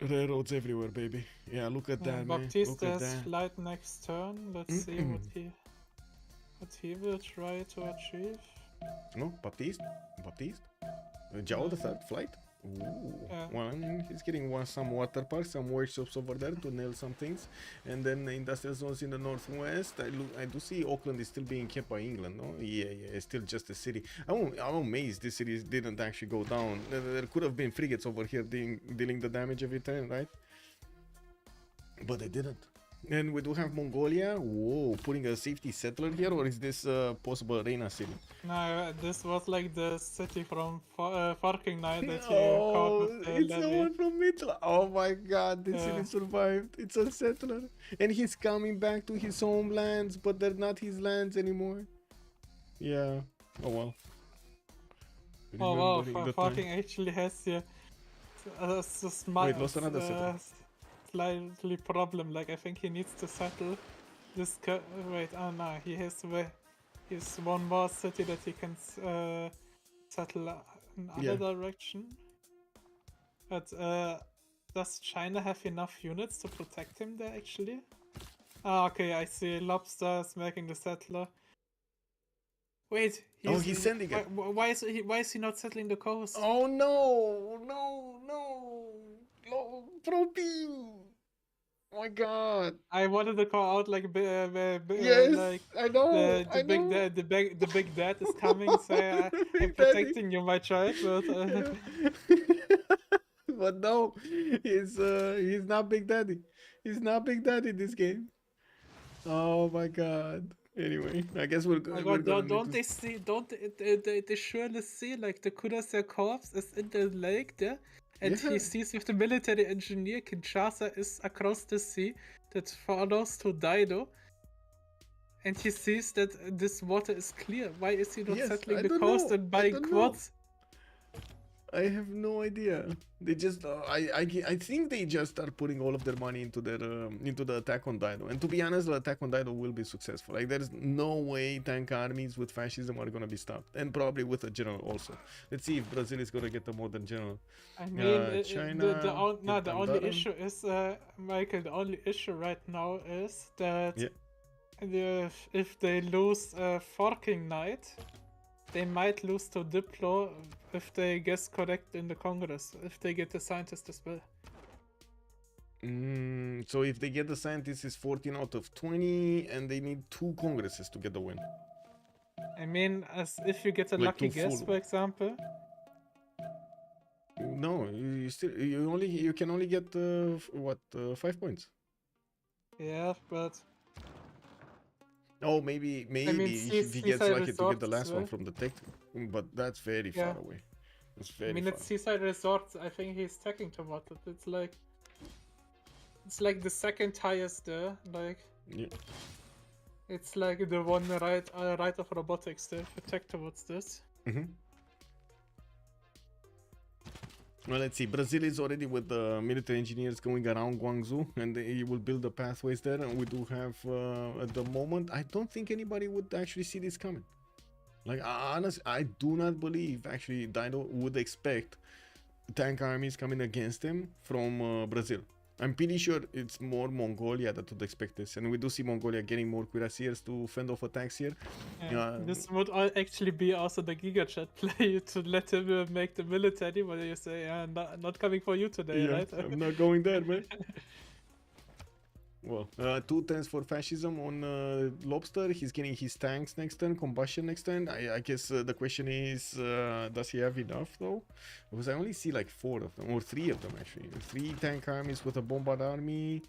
Railroads everywhere, baby. Yeah, look at that, man. Look at Baptista's that. flight next turn. Let's see what he will try to achieve. No, Baptiste? Jao, the third flight? Ooh. Yeah. Well, I mean, he's getting some water parks, some workshops over there to nail some things, and then industrial zones in the northwest. I do see Auckland is still being kept by England, no? Yeah, it's still just a city. I'm amazed this city didn't actually go down. There could have been frigates over here dealing the damage every time, right? But they didn't. And we do have Mongolia. Whoa, putting a safety settler here, or is this possible arena city? No, this was like the city from Farking Night that he Oh, caught with the it's the levy. one from Mitla. Oh my god, this city Yeah. survived. It's a settler. And he's coming back to his homelands, but they're not his lands anymore. Yeah. Oh well. Oh wow, Remembering the Farking time. actually has here Wait, lost another settler. slightly problem. Like I think he needs to settle this. Wait, oh no, he has one more city that he can settle in other direction. But does China have enough units to protect him there actually? Ah, okay, I see. Lobster is making the settler. Wait, he's sending it. Why is he not settling the coast? Oh no, pro team. Oh my god. I wanted to call out like Yes, like I know. the big dad is coming, say I'm Big Daddy. protecting you, my child, but But no, he's not Big Daddy. He's not Big Daddy this game. Oh my god. Anyway, I guess we're my gonna God, need don't to they see? Don't they surely see like the Kudasya corpse is in the lake there, and Yeah. he sees with the military engineer Kinshasa is across the sea that follows to Daido, and he sees that this water is clear. Why is he not Yes, settling I the don't coast know. and I buying don't know. quads? I have no idea. They just I think they just start putting all of their money into the attack on Daido. And to be honest, the attack on Daido will be successful. Like there's no way tank armies with fascism are gonna be stopped, and probably with a general also. Let's see if Brazil is gonna get a modern general. I mean, China. the only issue is, Michael. The only issue right now is that if they lose Forking Night, they might lose to Diplo if they guess correct in the Congress. If they get the scientist as well. So if they get the scientists, is 14 out of 20, and they need 2 congresses to get the win. I mean, as if you get a Like lucky two guess, full. for example. No, you can only get 5 points. Yeah, but Oh, maybe if he gets Seaside lucky to get the Resorts, last one right? from the tech, but that's very Yeah. far away. It's I very mean, far. it's Seaside Resorts. I think he's taking towards it. It's like the second highest there. Like Yeah. it's like the one right of robotics there. If you take towards this. Well, let's see. Brazil is already with the military engineers going around Guangzhou, and they will build the pathways there. And we do have, at the moment, I don't think anybody would actually see this coming. Like, honestly, I do not believe actually Daido would expect tank armies coming against them from Brazil. I'm pretty sure it's more Mongolia that would expect this, and we do see Mongolia getting more cuirassiers to fend off attacks here. Yeah, this would actually be also the GigaChat play to let him make the military, but you say, not coming for you today, right? I'm not going there, man. Well, 2 turns for fascism on Lobster. He's getting his tanks next turn, combustion next turn. I guess the question is, does he have enough though? Because I only see like 4 of them, or 3 of them actually. 3 tank armies with a bombard army.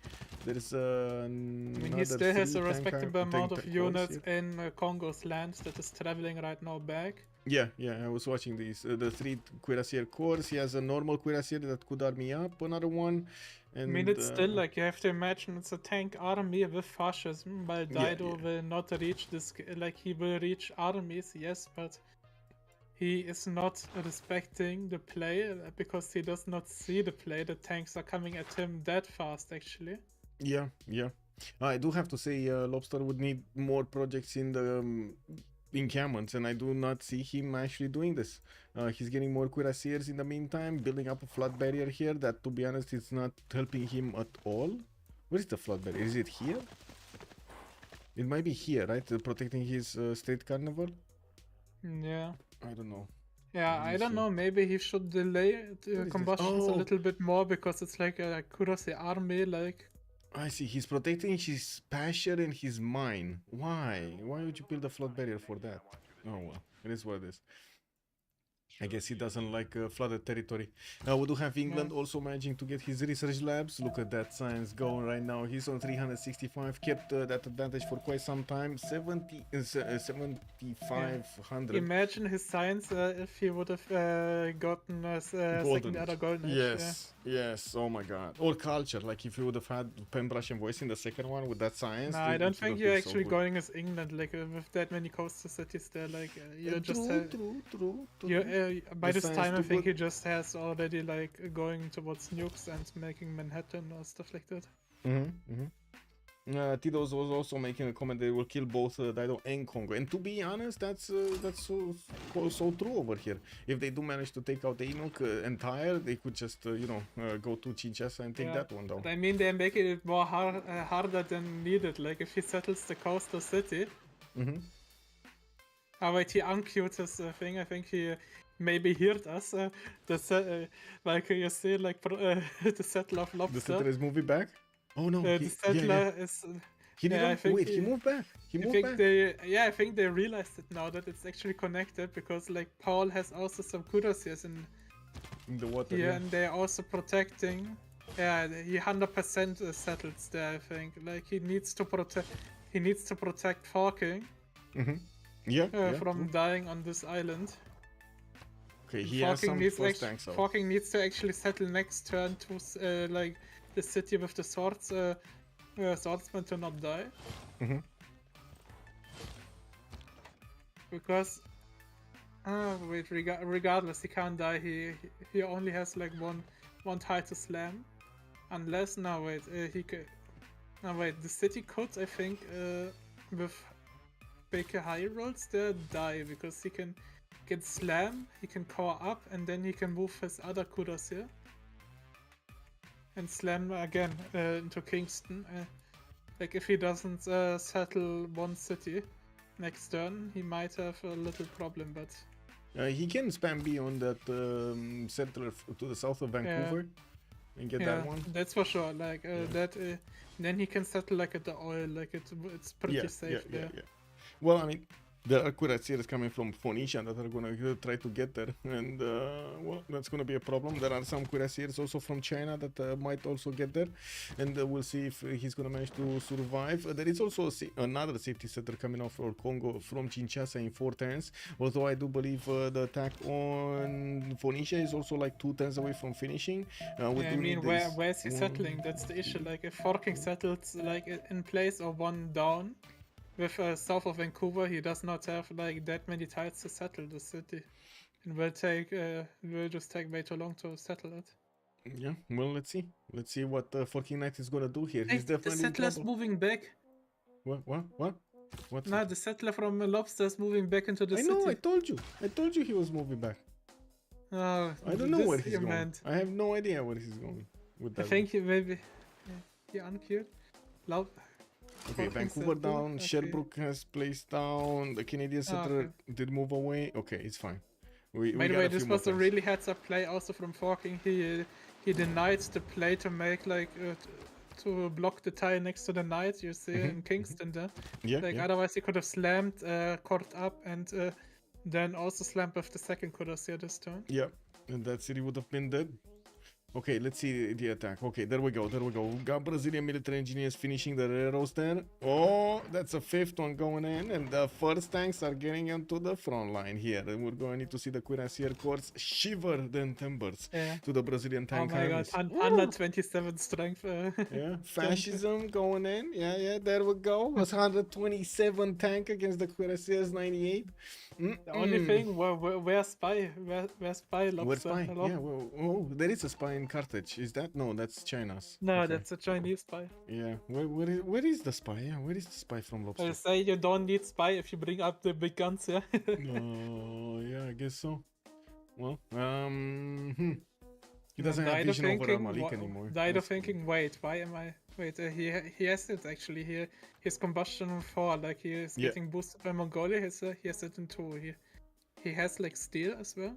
There's I mean, he still has a respectable amount of units in Congo's lands that is traveling right now back. Yeah, I was watching these. The 3 cuirassier corps. He has a normal cuirassier that could army up another one. And, I mean, it's still like you have to imagine it's a tank army with fascism, while Daido will not reach this. Like he will reach armies, yes, but he is not respecting the play because he does not see the play. The tanks are coming at him that fast, actually. Yeah. I do have to say, Lobster would need more projects in the encampments, and I do not see him actually doing this. He's getting more cuirassiers in the meantime, building up a flood barrier here that, to be honest, is not helping him at all. Where is the flood barrier? Is it here? It might be here, right? Protecting his state carnival? Yeah. I don't know. Yeah, Let me I don't see. know. Maybe he should delay this? combustions a Oh. little bit more because it's like a Kurose army. Like, I see. He's protecting his pasture and his mine. Why? Why would you build a flood barrier for that? Oh well, it is what it is. I guess he doesn't like flooded territory. Now we do have England also managing to get his research labs. Look at that science going right now. He's on 365, kept that advantage for quite some time. 7,500. imagine his science if he would have gotten a second other golden age. Yes, yes. Oh my god. Or culture, like if you would have had pen brush and voice in the second one with that science. No, I don't think you're actually going as England, like with that many coastal cities there. Like you just have, true. by The this science time, I too think good. he just has already like going towards nukes and making Manhattan or stuff like that. Tidos was also making a comment that it will kill both Dido and Congo, and to be honest, that's so true over here. If they do manage to take out the Inuk entire, they could just go to Kinshasa and take that one down. But I mean, they're making it more harder than needed. Like if he settles the coastal city. Oh wait, he unqueued his thing. I think he maybe heard us. Like you see, like the settler of Lobster. The settler is moving back. Oh no, the settler is. He didn't. I think Wait, he moved back. He moved back. I think they realized it now that it's actually connected because like Paul has also some cuirassiers in the water. here, and they're also protecting. Yeah, he 100% settles there. I think like he needs to protect. He needs to protect Falking. From dying on this island. Okay, he has some force tanks out. Falking needs to actually settle next turn to like the city with the swordsman to not die. Because wait, regardless, he can't die. He only has like one tie to slam, unless he could. No wait, the city could, I think, with big high rolls there die because he can slam, he can core up, and then he can move his other kudos here and slam again into Kingston. Like if he doesn't settle one city next turn, he might have a little problem, but he can spam B on that settler to the south of Vancouver and get that one. That's for sure. Like that, then he can settle like at the oil. Like it's pretty safe there. Well, I mean, there are cuirassiers coming from Phoenicia that are going to try to get there, and well, that's going to be a problem. There are some cuirassiers also from China that might also get there, and we'll see if he's going to manage to survive. There is also another safety setter coming off for Congo from Kinshasa in 4 turns, although I do believe the attack on Phoenicia is also like 2 turns away from finishing. I mean, where's he settling? That's the issue. Like if Forking settles like in place or one down, with south of Vancouver, he does not have like that many tiles to settle the city. It will just take way too long to settle it. Yeah, well, let's see. Let's see what Forking Knight is gonna do here. Hey, He's definitely the settler's moving back. What? No, the settler from Lobster's moving back into the city. I know, I told you he was moving back. Oh, I don't know where he's going. I have no idea where he's going with that. I think he maybe he unqueued. Okay, Vancouver down, okay. Sherbrooke has placed down, the Canadian settler did move away. Okay, it's fine. By the way, this was a really heads-up play also from Forking. He denied the play to make like to block the tile next to the knight you see in Kingston there. Otherwise he could have slammed, cored up, and then also slammed with the second Cuirassier this turn. Yeah, and that city would have been dead. Okay, let's see the attack. Okay, there we go. We got Brazilian military engineers finishing the railroads there. Oh, that's a 5th one going in, and the first tanks are getting into the front line here. And we're going to need to see the Cuirassier corps shiver the timbers to the Brazilian tank. Oh my god, 127 strength. Fascism going in. Yeah, there we go. It was 127 tank against the Cuirassiers 98. The only thing, where's Spy? Where's Spy? Where's Spy? Yeah, there is a Spy in in Carthage. Is that? No, that's China's. No, Okay. that's a Chinese spy. Yeah. Where is the spy? Yeah, where is the spy from, Lobster? I say you don't need spy if you bring up the big guns, yeah. No, yeah, I guess so. Well, he doesn't Died have of vision over thinking, Malik anymore. Died of That's cool. thinking, wait, why am I... Wait, he has it actually here. His combustion 4, like he is Yeah. getting boosted by Mongolia, he has it in 2. He has like steel as well.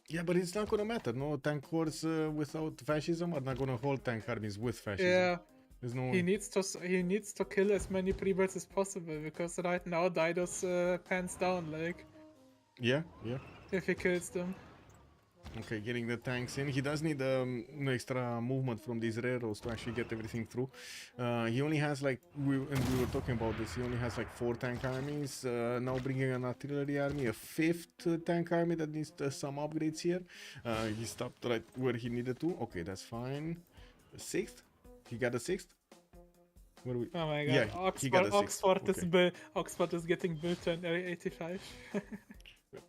Yeah, but it's not gonna matter. No, tank wars without fascism are not gonna hold tank armies with fascism. Yeah, There's no he way. needs to kill as many pre-birds as possible, because right now Dido's pants down, like, Yeah, yeah. if he kills them. Okay, getting the tanks in. He does need extra movement from these railroads to actually get everything through. He only has like, we were talking about this, he only has like 4 tank armies. Now bringing an artillery army, a 5th tank army that needs some upgrades here. He stopped right where he needed to. Okay, that's fine. 6th? He got a 6th? Where are we? Oh my god, Yeah, he got a 6th. Oxford is getting built in 85.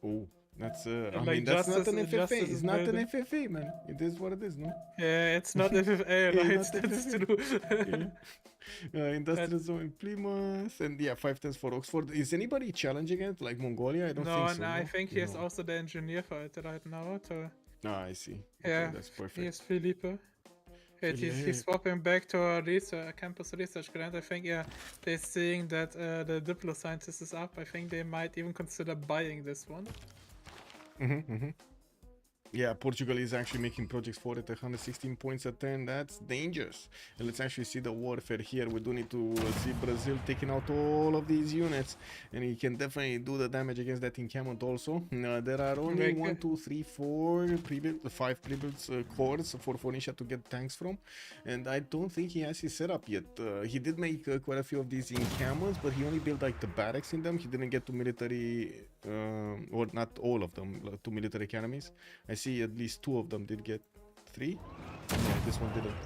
Oh. That's I Like mean, that's not an Justice- FFA. Justice It's is not an building. FFA, man. It is what it is, no? Yeah, it's not FFA, Yeah, right? not That's FFA. true. Industrial zone in Plymouth, and yeah, 5 tens for Oxford. Is anybody challenging it, like Mongolia? I don't No, think so. and I think he is No. also the engineer for it right now. Ah, I see. Yeah, Okay, that's perfect. he is Felipe. Yeah, Yeah. he's swapping back to a campus research grant. I think, yeah, they're seeing that the Diplo scientist is up. I think they might even consider buying this one. Yeah, Portugal is actually making projects for it, 116 points a turn. That's dangerous. And let's actually see the warfare here. We do need to see Brazil taking out all of these units, and he can definitely do the damage against that encampment also. There are only Okay. 1, 2, 3, 4 pre-built, 5 pre-built cores for Phoenicia to get tanks from, and I don't think he has his setup yet. He did make quite a few of these encampments, but he only built like the barracks in them. He didn't get to military, or not all of them, to military academies. I see at least 2 of them did get 3. No, this one didn't.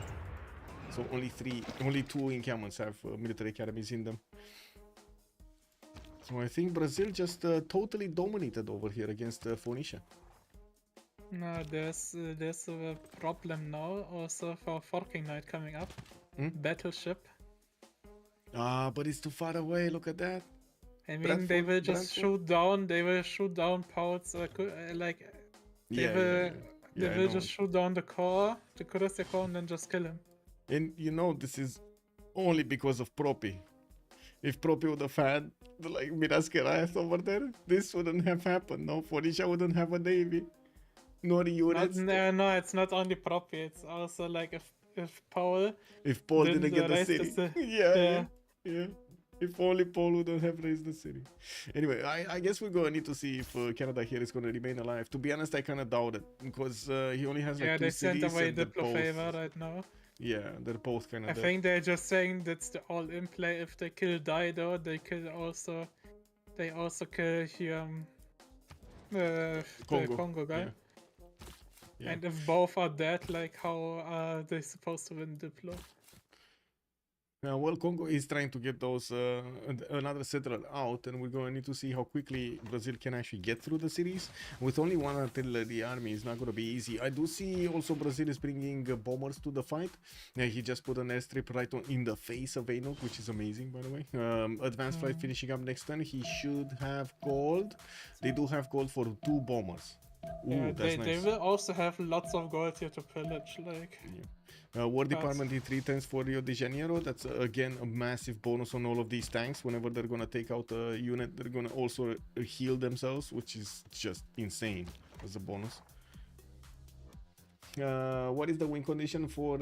So only 2 encampments have military academies in them. So I think Brazil just totally dominated over here against Phoenicia. No, there's a problem now also for Forking Night coming up. Battleship. Ah, but it's too far away. Look at that. I mean, they will Bradford? just shoot down. They will shoot down ports. Like they Yeah, I will know. just shoot down the core, the Kurosya core, and then just kill him. And you know, this is only because of Propi. If Propi would have had like Miraskerais over there, this wouldn't have happened. No, Phoenicia wouldn't have a navy, nor units. No, it's not only Propi. It's also like if Paul. If Paul Didn't didn't get the raise the city. ci- Yeah. Yeah. If only Paul wouldn't have raised the city. Anyway, I guess we're gonna need to see if Canada here is gonna remain alive. To be honest, I kind of doubt it, because he only has like Yeah, 2 they sent cities away and they're Diplo both, favor right now. yeah, they're both kind I of think they're just saying that's the all-in play. If they kill Dido, they also kill here the Congo guy. Yeah. Yeah. And if both are dead, like how are they supposed to win Diplo? Well, Congo is trying to get those another settler out, and we're going to need to see how quickly Brazil can actually get through the cities. With only 1 artillery army, it's not going to be easy. I do see also Brazil is bringing bombers to the fight. He just put an airstrip right in the face of Anok, which is amazing, by the way. Advanced flight finishing up next turn. He should have gold. They do have gold for 2 bombers. Ooh, Yeah, that's nice. they will also have lots of gold here to pillage. Like, War Department in 3 times for Rio de Janeiro. That's again a massive bonus on all of these tanks. Whenever they're gonna take out a unit, they're gonna also heal themselves, which is just insane as a bonus. What is the win condition for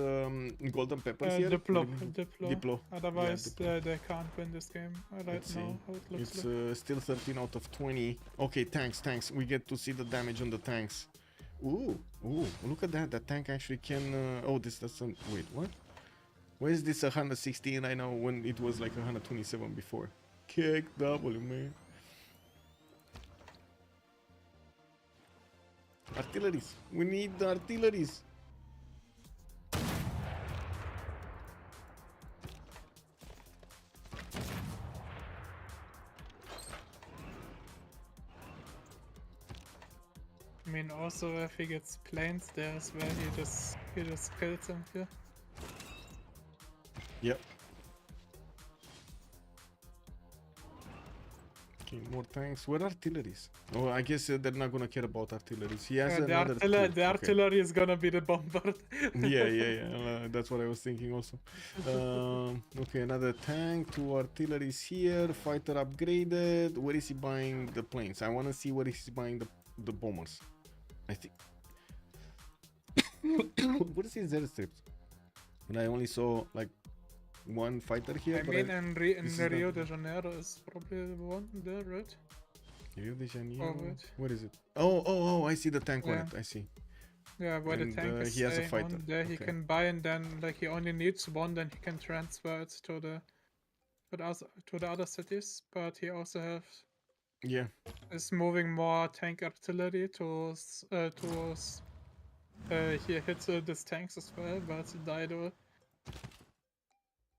Golden Peppers here? Diplo. Otherwise, Diplo. they can't win this game right Let's now. see. How it looks It's like. still 13 out of 20. Okay, tanks. We get to see the damage on the tanks. Ooh, look at that. That tank actually can... oh, this doesn't... Wait, what? Where is this 116 right now when it was like 127 before? Kick W, man. Artilleries. We need the artilleries. I mean, also if he gets planes there as well, he just He just killed him here. Yep. Okay, more tanks. Where are artilleries? Oh, I guess they're not gonna care about artilleries. He has another two. The Okay. artillery is gonna be the bombard. Yeah. That's what I was thinking also. Okay, another tank, two artilleries here, fighter upgraded. Where is he buying the planes? I want to see where he's buying the bombers. I think. What is his airstrips? And I only saw like one fighter here. I but mean, in this is Rio not- de Janeiro is probably the one there, right? Rio de Janeiro. wait. Where is it? Oh! I see the tank on Yeah. it. I see. Yeah, where And, the tank is he has a staying fighter. on there, he Okay. can buy, and then like he only needs one, then he can transfer it to the other cities. But he also Yeah. is moving more tank artillery he hits these tanks as well. But Dido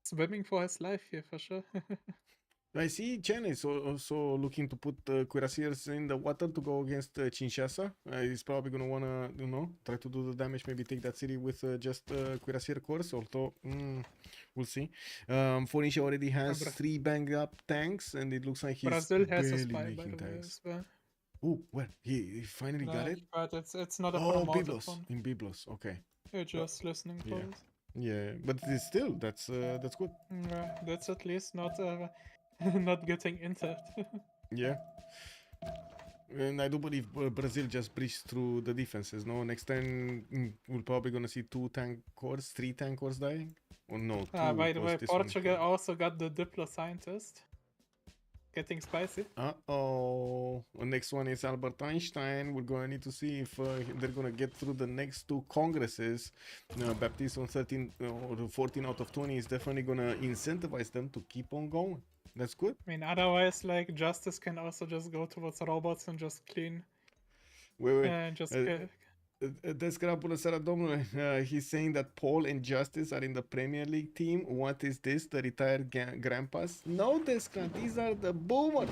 swimming for his life here for sure. I see China is also looking to put cuirassiers in the water to go against Kinshasa. He's probably going to want to, try to do the damage, maybe take that city with just cuirassier corps, although we'll see. Phoenicia already has Bra- 3 banged up tanks, and it looks like he's Brazil has a barely spy, by making the way, tanks. as well. Oh, where? He finally got it? But it's not a Oh, promoted Biblos. one. In Biblos, okay. You're just listening for yeah. it. Yeah, but it's still, that's good. Yeah, that's at least not not getting injured. Yeah. And I do believe Brazil just breached through the defenses. No, next time we're probably gonna see 3 tank corps dying. Or no, 2. By the way, this one Portugal here. also got the Diplo scientist. Getting spicy. Uh-oh. Next one is Albert Einstein. We're gonna need to see if they're gonna get through the next 2 congresses. Baptiste on 13 or 14 out of 20 is definitely gonna incentivize them to keep on going. That's good. I mean, otherwise, like, Justice can also just go towards robots and just clean. Wait. And just Descra, bună seara, domnule. He's saying that Paul and Justice are in the Premier League team. What is this? The retired grandpas? No, Descra, these are the boomers.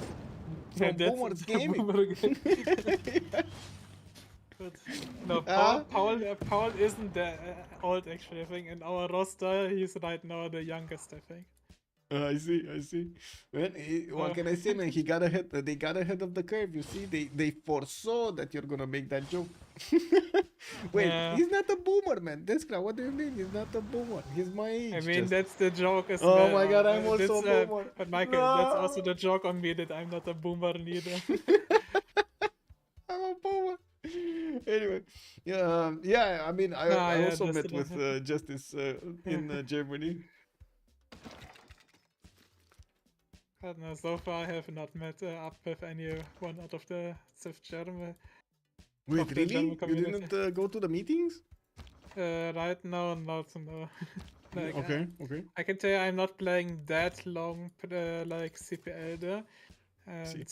From Boomers Gaming. Good. No, Paul isn't that old, actually. I think in our roster, he's right now the youngest, I think. I see. Man, what can I say, man? He got ahead. They got ahead of the curve. You see, they foresaw that you're gonna make that joke. Wait, he's not a boomer, man. Descra, what do you mean? He's not a boomer. He's my age. I mean, that's the joke as Oh well. my god, I'm also a boomer. But Michael, that's also the joke on me that I'm not a boomer neither. I'm a boomer. Anyway, yeah. I mean, I also met with Justice in Germany. No, so far I have not met up with anyone out of the Civ German. Wait, of the really? German You community. didn't go to the meetings? Right now, not no. Like, Okay. I can tell you I'm not playing that long, like CPL there, and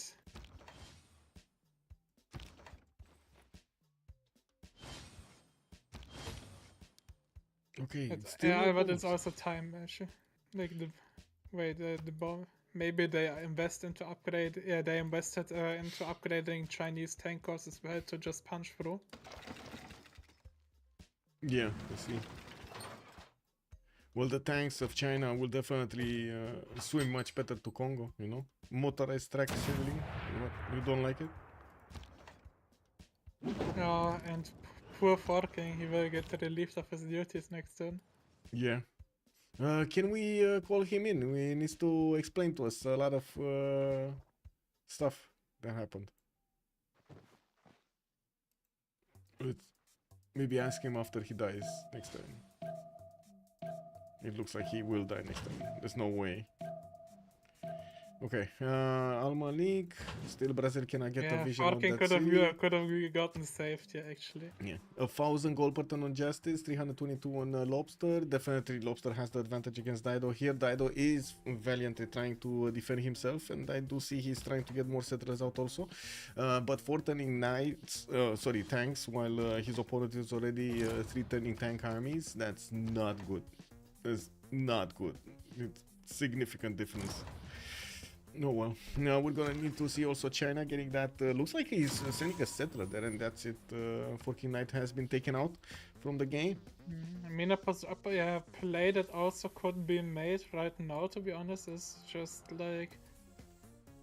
Okay. but it's also time issue. Like the bomb. Maybe they invest into upgrade. Yeah, they invested into upgrading Chinese tank cores as well to just punch through. Yeah, I see. Well, the tanks of China will definitely swim much better to Congo, Motorized track signaling. You don't like it? And poor Forking, he will get relieved of his duties next turn. Yeah. Can we call him in? He needs to explain to us a lot of stuff that happened. Let's maybe ask him after he dies next time. It looks like he will die next time. There's no way. Okay, Al Malik. Still Brazil cannot get a vision on that city. could have gotten saved, yeah, actually. Yeah, 1,000 gold per turn on Justice, 322 on Lobster. Definitely Lobster has the advantage against Dido here. Dido is valiantly trying to defend himself, and I do see he's trying to get more settlers out also. But 4 turning tanks, while his opponent is already 3 turning tank armies. That's not good. That's not good. It's significant difference. No, well, now we're gonna need to see also China getting that. Looks like he's sending a settler there, and that's it. Forking Knight has been taken out. from the game. I mean, a play that also could be made right now, to be honest, is just like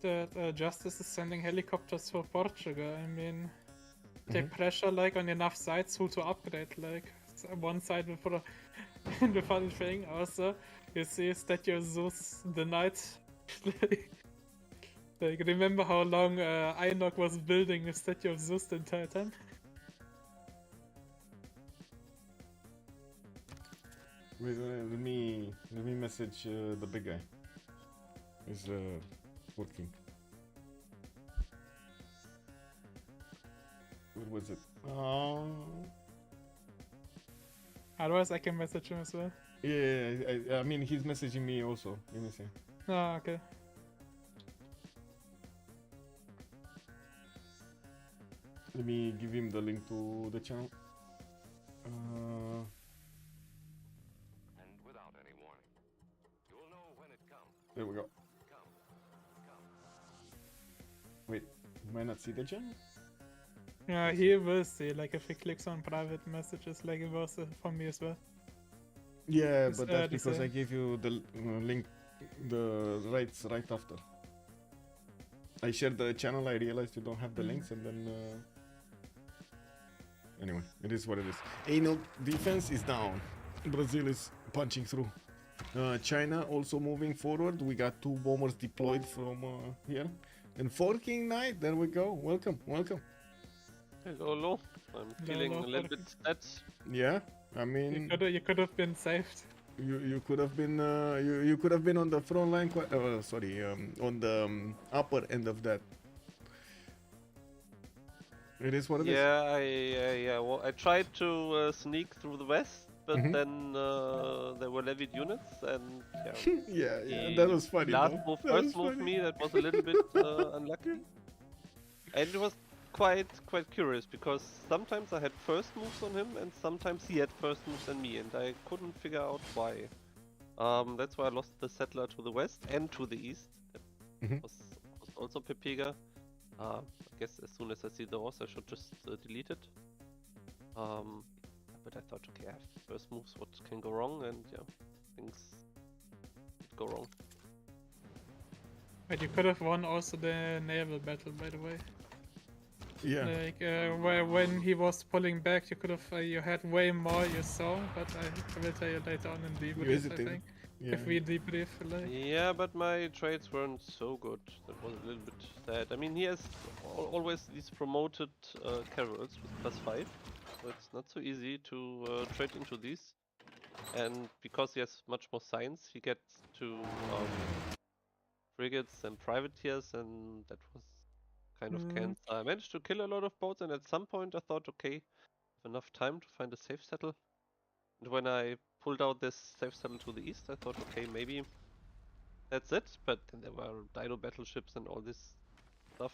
that Justice is sending helicopters for Portugal. I mean, take pressure like on enough sides who to upgrade. Like one side will put a the funny thing also, you see Statue of Zeus the Knight. Like remember how long Einok was building a Statue of Zeus the entire time? Wait, let me message the big guy. He's working. What was it? Oh. Otherwise I can message him as well. Yeah, I mean he's messaging me also. Let me see. Oh, okay. Let me give him the link to the channel. And without any warning. You'll know when it comes. There we go. Come. Wait, might not see the channel? Yeah, he will see, like if he clicks on private messages, like it was for me as well. Yeah, It's, but that's the because I same. gave you the link, the rights right after. I shared the channel, I realized you don't have the links, and then... Anyway, it is what it is. Anal defense is down. Brazil is punching through. China also moving forward. We got 2 bombers deployed from here. And Forking Knight, there we go. Welcome. Hello. I'm feeling a little bit sad. Yeah, I mean... You could have been saved. You could have been you could have been on the front line on the upper end of that. It is what it is. Yeah, well, I tried to sneak through the west, but then there were levied units, and yeah, that was funny. Last though. move That first was moved funny. me. That was a little bit unlucky, and it was quite curious because sometimes I had first moves on him, and sometimes he had first moves on me, and I couldn't figure out why. That's why I lost the settler to the west and to the east. That was also Pepega. I guess as soon as I see the horse, I should just delete it. But I thought, okay, I have first moves, what can go wrong? And yeah, things did go wrong. But you could have won also the naval battle, by the way. Yeah. Like where when he was pulling back, you could have you had way more you saw, but I will tell you later on in debrief. I think if we debrief, like. Yeah, but my trades weren't so good. That was a little bit sad. I mean, he has always these promoted carols with +5, so it's not so easy to trade into these. And because he has much more science, he gets to frigates and privateers, and that was kind of cancer. I managed to kill a lot of boats, and at some point I thought, okay, I have enough time to find a safe settle. And when I pulled out this safe settle to the east, I thought, okay, maybe that's it. But then there were dino battleships and all this stuff.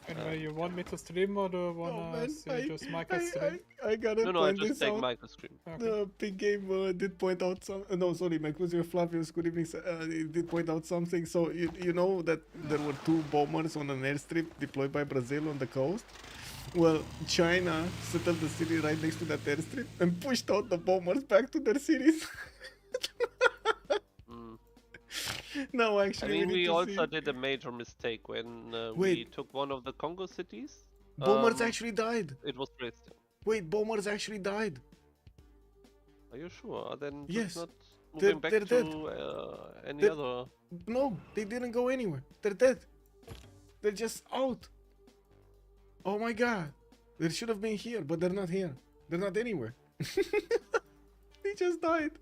Anyway, you want me to stream or do you wanna see just Michael's stream? I gotta No, I point just this take out. Michael's stream. Okay. The big game did point out some. No, sorry, Mike. Was your Flavius? Good evening. It did point out something. So you know that there were 2 bombers on an airstrip deployed by Brazil on the coast. Well, China settled the city right next to that airstrip and pushed out the bombers back to their cities. No, actually, I mean, we need to also see. did a major mistake when we Wait. took one of the Congo cities. Bombers actually died. It was raised. Wait, bombers actually died. Are you sure? Then Yes. just not They're- moving back they're dead. to any They're- other. No, they didn't go anywhere. They're dead. They're just out. Oh my god. They should have been here, but they're not here. They're not anywhere. They just died.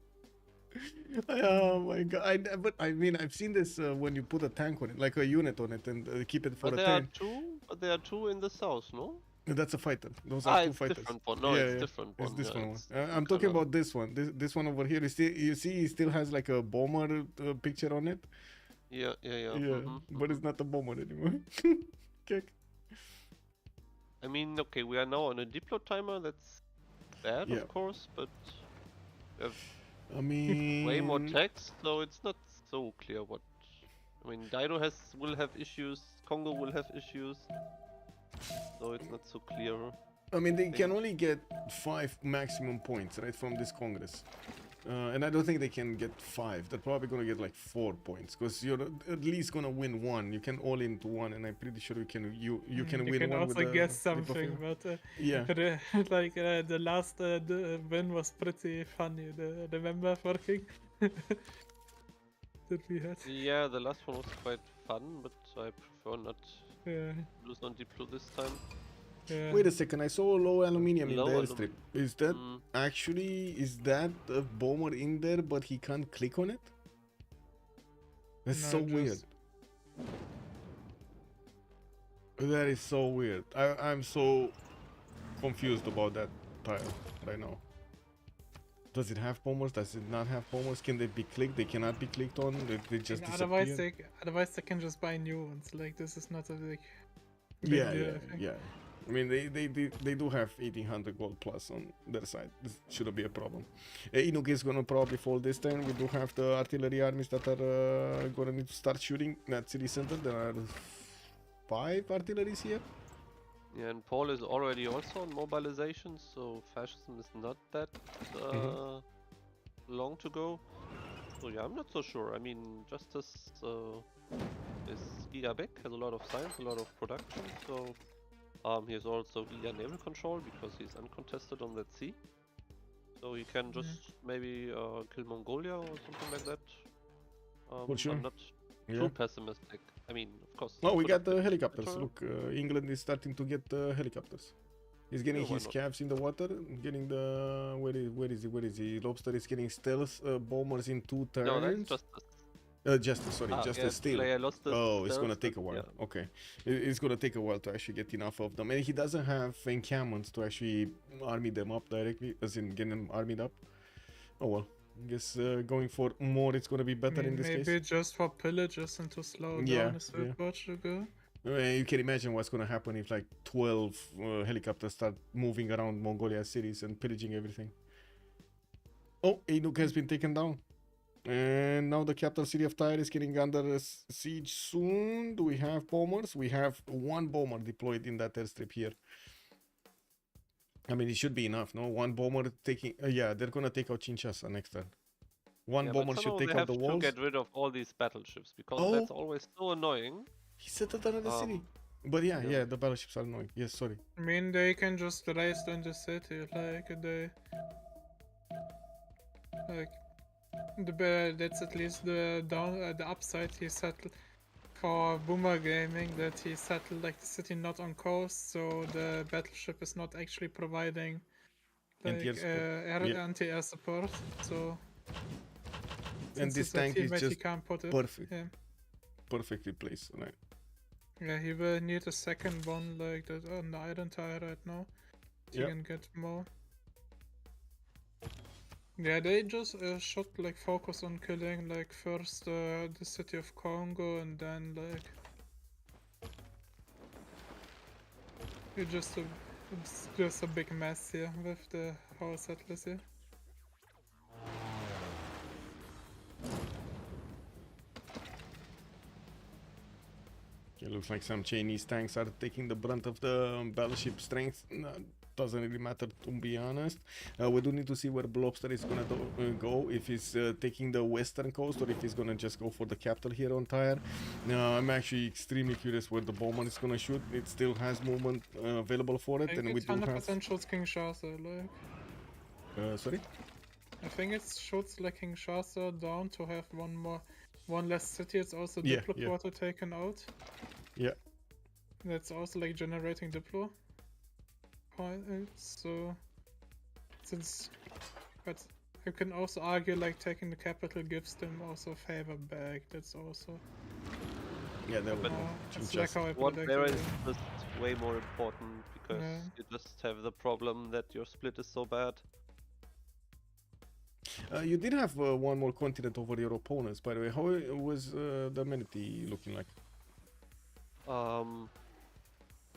Oh my god. But I mean, I've seen this when you put a tank on it, like a unit on it, and keep it for But a there turn. are two. But there are 2 in the south, no? That's a fighter. Those are 2 it's fighters. different one. No, it's different It's one. this yeah, one. it's I'm talking color. about this one. This one over here. You see, he still has like a bomber picture on it. Yeah. Yeah, but it's not a bomber anymore. Kick. I mean, okay, we are now on a diplo timer. That's bad, Yeah. of course, but we have I mean, way more text, so it's not so clear what. I mean, Dido will have issues. Congo will have issues, so it's not so clear. I mean, they can only get 5 maximum points, right, from this Congress. And I don't think they can get 5. They're probably gonna get like 4 points, because you're at least gonna win 1. You can all into 1, and I'm pretty sure you can win You can 1 also with the guess flip of something, your- but Yeah. like the last the win was pretty funny. Remember working that we had? Yeah, the last one was quite fun, but I prefer not Yeah, lose on Diplo this time. yeah. Wait a second, I saw low aluminium in Low the alum- airstrip. Is that Mm, is that a bomber in there, but he can't click on it? That's No, so just- weird. That is so weird. I'm so confused about that tile right now. Does it have bombers? Does it not have bombers? Can they be clicked? They cannot be clicked on. They just Otherwise, disappear. they can just buy new ones. Like this is not a big Yeah, deal, yeah, I think. yeah. I mean, they do have 1800 gold plus on their side. This shouldn't be a problem. Inuk is gonna probably fall this turn. We do have the artillery armies that are gonna need to start shooting at city center. There are 5 artilleries here. yeah, and Paul is already also on mobilization, so fascism is not that long to go. So yeah, I'm not so sure. I mean, Justice is Giga has a lot of science, a lot of production, so he has also Giga naval control because he's uncontested on that sea. So he can just maybe kill Mongolia or something like that. For sure. I'm not Yeah. too pessimistic. I mean, of course. Oh, we could got the have been helicopters. better. Look, England is starting to get helicopters. He's getting Yeah, why his not? calves in the water, getting the where is he? Lobster is getting stealth bombers in 2 turns. No, that's Justice. Justice, sorry, Justice Steel. Player lost his Oh, it's stealth, gonna take but a while. yeah. Okay, it's gonna take a while to actually get enough of them, and he doesn't have encampments to actually army them up directly, as in get them armied up. Oh well, I guess going for more, it's gonna be better in this Maybe case. just for pillages and to slow Yeah, down a Silk yeah. Portugal. You can imagine what's gonna happen if like 12 helicopters start moving around Mongolia cities and pillaging everything. Oh, Inuk has been taken down. And now the capital city of Tyre is getting under siege soon. Do we have bombers? We have 1 bomber deployed in that airstrip here. I mean, it should be enough, no? 1 bomber taking... yeah, they're gonna take out Kinshasa next turn. 1 Yeah, but bomber should somehow take they out have the to walls. get rid of all these battleships because Oh. that's always so annoying. He settled under the city. Um, But yeah, yeah. yeah, the battleships are annoying. Yes, sorry. I mean, they can just race in the city, like that's at least the upside he settled for Boomer Gaming, that he settled like the city not on coast, so the battleship is not actually providing like Anti-air support. Yeah. anti-air support. So And since this it's a tank is teammate, he just can't put it. perfect. Yeah. Perfectly placed. Right. Yeah, he will need a second one like that on the Iron Tire right now. He Yeah. can get more. Yeah, they just should like focus on killing like first the city of Congo and then like it's just a big mess here with the whole settlers here. It looks like some Chinese tanks are taking the brunt of the battleship strength. No, doesn't really matter, to be honest. We do need to see where Blobster is gonna go, if he's taking the western coast or if he's gonna just go for the capital here on Tyre. I'm actually extremely curious where the bomber is gonna shoot. It still has movement available for it, I and think we it's do 100% have... shoots Kinshasa, like sorry? I think it shoots like Kinshasa down to have one less city. It's also Yeah, Diplo yeah. quarter taken out. Yeah. That's also like generating Diplo points. So but you can also argue like taking the capital gives them also favor back. That's also Yeah, that would it's like how I One predicted there it. is just way more important because Yeah. you just have the problem that your split is so bad. you did have one more continent over your opponents, by the way. How was the amenity looking like?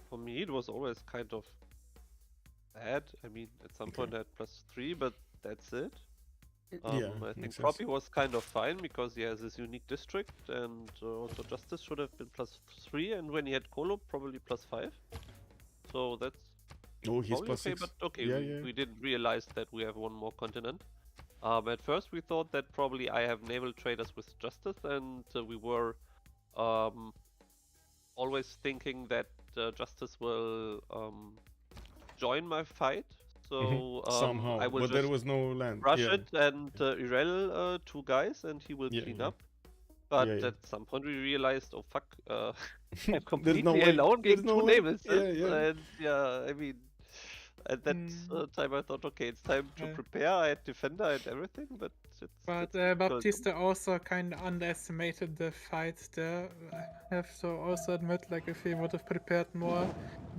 For me it was always kind of bad. I mean, at some point I had +3, but that's it. Yeah, I think makes sense. Proppy was kind of fine because he has this unique district, and also Justice should have been +3, and when he had Colo, probably +5. So that's Oh, he's Probably plus okay, 6. but okay, Yeah, we, yeah. we didn't realize that we have one more continent. At first we thought that probably I have naval traders with justice, and we were always thinking that justice will join my fight. So Somehow, I will but there just was no land. rush Yeah, it and Irel 2 guys, and he will yeah, clean yeah. up. But Yeah, yeah. at some point we realized, oh fuck, I'm There's no completely way. alone There's against no two way. naval Yeah, sets, yeah. and yeah, I mean, at that Hmm. time I thought, okay, it's time to Yeah. prepare. I had defender and everything, but But it's difficult. Baptista also kind of underestimated the fight there. I have to also admit, like, if he would have prepared more,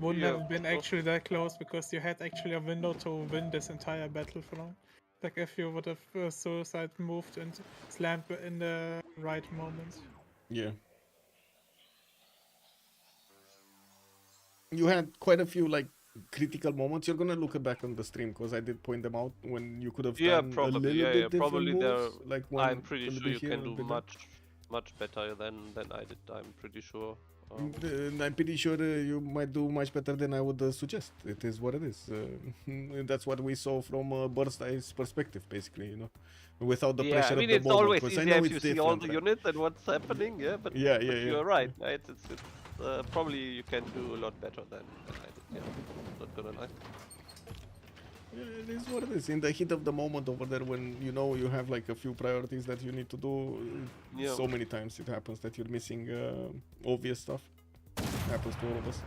wouldn't Yeah, have been sure. actually that close because you had actually a window to win this entire battle from. Like, if you would have suicide moved and slammed in the right moment. Yeah. You had quite a few like critical moments. You're gonna look back on the stream because I did point them out when you could have Yeah, done a probably. little Yeah, bit yeah. different Probably moves. Like one I'm pretty a little sure bit you here, can a do little bit there. much better than I did. I'm pretty sure. I'm pretty sure you might do much better than I would suggest. It is what it is. That's what we saw from Burst Eye's perspective, basically, you know, without the Yeah, pressure I mean of the it's moment. always Because I easier know if it's you see all different. the Right? units and what's happening. Yeah, but Yeah, yeah, yeah. you're right. Right? It's probably you can do a lot better than I did. Yeah, not gonna lie. Yeah, it is what it is. In the heat of the moment over there, when you know you have like a few priorities that you need to do, Yeah. so many times it happens that you're missing obvious stuff. Happens to all of us.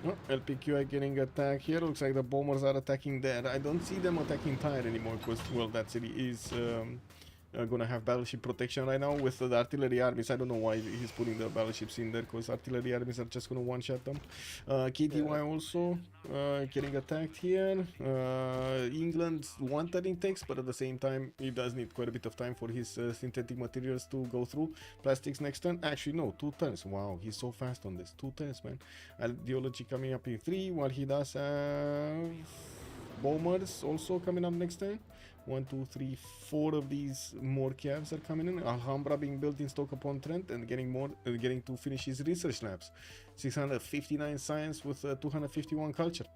Oh, LPQI getting attacked here. Looks like the bombers are attacking there. I don't see them attacking Tyre anymore because, well, that city is gonna have battleship protection right now with the artillery armies. I don't know why he's putting the battleships in there because artillery armies are just gonna one-shot them. KTY also getting attacked here. England one-turning takes, but at the same time he does need quite a bit of time for his synthetic materials to go through. Plastics next turn. Actually, no, 2 turns. Wow, he's so fast on this. 2 turns, man. Ideology coming up in 3 while he does have bombers also coming up next turn. 1, 2, 3, 4 of these more cabs are coming in. Alhambra being built in Stoke-upon-Trent and getting to finish his research labs. 659 science with 251 culture.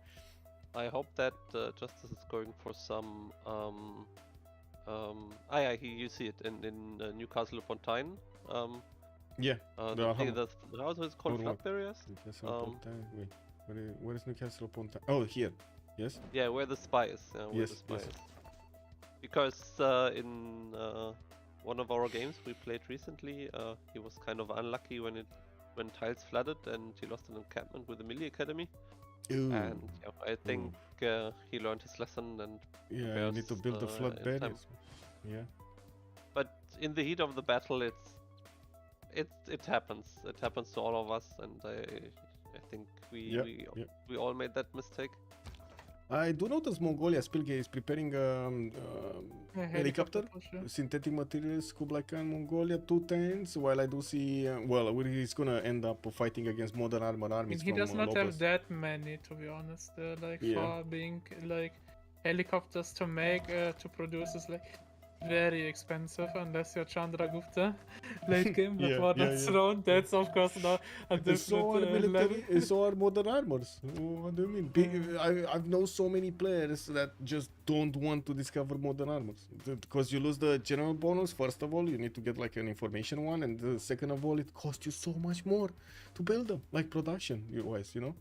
I hope that Justice is going for some. Yeah, you see it in Newcastle upon Tyne. Yeah, The house is called Or flood what? barriers. Newcastle upon Tyne. Wait, where is Newcastle upon Tyne? Oh, here. Yes. Yeah, where the spy is. Yeah, where Yes, the spy yes. is. Because in one of our games we played recently, he was kind of unlucky when tiles flooded and he lost an encampment with the Millie Academy. Ooh. And yeah, I think he learned his lesson and Yeah, you need to build the prepares, flood in time. barriers. Yeah. But in the heat of the battle, it happens. It happens to all of us, and I think we all made that mistake. I do notice Mongolia Spilke is preparing helicopter, Sure. synthetic materials, Kublai Khan, Mongolia, 2 tanks, while I do see, he's gonna end up fighting against modern armor I armies mean, he from does not Lopez. have that many, to be honest. Like, Yeah. for being, like, helicopters to make, to produce is, like, very expensive unless you're Chandragupta late game. But Yeah, for yeah, that yeah. throne, that's of course not a different So are level. military, so are modern armors. What do you mean? I've known so many players that just don't want to discover modern armors because you lose the general bonus. First of all, you need to get like an information one, and second of all, it costs you so much more to build them, like production wise, you know.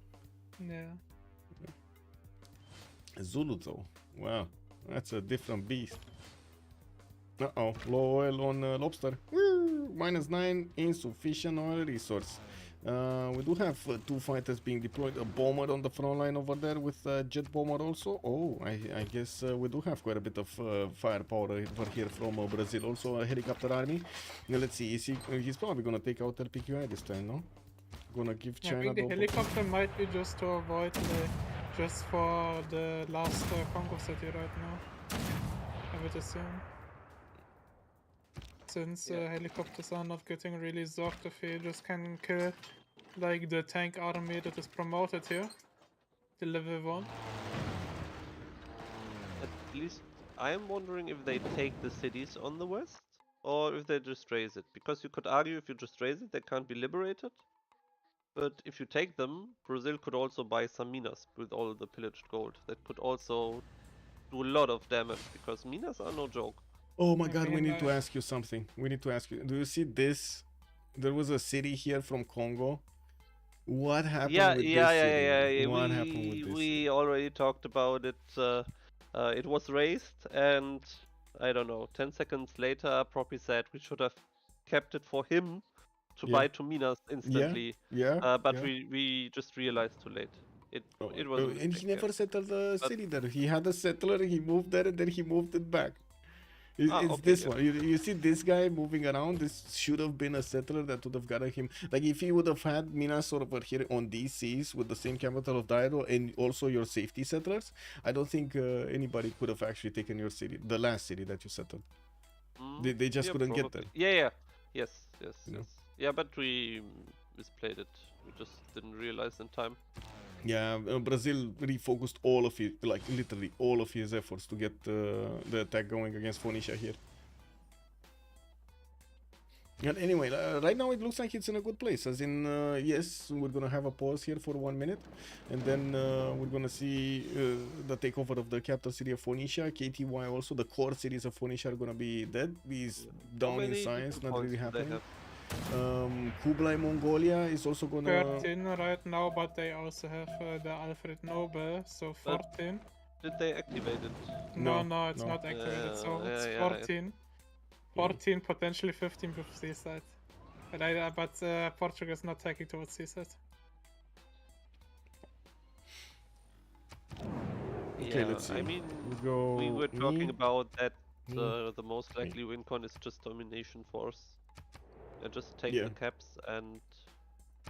Yeah. Zulu though, wow, that's a different beast. Uh-oh, low oil on lobster. Woo! -9, insufficient oil resource. We do have 2 fighters being deployed, a bomber on the front line over there with a jet bomber also. Oh, I guess we do have quite a bit of firepower over here from Brazil, also a helicopter army. Now, let's see, he's probably gonna take out LPQI this time, no? Gonna give I China think the the helicopter might be just to avoid, just for the last Congo city right now. I would assume. Since helicopters are not getting really zonked, if he just can kill like the tank army that is promoted here, the level 1. At least I'm wondering if they take the cities on the west or if they just raise it. Because you could argue if you just raise it, they can't be liberated. But if you take them, Brazil could also buy some minas with all the pillaged gold. That could also do a lot of damage because minas are no joke. Oh my I god, we mean, need to ask you something. We need to ask you. Do you see this? There was a city here from Congo. What happened Yeah, with yeah, this yeah, city, yeah, man? yeah. What happened with this? We already talked about it. It was raised, and I don't know. 10 seconds later, Proppy said we should have kept it for him to Yeah. buy two minas instantly. Yeah, But yeah. we just realized too late. It Oh, it was a and mistake. he never settled the But- city there. He had a settler, he moved there, and then he moved it back. It's okay, this yeah. one. You see this guy moving around. This should have been a settler that would have gotten him. Like if he would have had Minas over here on these seas with the same capital of Dairo and also your safety settlers, I don't think anybody could have actually taken your city, the last city that you settled. They just couldn't get there. Yeah. Yes. You know? Yeah, but we misplayed it. We just didn't realize in time. Yeah, Brazil refocused all of it, like literally all of his efforts to get the attack going against Phoenicia here. And anyway, right now it looks like it's in a good place. As in, yes, we're gonna have a pause here for 1 minute, and then we're gonna see the takeover of the capital city of Phoenicia. KTY also, the core cities of Phoenicia are gonna be dead. He's down in many science, different not points really do they happening. have? Kublai Mongolia is also gonna. 13 right now, but they also have the Alfred Nobel, so But- 14. Did they activate it? No, No, it's no. not activated, so Yeah, it's yeah, 14. 14, potentially 15 with seaside. But Portugal is not taking towards seaside. Okay, Yeah, let's see. I mean, We go. we were talking me. about that me, the most likely win con is just domination force. And just take Yeah. the caps and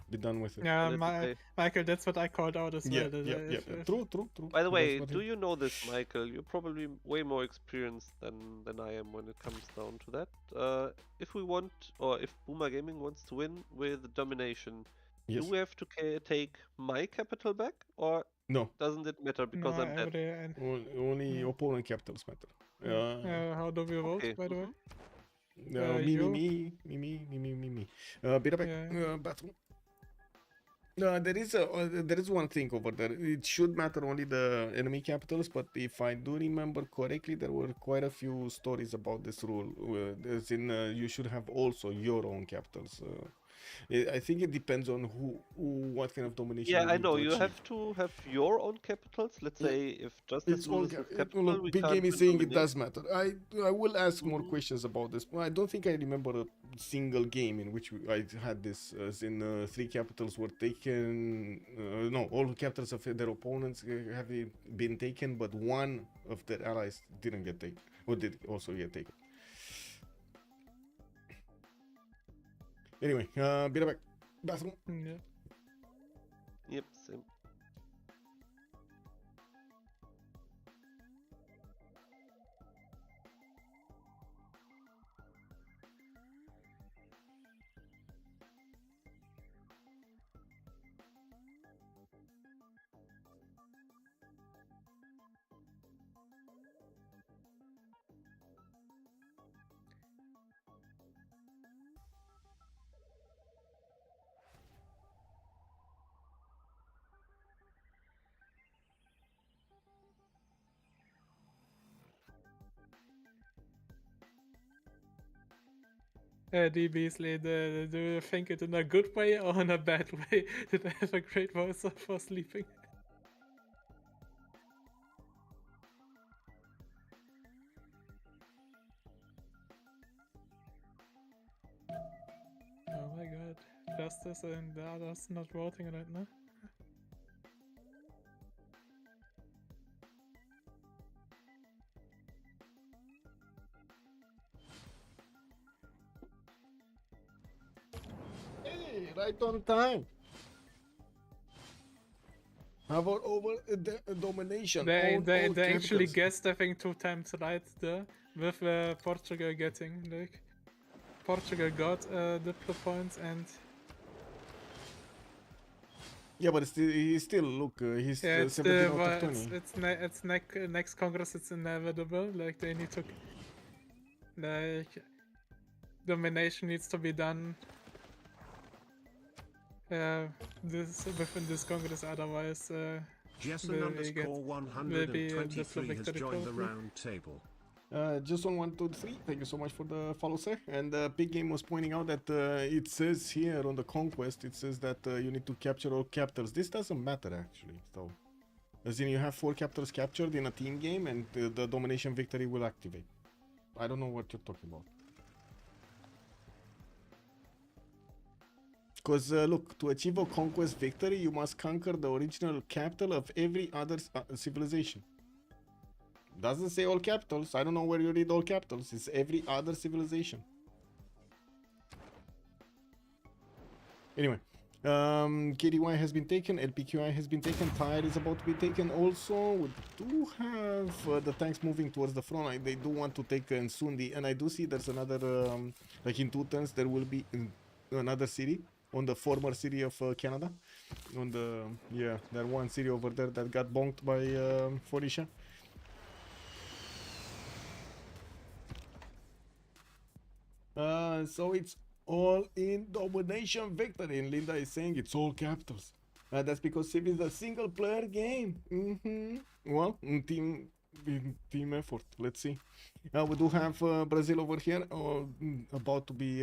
Be done with it. Yeah, let it play. Michael, that's what I called out as Yeah, well. that yeah. if- True. By the That's way, what do he- you know this, Michael? You're probably way more experienced than I am when it comes down to that. If we want, or if Boomer Gaming wants to win with domination, Yes. do we have to take my capital back, or No. doesn't it matter because No, I'm dead? Only opponent capitals matter. how do we vote, Okay, by the way? Me. Bit of Yeah. bathroom. There is one thing over there. It should matter only the enemy capitals, but if I do remember correctly, there were quite a few stories about this rule. As in, you should have also your own capitals. I think it depends on what kind of domination. Yeah, you I need know to you achieve. have to have your own capitals. Let's Yeah. say if Justice It's all loses his look, capital, we Big can't Game is win saying it domination. does matter. I will ask more questions about this. Well, I don't think I remember a single game in which I had this, as in 3 capitals were taken. No, all the capitals of their opponents have been taken, but one of their allies didn't get taken, or did also get taken. Anyway, be right back. Bathroom. Yeah. Yep, same. D. Beasley, do you think it in a good way or in a bad way? Did I have a great voice for sleeping? Oh my god, Justice and the others not voting right now. Hey, right on time. How about over domination? They All actually capitals. guessed, I think, 2 times right there, with Portugal getting, like, Portugal got diplo points and Yeah, but he's still look. He's yeah, it's 17 out of 20. it's next Congress. It's inevitable. Like they need to, like, domination needs to be done. This within this Congress, otherwise Jessen will underscore be the slow 123 has victory joined the probably. round table. Just on 123, thank you so much for the follow, sir. And Big Game was pointing out that it says here on the conquest, it says that you need to capture all capitals. This doesn't matter actually, so as in you have 4 capitals captured in a team game, and the domination victory will activate. I don't know what you're talking about. Because look, to achieve a conquest victory, you must conquer the original capital of every other civilization. Doesn't say all capitals. I don't know where you read all capitals. It's every other civilization. Anyway, KDY has been taken. LPQI has been taken. Tire is about to be taken. Also, we do have the tanks moving towards the front line. They do want to take Nsundi, and I do see there's another, like in 2 turns, there will be another city on the former city of Canada. On the, yeah, that one city over there that got bonked by Phoenicia. So it's all in domination victory, and Linda is saying it's all capitals. That's because Civ is a single player game. Well, team effort. Let's see. We do have Brazil over here about to be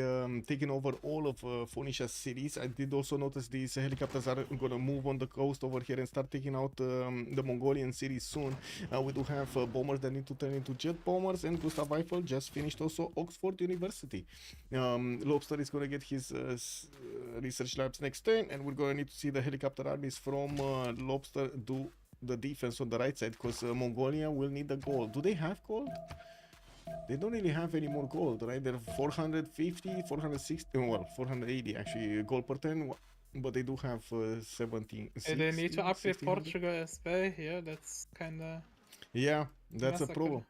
taking over all of Phoenicia's cities. I did also notice these helicopters are going to move on the coast over here and start taking out the Mongolian cities soon. We do have bombers that need to turn into jet bombers, and Gustav Eiffel just finished also Oxford University. Lobster is going to get his research labs next turn, and we're going to need to see the helicopter armies from Lobster do the defense on the right side, because Mongolia will need the gold. Do they have gold? They don't really have any more gold, right? They're 450, 460, well, 480 actually gold per turn, but they do have 17. They need to upgrade 1600. Portugal as well here. That's kinda. Yeah, that's a massacre. problem.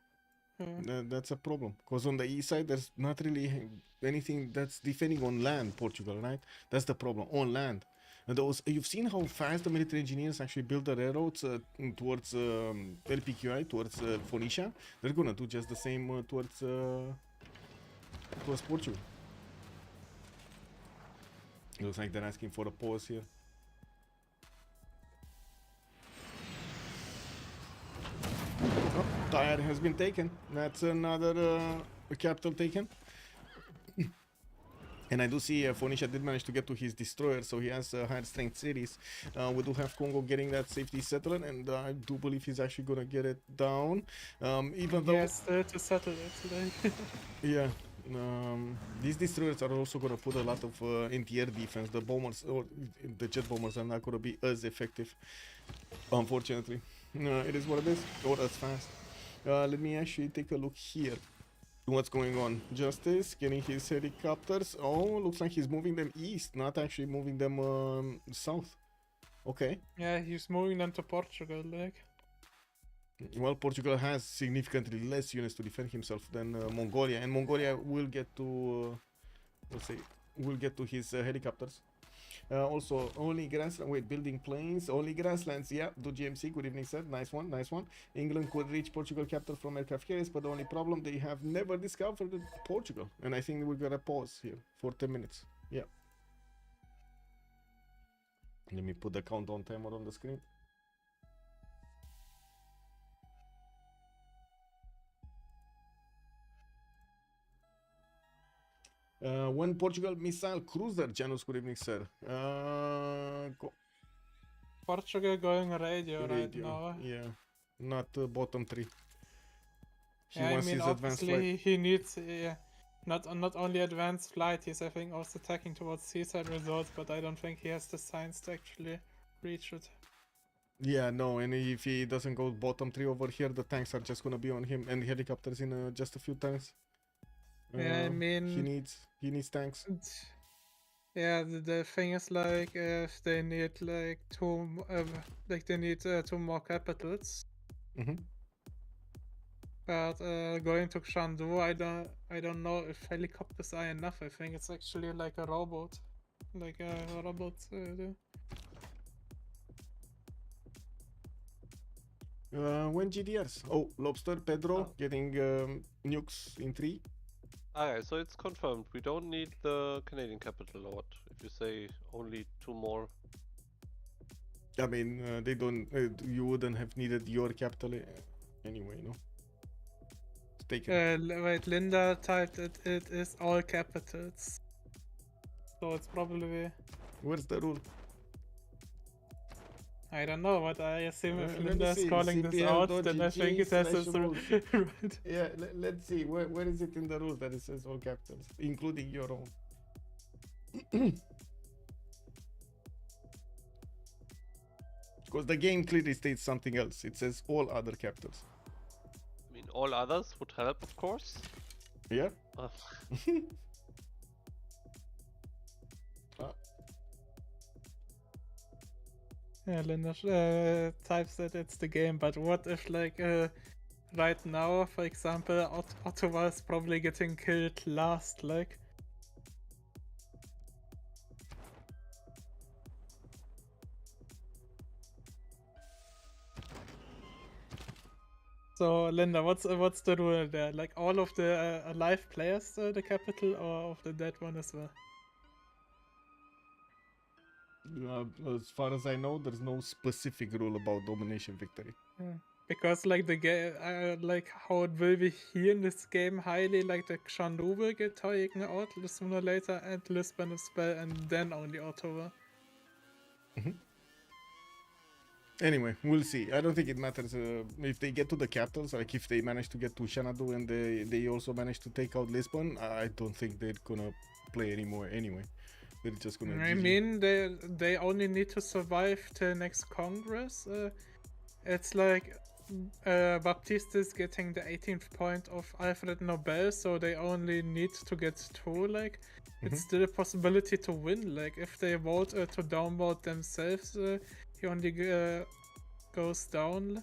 Yeah. That's a problem, because on the east side there's not really anything that's defending on land. Portugal, right? That's the problem, on land. And those, you've seen how fast the military engineers actually build the railroads towards LPQI, towards Phoenicia. They're gonna do just the same towards Portugal. Looks like they're asking for a pause here. Oh, Tyre has been taken. That's another capital taken. And I do see Phoenicia did manage to get to his destroyer, so he has higher strength cities. We do have Congo getting that safety settler, and I do believe he's actually gonna get it down. Even though, Yes, to settle it. Like. yeah, these destroyers are also gonna put a lot of anti-air defense. The bombers or the jet bombers are not gonna be as effective, unfortunately. It is what it is, or as fast. Let me actually take a look here. What's going on? Justice getting his helicopters. Oh, looks like he's moving them east, not actually moving them south. Okay. Yeah, he's moving them to Portugal, like. Well, Portugal has significantly less units to defend himself than Mongolia, and Mongolia will get to, let's say, will get to his helicopters. Also, only grasslands. Wait, building planes. Only grasslands. Yeah, do GMC. Good evening, sir. Nice one, nice one. England could reach Portugal capital from aircraft carriers, but the only problem, they have never discovered Portugal. And I think we're gonna pause here for 10 minutes. Yeah. Let me put the countdown timer on the screen. One Portugal missile cruiser. Janus, good evening, sir. Portugal going radio right now. Yeah, not bottom 3. He Yeah, wants I mean, his advanced flight. obviously he needs not only advanced flight. He's I think also attacking towards seaside resorts, but I don't think he has the science to actually reach it. Yeah, no, and if he doesn't go bottom 3 over here, the tanks are just gonna be on him, and helicopters in just a few turns. Yeah, I mean, he needs tanks. Yeah, the thing is like if they need like two more capitals. But going to Shandu, I don't know if helicopters are enough. I think it's actually like a robot, When GDRs? Oh, Lobster, Pedro getting nukes in 3. Okay, so it's confirmed. We don't need the Canadian capital, or what? If you say only 2 more. I mean, they don't. You wouldn't have needed your capital anyway, no? It's taken. Wait, Linda typed it. It is all capitals. So it's probably. Where's the rule? I don't know, but I assume if Let me Linda is see, calling this out, then I think it has its CPL.gg/rules. right. Yeah, let's see. Where is it in the rules that it says all capitals, including your own? Because the game clearly states something else. It says all other capitals. I mean, all others would help, of course. Yeah. Uh, Yeah, Linda types that it's the game, but what if, like, right now, for example, Ottawa is probably getting killed last, like. So, Linda, what's the rule there? Like, all of the alive players the capital, or of the dead one as well? As far as I know, there's no specific rule about domination victory. Yeah. Because like the game, like how it will be here in this game, highly like the Kshandu will get taken out sooner or later, and Lisbon as well, and then only Ottawa. Anyway, we'll see. I don't think it matters if they get to the capitals. Like if they manage to get to Xanadu and they also manage to take out Lisbon, I don't think they're gonna play anymore anyway. They're just gonna. I mean, they only need to survive till next Congress. It's like Baptiste is getting the 18th point of Alfred Nobel, so they only need to get 2. Like, it's still a possibility to win. Like, if they vote to downvote themselves, he only goes down.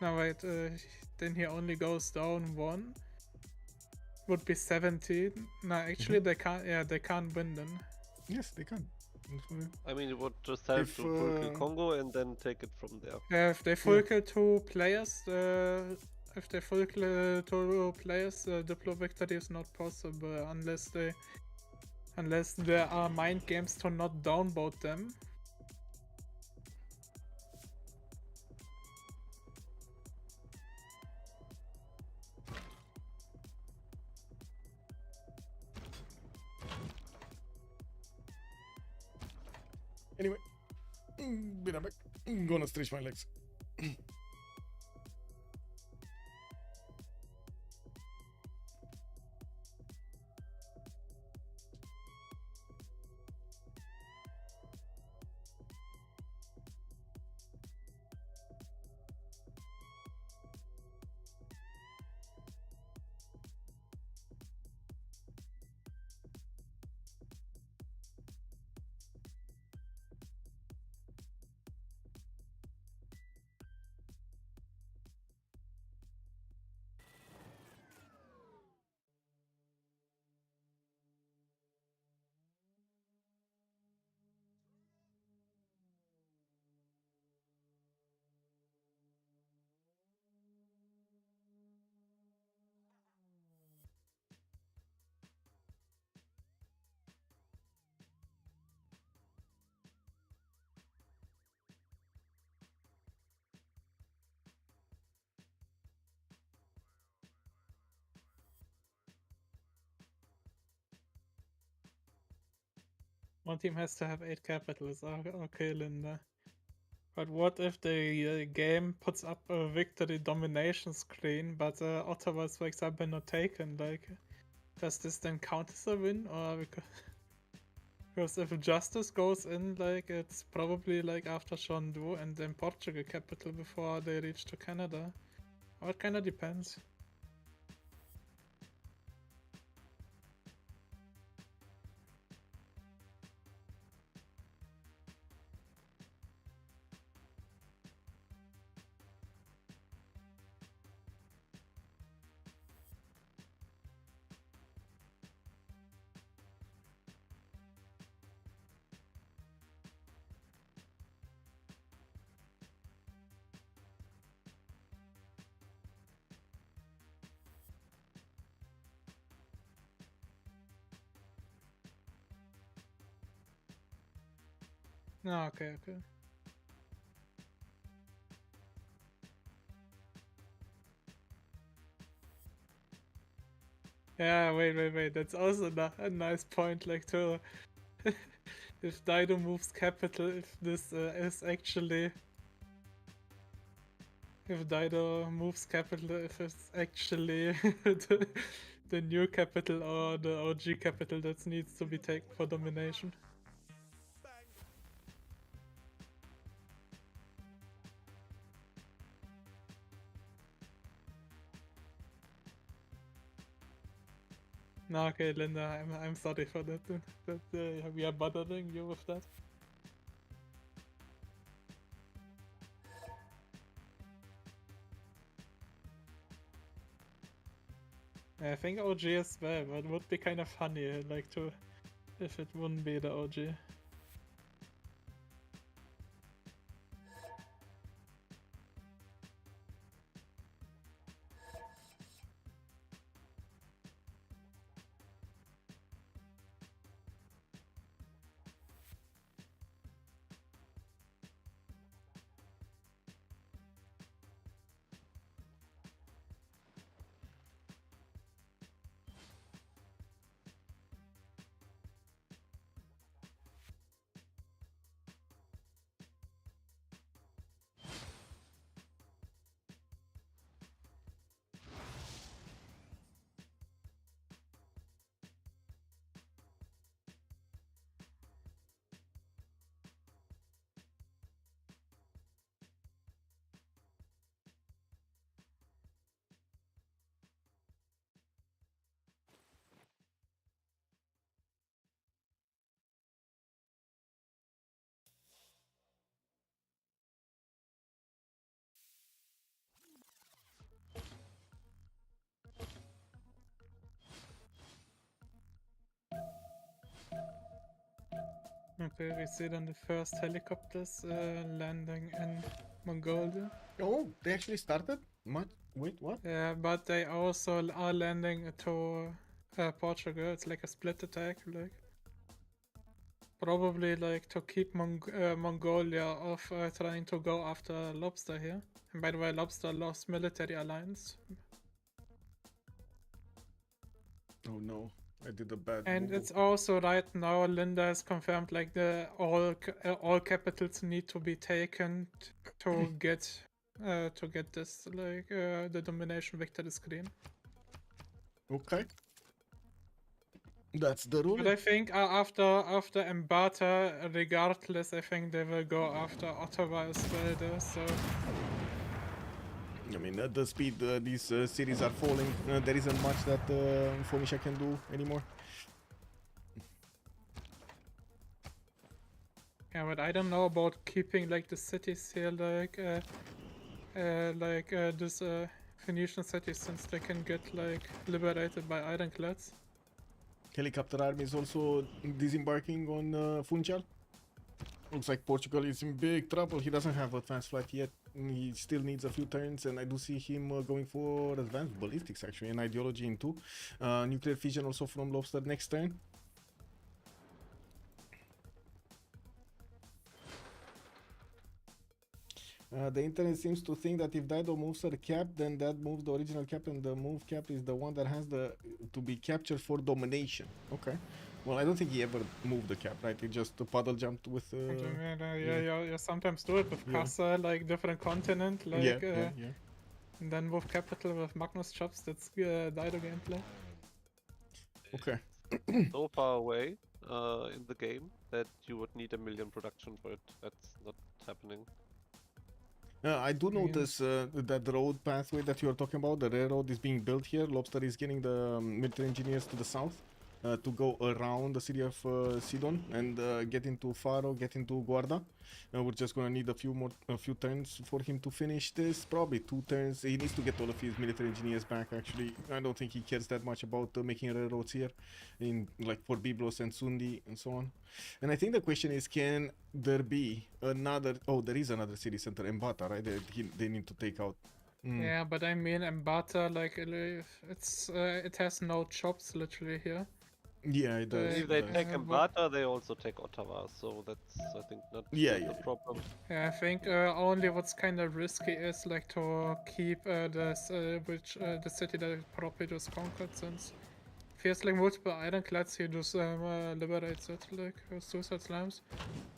No, wait, then he only goes down 1. Would be 17. No, actually, they can't. Yeah, they can't win then. Yes, they can. I mean, it would just help If, to full kill Congo and then take it from there. Yeah, if they full kill 2 players, if they full kill 2 players, Diplo victory is not possible unless there are mind games to not downvote them. Anyway, be right back. I'm gonna stretch my legs. One team has to have 8 capitals. Okay, Linda. But what if the game puts up a victory domination screen, but Ottawa is, for example, not taken? Like, does this then count as a win, or because if Justice goes in, like, it's probably like after Chandu and then Portugal capital before they reach to Canada. Or it kind of depends. No, okay, okay. Yeah, wait. That's also a nice point. Like to if Dido moves capital, if this is actually if Dido moves capital, if it's actually the new capital or the OG capital that needs to be taken for domination. No, okay, Linda, I'm sorry for that. That we are bothering you with that. I think OG as well, but it would be kind of funny, like to, if it wouldn't be the OG. Okay, we see then the first helicopters landing in Mongolia. Oh, they actually started? Wait, what? Yeah, but they also are landing to Portugal. It's like a split attack, like probably like to keep Mongolia off trying to go after Lobster here. And by the way, Lobster lost military alliance. Oh no, I did a bad And move. it's also right now Linda has confirmed like the all capitals need to be taken to get this like the domination victory screen. Okay. That's the But rule. I think after Embata, regardless, I think they will go after Ottawa as well there. So I mean, at the speed these cities are falling, there isn't much that Fomisha can do anymore. yeah, but I don't know about keeping like the cities here like this Phoenician cities, since they can get like liberated by ironclads. Helicopter army is also disembarking on Funchal. Looks like Portugal is in big trouble. He doesn't have advanced flight yet. He still needs a few turns, and I do see him going for advanced ballistics actually, and ideology in 2. Nuclear fission also from Lobster next turn. The internet seems to think that if Dido moves her cap, then that moves the original cap, and the move cap is the one that has to be captured for domination. Okay. Well, I don't think he ever moved the cap, right? He just puddle jumped with. You sometimes do it with Yeah. Casa, like different continent, like yeah. and then with capital with Magnus chops. That's Dido gameplay. Okay. So far away in the game that you would need a million production for it. That's not happening. I do notice that road pathway that you are talking about, the railroad is being built here. Lobster is getting the military engineers to the south to go around the city of Sidon and get into Faro, get into Guarda. We're just gonna need a few turns for him to finish this. Probably 2 turns. He needs to get all of his military engineers back. Actually, I don't think he cares that much about making railroads here, in like for Byblos and Sundi and so on. And I think the question is, can there be another? Oh, there is another city center, Embata, right? They need to take out. Yeah, but I mean Embata, like it has no chops literally here. Yeah, it does. They- If It they does. take but- Mbata, they also take Ottawa, so that's I think not Yeah, the yeah. problem. Yeah, I think only what's kind of risky is like to keep the city that it probably just conquered, since if he has like multiple ironclads, he just liberates it like suicide slams.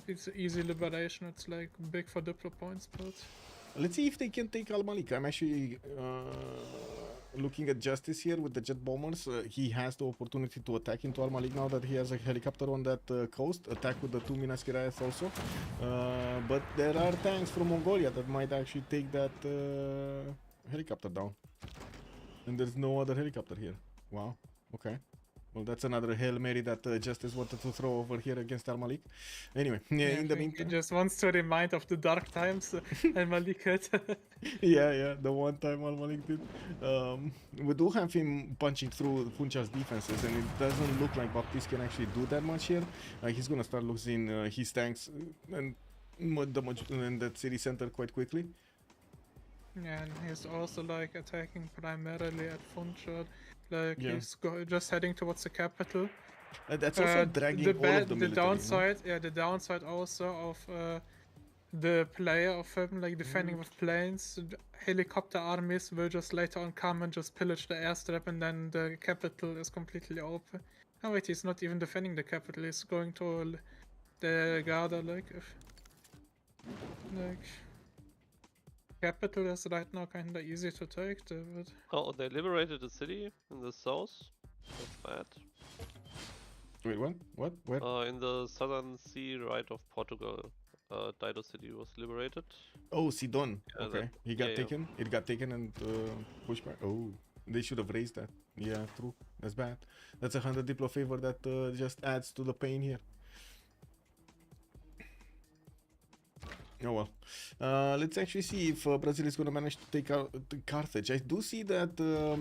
It's easy liberation. It's like big for diplo points, but Let's see if they can take Al Malik. I'm actually looking at Justice here with the jet bombers. He has the opportunity to attack into Al Malik now that he has a helicopter on that coast. Attack with the 2 Minaskirayas also. But there are tanks from Mongolia that might actually take that helicopter down. And there's no other helicopter here. Wow. Okay. Well, that's another Hail Mary that Justice wanted to throw over here against Al Malik. Anyway, yeah, I in the think he meantime. just wants to remind of the dark times and Malik had. Yeah, the one time Al Malik did. We do have him punching through Funchar's defenses, and it doesn't look like Baptiste can actually do that much here. He's gonna start losing his tanks and that city center quite quickly. Yeah, and he's also like attacking primarily at Funchal. Like Yeah. he's just heading towards the capital. That's also dragging the all of the the military. no? downside, yeah, the downside also of the player of him like defending with planes, helicopter armies will just later on come and just pillage the airstrip, and then the capital is completely open. Oh wait, he's not even defending the capital. He's going to the Garda, like capital is right now kinda easy to take, but Oh, they liberated a city in the south. That's bad. Wait, what? What? Where? In the southern sea, right of Portugal, Dido City was liberated. Oh, Sidon. Yeah, Okay, that- he got yeah. taken. It got taken and pushed back. Oh, they should have raised that. Yeah, true. That's bad. That's 100 Diplo favor that just adds to the pain here. Oh well. Let's actually see if Brazil is going to manage to take out Carthage. I do see that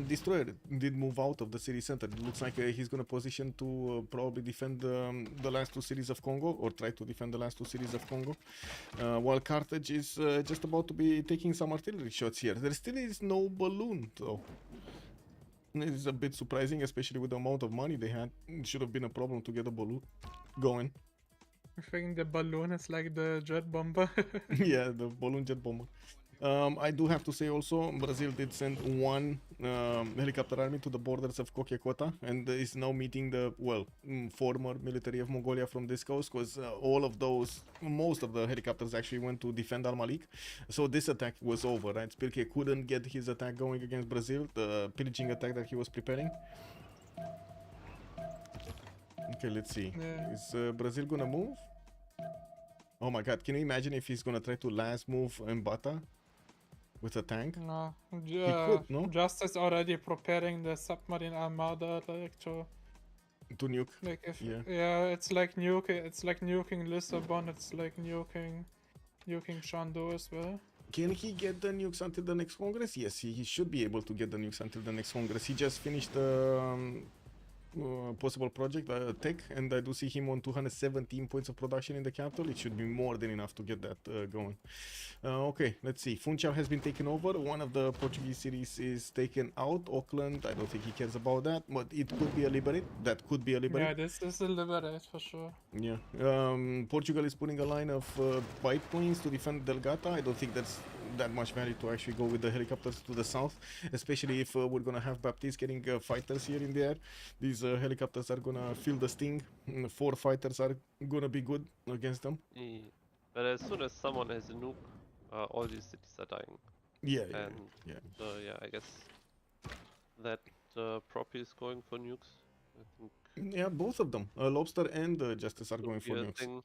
Destroyer did move out of the city center. It looks like he's going to position to probably defend the last 2 cities of Congo, or try to defend the last 2 cities of Congo. While Carthage is just about to be taking some artillery shots here. There still is no balloon though. It is a bit surprising, especially with the amount of money they had. It should have been a problem to get a balloon going. I think the balloon is like the jet bomber. Yeah, the balloon jet bomber. I do have to say also, Brazil did send 1 helicopter army to the borders of Coquecota, and is now meeting the, former military of Mongolia from this coast, because most of the helicopters actually went to defend Al Malik. So this attack was over, right? Spilke couldn't get his attack going against Brazil, the pillaging attack that he was preparing. Okay, let's see. Yeah. Is Brazil gonna move? Oh my god, can you imagine if he's gonna try to last move Mbata with a tank? No, could, no? Justice already preparing the submarine armada like to To nuke? like if Yeah. it's like nuking Lisbon, it's like nuking Shandu as well. Can he get the nukes until the next Congress? Yes, he should be able to get the nukes until the next Congress. He just finished the possible project tech, and I do see him on 217 points of production in the capital. It should be more than enough to get that going. Okay, let's see. Funchal has been taken over. One of the Portuguese cities is taken out. Auckland, I don't think he cares about that, but it could be a liberate. That could be a liberate. Yeah, this is a liberate for sure. Yeah. Portugal is putting a line of biplanes to defend Delgata. I don't think that's that much value to actually go with the helicopters to the south, especially if we're gonna have Baptiste getting fighters here in the air. These helicopters are gonna feel the sting. 4 fighters are gonna be good against them. But as soon as someone has a nuke, all these cities are dying. Yeah, And yeah. I guess that Propi is going for nukes. I think Yeah, both of them. Lobster and Justice are going for be a nukes. thing.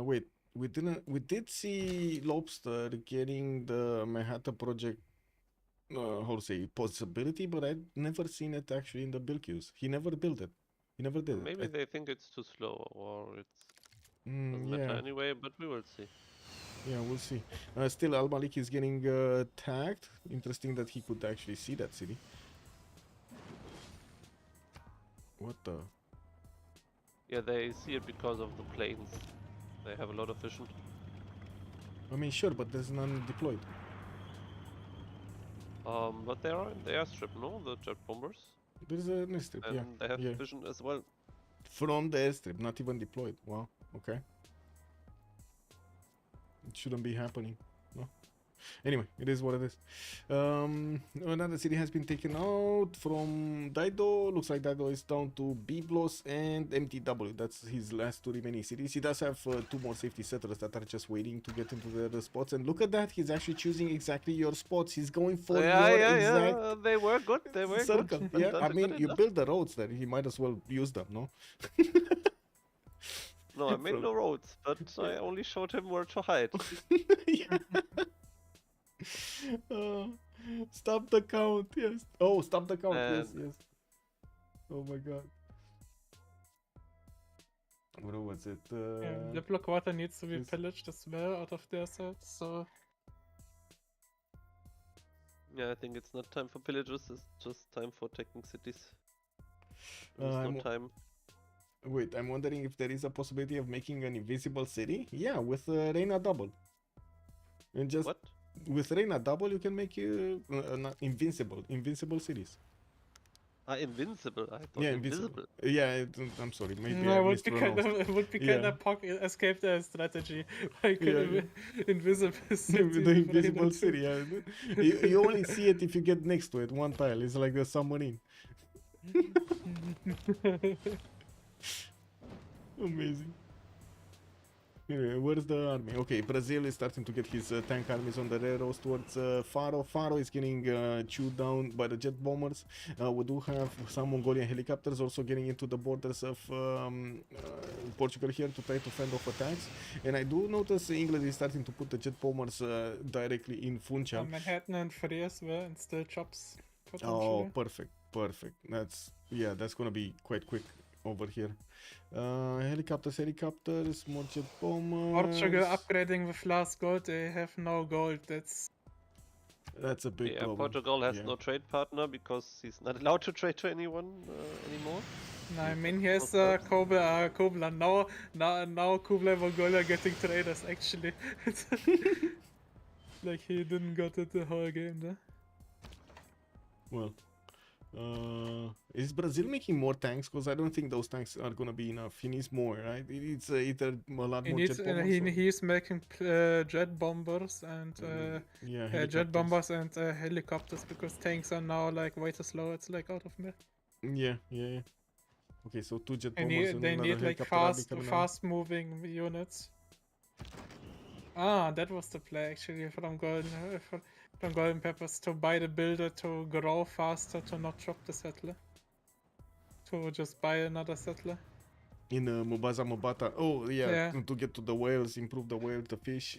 Wait, we did see Lobster getting the Manhattan project how to say, possibility, but I've never seen it actually in the build queues. He never built it. He never did Maybe it. they think it's too slow, or it doesn't matter Yeah, anyway, but we will see. yeah, we'll see. Still, Al Malik is getting tagged. Interesting that he could actually see that city. What the? Yeah, they see it because of the planes. They have a lot of vision. I mean, sure, but there's none deployed. But they are in the airstrip, no? The jet bombers. There's an airstrip, And yeah. they have Yeah. vision as well. From the airstrip, not even deployed. Wow, okay. It shouldn't be happening. No. Anyway, it is what it is. Another city has been taken out from Daido. Looks like Daido is down to Biblos and MTW. That's his last two remaining cities. He does have two more safety settlers that are just waiting to get into their spots. And look at that, he's actually choosing exactly your spots. He's going for your exact They were good. They were circle. good. Yeah, Not I mean, good you enough. build the roads there. He might as well use them, no? No, I made no roads, but I only showed him where to hide. Yeah. Stop the count, yes. Oh, stop the count, yes, And- yes. Oh my god. What was it? The block water needs to be yes. pillaged as well out of their side, so Yeah, I think it's not time for pillagers. It's just time for taking cities. Uh, There's I'm no w- time. Wait, I'm wondering if there is a possibility of making an invisible city? Yeah, with Reina double. And just What? with Reina double, you can make not invincible cities. Invincible. I thought Yeah, invisible. Yeah, I'm sorry, maybe no, I it would be kind mispronounced. of, it would be Yeah. kind of pocket escape the strategy. Like Yeah, invisible city. With the with invisible Reina city, yeah. You only see it if you get next to it, one tile. It's like the submarine. Amazing. Anyway, where's the army? Okay, Brazil is starting to get his tank armies on the railroads towards Faro. Faro is getting chewed down by the jet bombers. We do have some Mongolian helicopters also getting into the borders of Portugal here to try to fend off attacks. And I do notice England is starting to put the jet bombers directly in Funchal. Manhattan and Free as well, and still chops Oh, potentially. perfect, perfect. That's gonna be quite quick over here. Helicopters, more jet bombers. Portugal upgrading with last gold, they have no gold. That's That's a big Yeah, problem. Portugal has Yeah. no trade partner because he's not allowed to trade to anyone anymore. no, I mean here's Of course. Kubla. Now Kubla and Mongolia getting traders actually. Like he didn't got it the whole game there. Well, is Brazil making more tanks? Because I don't think those tanks are gonna be enough. He needs more, right? He needs either a lot He more needs jet bombers. or- he's making jet bombers and jet helicopters. bombers and helicopters because tanks are now like way too slow. It's like out of me. Yeah. Okay, so two jet They bombers and need another like helicopter army coming out. fast moving units. Ah, that was the play actually from Golden Peppers to buy the builder to grow faster to not drop the settler. To just buy another settler. In Mubaza Mubata. Oh yeah, Yeah. to get to the whales, improve the whale, the fish.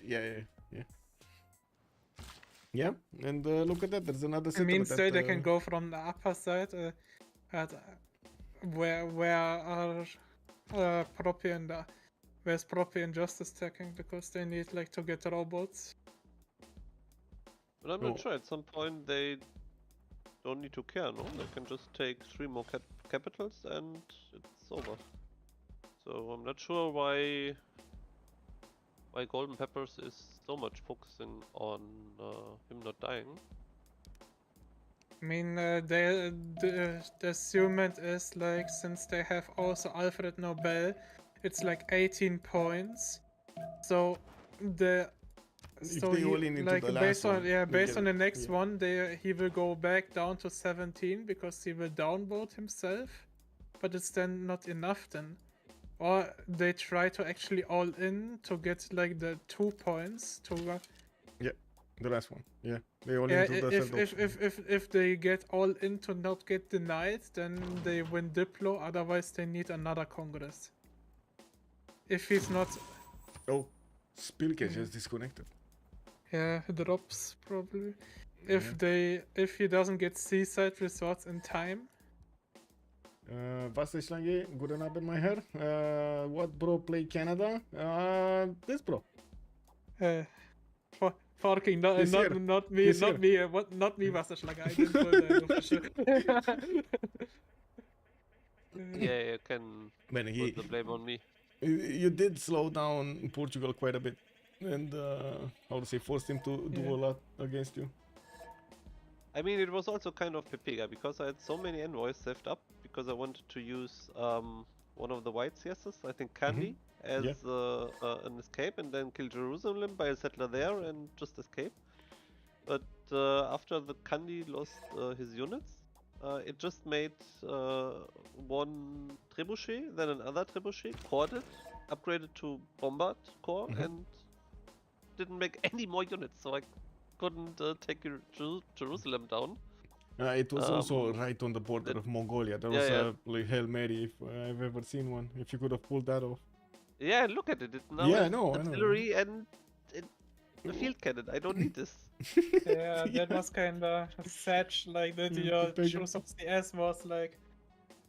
Yeah, and look at that. There's another I settlement. mean, still that, they can go from the upper side, at where are Propi and where's Propi and Justice attacking because they need like to get robots. But I'm not Oh. sure. At some point they don't need to care, no? They can just take 3 more capitals and it's over. So I'm not sure why Golden Peppers is so much focusing on him not dying. I mean, the assessment is like since they have also Alfred Nobel, it's like 18 points. So the If they all in into like the based last on one, they based get on the it, next yeah. one, he will go back down to 17 because he will downvote himself, but it's then not enough then. Or they try to actually all in to get like the 2 points to The last one. Yeah, they all yeah, into the third option. if they get all in to not get denied, then they win Diplo, otherwise they need another Congress. If he's not... Oh, Spilke just disconnected. Yeah, drops probably. Yeah. If he doesn't get seaside resorts in time. Vaseshlange, good enough in my hair. What bro play Canada? This bro. Farking, not He's here. me, He's not me, not me, Wasserschlager. I didn't pull the official. Yeah, you can Man, put the blame on me. you did slow down Portugal quite a bit, and how to say, forced him to do Yeah. a lot against you. I mean, it was also kind of Pepega because I had so many envoys saved up because I wanted to use one of the white CSs, I think Candy, as an escape and then kill Jerusalem by a settler there and just escape. But after the Candy lost his units, it just made one trebuchet, then another trebuchet, cored it, upgraded to bombard core, and didn't make any more units, so I couldn't take Jerusalem down. It was also right on the border of Mongolia. There was a like, Hail Mary, if I've ever seen one. If you could have pulled that off. Yeah, look at it. It now Yeah, I has know. artillery and a field cannon. I don't need this. Yeah, that was kinda sad, like that your choice of CS was like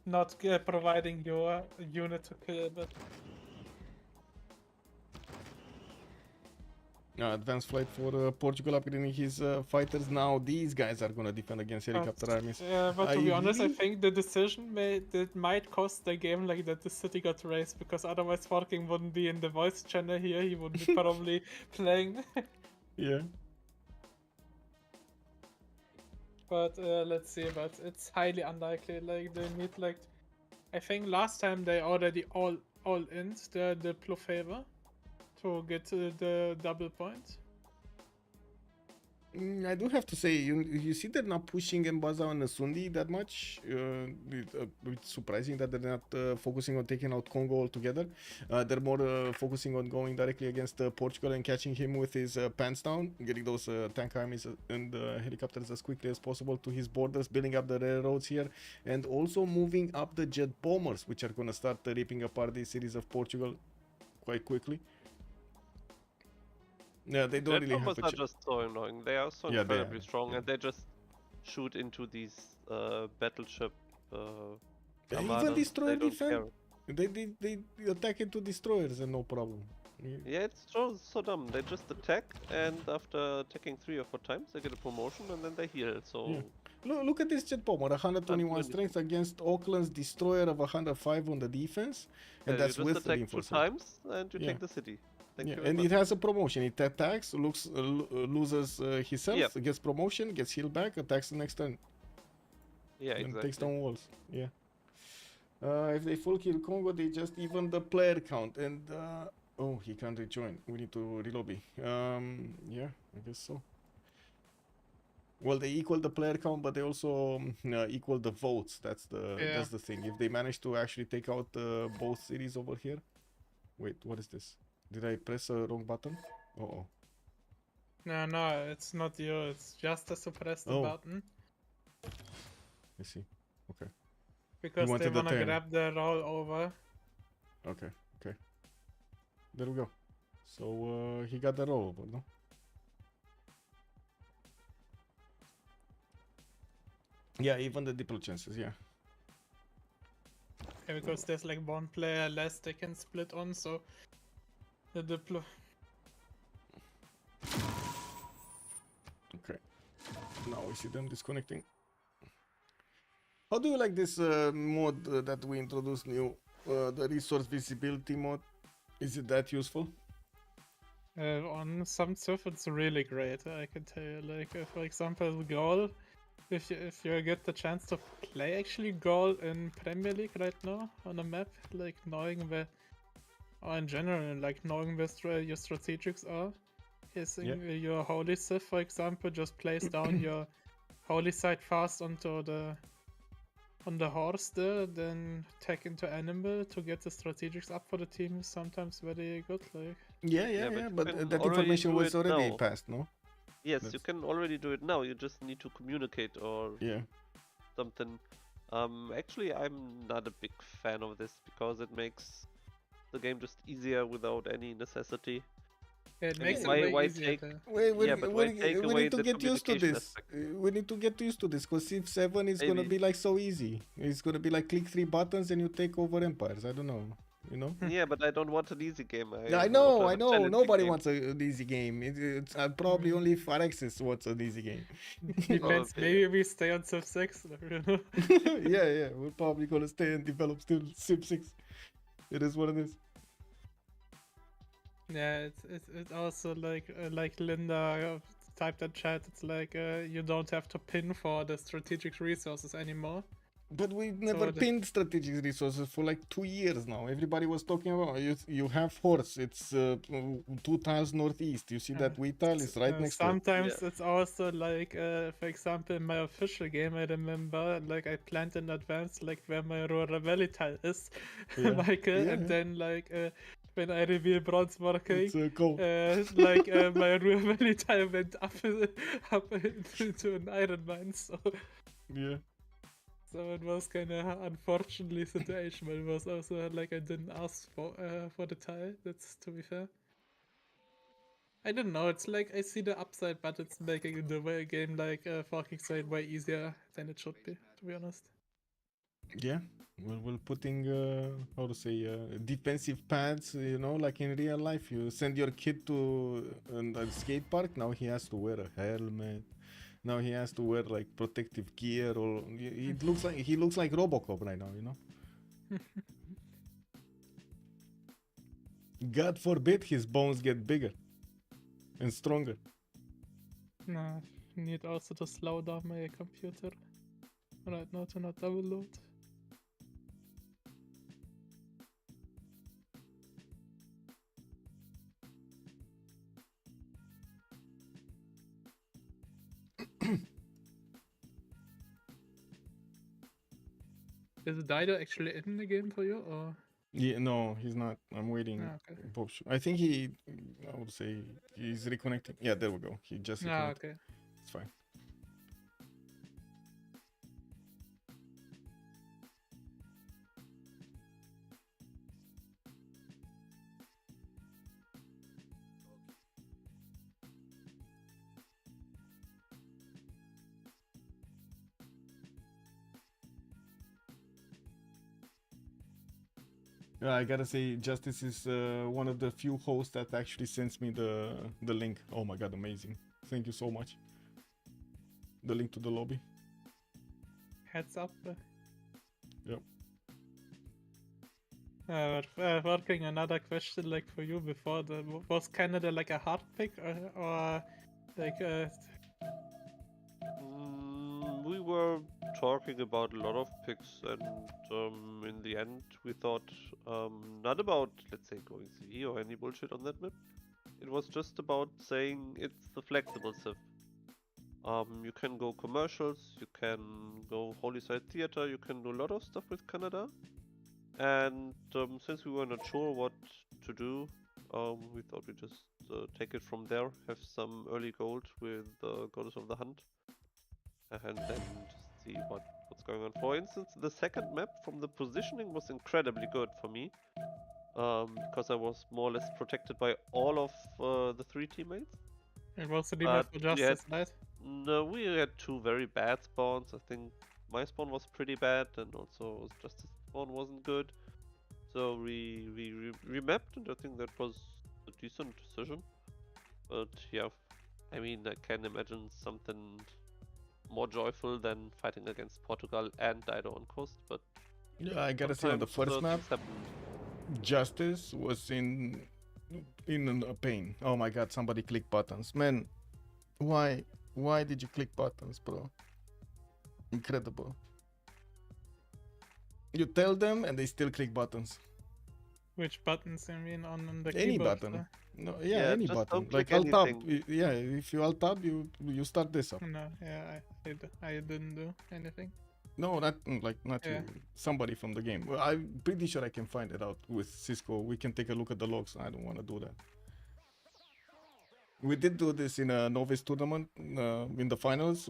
not providing your unit to kill, but Advanced flight for Portugal upgrading his fighters. Now these guys are gonna defend against helicopter armies. Yeah, but to be honest, I think the decision that might cost the game like that the city got raised, because otherwise Forking wouldn't be in the voice channel here, he would be probably playing. Yeah. But let's see, but it's highly unlikely, like they need like, I think last time they already all in the Plo favor to get the double point. I do have to say, you see they're not pushing Mbaza on Sundi that much. It's surprising that they're not focusing on taking out Congo altogether. They're more focusing on going directly against Portugal and catching him with his pants down, getting those tank armies and helicopters as quickly as possible to his borders, building up the railroads here, and also moving up the jet bombers, which are going to start ripping apart the cities of Portugal quite quickly. Yeah, they don't really have a are just so annoying. They are so incredibly strong, and they just shoot into these battleship. Even destroyer defense. They attack into destroyers and no problem. Yeah, it's so dumb. They just attack, and after attacking 3 or 4 times, they get a promotion, and then they heal. So look at this jet bomber, 121 strength against Auckland's destroyer of 105 on the defense, and that's you with just attack 2 reinforcement. times, and you take the city. Thank you and much. it has a promotion. It attacks, loses his health, gets promotion, gets healed back, attacks the next turn. Yeah, and exactly. takes down walls. Yeah. If they full kill Congo, they just even the player count. And oh, he can't rejoin. We need to relobby. Yeah, I guess so. Well, they equal the player count, but they also equal the votes. That's the thing. If they manage to actually take out both cities over here. Wait, what is this? Did I press a wrong button? Uh-oh. No, it's not you. It's just to suppress the button. I see. Okay. Because they wanna grab the roll over. Okay. There we go. So he got the roll over, no? Yeah, even the diplo chances, yeah. Yeah, because there's like one player less they can split on, so the diplo. Okay. Now we see them disconnecting. How do you like this mod that we introduced new? The resource visibility mod. Is it that useful? On some stuff it's really great, I can tell you. Like, for example, goal. If you get the chance to play actually goal in Premier League right now on a map, like knowing where, or in general, like knowing where your strategics are, your holy Civ, for example, just place down your holy site fast onto on the horse there, then tech into animal to get the strategics up for the team is sometimes very good. Like but that information was already passed, no? Yes, you can already do it now. You just need to communicate or something. Actually, I'm not a big fan of this because it makes the game just easier without any necessity. It makes it way easier. We need to get used to this. We need to get used to this because Civ6 is gonna be like so easy. It's gonna be like click 3 buttons and you take over empires. I don't know. You know? Yeah, but I don't want an easy game. I know. Nobody wants an easy game. It's probably only Phyrexis wants an easy game. Depends. Maybe we stay on Civ6. Yeah. We're probably gonna stay and develop still Civ6. It is what it is. Yeah, it's also like Linda typed in chat, it's like you don't have to pin for the strategic resources anymore. But we never the- pinned strategic resources for like 2 years now. Everybody was talking about you have horse. It's 2 tiles northeast. You see that wheat tile is right next to it. Sometimes it's also like, for example, in my official game, I remember like I planned in advance like where my rural valley tile is, Yeah. Michael, Yeah, and yeah. then like when I reveal bronze working, It's cold. like my rural valley tile went up into an iron mine, so. Yeah. So it was kind of unfortunately situation, but it was also like I didn't ask for the tile. That's to be fair. I don't know. It's like I see the upside, but it's making the game like fucking side way easier than it should be. To be honest. Yeah. We're putting how to say defensive pads. You know, like in real life, you send your kid to a skate park. Now he has to wear a helmet. Now he has to wear like protective gear, or he looks like Robocop right now, you know. God forbid his bones get bigger and stronger. No, need also to slow down my computer right now to not double load. Is Dido actually in the game for you, or? Yeah, no, he's not. I'm waiting. Ah, okay. I think I would say he's reconnecting. Yeah, there we go. He just Ah, reconnected. okay. It's fine. Yeah, I gotta say, Justice is one of the few hosts that actually sends me the link. Oh my god, amazing! Thank you so much. The link to the lobby. Heads up. Yep. Working another question like for you before, was Canada like a hard pick or like We were talking about a lot of picks, and in the end, we thought not about, let's say, going CV or any bullshit on that map. It was just about saying it's the flexible Civ. You can go commercials, you can go Holy Side Theater, you can do a lot of stuff with Canada. And since we were not sure what to do, we thought we'd just take it from there, have some early gold with the Goddess of the Hunt, and then just see what's going on. For instance, the second map from the positioning was incredibly good for me, because I was more or less protected by all of the 3 teammates. it was the map for Justice, right? No, we had 2 very bad spawns. I think my spawn was pretty bad, and also Justice spawn wasn't good. So we remapped, and I think that was a decent decision. But yeah, I mean, I can imagine something more joyful than fighting against Portugal and Dido on coast. But Yeah, I gotta say, on the first map, Justice was in a pain. Oh my god, somebody click buttons. Man, why did you click buttons, bro? Incredible. You tell them and they still click buttons. Which buttons I mean on the Any keyboard? button. No, Yeah, any just button. don't Like click alt tab. anything. Yeah, if you alt tab, you start this up. No, yeah, I didn't do anything. No, not not Yeah. you. Somebody from the game. Well, I'm pretty sure I can find it out with Cisco. We can take a look at the logs. I don't want to do that. We did do this in a novice tournament in the finals.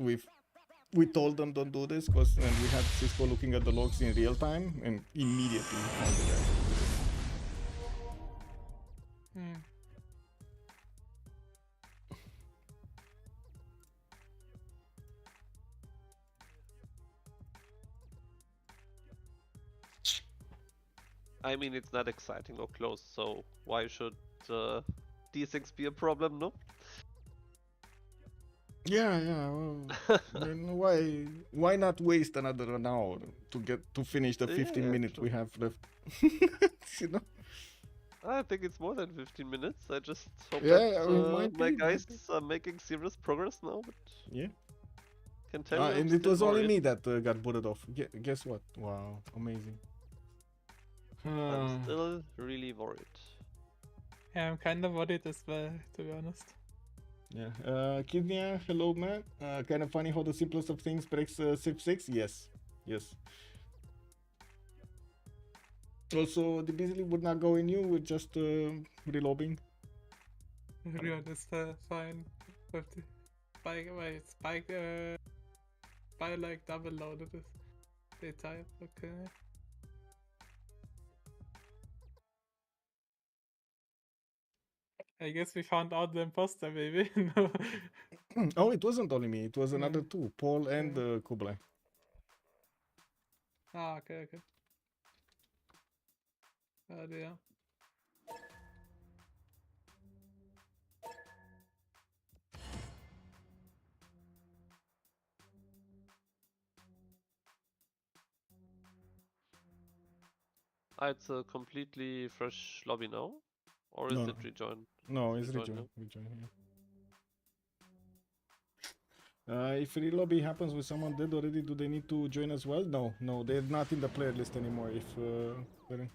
We told them don't do this because we had Cisco looking at the logs in real time and immediately found it out. Hmm. I mean, it's not exciting or close, so why should D6 be a problem, no? Yeah. Well, then why not waste another an hour to finish the 15 Yeah, minutes true. we have left? You know. I think it's more than 15 minutes. I just hope Yeah, that I mean, might my be, might guys be. are making serious progress now, but Yeah. can tell you I'm And it still was only worried. me that got booted off. Guess what? Wow, amazing. I'm Uh, still really worried. Yeah, I'm kind of worried as well, to be honest. yeah. Kidnia, hello, man. Kind of funny how the simplest of things breaks Civ6. Yes. Yes. Also, the Beasley would not go in you, we're just relobbing. Rion is fine. 50. Spike, wait, Spike like double loaded it. They type, okay. I guess we found out the imposter, maybe. No. Oh, it wasn't only me, it was another Yeah. two, Paul and Yeah. Kublai. Ah, okay, okay. Yeah. Ah, it's a completely fresh lobby now? Or is No, it rejoined? no, It's it's rejoined, rejoin, yeah. If relobby happens with someone dead already, do they need to join as well? No, no, they're not in the player list anymore. If they're-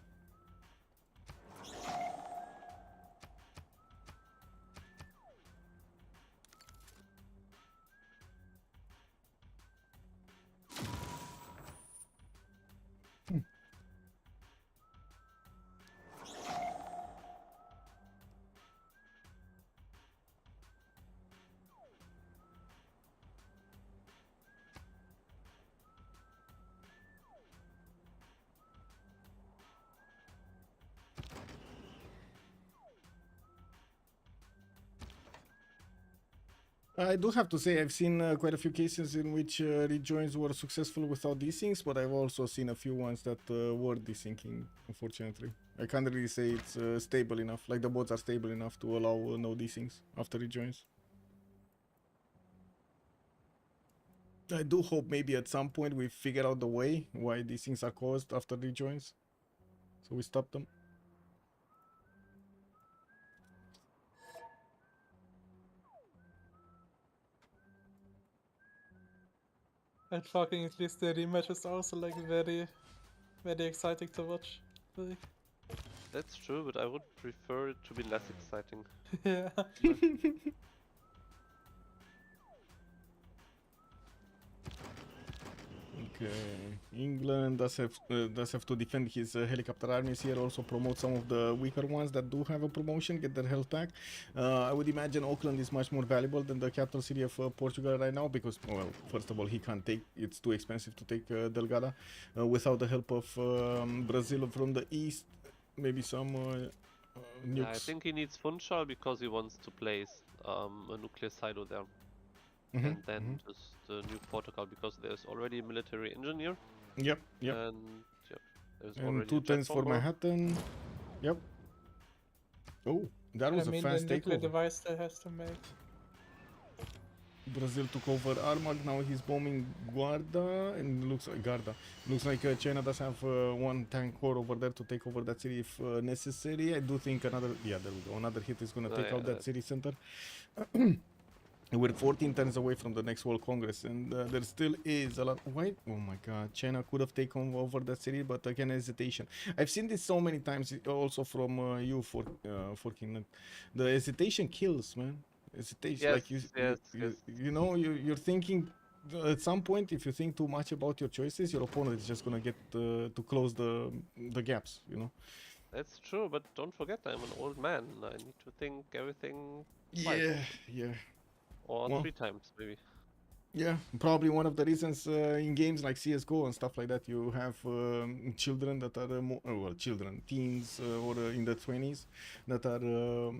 I do have to say I've seen quite a few cases in which rejoins were successful without desyncing, but I've also seen a few ones that were desyncing, unfortunately. I can't really say it's stable enough, like the bots are stable enough to allow no desyncs after rejoins. I do hope maybe at some point we figure out the way why these things are caused after rejoins, so we stop them. And fucking at least the rematch is also like very, very exciting to watch. Like, That's true, but I would prefer it to be less exciting. yeah. Okay, England does have to defend his helicopter armies here, also promote some of the weaker ones that do have a promotion, get their health back. I would imagine Auckland is much more valuable than the capital city of Portugal right now because, well, first of all, he can't take, it's too expensive to take Delgada without the help of Brazil from the east, maybe some nukes. Yeah, I think he needs Funchal because he wants to place a nuclear silo there. And then just nuke Portugal because there's already a military engineer. Yep, yep. And yep, there's And already 2 a jet tens for bomber. Manhattan. Yep. Oh, that was I a mean, fast the nuclear takeover. device that has to make. Brazil took over Armagh, now he's bombing Guarda, and looks like Garda. Looks like China does have one tank corps over there to take over that city if necessary. I do think another, yeah, there we go. Another hit is gonna take Yeah, out that city center. We're 14 turns away from the next World Congress, and there still is a lot. Why? Oh my God! China could have taken over that city, but again, hesitation. I've seen this so many times, also from you, Forking. The hesitation kills, man. Hesitation, yes, like yes. you know, you're thinking. At some point, if you think too much about your choices, your opponent is just gonna get to close the gaps. You know. That's true, but don't forget I'm an old man. I need to think everything twice. Yeah, yeah. Or Well, 3 times, maybe. yeah, probably one of the reasons in games like CSGO and stuff like that, you have children that are well, children, teens or in the 20s that are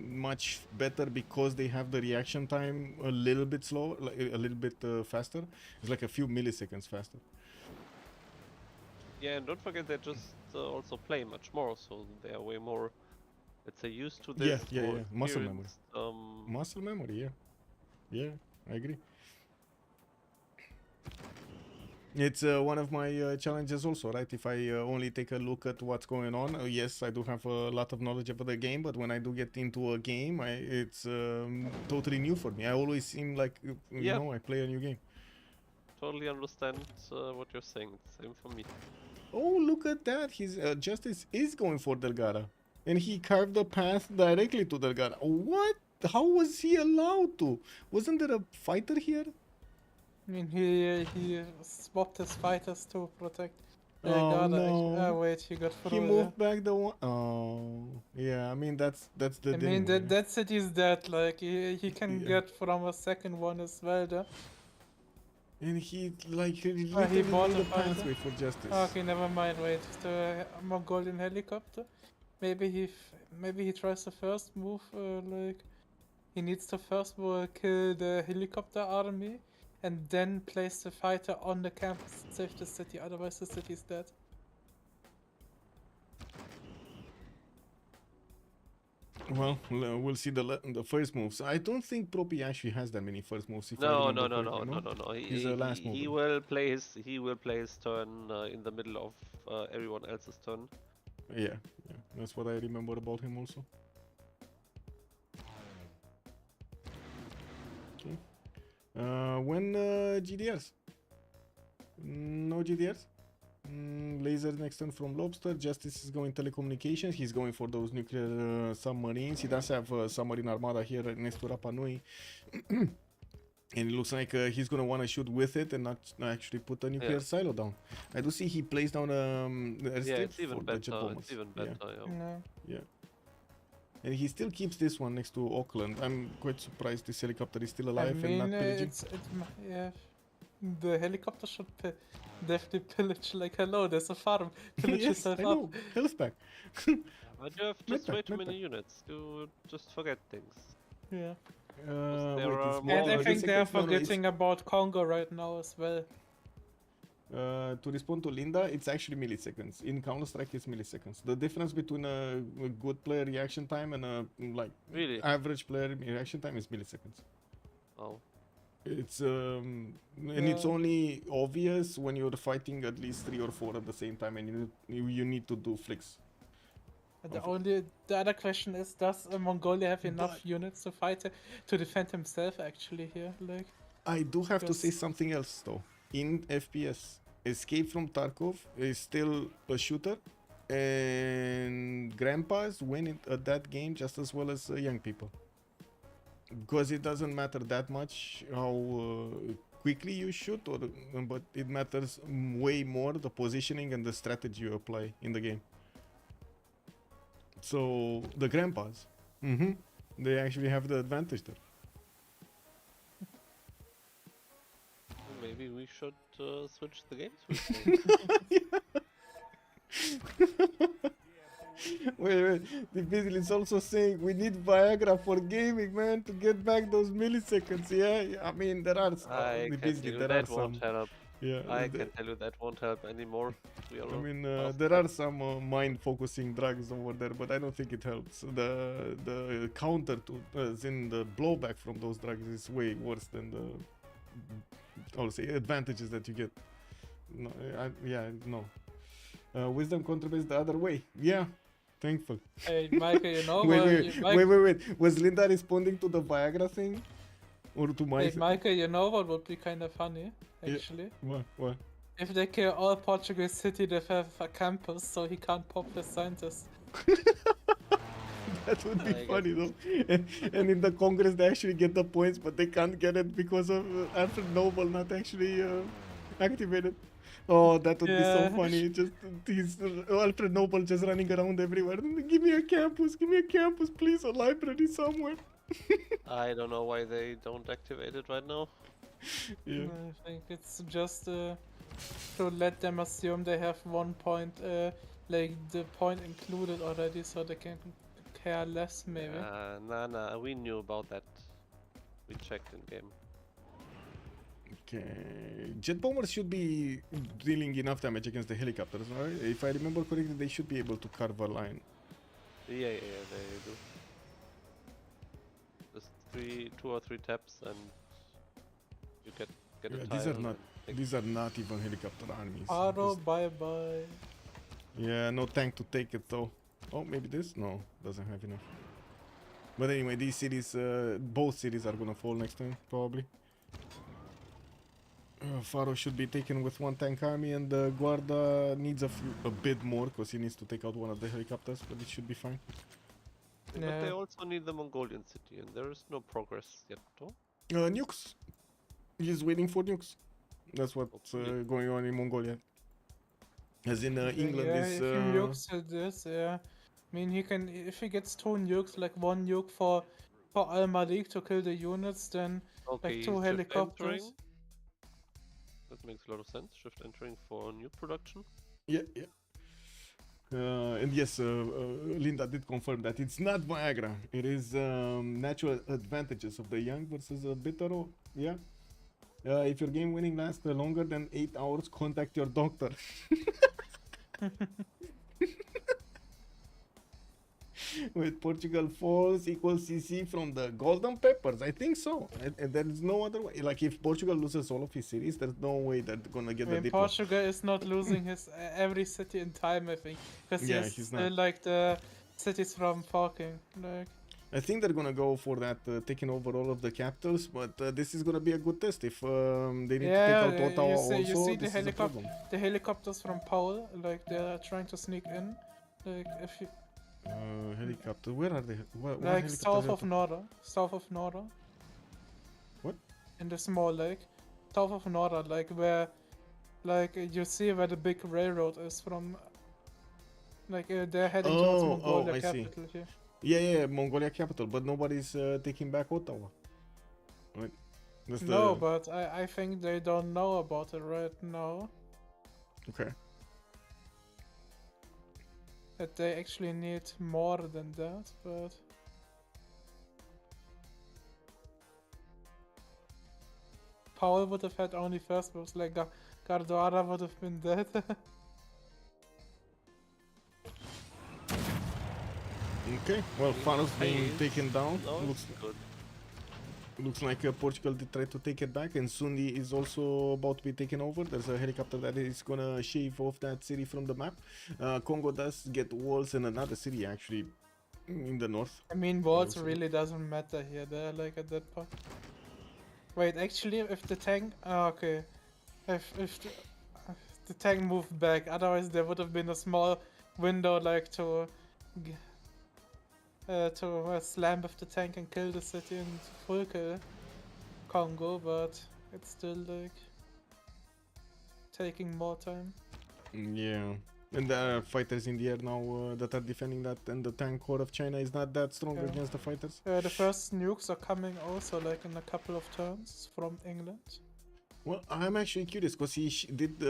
much better because they have the reaction time a little bit slower, like a little bit faster. It's like a few milliseconds faster. Yeah, and don't forget they just also play much more, so they are way more, let's say, used to Yeah, this, yeah, more yeah. Muscle memory. experienced. Muscle memory, yeah. Yeah, I agree. It's one of my challenges also, right? If I only take a look at what's going on, yes, I do have a lot of knowledge about the game, but when I do get into a game, it's totally new for me. I always seem like, you Yeah. know, I play a new game. Totally understand what you're saying. Same for me. Oh, look at that. His Justice is going for Delgada. And he carved the path directly to Delgada. What? How was he allowed to? Wasn't there a fighter here? I mean, he swapped his fighters to protect Oh, Delgado. no. Wait, he got through. He moved back the one. Oh, yeah. I mean, that's the I thing. mean, that city's dead. Like he can Yeah. get from a second one as well. Though. And he literally bought made a a fighter? pathway for Justice. Okay, never mind. Wait, the Mongolian helicopter. Maybe maybe he tries the first move. Like he needs to first kill the helicopter army, and then place the fighter on the campus to save the city. Otherwise, the city's dead. Well, we'll see the first moves. I don't think Propi actually has that many first moves. If I No, remember no, no, correctly, no, no, no, no. He's a last mover. He will play his turn in the middle of everyone else's turn. Yeah, that's what I remember about him also. Okay. When GDRs? No GDRs? Laser next turn from Lobster. Justice is going telecommunications. He's going for those nuclear submarines. He does have a submarine armada here next to Rapa Nui. And it looks like he's going to want to shoot with it and not actually put a nuclear silo down. I do see he plays down the airstrip It's even for the jet better. bombers. It's even better. Yeah. No. Yeah. And he still keeps this one next to Auckland. I'm quite surprised this helicopter is still alive I mean, and not pillaging. yeah. The helicopter should definitely pillage. Like, hello, there's a farm. Pillage Yes, yourself I up. know. Health pack. But you have just Meta, way too meta. many units. You just forget things. Yeah. there wait, are it's more And I Well, think they're milliseconds? No, no, it's- forgetting about Congo right now as well. To respond to Linda, it's actually milliseconds. In Counter-Strike, it's milliseconds. The difference between a good player reaction time and a Really? average player reaction time is milliseconds. Oh. It's and it's Yeah. only obvious when you're fighting at least 3 or 4 at the same time, and you need to do flicks. The other question is, does Mongolia have enough But- units to fight to defend himself actually here? Like, I do have to say Because- something else though. In FPS, Escape from Tarkov is still a shooter, and grandpas win at that game just as well as young people. Because it doesn't matter that much how quickly you shoot, but it matters way more the positioning and the strategy you apply in the game. So the grandpas, they actually have the advantage there. Maybe we should switch the games. Wait. The Beasley is also saying we need Viagra for gaming, man, to get back those milliseconds. Yeah, I mean there are I the can Beasley, tell you there are that some. won't help. Yeah, I can tell you that won't help anymore. We are I mean past there that. are some mind-focusing drugs over there, but I don't think it helps. The counter to as in the blowback from those drugs is way worse than the I'll say advantages that you get. No, no. Wisdom contraband the other way. Yeah, thankful. hey, Michael, you know, Wait. Was Linda responding to the Viagra thing? Or to my... Hey, Michael, you know what would be kind of funny, actually? What? If they kill all Portuguese city, they have a campus, so he can't pop his scientists. That would be I funny though. And in the Congress they actually get the points, but they can't get it because of Alfred Noble not actually activated. Oh, that would be so Yeah. funny. Just he's Alfred Noble just running around everywhere. Give me a campus, please, a library somewhere. I don't know why they don't activate it right now. Yeah. I think it's just to let them assume they have 1 point, like the point included already, so they can care less, maybe. Nah, we knew about that. We checked in game. Okay. Jet bombers should be dealing enough damage against the helicopters, right? If I remember correctly, they should be able to carve a line. Yeah, they do. Just 2 or 3 taps and you get a Yeah, these are tile not. These are not even helicopter armies. Aro, Just- bye bye. Yeah, no tank to take it though. Oh, maybe this? No, doesn't have enough. But anyway, these cities, both cities are gonna fall next time, probably. Faro should be taken with one tank army, and Guarda needs a bit more because he needs to take out one of the helicopters, but it should be fine. But they Yeah. also need the Mongolian city, and there is no progress yet, no? Nukes. He's waiting for nukes. That's what's Hopefully. going on in Mongolia. As in England Yeah, is. if he nukes this, yeah. I mean, he can, if he gets 2 nukes, like 1 nuke for Al Malik to kill the units, then Okay, like 2 shift helicopters. entering. That makes a lot of sense. Shift entering for new production. Yeah, yeah. And yes, Linda did confirm that it's not Viagra. It is natural advantages of the young versus a bitter. Yeah. If your game winning lasts longer than 8 hours, contact your doctor. With Portugal falls equals CC from the Golden Peppers. I think so. And there is no other way. Like if Portugal loses all of his cities, there's no way they're gonna get I the mean, diplo. Portugal is not losing his every city in time, I think. Because Yeah, he's he's still not. like the cities from Falking. Like, I think they're gonna go for that, taking over all of the capitals. But this is gonna be a good test if they need yeah, to take out Ottawa you also. see This is a problem. the helicopters from Paul, like they're trying to sneak in. Like if you Helicopter. Where are they? What like helicopters south are of Nora, south of Nora. What? In the small lake, south of Nora, like where, like you see where the big railroad is from. Like they're heading towards Oh, Mongolia I see. capital here. Yeah, Mongolia capital, but nobody's taking back Ottawa. Right? That's No, the... but I think they don't know about it right now. Okay. That they actually need more than that, but Paul would have had only first moves, like Gardara would have been dead. Okay. Well, Faro's being Nice. taken down. No, Looks it's good. Looks like Portugal did try to take it back, and Sundi is also about to be taken over. There's a helicopter that is gonna shave off that city from the map. Congo does get walls and another city actually in the north. I mean, walls Also- really doesn't matter here. They're like at that point. Wait, actually, if the tank, okay, if the tank moved back, otherwise there would have been a small window like to slam with the tank and kill the city and full kill Congo, but it's still like taking more time. Yeah. And there are fighters in the air now that are defending that, and the tank core of China is not that strong Yeah. against the fighters. The first nukes are coming also like in a couple of turns from England. Well, I'm actually curious because he did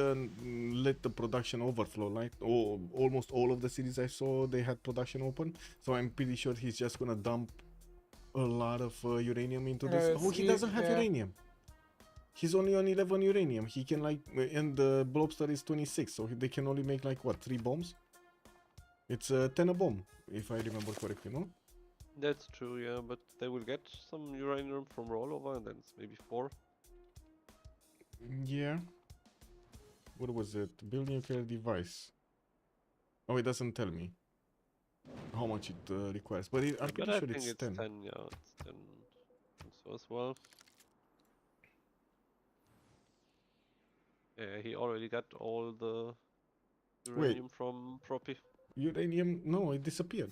let the production overflow, right? Oh, almost all of the cities I saw, they had production open. So I'm pretty sure he's just gonna dump a lot of uranium into this. Yes, Oh, he he- doesn't have yeah. uranium. He's only on 11 uranium. He can like, and the Blobster is 26, so they can only make like what, 3 bombs? It's 10 a bomb, if I remember correctly, no? That's true, yeah, but they will get some uranium from rollover, and then it's maybe 4. Yeah. What was it? Build nuclear device. Oh, it doesn't tell me how much it requires, but I'm But pretty I sure think it's it's 10. 10, yeah, it's 10. And so as well. Yeah, he already got all the uranium from Propi. Uranium? No, it disappeared.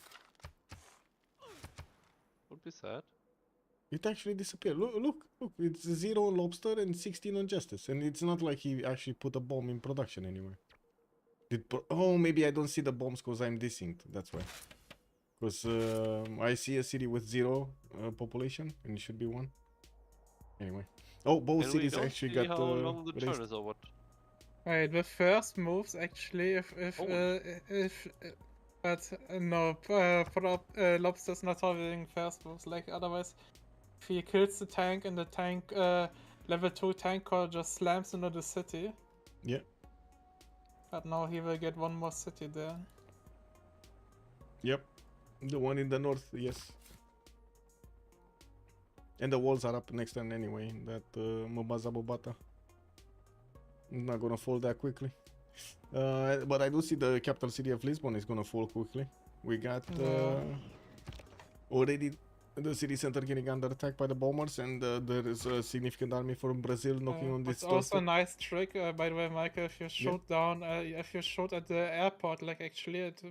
Would be sad. It actually disappeared. Look! It's 0 on Lobster and 16 on Justice, and it's not like he actually put a bomb in production anywhere. Oh, maybe I don't see the bombs because I'm desynced. That's why. Because I see a city with 0 population, and it should be 1. Anyway. Oh, both And we cities don't actually see got how long the raised. turn is or what. Right, the first moves actually, no, Lobster's not holding first moves. Like otherwise, if he kills the tank and the tank level 2 tank core just slams into the city. Yeah. But now he will get one more city there. Yep. The one in the north, yes. And the walls are up next turn anyway, that Mobaza Bobata. Not gonna fall that quickly. But I do see the capital city of Lisbon is gonna fall quickly. We got already the city center getting under attack by the bombers, and there is a significant army from Brazil knocking on this It's also a doorstep. nice trick, by the way, Michael. If you shoot down, if you shoot at the airport, like actually it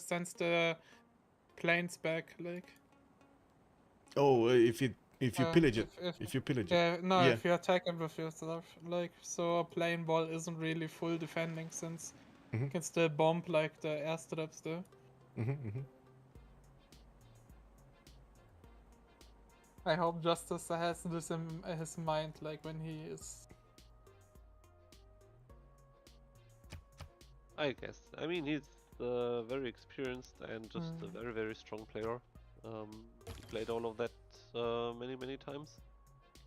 sends the planes back, like. Oh, if you pillage it, if you pillage it. Yeah, no, Yeah. if you attack it with yourself, like, so a plane ball isn't really full defending since you can still bomb like the airstrips do. I hope Justice has this in his mind, like when he is. I guess. I mean, he's very experienced and just a very, very strong player. He played all of that many, many times.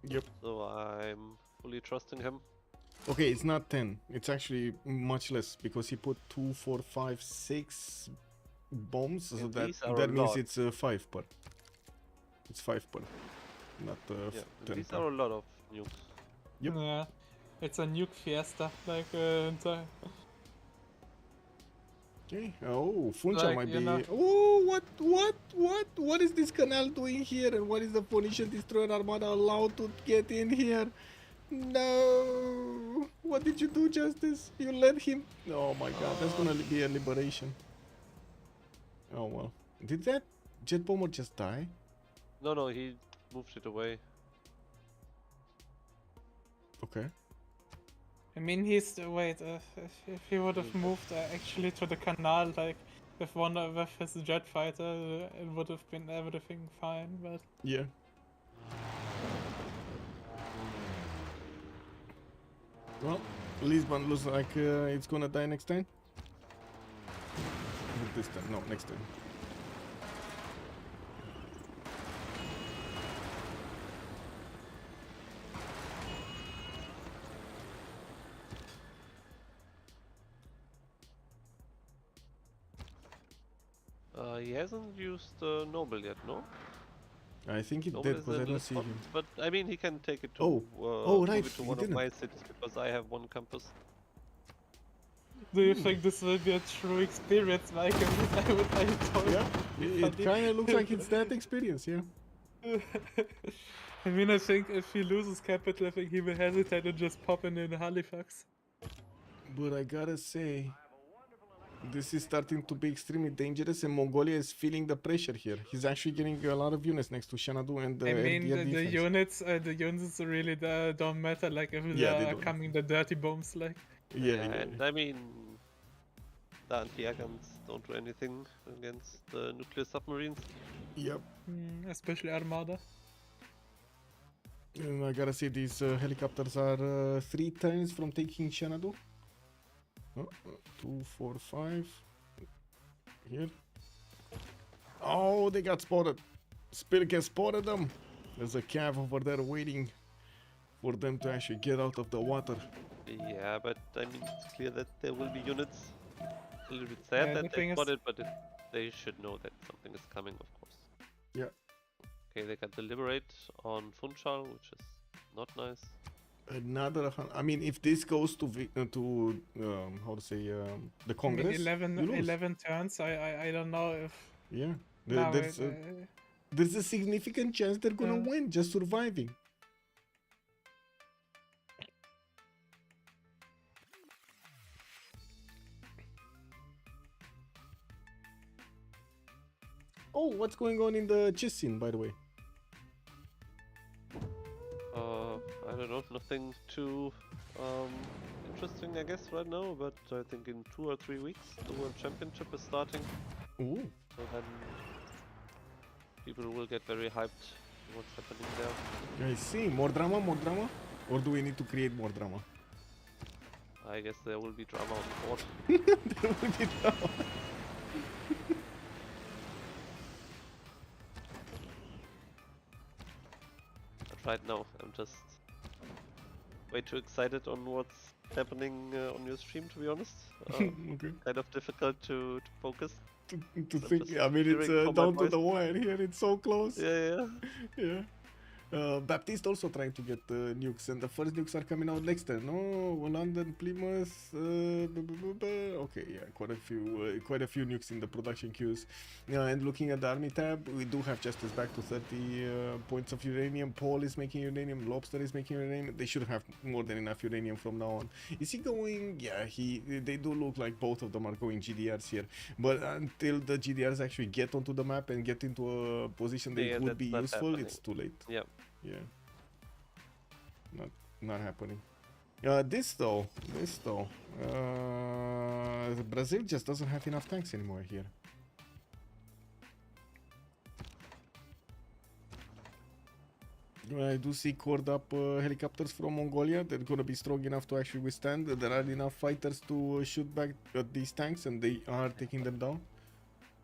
Yep. So I'm fully trusting him. Okay, it's not 10. It's actually much less because he put 2, 4, 5, 6 bombs. So And that these are a means lot. it's 5 per. It's 5 per, not Yeah, 10 these per. are a lot of nukes. Yep. Yeah, it's a nuke fiesta, like Okay. Oh, Funcha Like, might you be. know- Oh, what is this canal doing here? And what is the Phoenician destroyer armada allowed to get in here? No. What did you do, Justice? You let him. Oh my God, that's gonna be a liberation. Oh well. Did that jet bomber just die? No, he moved it away. Okay. I mean, he's wait. If he would have moved actually to the canal, like with his jet fighter, it would have been everything fine. But Yeah. Well, Lisbon looks like it's gonna die next time. Not this time, no, next time. He hasn't used Noble yet, no? I think it Noble did is because I in don't see Lisbon, him. but I mean he can take it to Oh. move Right, it to he one of didn't. my cities because I have one campus. do you think this will be a true experience, Michael? I told Yeah, it funny. kind of looks like it's that experience, yeah. I mean, I think if he loses capital, I think he will hesitate and just pop in Halifax. But I gotta say, this is starting to be extremely dangerous, and Mongolia is feeling the pressure here. He's actually getting a lot of units next to Xanadu and the I mean, air defense. the units really don't matter. Like if Yeah, they they are don't. coming the dirty bombs, like. Yeah, And I mean the anti-air guns don't do anything against the nuclear submarines. Yep. Especially Armada. And I gotta say, these helicopters are 3 times from taking Xanadu. Oh, 2, 4, 5. Here. Oh, they got spotted. Spirit has spotted them. There's a cav over there waiting for them to actually get out of the water. Yeah, but I mean it's clear that there will be units. A little bit sad Yeah, the that thing they is- spotted, but they should know that something is coming, of course. Yeah. Okay, they got the Liberate on Funchal, which is not nice. Another, I mean, if this goes to how to say, the I Congress, mean, you lose. 11 turns. I don't know if. Yeah, Now there's a significant chance they're gonna win just surviving. Oh, what's going on in the chess scene, by the way? I don't know, nothing too interesting, I guess, right now. But I think in 2 or 3 weeks the World Championship is starting. Ooh. So then people will get very hyped on what's happening there. I see. More drama, more drama? Or do we need to create more drama? I guess there will be drama on the board. There will be drama. But right now I'm just way too excited on what's happening on your stream, to be honest. Okay. Kind of difficult to focus. To I'm think, just I mean, it's hearing from my down to voice. the wire here. It's so close. Yeah. Yeah. Baptiste also trying to get nukes, and the first nukes are coming out next turn. No, London, Plymouth. Okay, yeah, quite a few nukes in the production queues. And looking at the army tab, we do have Justice back to 30 points of uranium. Paul is making uranium. Lobster is making uranium. They should have more than enough uranium from now on. Is he going? Yeah, they do look like both of them are going GDRs here. But until the GDRs actually get onto the map and get into a position that Yeah, would be that's not useful, happening. it's too late. Yep. Yeah. Not happening. This though. Brazil just doesn't have enough tanks anymore here. I do see cored up helicopters from Mongolia. They're gonna be strong enough to actually withstand. There are enough fighters to shoot back at these tanks, and they are taking them down.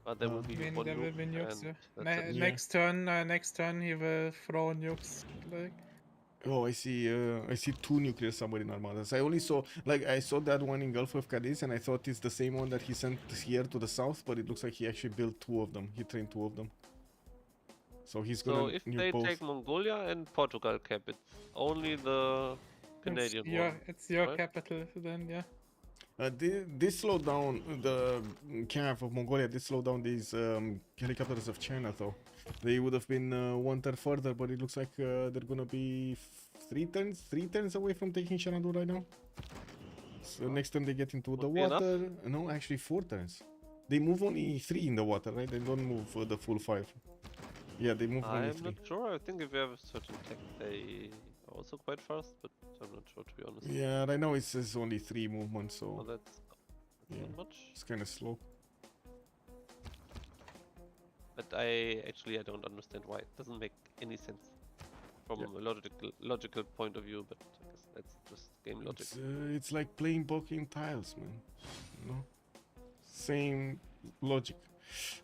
But there will be I mean, one there will nuke be nukes. and Yeah. that's it. Yeah. Next turn he will throw nukes. Like, Oh, I see two nuclear submarine armadas. I saw that one in Gulf of Cadiz, and I thought it's the same one that he sent here to the south, but it looks like he actually built two of them. He trained two of them. So he's So gonna if nuke they both. take Mongolia and Portugal cap, it's only the Canadian one. it's your right? capital then, yeah. This slowed down the CAF of Mongolia. This slowed down these helicopters of China, though. They would have been one turn further, but it looks like they're gonna be three turns away from taking Xanadu right now. So next time they get into the Would be enough? water, no, actually 4 turns. They move only 3 in the water, right? They don't move the full 5. Yeah, they move only I'm 3. not sure. I think if you have a certain tech, they are also quite fast, but I'm not sure to be honest. Yeah, right now it says only 3 movements, Well, so that's yeah, not much. it's kind of slow. But I don't understand why. It doesn't make any sense from a logical point of view. But I guess that's just game logic. It's like playing blocking tiles, man. You know? Same logic.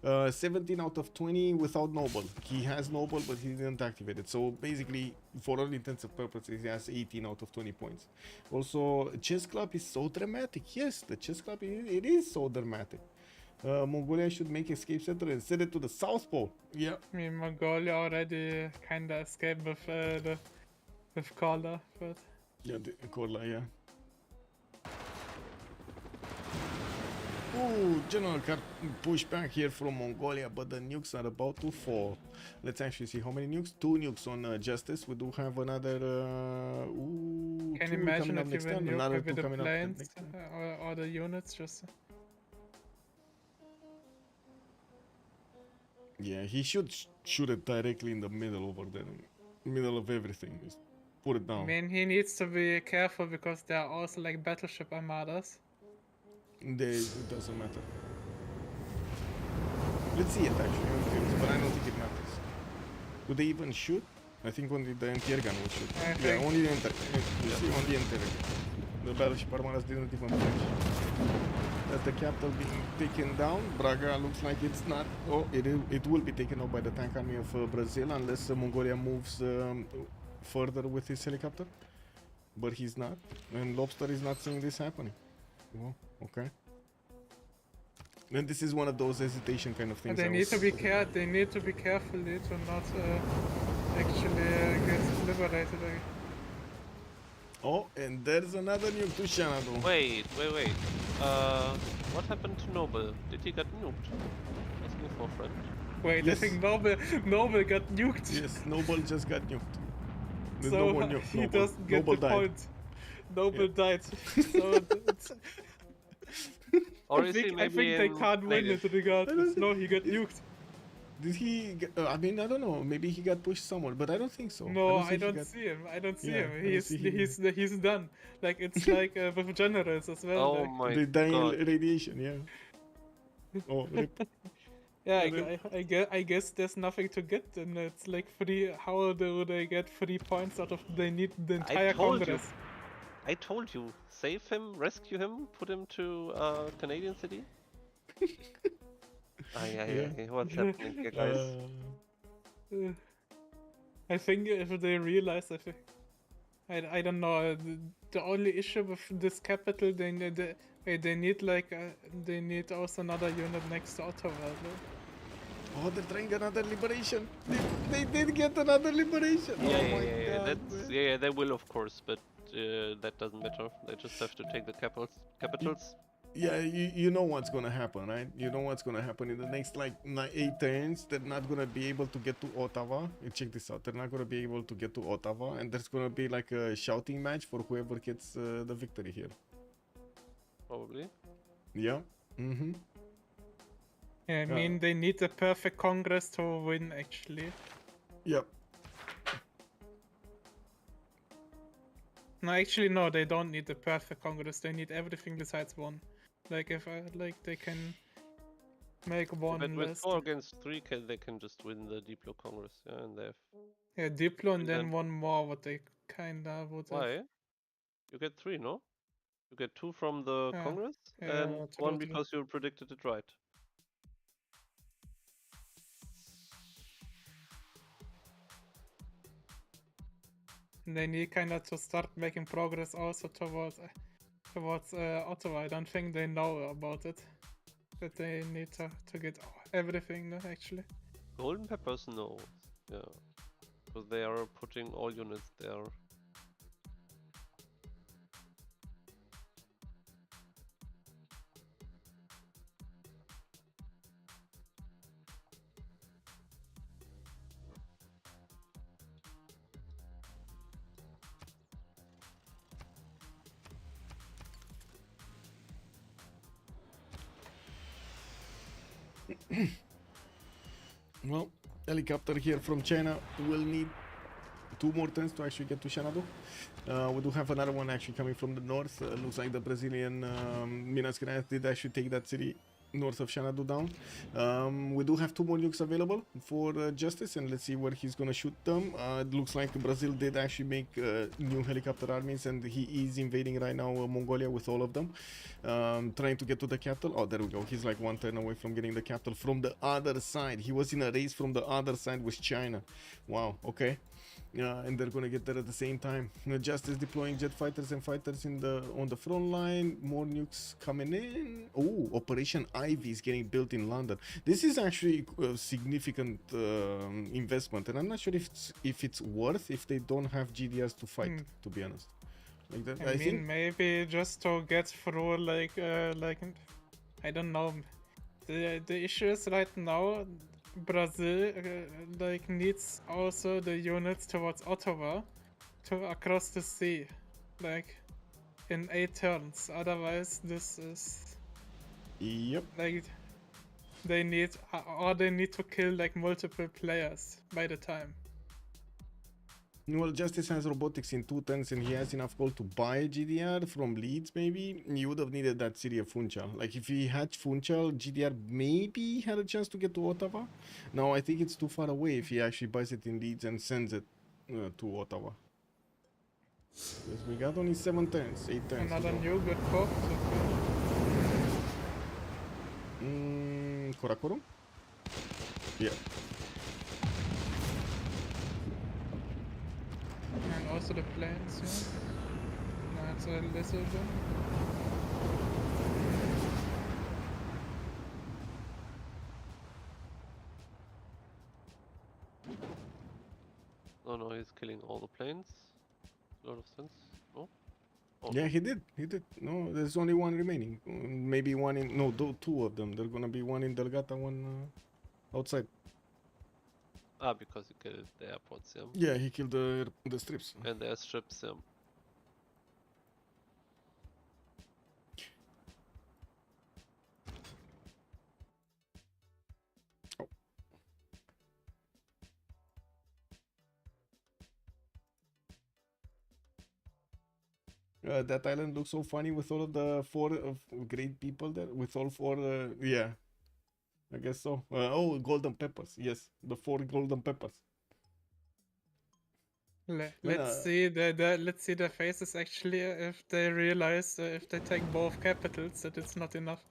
17 out of 20 without Noble. He has Noble, but he didn't activate it. So basically, for all intents and purposes, he has 18 out of 20 points. Also, Chess Club is so dramatic. Yes, the Chess Club, it is so dramatic. Mongolia should make escape center and send it to the South Pole. Yeah. I mean, Mongolia already kinda escaped with Korla, but Yeah, the Korla, yeah. Ooh, General got pushed back here from Mongolia, but the nukes are about to fall. Let's actually see how many nukes. 2 nukes on Justice. We do have another. can two you imagine coming up if you next will turn. nuke Another with 2 the coming up planes next turn. or the units just? Yeah, he should shoot it directly in the middle over there, middle of everything. Just put it I down. mean, he needs to be careful because there are also like battleship armadas. It doesn't matter. Let's see it actually on films, but I don't think it matters. Do they even shoot? I think only the anti-air gun will shoot. I Yeah, think- only the anti-air gun. The battleship armadas didn't even flinch. That's the capital being taken down. Braga looks like it's not. Oh, it will be taken out by the tank army of Brazil unless Mongolia moves further with his helicopter. But he's not, and Lobster is not seeing this happening. Well, okay. And this is one of those hesitation kind of things. They need to be They need to be careful to not actually get liberated. Oh, and there's another nuke to Xanadu. Wait. What happened to Noble? Did he get nuked? Asking for a friend. Wait, Yes. I think Noble got nuked. Yes, Noble just got nuked. There's So no more nuke. he Noble. doesn't get Noble the died. point. Noble died. So Or I is he think maybe they in can't win Canadian? it regardless. No, he got nuked. Did he? I mean, I don't know. Maybe he got pushed somewhere, but I don't think so. No, I think he don't got- see him. I don't see Yeah, him. I don't see him. He's done. Like it's like with generals as well. Oh like, my They die god. in radiation. Yeah. Oh, rip. yeah, and I guess there's nothing to get, and it's like free. How do they get 3 points out of? They need the entire told you. Congress. I told you. Save him, rescue him, put him to Canadian city. Yeah. What's happening here, guys? I think if they realize, I don't know. The only issue with this capital, they need like they need also another unit next to Ottawa. Oh, they're trying another liberation. They did get another liberation. Yeah, Oh yeah, my yeah, god. that's man. yeah, they will of course, but that doesn't matter. They just have to take the capitals. Yeah, you know what's gonna happen, right? You know what's gonna happen in the next like 8 turns. They're not gonna be able to get to Ottawa. Check this out. They're not gonna be able to get to Ottawa, and there's gonna be like a shouting match for whoever gets the victory here. Probably. Yeah. Mm-hmm. Yeah, I mean, they need the perfect Congress to win, actually. Yep. No, actually, no, they don't need the perfect Congress. They need everything besides one. Like, if they can make one But with less. 4 against 3, they can just win the Diplo Congress, yeah, and they have. Yeah, Diplo and And then then- one more, what they kinda would have. Why? You get 3, no? You get 2 from the Yeah, Congress yeah, and true, 1 true. because you predicted it right. And they need kinda to start making progress also towards Ottawa. I don't think they know about it. That they need to get everything, no, actually. Golden Peppers, no. Yeah. Because they are putting all units there. Well, helicopter here from China will need 2 more turns to actually get to Xanadu. We do have another one actually coming from the north. Looks like the Brazilian Minas Gerais did actually take that city north of Xanadu down. We do have 2 more nukes available for Justice, and let's see where he's gonna shoot them. It looks like Brazil did actually make new helicopter armies, and he is invading right now Mongolia with all of them, trying to get to the capital. Oh, there we go. He's like 1 turn away from getting the capital from the other side. He was in a race from the other side with China. Wow, okay. And they're gonna get there at the same time. Justice deploying jet fighters and fighters on the front line. More nukes coming in. Oh, Operation Ivy is getting built in London. This is actually a significant investment, and I'm not sure if it's worth if they don't have GDRs to fight. To be honest, like that, I mean, think. maybe just to get through, like I don't know. The issue is right now, Brazil like needs also the units towards Ottawa to across the sea, like in 8 turns. Otherwise, this is Yep. like they need to kill like multiple players by the time. Well, Justice has robotics in 2 turns, and he has enough gold to buy a GDR from Leeds, maybe. You would have needed that city of Funchal. Like, if he had Funchal, GDR maybe had a chance to get to Ottawa. Now, I think it's too far away if he actually buys it in Leeds and sends it to Ottawa. Yes, we got only 7 turns, 8 turns. Another new good pop. Korakoro? Yeah. And also the planes, yeah. That's a lesser one. Oh no, he's killing all the planes. A lot of sense. No? Oh, Yeah, he did. He did. No, there's only 1 remaining. Maybe 1 in... No, 2 of them. There's gonna be 1 in Delgata, 1 outside. Ah, because he killed the airports, yeah. Yeah, he killed the strips. And the airstrips, yeah. That island looks so funny with all of the 4 great people there. With all 4, yeah, I guess so. Oh, golden peppers. Yes, the 4 golden peppers. Let's see the faces actually if they realize if they take both capitals that it's not enough.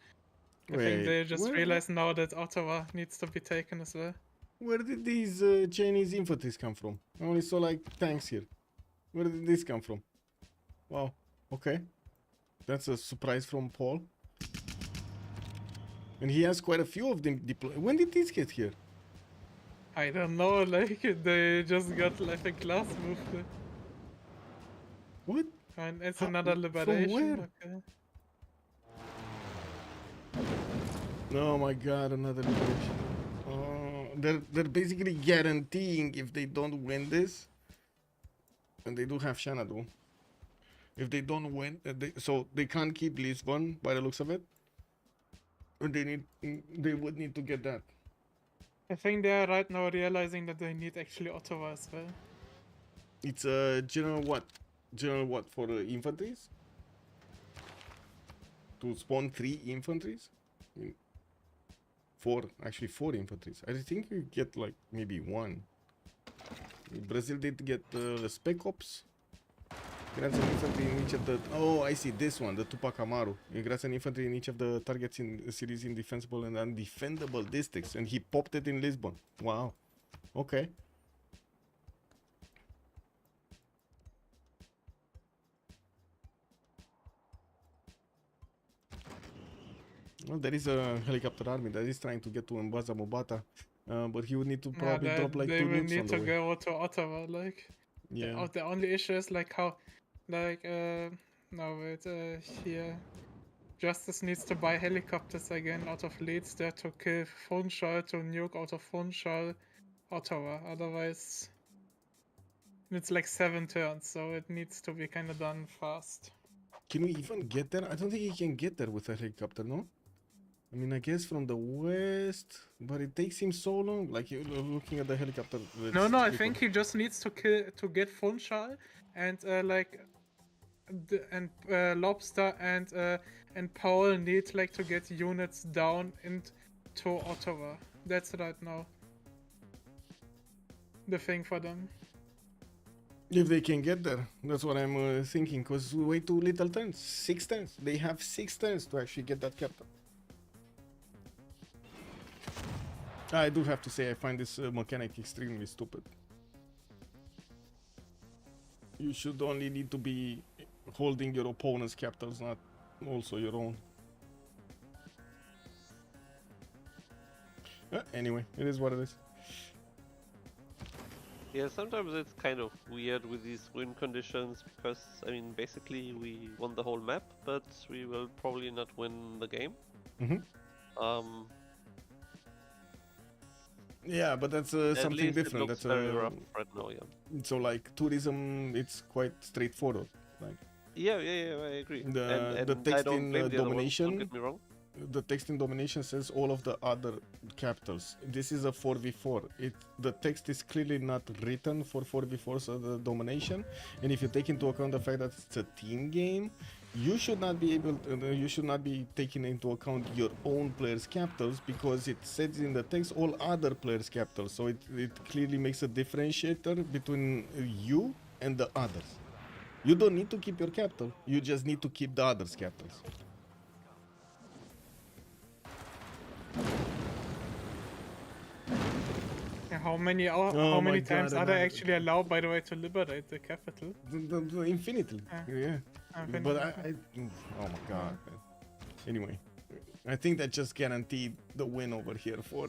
I think they just realize now that Ottawa needs to be taken as well. Where did these Chinese infantry come from? I only saw like tanks here. Where did this come from? Wow. Okay. That's a surprise from Paul. And he has quite a few of them deployed. When did these get here? I don't know, like, they just got like a glass movement. What? And it's How- another from liberation. where? Okay. Oh my god, another liberation. They're basically guaranteeing if they don't win this, and they do have Xanadu. If they don't win, so they can't keep Lisbon by the looks of it. And they would need to get that. I think they're right now realizing that they need actually Ottawa as well. It's a general what? General what for the infantries? To spawn 3 infantries? I mean, 4, actually 4 infantries. I think you get like maybe 1. Brazil did get the Spec Ops. Grants an infantry in each of the... Oh, I see this one, the Tupac Amaru. It grants an infantry in each of the targets in the city's indefensible and undefendable districts. And he popped it in Lisbon. Wow. Okay. Well, there is a helicopter army that is trying to get to Mbaza Mobata. But he would need to probably drop like they 2 will nukes on need the to way. go to Ottawa, like. Yeah. The only issue is like how, like, no wait, here. Justice needs to buy helicopters again out of Leeds there to kill Funchal, to nuke out of Funchal, Ottawa. Otherwise, it's like 7 turns, so it needs to be kind of done fast. Can we even get there? I don't think he can get there with a helicopter, no? I mean, I guess from the west, but it takes him so long. Like, you're looking at the helicopter. No, I think he just needs to get Funchal and Lobster and Paul need like to get units down into Ottawa. That's right now the thing for them. If they can get there, that's what I'm thinking. Because way too little turns. 6 turns. They have 6 turns to actually get that capital. I do have to say, I find this mechanic extremely stupid. You should only need to be holding your opponent's capitals, not also your own. Anyway, it is what it is. Yeah, sometimes it's kind of weird with these win conditions because, I mean, basically we won the whole map, but we will probably not win the game. Yeah, but that's At something least different. It looks That's very rough right now, yeah. So like tourism, it's quite straightforward. Like Yeah, I agree. The and text I don't in blame the other ones, domination. don't get me wrong. The text in domination says all of the other capitals. This is a 4v4. The text is clearly not written for 4v4, so the domination. And if you take into account the fact that it's a team game, you should not be you should not be taking into account your own players' capitals because it says in the text all other players' capitals. So it clearly makes a differentiator between you and the others. You don't need to keep your capital. You just need to keep the others' capitals. How many times are they actually allowed, by the way, to liberate the capital? Infinitely. Yeah. But oh my god. Anyway, I think that just guaranteed the win over here for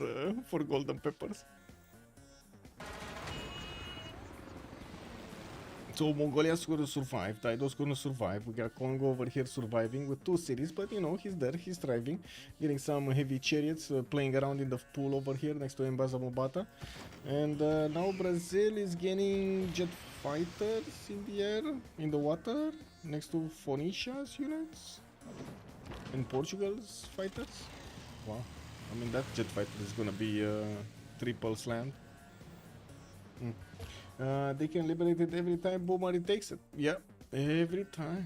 Golden Peppers. So Mongolia's going to survive, Dido's going to survive. We got Congo over here surviving with 2 cities, but you know, he's there, he's thriving. Getting some heavy chariots playing around in the pool over here next to Mbaza Mobata. And now Brazil is getting jet fighters in the air, in the water, next to Phoenicia's units. And Portugal's fighters. Wow, I mean that jet fighter is going to be triple slammed. They can liberate it every time Bomari takes it. Yeah, every time.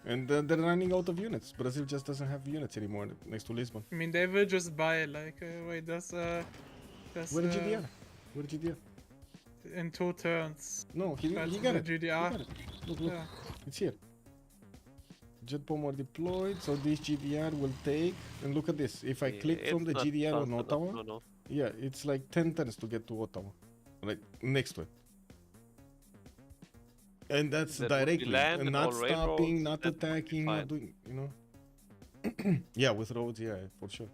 And they're running out of units. Brazil just doesn't have units anymore next to Lisbon. I mean, they will just buy like wait, that's Where did GDR? Where did GDR? in 2 turns. No, he got it. GDR. He got it. Look, Yeah. it's here. Jet bomber deployed, so this GDR will take. And look at this. If I click from the GDR on Ottawa, No. yeah, it's like 10 turns to get to Ottawa. Like next to it. And that's That would be directly, land and and not all stopping, railroads, not that would be attacking, fine. not doing, you know. Yeah, with roads, yeah, for sure.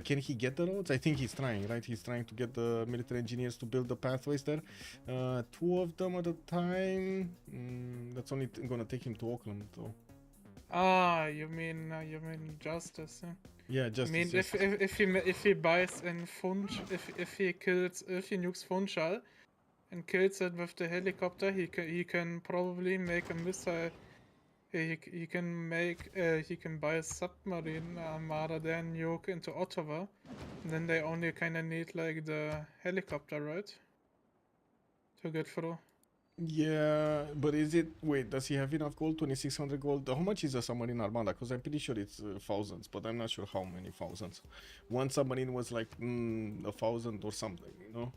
Can he get the roads? I think he's trying, right? He's trying to get the military engineers to build the pathways there. 2 of them at a time. That's only gonna take him to Auckland, though. Ah, you mean justice? Huh? Yeah, I just mean, if he buys in if he nukes Funchal and kills it with the helicopter, he can probably make a missile. He can buy a submarine armada there and nuke into Ottawa, and then they only kind of need like the helicopter, right? To get through. Yeah, but is it? Wait, does he have enough gold? 2600 gold. How much is a submarine armada? Because I'm pretty sure it's thousands, but I'm not sure how many thousands. One submarine was like 1,000 or something, you know.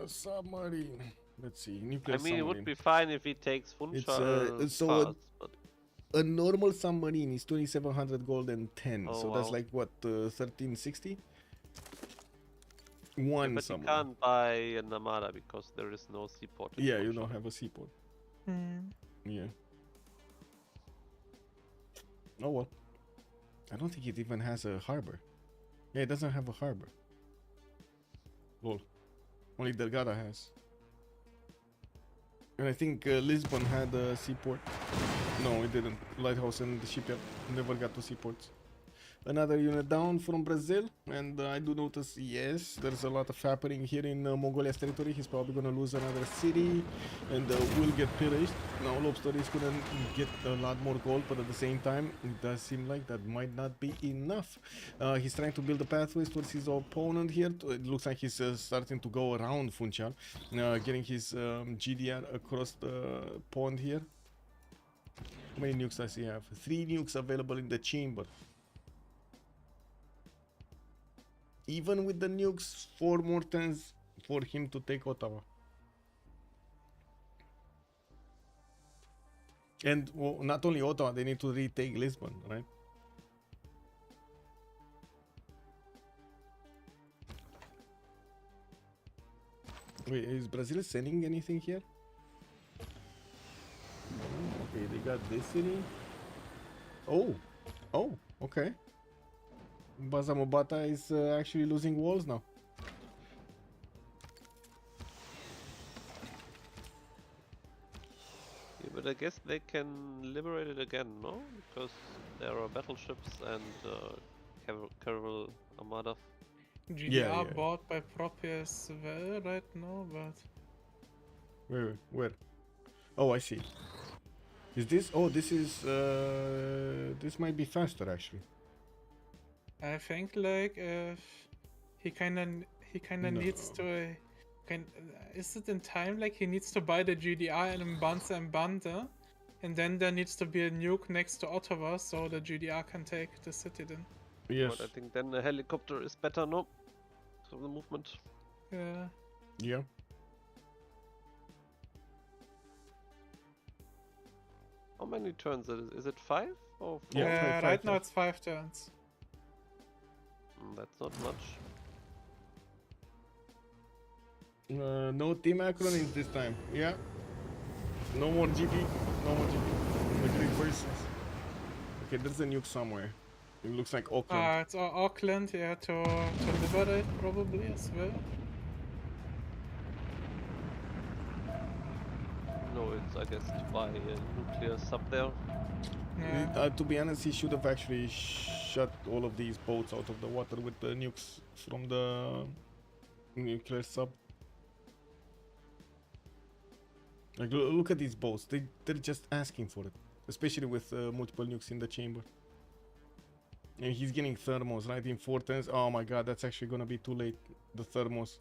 Submarine. Let's see. Nuclear I mean, submarine. it would be fine if he takes Funchal so fast, but a normal submarine is 2700 gold and 10. Oh, so that's wow. like what, 1360? One but you submarine. can't buy an armada because there is no seaport. in Yeah, you Funchal. don't have a seaport. Yeah. Oh well. I don't think it even has a harbor. Yeah, it doesn't have a harbor. Lol. Only Delgado has. And I think Lisbon had a seaport. No, it didn't. Lighthouse and the shipyard never got to seaports. Another unit down from Brazil, and I do notice, yes, there's a lot of happening here in Mongolia's territory. He's probably gonna lose another city, and will get pillaged. Now Lobster is gonna get a lot more gold, but at the same time, it does seem like that might not be enough. He's trying to build the pathways towards his opponent here. It looks like he's starting to go around Funchal, getting his GDR across the pond here. How many nukes does he have? 3 nukes available in the chamber. Even with the nukes, 4 more turns for him to take Ottawa. And well, not only Ottawa, they need to retake Lisbon, right? Wait, is Brazil sending anything here? Okay, they got this city. Oh, okay. Bazamobata is actually losing walls now. Yeah, but I guess they can liberate it again, no? Because there are battleships and caravel armada. GDR bought by Propia as well right now, but Where? Oh, I see. Is this? Oh, this is. This might be faster actually. I think like he kinda needs to is it in time like he needs to buy the GDR in Mbanza and Banda, and then there needs to be a nuke next to Ottawa so the GDR can take the city then. Yes. But I think then the helicopter is better, no? So the movement. Yeah. Yeah. How many turns is it 5 or 4? Yeah, Right now it's 5 turns. That's not much. No team acronyms this time. Yeah. No more GP. No more GP. The Great Voices. Okay, there's a nuke somewhere. It looks like Auckland. It's Auckland, yeah, to liberate probably as well. No, it's I guess to buy a nuclear sub there. Yeah. To be honest, he should have actually shot all of these boats out of the water with the nukes from the nuclear sub. Like, look at these boats. They're just asking for it, especially with multiple nukes in the chamber. And he's getting thermos right in 4 turns. Oh my god, that's actually gonna be too late. The thermos.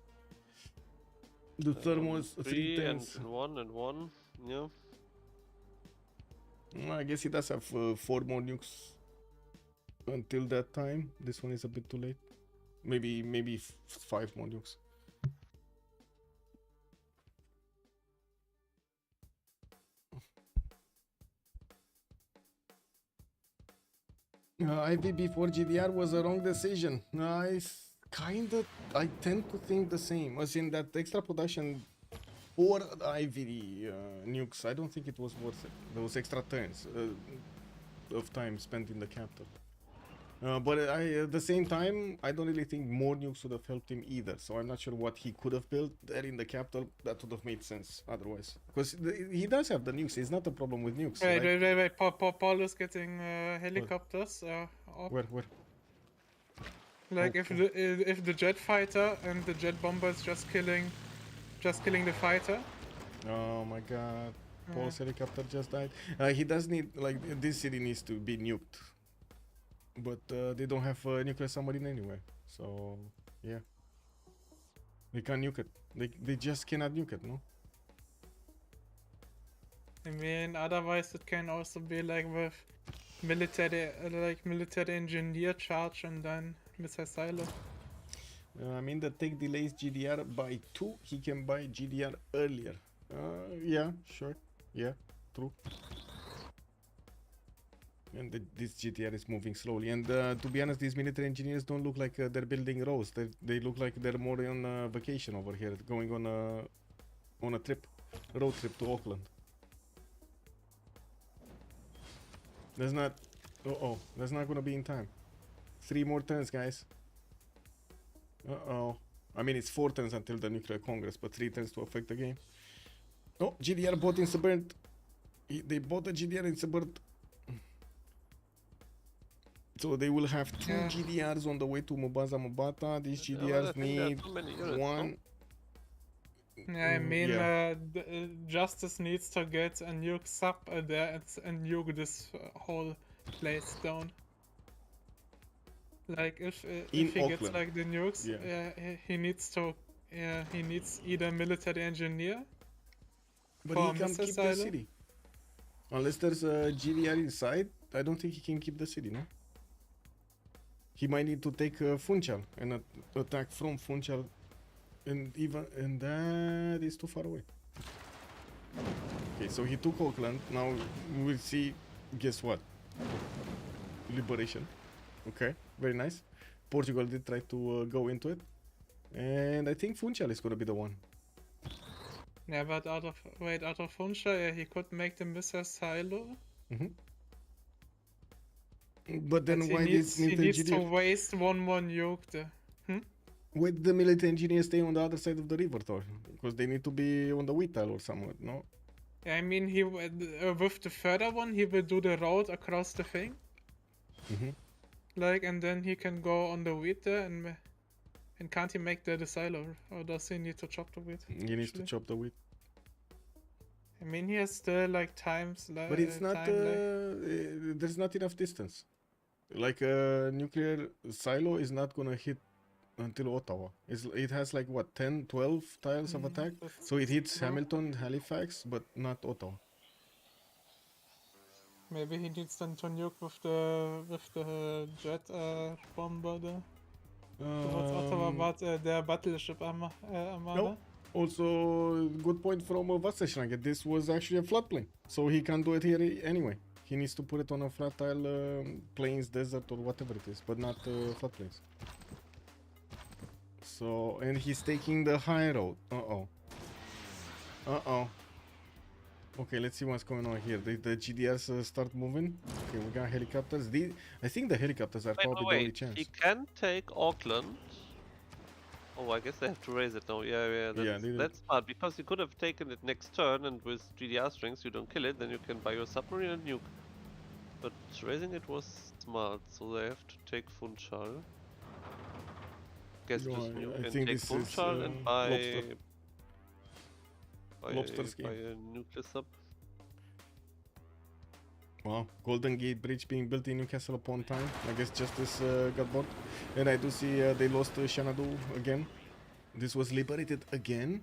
The thermos 3 turns. And 1, yeah. I guess he does have 4 more nukes until that time. This one is a bit too late. Maybe 5 more nukes. IV before GDR was a wrong decision. I tend to think the same. As in that extra production for IV nukes, I don't think it was worth it. Those extra turns. of time spent in the capital. But at the same time, I don't really think more nukes would have helped him either. So I'm not sure what he could have built there in the capital that would have made sense otherwise. Because he does have the nukes. It's not a problem with nukes. Wait, right? wait. Paul is getting helicopters. Up. Where? Like if the jet fighter and the jet bomber is just killing the fighter. Oh my god. Paul's helicopter just died. He does need, like, this city needs to be nuked. But they don't have a nuclear submarine anyway. So, yeah. They can't nuke it. They just cannot nuke it, no? I mean, otherwise it can also be like with military engineer charge and then missile silo. I mean, the tech delays GDR by 2. He can buy GDR earlier. Yeah, sure. Yeah, true. And this GTR is moving slowly. And to be honest, these military engineers don't look like they're building roads. They look like they're more on vacation over here, going on a trip, road trip to Auckland. That's not. That's not gonna be in time. 3 more turns, guys. I mean, it's 4 turns until the nuclear congress, but 3 turns to affect the game. Oh, GDR bought in Suburb. They bought a GDR in Suburb. So they will have 2 GDRs on the way to Mobaza Mobata. These GDRs need units, 1. Yeah, I mean, Justice needs to get a nuke sub there and nuke this whole place down. Like if he gets like the nukes, he needs either military engineer. But he can't keep the city. Unless there's a GDR inside, I don't think he can keep the city, no? He might need to take Funchal and attack from Funchal, and that is too far away. Okay, so he took Auckland. Now we'll see. Guess what? Liberation. Okay, very nice. Portugal did try to go into it, and I think Funchal is gonna be the one. Yeah, but out of Funchal, he could make the missile silo. But then why he needs to waste 1 more nuke there. Why did the military engineers stay on the other side of the river, Thor? Because they need to be on the wheat tile or somewhere, no? Yeah, I mean, he with the further one, he will do the road across the thing. Like, and then he can go on the wheat there, and can't he make the silo? Or does he need to chop the wheat? He needs to chop the wheat. I mean, he has still like times like. But it's not. There's not enough distance. Like a nuclear silo is not gonna hit until Ottawa. It has like what, 10, 12 tiles of attack. So it hits Hamilton, Halifax, but not Ottawa. Maybe he needs then to nuke with the jet bomber there. Towards Ottawa, but their battleship armada. No. Also, good point from Wasserschranke. This was actually a floodplain, so he can't do it here anyway. He needs to put it on a flat tile, plains, desert, or whatever it is, but not floodplains. So, and he's taking the high road. Okay, let's see what's going on here. The GDRs start moving. Okay, we got helicopters. I think the helicopters are probably the only chance. He can take Auckland. Oh, I guess they have to raise it now. Yeah, that's smart, because you could have taken it next turn, and with GDR strings you don't kill it, then you can buy your submarine and nuke. But raising it was smart, so they have to take Funchal. Guess just nuke and take Funchal and buy a nuclear sub. Wow, Golden Gate Bridge being built in Newcastle upon time. I guess Justice got bought. And I do see they lost Xanadu again. This was liberated again.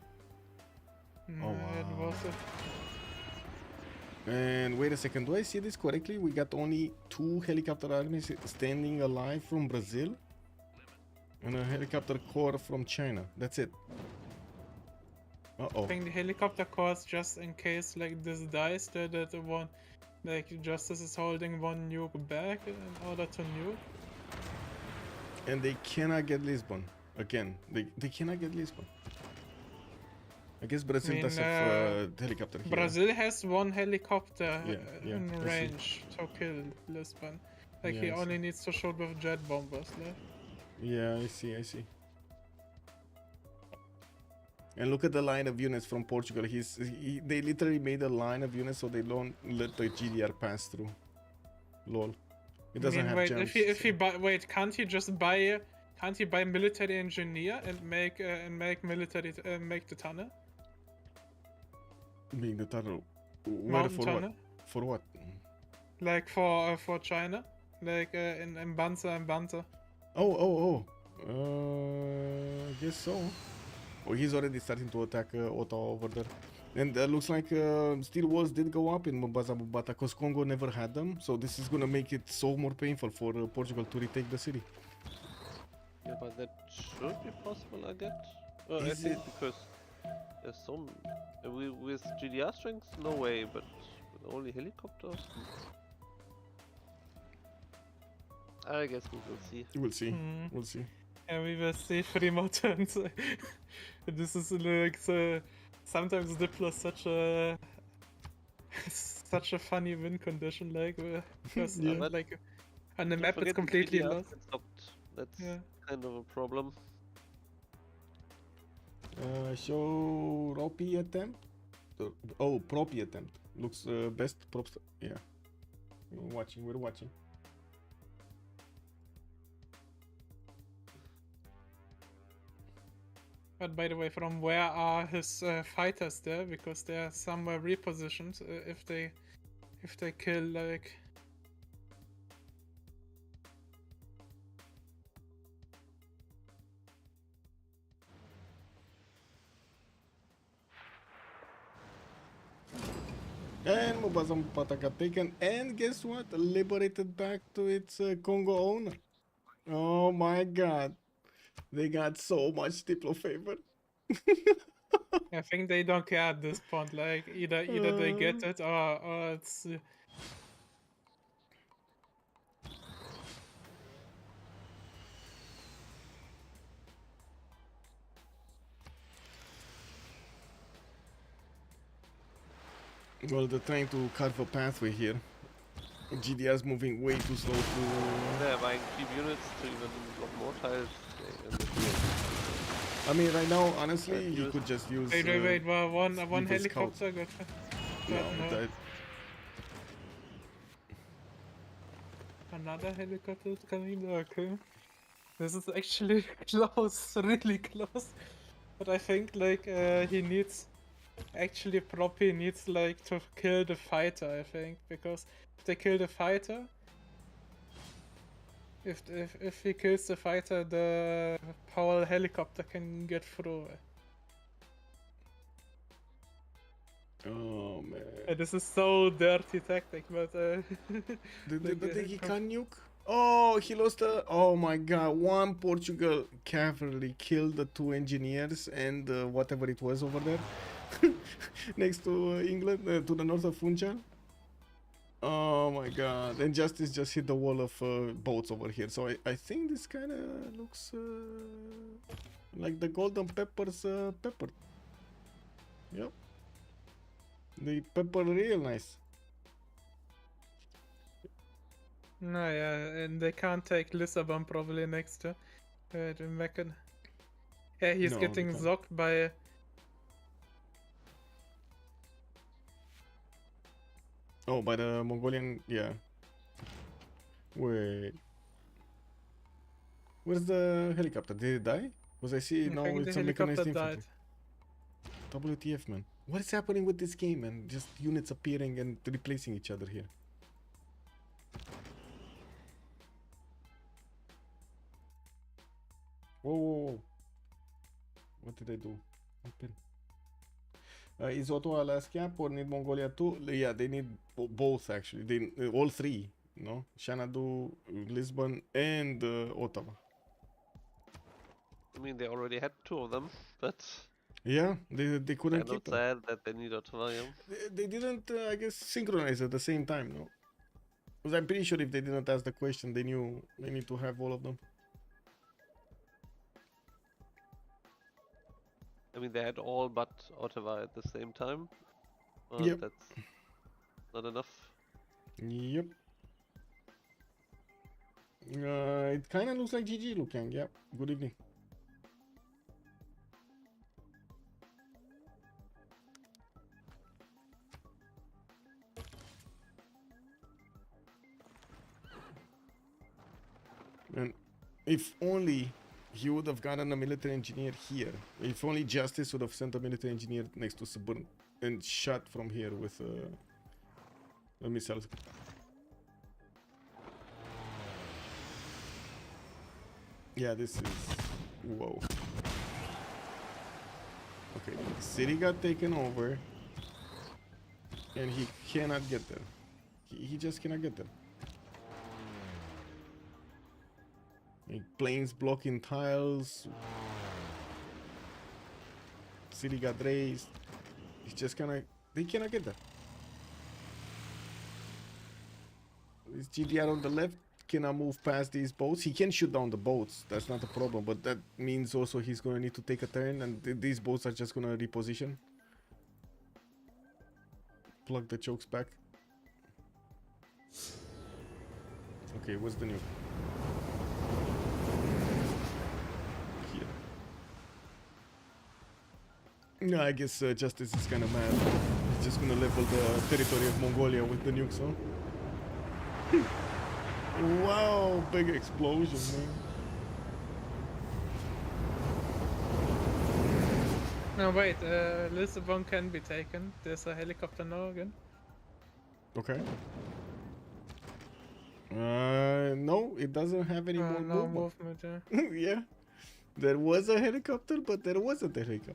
Oh wow. And wait a second, do I see this correctly? We got only 2 helicopter armies standing alive from Brazil. And a helicopter corps from China. That's it. I think the helicopter corps, just in case like this dies, that one. Like, Justice is holding 1 nuke back in order to nuke. And they cannot get Lisbon. Again, they cannot get Lisbon. I guess Brazil mean, does have helicopter here. Brazil has one helicopter Yeah, in I see. range to kill Lisbon. Like, Yeah, he I only see. needs to shoot with jet bombers, like. Yeah, I see. And look at the line of units from Portugal. They literally made a line of units so they don't let the GDR pass through. Lol. It I doesn't mean, have wait, jumps. if he so- buy, wait, can't he just buy, can't he buy military engineer and make military, make the tunnel? Being the tunnel. Where Mountain for tunnel? what? For what? Like for China? Like, in Banza. Oh. I guess so. Oh, he's already starting to attack Ottawa over there. And looks like steel walls did go up in Mombasa because Congo never had them. So this is gonna make it so more painful for Portugal to retake the city. Yeah, but that should be possible, I guess. At Is least it? because there's some with GDR strength, no way. But with only helicopters, I guess we will see. We'll see. Hmm. We'll see. Yeah, we will see 3 more turns. This is like sometimes Diplo such a funny win condition, like because Yeah. like on the Don't map it's forget the completely GDR lost. get stopped. That's Yeah. kind of a problem. Show Ropi attempt. Oh, Propi attempt. Looks best props. Yeah. We're watching. But by the way, from where are his fighters there? Because they are somewhere repositioned. If they kill like. And Mombasa Mpata got taken, and guess what? Liberated back to its Congo owner. Oh my god. They got so much Diplo favor. I think they don't care at this point. Like either they get it or it's. Well, they're trying to carve a pathway here. GDR's moving way too slow to... They're buying cheap units to even block more tiles. in the field. I mean, right now, honestly, Right, you use- could just use... Wait, well, one Evil helicopter got. No, no. that... Another helicopter is coming. Okay. This is actually close, really close. But I think like he needs actually Proppy needs like to kill the fighter, I think, because if they kill the fighter, if he kills the fighter, the Powell helicopter can get through. Oh, man. This is so dirty tactic, but But he can't nuke? Oh, he lost a... Oh my god, one Portugal cavalry killed the 2 engineers and whatever it was over there. Next to England, to the north of Funchal. Oh my god, and Justice just hit the wall of boats over here. So I think this kind of looks like the golden peppers pepper. Yep. They pepper real nice. no, yeah, and they can't take Lissabon probably next to the Meccan. Yeah, he's No, they getting can't. zocked by. Oh, by the Mongolian, yeah. Wait. Where's the helicopter? Did it die? Because I see I now think it's the a mechanized helicopter infantry. WTF, man. What is happening with this game, man? Just units appearing and replacing each other here. Whoa. What did I do? Open. Is Ottawa Alaska or need Mongolia too? Yeah, they need both actually. They all 3, no? Xanadu, Lisbon, and Ottawa. I mean, they already had 2 of them, but Yeah, they couldn't kind of keep them. sad that they need Ottawa. They didn't, I guess, synchronize at the same time, no? Because I'm pretty sure if they didn't ask the question, they knew they need to have all of them. I mean, they had all but Ottawa at the same time. Yep. That's not enough. Yep. It kind of looks like GG, Lukang. Yep. Good evening. And if only he would have gotten a military engineer here. If only Justice would have sent a military engineer next to Suburn and shot from here with missiles. Yeah, this is... Whoa. Okay, city got taken over. And he cannot get there. He just cannot get there. Like planes blocking tiles. City got raised. He just they cannot get there. This GDR on the left cannot move past these boats. He can shoot down the boats. That's not a problem. But that means also he's gonna need to take a turn, and these boats are just gonna reposition. Plug the chokes back. Okay, what's the new? Yeah, I guess Justice is kind of mad. He's just gonna level the territory of Mongolia with the nukes, huh? Wow, big explosion, man. No, wait, Lisbon can be taken. There's a helicopter now again. Okay. No, it doesn't have any more No movement. movement, yeah. Yeah. There was a helicopter, but there wasn't a helicopter.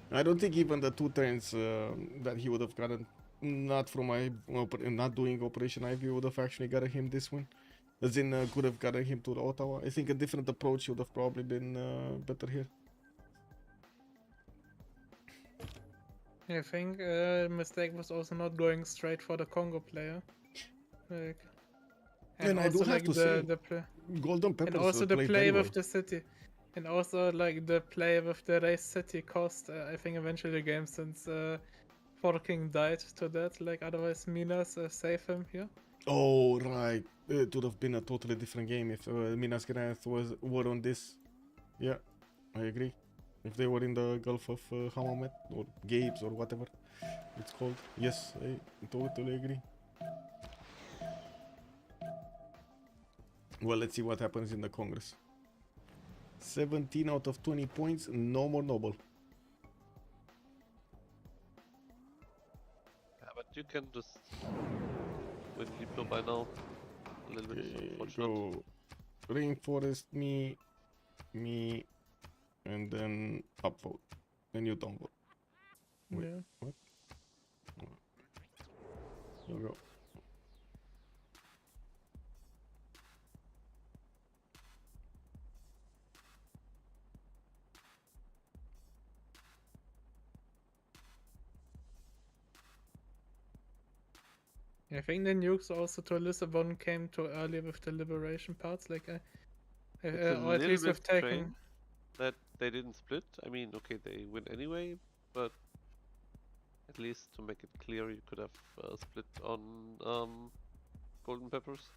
I don't think even the 2 turns that he would have gotten, not from not doing Operation Ivy, would have actually gotten him this one. As in, could have gotten him to the Ottawa. I think a different approach would have probably been better here. I think mistake was also not going straight for the Congo player. Like, And I do have to say, Golden Peppers and also the played play very with well. the city. And also like the play with the race city cost, I think eventually the game, since Forking died to that. Like otherwise Minas save him here. Oh, right. It would have been a totally different game if Minas Gerais were on this. Yeah, I agree. If they were in the Gulf of Hammamet or Gabes or whatever it's called. Yes, I totally agree. Well, let's see what happens in the Congress. 17 out of 20 points, no more noble. Yeah, but you can just win Diplo by now. A little bit unfortunate. Go rainforest me, and then upvote. Then you downvote. Wait, Yeah. what? There we go. I think the nukes also to Lisbon came too early with the liberation parts, like It's a or at little least bit with taking. strange that they didn't split. I mean, okay, they win anyway, but at least to make it clear, you could have split on Golden Peppers.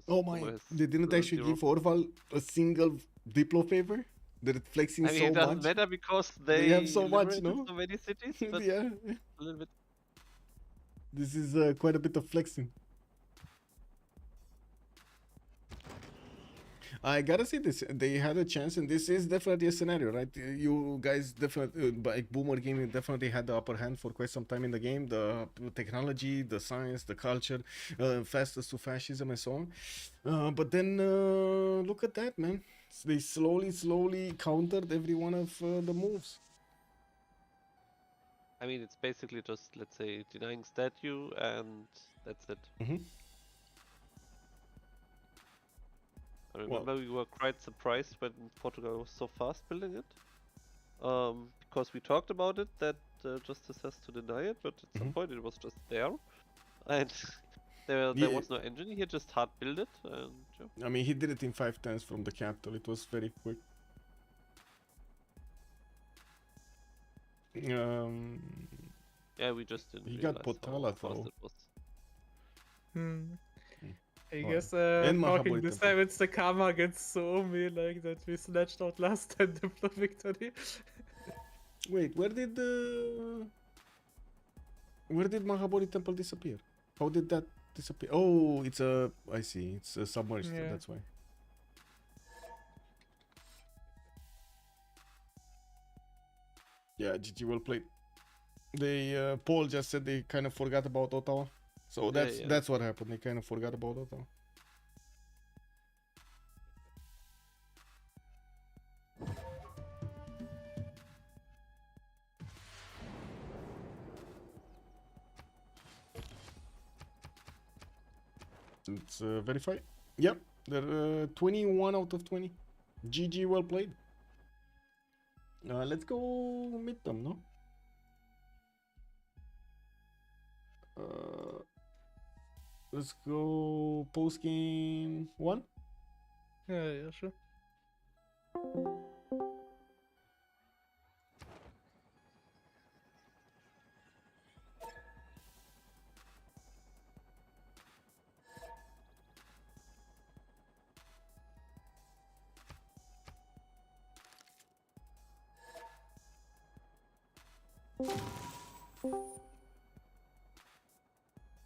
Oh my, they didn't actually give Orval a single Diplo favor? They're flexing I mean, so it doesn't much. matter because They have so much, liberated no? so many cities, but Yeah, a little bit. this is quite a bit of flexing. I gotta say this, they had a chance, and this is definitely a scenario, right? You guys definitely, like Boomer Gaming definitely had the upper hand for quite some time in the game. The technology, the science, the culture, fastest to fascism and so on. But then, look at that, man. They slowly countered every one of the moves. I mean, it's basically just, let's say, denying statue, and that's it. Mhm. I remember we were quite surprised when Portugal was so fast building it. Because we talked about it, that Justice has to deny it, but at some point it was just there. And There Yeah. was no engine. He just hard built it, and yeah. I mean, he did it in 5 turns from the capital. It was very quick. Yeah, we just didn't. He got realize how Potala, fast though. it was. I Oh, guess and talking Mahabharata. this time it's the karma against Suomi, like that we snatched out last time the victory. Wait, where did Mahabharata temple disappear? How did that disappear? Oh, it's a. I see. It's submerged. Yeah. That's why. Yeah, GG, well played. They Paul just said they kind of forgot about Ottawa, so Yeah. that's what happened. They kind of forgot about Ottawa. It's verified. Yep, they're 21 out of 20. GG, well played. Let's go meet them, no? Let's go post game 1. Yeah, sure.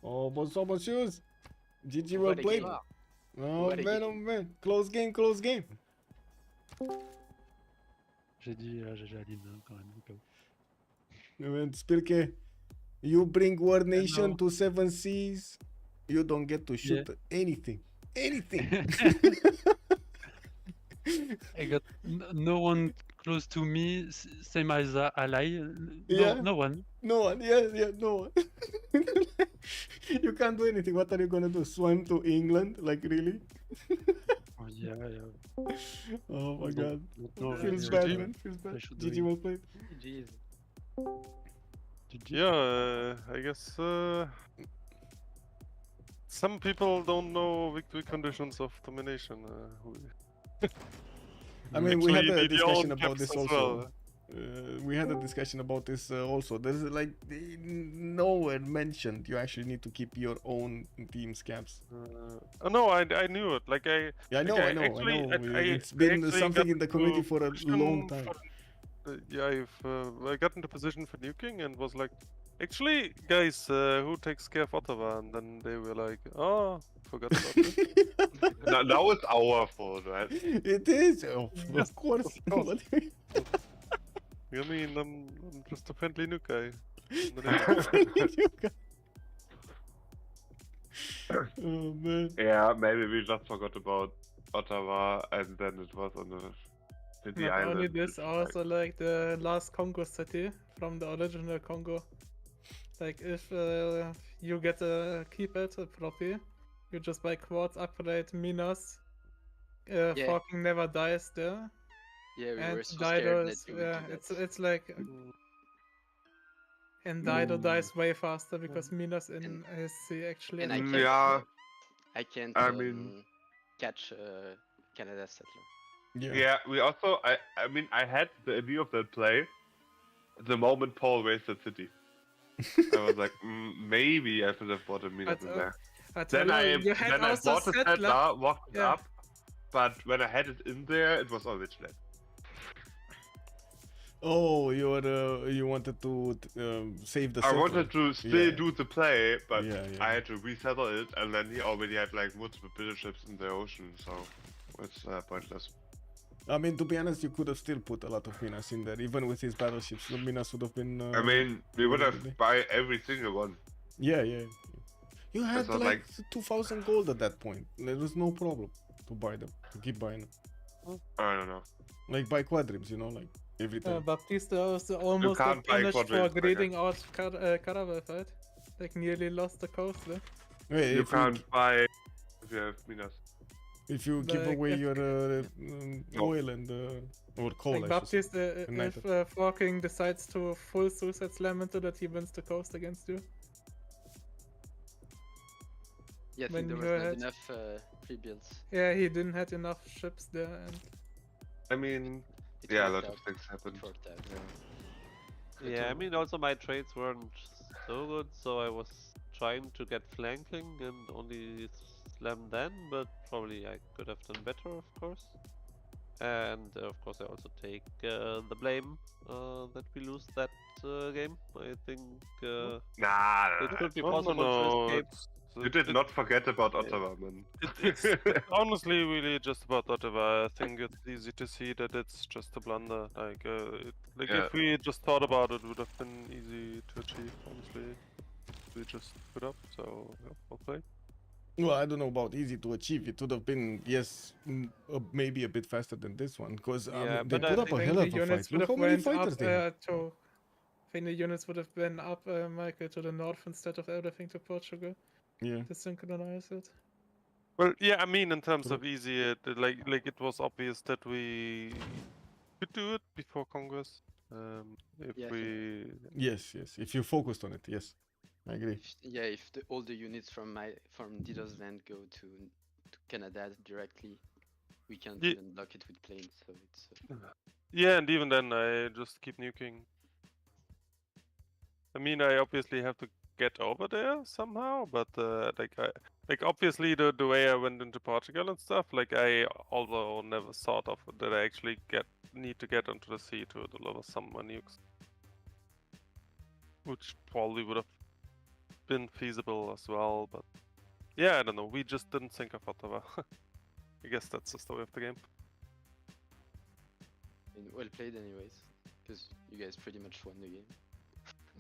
Oh, bonsoir. GG, well played. Oh man, close game. J'ai dit GG à Lille hein, quand même. Au cas où. Man, Spilke, you bring War Nation to 7 Seas, you don't get to shoot anything. I got no one close to me, same as ally. Yeah. No one. No one, yeah, no one. You can't do anything. What are you gonna do? Swim to England? Like, really? Oh, yeah. Oh my god. No, Feels yeah. bad, man. Feels bad. I should do GG, it. well played. GG. Yeah, I guess some people don't know victory conditions of domination. I mean, we had a Actually, the discussion old about this caps as also. well. We had a discussion about this also. There's like nowhere mentioned you actually need to keep your own team's caps. Oh no, I knew it. Like I. Yeah, I know. actually, It's been actually something got in the community into for a position long time. Yeah, I got into position for nuking and was like, actually, guys, who takes care of Ottawa? And then they were like, oh, forgot about it. Now it's our fault, right? It is, of course. I mean, I'm just a friendly nuke guy. Oh man. Yeah, maybe we just forgot about Ottawa, and then it was on the Not island. only this, also like the last Congo city from the original Congo. Like if you get a keypad, a trophy, you just buy quartz, upgrade minas. Fucking never dies there. Yeah, we And were so Dido scared is, that you would yeah, do that. it's like, and Dido dies way faster because Minas in And- his sea actually. and I have- can't- Yeah, I can't I mean- catch Canada settler. yeah. We also, I mean, I had the idea of that play the moment Paul raised the city. I was like, maybe I should have bought a minute But, in there. I tell Then you, you had then I also bought the settler. settler, walked it Yeah. up, but when I had it in there, it was always flat. Oh, you wanted to save the. I settler. wanted to still Yeah. do the play, but Yeah. I had to resettle it, and then he already had like multiple battleships in the ocean, so it's pointless. I mean, to be honest, you could have still put a lot of minas in there, even with his battleships. The minas would have been. I mean, we would have really? buy every single one. Yeah. You had not like 2,000 gold at that point. There was no problem to buy them, to keep buying them. I don't know. Like buy quadrims, like every time. Baptista was almost can't buy punished for quadrants, I greeting out Caravel, right? Like nearly lost the coast there. Hey, You if can't buy if you have minas. if you give Like, away if- your oil and or coal, Like I should say. Baptiste, United. if Forking decides to full suicide slam into that, he wins the coast against you. Yeah, I When think you there was not had- enough pre-builds. Yeah, he didn't have enough ships there, and I mean, It yeah, a worked lot of out. things happened. It worked out. Yeah, I mean, also my trades weren't so good, so I was trying to get flanking and only slam then, but probably I could have done better, of course. And of course, I also take the blame that we lose that game. I think Nah, it could be No, possible no, to no. escape. you did not forget about Ottawa, man. It's honestly really just about Ottawa. I think it's easy to see that it's just a blunder. Like Yeah. if we just thought about it, would have been easy to achieve. Honestly, we just put up. So yeah, okay. Well, I don't know about easy to achieve. It would have been, yes, maybe a bit faster than this one, because Yeah, they but I put up a think hell the of a units fight. would Look have how many went up fighters they have. to. I think the units would have been up, Michael, to the north instead of everything to Portugal Yeah. to synchronize it. Well, yeah, I mean, in terms True. of easy, like it was obvious that we could do it before Congress. If Yeah, I we, Yes, yes. If you focused on it, yes. I agree. if all the units from Dido's land go to Canada directly, we can't Ye- even block it with planes. So it's yeah, and even then, I just keep nuking. I mean, I obviously have to get over there somehow, but like obviously the way I went into Portugal and stuff, like I although never thought of it, that I actually need to get onto the sea to deliver some nukes, which probably would have been feasible as well. But yeah, I don't know. We just didn't think of Ottawa. I guess that's the story of the game. well played, anyways, because you guys pretty much won the game.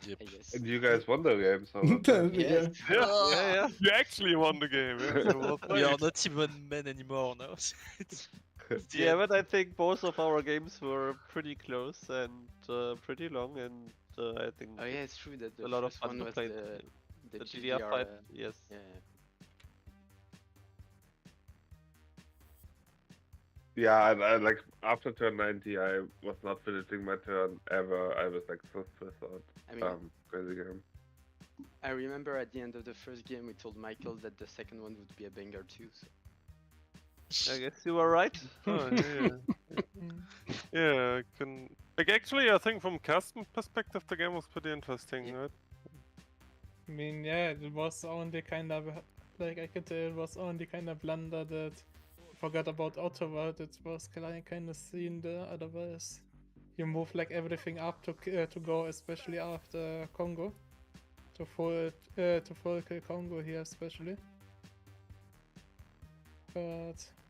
Yep. I guess. And you guys won the game, so. Yes. Yeah, you actually won the game. Yeah, so well We are played. not even men anymore now. It's the Yeah, end. but I think both of our games were pretty close and pretty long, and I think Oh yeah, it's true that the a lot of first fun one to was play. the The GDR GDR, fight, yes. Yeah. Yeah, and I like after turn 90, I was not finishing my turn ever. I was like so stressed out. I mean, Crazy game. I remember at the end of the first game, we told Michael that the second one would be a banger too. So. I guess you were right. Oh, yeah. Yeah, I can. Like, actually, I think from custom perspective, the game was pretty interesting, Yeah. right? I mean, yeah, it was only kind of like I could tell it was only kind of blunder that forgot about Ottawa. That was kind of seen there. Otherwise, you move like everything up to go, especially after Congo, to full kill Congo here, especially. But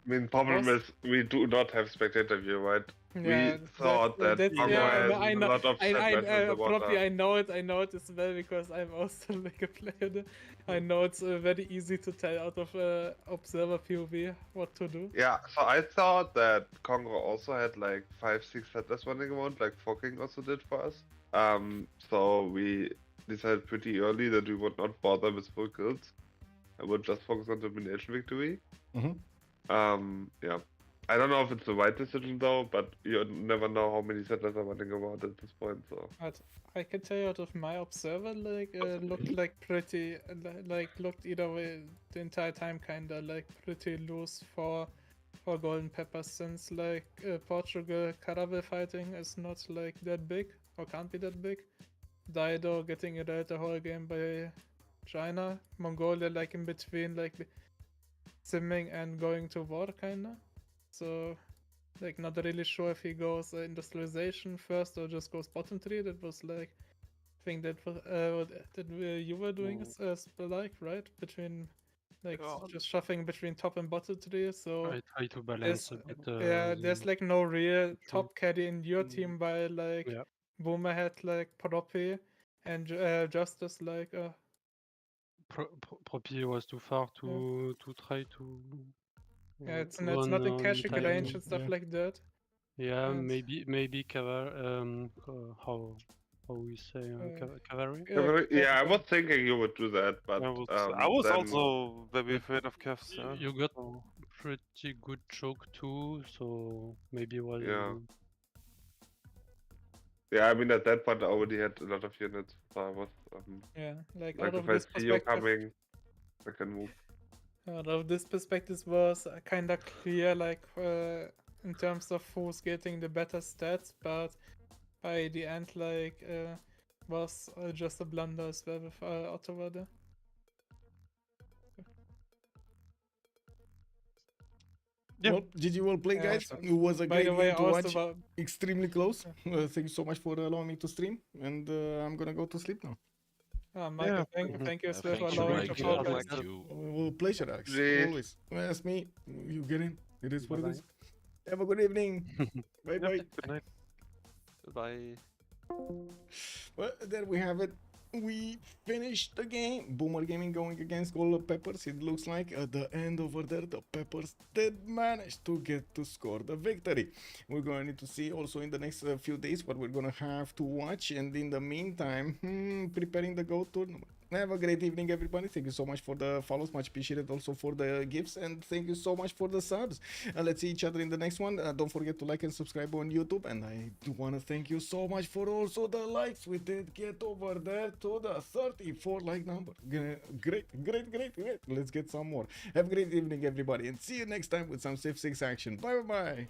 I mean, problem was- is we do not have spectator view, right? yeah, we thought that that's, Congo yeah, has I know, a lot of settlers in the water. probably I know it as well because I'm also like a player there. I know it's very easy to tell out of observer POV what to do. Yeah, so I thought that Congo also had like 5-6 settlers running around, like Foking also did for us. So we decided pretty early that we would not bother with full kills. I would just focus on domination victory. Mhm. Yeah. I don't know if it's the right decision though, but you never know how many settlers are running around at this point, so. But I can tell you out of my observer, like looked like pretty, like looked either way the entire time, kinda like pretty loose for Golden Peppers, since like Portugal caravel fighting is not like that big or can't be that big. Dido getting it out the whole game by China, Mongolia like in between, like simming and going to war kinda. So like not really sure if he goes industrialization first or just goes bottom three. That was like I think that was you were doing like right between like just shuffling between top and bottom three. So I try to balance a bit. yeah, there's like no real top caddy in your Mm. team, by like Yeah. Boomer had like Proppy and Justice like Propi was too far to try to. yeah, it's run not in on caching time. range and stuff yeah. like that. Yeah, and- maybe how we say cavalry. Yeah, I was thinking you would do that, but I was then- also very afraid of Kevs. Yeah. You got So- pretty good choke too, so maybe was Yeah. Yeah, I mean at that point I already had a lot of units, so I was Yeah, like like out of if I this see you perspective, coming, I can move. Out of this perspective was kind of clear, like in terms of who's getting the better stats, but by the end, like was just a blunder as well with Otto over there. Yeah. Well, GG, well played, Yeah, guys. also- It was a By great the way, game to also watch. about Extremely close. Thank you so much for allowing me to stream, and I'm gonna go to sleep now. Michael, Yeah. thank you as well for Thank you, allowing to Michael. podcast. Thank you. Well, pleasure, Alex. Great. Always. That's me. You get in. It is what it Bye-bye. is. Have a good evening. Bye bye. Good night. Goodbye. Well, there we have it. We finished the game. Boomer Gaming going against Gold Peppers. It looks like at the end over there, the Peppers did manage to get to score the victory. We're going to need to see also in the next few days what we're going to have to watch. And in the meantime, preparing the Go tournament. Have a great evening, everybody. Thank you so much for the follows. Much appreciated also for the gifts. And thank you so much for the subs. Let's see each other in the next one. Don't forget to like and subscribe on YouTube. And I do want to thank you so much for also the likes. We did get over there to the 34 like number. Great. Let's get some more. Have a great evening, everybody. And see you next time with some Civ6 action. Bye-bye.